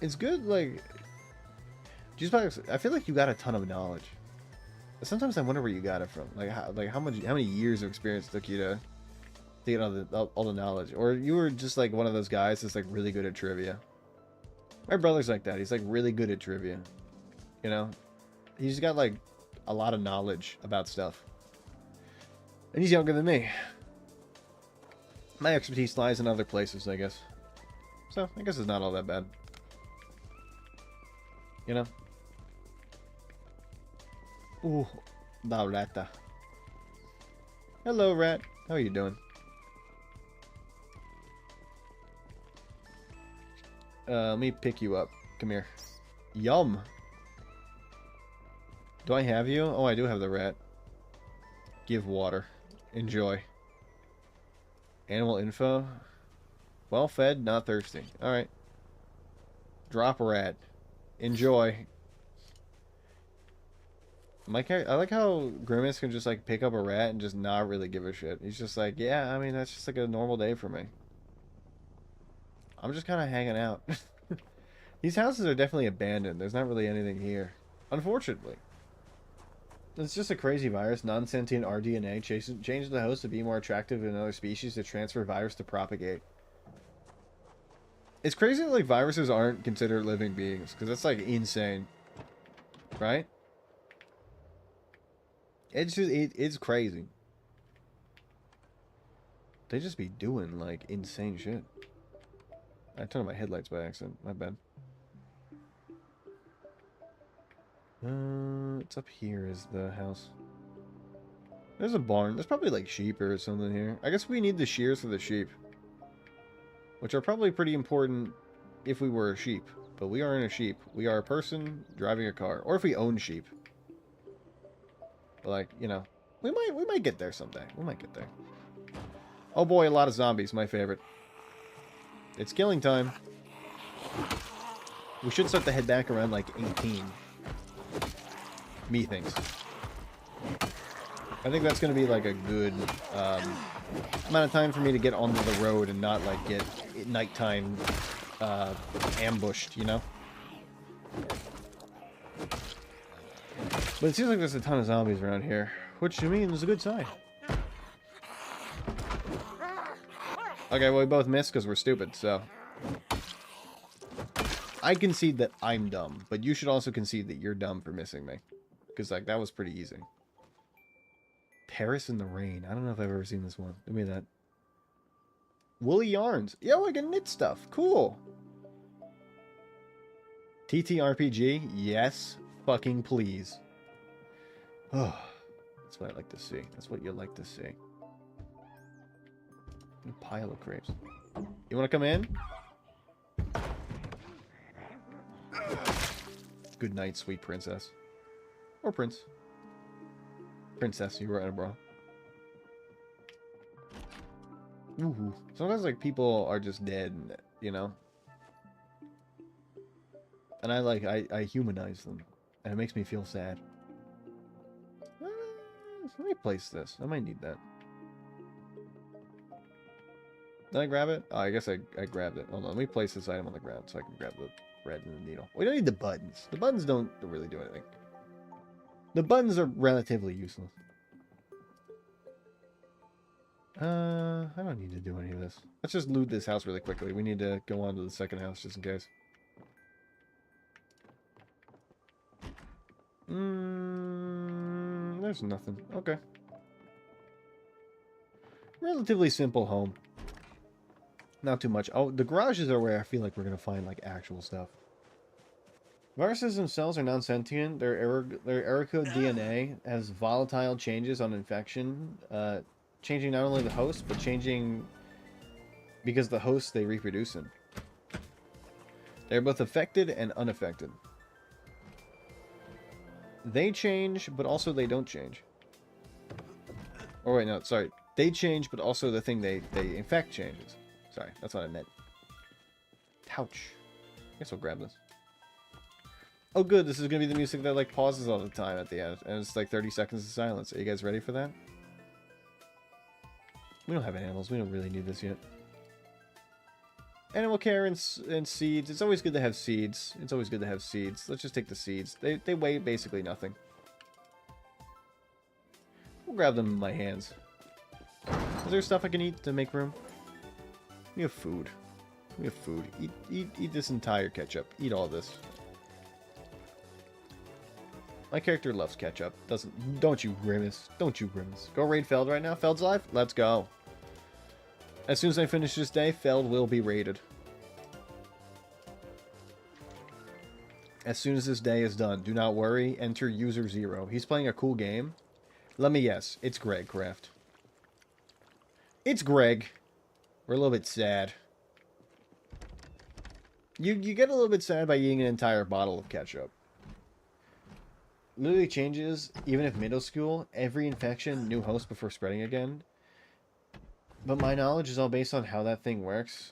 It's good, like... I feel like you got a ton of knowledge. Sometimes I wonder where you got it from. Like how many years of experience it took you to get all the knowledge, or you were just like one of those guys that's like really good at trivia. My brother's like that. He's like really good at trivia. You know, he's got like a lot of knowledge about stuff, and he's younger than me. My expertise lies in other places, I guess. So I guess it's not all that bad. You know. Ooh, la rata. Hello, rat. How are you doing? Let me pick you up. Come here. Yum. Do I have you? Oh, I do have the rat. Give water. Enjoy. Animal info. Well fed, not thirsty. Alright. Drop a rat. Enjoy. I like how Grimace can just like pick up a rat and just not really give a shit. He's just like, yeah, I mean, that's just like a normal day for me. I'm just kind of hanging out. These houses are definitely abandoned. There's not really anything here. Unfortunately. It's just a crazy virus. Non-sentient rDNA changes the host to be more attractive than other species to transfer virus to propagate. It's crazy that like viruses aren't considered living beings, because that's like insane. Right? It's just, it's crazy. They just be doing, like, insane shit. I turned on my headlights by accident. My bad. It's up here is the house. There's a barn. There's probably, like, sheep or something here. I guess we need the shears for the sheep. Which are probably pretty important if we were a sheep. But we aren't a sheep. We are a person driving a car. Or if we own sheep. But like, you know, we might get there someday. We might get there. Oh boy, a lot of zombies. My favorite. It's killing time. We should start to head back around like 18. Me thinks. I think that's going to be like a good amount of time for me to get onto the road and not like get nighttime ambushed, you know? But it seems like there's a ton of zombies around here, which to me is a good sign. Okay, well we both missed because we're stupid, so... I concede that I'm dumb, but you should also concede that you're dumb for missing me. Because, like, that was pretty easy. Paris in the Rain. I don't know if I've ever seen this one. Give me that. Woolly yarns. Yo, I can knit stuff. Cool. TTRPG? Yes. Fucking please. Oh, that's what I like to see. That's what you like to see. A pile of crepes. You want to come in? Good night, sweet princess. Or prince. Princess, you were in a bra. Ooh. Sometimes, like, people are just dead, you know? And I humanize them. And it makes me feel sad. Let me place this. I might need that. Did I grab it? Oh, I guess I grabbed it. Hold on, let me place this item on the ground so I can grab the thread and the needle. We don't need the buttons. The buttons don't really do anything. The buttons are relatively useless. I don't need to do any of this. Let's just loot this house really quickly. We need to go on to the second house just in case. There's nothing. Okay. Relatively simple home. Not too much. Oh, the garages are where I feel like we're going to find, like, actual stuff. Viruses themselves are non-sentient. Their Erico DNA has volatile changes on infection, changing not only the host, but changing because the host they reproduce in. They're both affected and unaffected. They change, but also they don't change. Oh, wait, no, sorry. They change, but also the thing they infect changes. Sorry, that's what I meant. Ouch. I guess we'll grab this. Oh, good. This is going to be the music that, like, pauses all the time at the end. And it's, like, 30 seconds of silence. Are you guys ready for that? We don't have animals. We don't really need this yet. Animal care and seeds. It's always good to have seeds. It's always good to have seeds. Let's just take the seeds. They weigh basically nothing. We'll grab them in my hands. Is there stuff I can eat to make room? We have food. We have food. Eat this entire ketchup. Eat all this. My character loves ketchup. Don't you grimace. Don't you grimace. Go raid Feld right now. Feld's live? Let's go. As soon as I finish this day, Feld will be raided. As soon as this day is done, do not worry. Enter user 0. He's playing a cool game. Let me guess. It's Greg, Craft. It's Greg. We're a little bit sad. You get a little bit sad by eating an entire bottle of ketchup. Literally changes, even if middle school, every infection, new host before spreading again. But my knowledge is all based on how that thing works.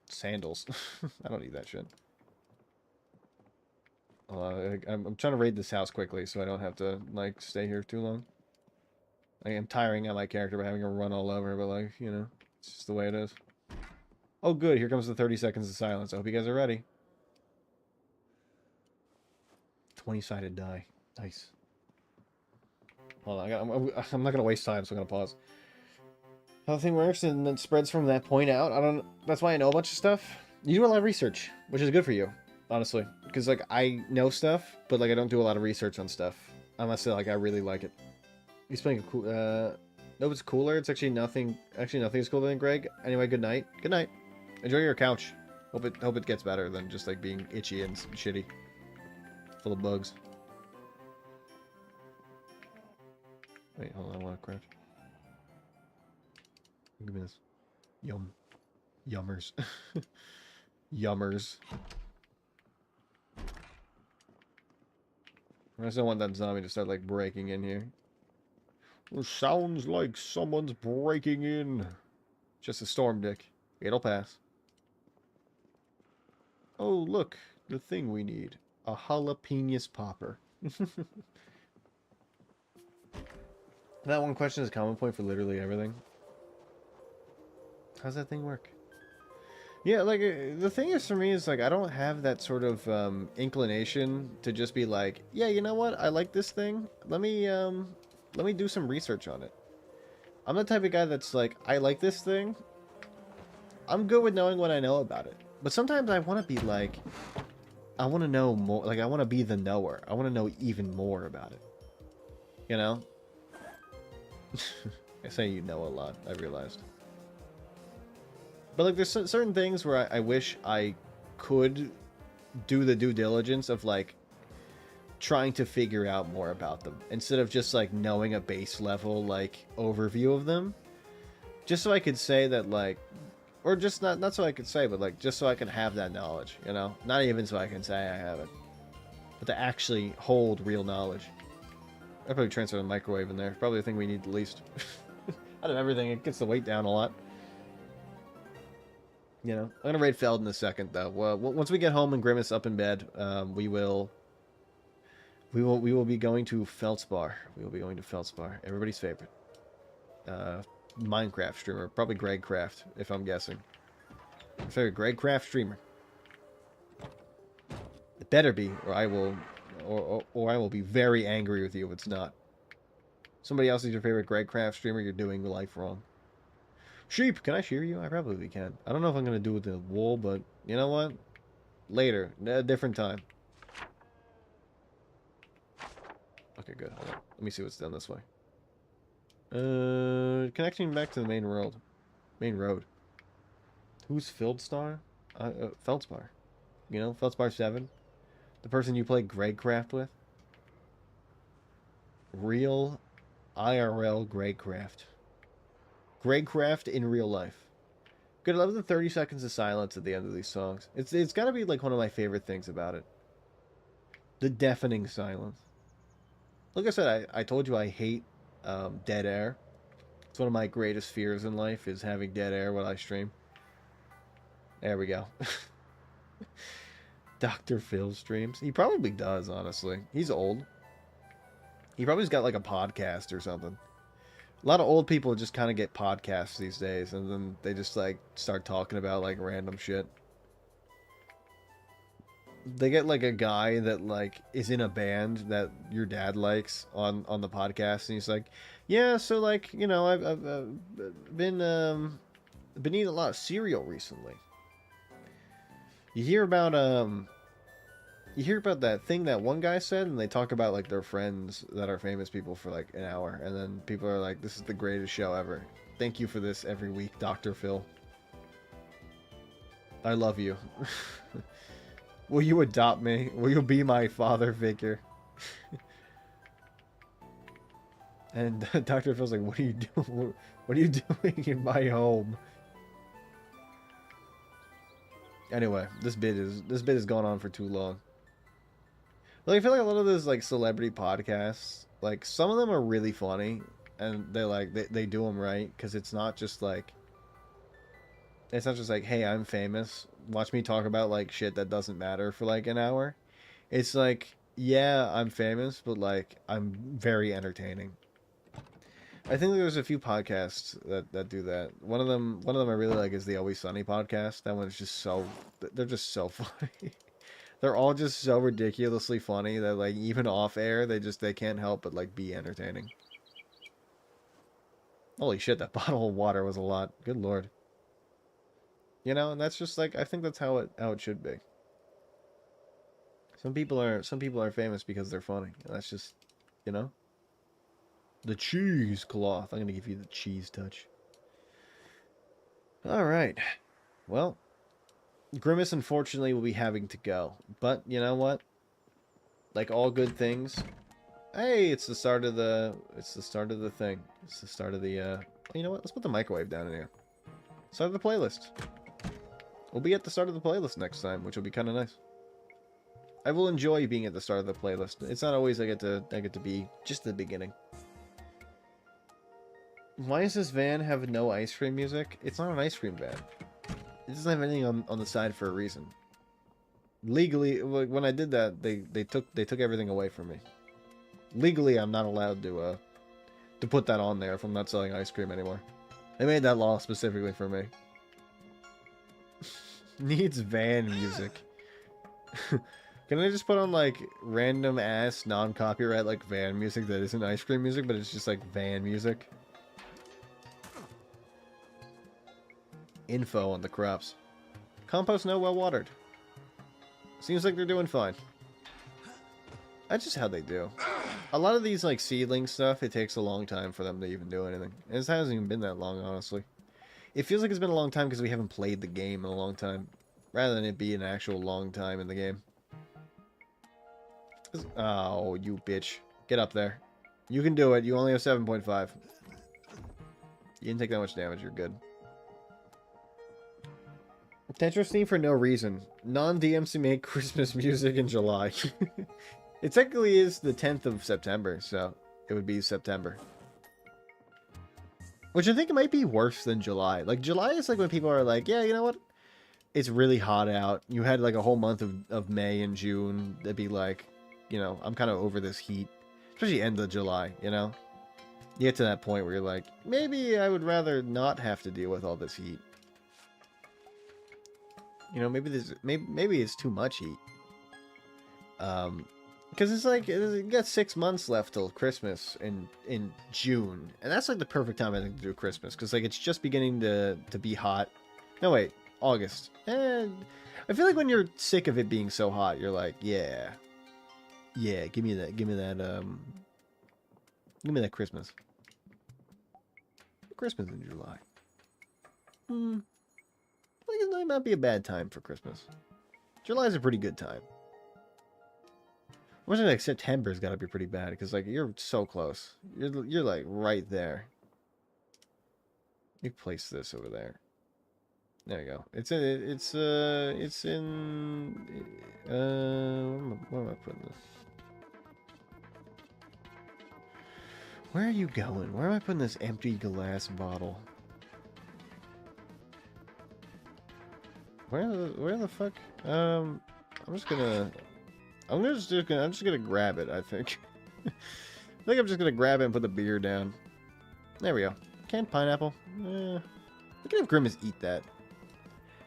Sandals. I don't need that shit. I'm trying to raid this house quickly so I don't have to, like, stay here too long. I am tiring on my character by having to run all over, but, like, you know, it's just the way it is. Oh, good. Here comes the 30 seconds of silence. I hope you guys are ready. 20-sided die. Nice. Hold on. I'm not going to waste time, so I'm going to pause. How the thing works and then spreads from that point out. That's why I know a bunch of stuff. You do a lot of research, which is good for you, honestly. Because, like, I know stuff, but, like, I don't do a lot of research on stuff. Unless, like, I really like it. He's playing a cool... No, it's cooler. It's actually nothing... Actually, nothing is cooler than Greg. Anyway, good night. Good night. Enjoy your couch. Hope it gets better than just, like, being itchy and shitty. Full of bugs. Wait, hold on. I want to crouch. Give me this. Yum. Yummers. Yummers. I just don't want that zombie to start, like, breaking in here. It sounds like someone's breaking in. Just a storm, Dick. It'll pass. Oh, look. The thing we need. A jalapeno popper. That one question is a common point for literally everything. How's that thing work? Yeah, like, the thing is for me is, like, I don't have that sort of inclination to just be like, yeah, you know what? I like this thing. Let me do some research on it. I'm the type of guy that's like, I like this thing. I'm good with knowing what I know about it. But sometimes I want to be like, I want to know more. Like, I want to be the knower. I want to know even more about it. You know? I say you know a lot, I realized. But, like, there's certain things where I wish I could do the due diligence of, like, trying to figure out more about them. Instead of just, like, knowing a base level, like, overview of them. Just so I could say that, like, or just not so I could say, but like just so I can have that knowledge, you know? Not even so I can say I have it, but to actually hold real knowledge. I probably transfer the microwave in there. Probably the thing we need the least. Out of everything, it gets the weight down a lot. You know, I'm gonna raid Feld in a second though. Well, once we get home and Grimace up in bed, we will be going to Feldspar. We will be going to Feldspar. Everybody's favorite. Minecraft streamer, probably Greg Craft, if I'm guessing. Favorite Greg Craft streamer. It better be, or I will, or I will be very angry with you if it's not. Somebody else is your favorite Greg Craft streamer. You're doing life wrong. Sheep, can I shear you? I probably can. I don't know if I'm gonna do it with the wool, but you know what? Later, a different time. Okay, good. Hold on. Let me see what's done this way. Connecting back to the main road. Main road. Who's Feldstar? Feldspar. You know, Feldspar 7? The person you play Gregcraft with? Real IRL Gregcraft. Gregcraft in real life. Good, I love the 30 seconds of silence at the end of these songs. It's gotta be like one of my favorite things about it. The deafening silence. Like I said, I told you I hate dead air. It's one of my greatest fears in life is having dead air while I stream. There we go. Dr. Phil streams. He probably does, honestly. He's old. He probably's got like a podcast or something. A lot of old people just kind of get podcasts these days, and then they just like start talking about like random shit. They get like a guy that like is in a band that your dad likes on the podcast, and he's like, yeah, so like, you know, I've been eating a lot of cereal recently. You hear about that thing that one guy said, and they talk about like their friends that are famous people for like an hour, and then people are like, this is the greatest show ever. Thank you for this every week, Dr. Phil. I love you. Will you adopt me? Will you be my father figure? And Dr. Phil's like, what are you doing? What are you doing in my home? Anyway, this bit has gone on for too long. Like, I feel like a lot of those like celebrity podcasts, like some of them are really funny, and they do them right, because it's not just like, hey, I'm famous, watch me talk about like shit that doesn't matter for like an hour. It's like, yeah, I'm famous, but like I'm very entertaining. I think there's a few podcasts that do that. One of them I really like is the Always Sunny podcast. That one's just they're just so funny. They're all just so ridiculously funny that like even off air they can't help but like be entertaining. Holy shit, that bottle of water was a lot. Good lord. You know, and that's just like, I think that's how it should be. Some people are famous because they're funny. That's just, you know. The cheese cloth. I'm gonna give you the cheese touch. All right. Well, Grimace unfortunately will be having to go, but you know what? Like all good things. Hey, it's the start of the thing. It's the start of the you know what? Let's put the microwave down in here. Start of the playlist. We'll be at the start of the playlist next time, which will be kind of nice. I will enjoy being at the start of the playlist. It's not always I get to be just the beginning. Why does this van have no ice cream music? It's not an ice cream van. It doesn't have anything on the side for a reason. Legally, when I did that, they took everything away from me. Legally, I'm not allowed to put that on there if I'm not selling ice cream anymore. They made that law specifically for me. Needs van music. Can I just put on like random ass non-copyright like van music that isn't ice cream music, but it's just like van music? Info on the crops. Compost no well watered. Seems like they're doing fine. That's just how they do. A lot of these like seedling stuff, it takes a long time for them to even do anything. And it hasn't even been that long, honestly. It feels like it's been a long time because we haven't played the game in a long time, rather than it be an actual long time in the game. Oh, you bitch. Get up there. You can do it. You only have 7.5. You didn't take that much damage, you're good. Tetris theme for no reason. Non-DMC make Christmas music in July. It technically is the 10th of September, so it would be September. Which I think it might be worse than July. Like, July is like when people are like, yeah, you know what? It's really hot out. You had like a whole month of May and June. That'd be like, you know, I'm kind of over this heat. Especially end of July, you know? You get to that point where you're like, maybe I would rather not have to deal with all this heat. You know, maybe it's too much heat. Because it's like, you got 6 months left till Christmas in June. And that's like the perfect time, I think, to do Christmas. Because like it's just beginning to be hot. No, wait. August. And I feel like when you're sick of it being so hot, you're like, yeah. Yeah, give me that Christmas. Christmas in July. Like it might not be a bad time for Christmas. July's a pretty good time. Wasn't like September's got to be pretty bad because like you're so close. You're like right there. You place this over there. There you go. It's in where am I putting this? Where are you going? Where am I putting this empty glass bottle? Where the fuck? I'm just gonna grab it, I think. I think I'm just gonna grab it and put the beer down. There we go. Canned pineapple. We can have Grimace eat that.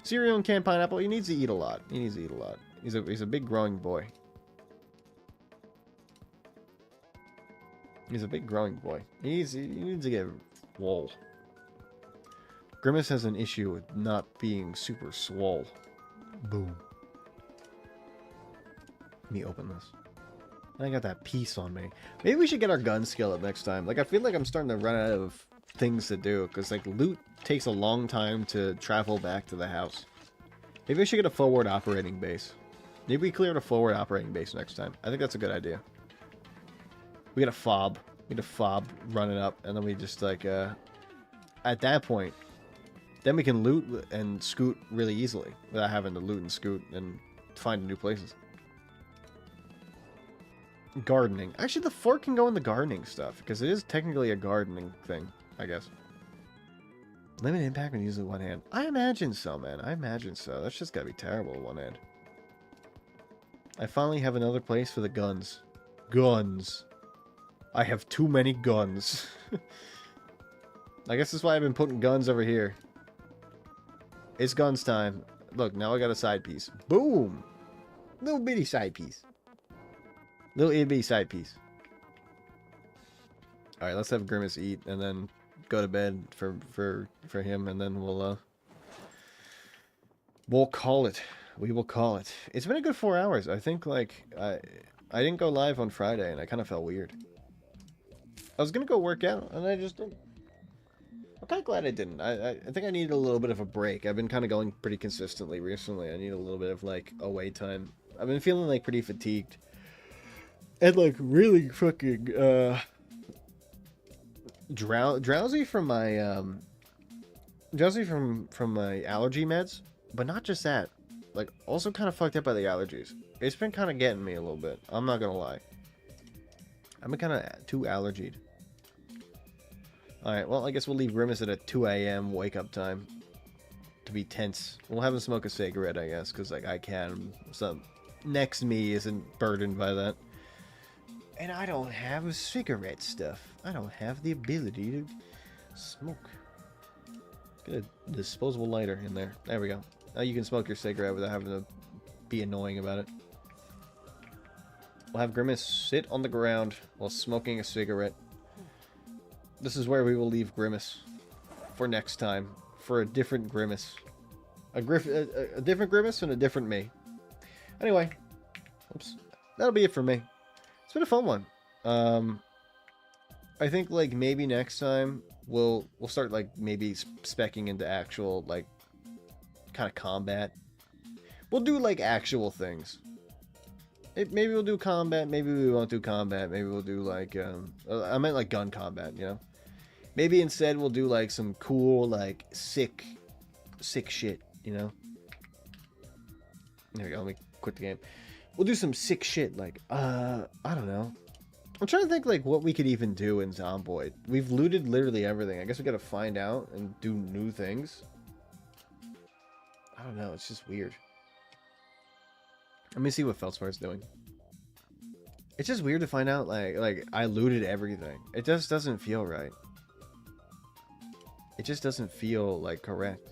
Cereal and canned pineapple. He needs to eat a lot. He's a big growing boy. He's a big growing boy. He needs to get swole. Grimace has an issue with not being super swole. Boom. Let me open this. I got that piece on me. Maybe we should get our gun skill up next time. Like, I feel like I'm starting to run out of things to do. Because, like, loot takes a long time to travel back to the house. Maybe we should get a forward operating base. Maybe we clear the forward operating base next time. I think that's a good idea. We get a fob. We get a fob, run it up. And then we just, like, at that point, then we can loot and scoot really easily. Without having to loot and scoot and find new places. Gardening. Actually, the fork can go in the gardening stuff, because it is technically a gardening thing, I guess. Limited impact when using one hand. I imagine so, man. I imagine so. That's just gotta be terrible with one hand. I finally have another place for the guns. Guns. I have too many guns. I guess that's why I've been putting guns over here. It's guns time. Look, now I got a side piece. Boom! Little bitty side piece. Little itty bitty side piece. Alright, let's have Grimace eat and then go to bed for him, and then we'll call it. We will call it. It's been a good 4 hours. I think, like, I didn't go live on Friday, and I kind of felt weird. I was gonna go work out, and I just didn't. I'm kind of glad I didn't. I think I needed a little bit of a break. I've been kind of going pretty consistently recently. I need a little bit of, like, away time. I've been feeling, like, pretty fatigued. And, like, really fucking, drowsy from my, drowsy from my allergy meds. But not just that. Like, also kind of fucked up by the allergies. It's been kind of getting me a little bit. I'm not gonna lie. I've been kind of too allergied. Alright, well, I guess we'll leave Grimace at a 2 a.m. wake-up time. To be tense. We'll have him smoke a cigarette, I guess, because, like, I can. So, next me isn't burdened by that. And I don't have cigarette stuff. I don't have the ability to smoke. Get a disposable lighter in there. There we go. Now you can smoke your cigarette without having to be annoying about it. We'll have Grimace sit on the ground while smoking a cigarette. This is where we will leave Grimace for next time. For a different Grimace. A different Grimace and a different me. Anyway. Oops. That'll be it for me. It's been a fun one. I think, like, maybe next time we'll start, like, maybe speccing into actual, like, kind of combat. We'll do, like, actual things. Maybe we'll do combat, maybe we won't do combat, maybe we'll do, like, I meant, like, gun combat, you know? Maybe instead we'll do like some cool, like sick shit, you know? There we go, let me quit the game. We'll do some sick shit, like, I don't know. I'm trying to think, like, what we could even do in Zomboid. We've looted literally everything. I guess we gotta find out and do new things. I don't know, it's just weird. Let me see what Feldspar's doing. It's just weird to find out, like, I looted everything. It just doesn't feel right. It just doesn't feel, like, correct.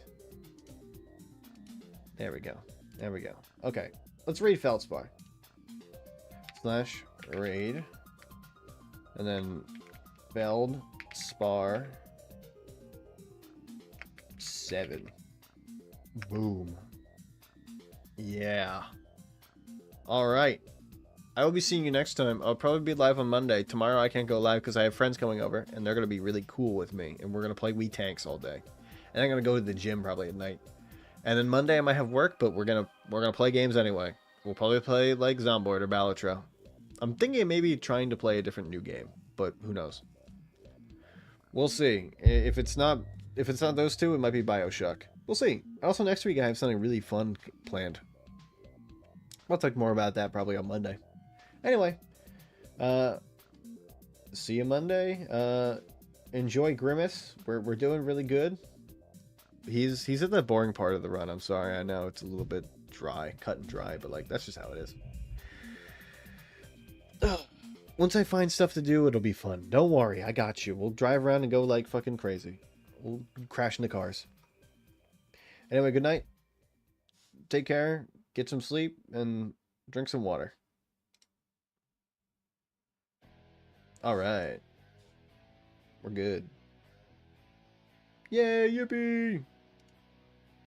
There we go. There we go. Okay, let's raid Feldspar. / raid. And then Feldspar 7. Boom. Yeah. Alright. I will be seeing you next time. I'll probably be live on Monday. Tomorrow I can't go live because I have friends coming over, and they're going to be really cool with me, and we're going to play Wii Tanks all day. And I'm going to go to the gym probably at night. And then Monday I might have work, but we're gonna play games anyway. We'll probably play like Zomboid or Balatro. I'm thinking of maybe trying to play a different new game, but who knows? We'll see. If it's not those two, it might be BioShock. We'll see. Also, next week I have something really fun planned. I'll talk more about that probably on Monday. Anyway, see you Monday. Enjoy Grimace. We're doing really good. He's at the boring part of the run. I'm sorry. I know it's a little bit dry, cut and dry, but like that's just how it is. Once I find stuff to do, it'll be fun. Don't worry, I got you. We'll drive around and go like fucking crazy. We'll crash into cars. Anyway, good night. Take care. Get some sleep and drink some water. All right. We're good. Yay, yippee!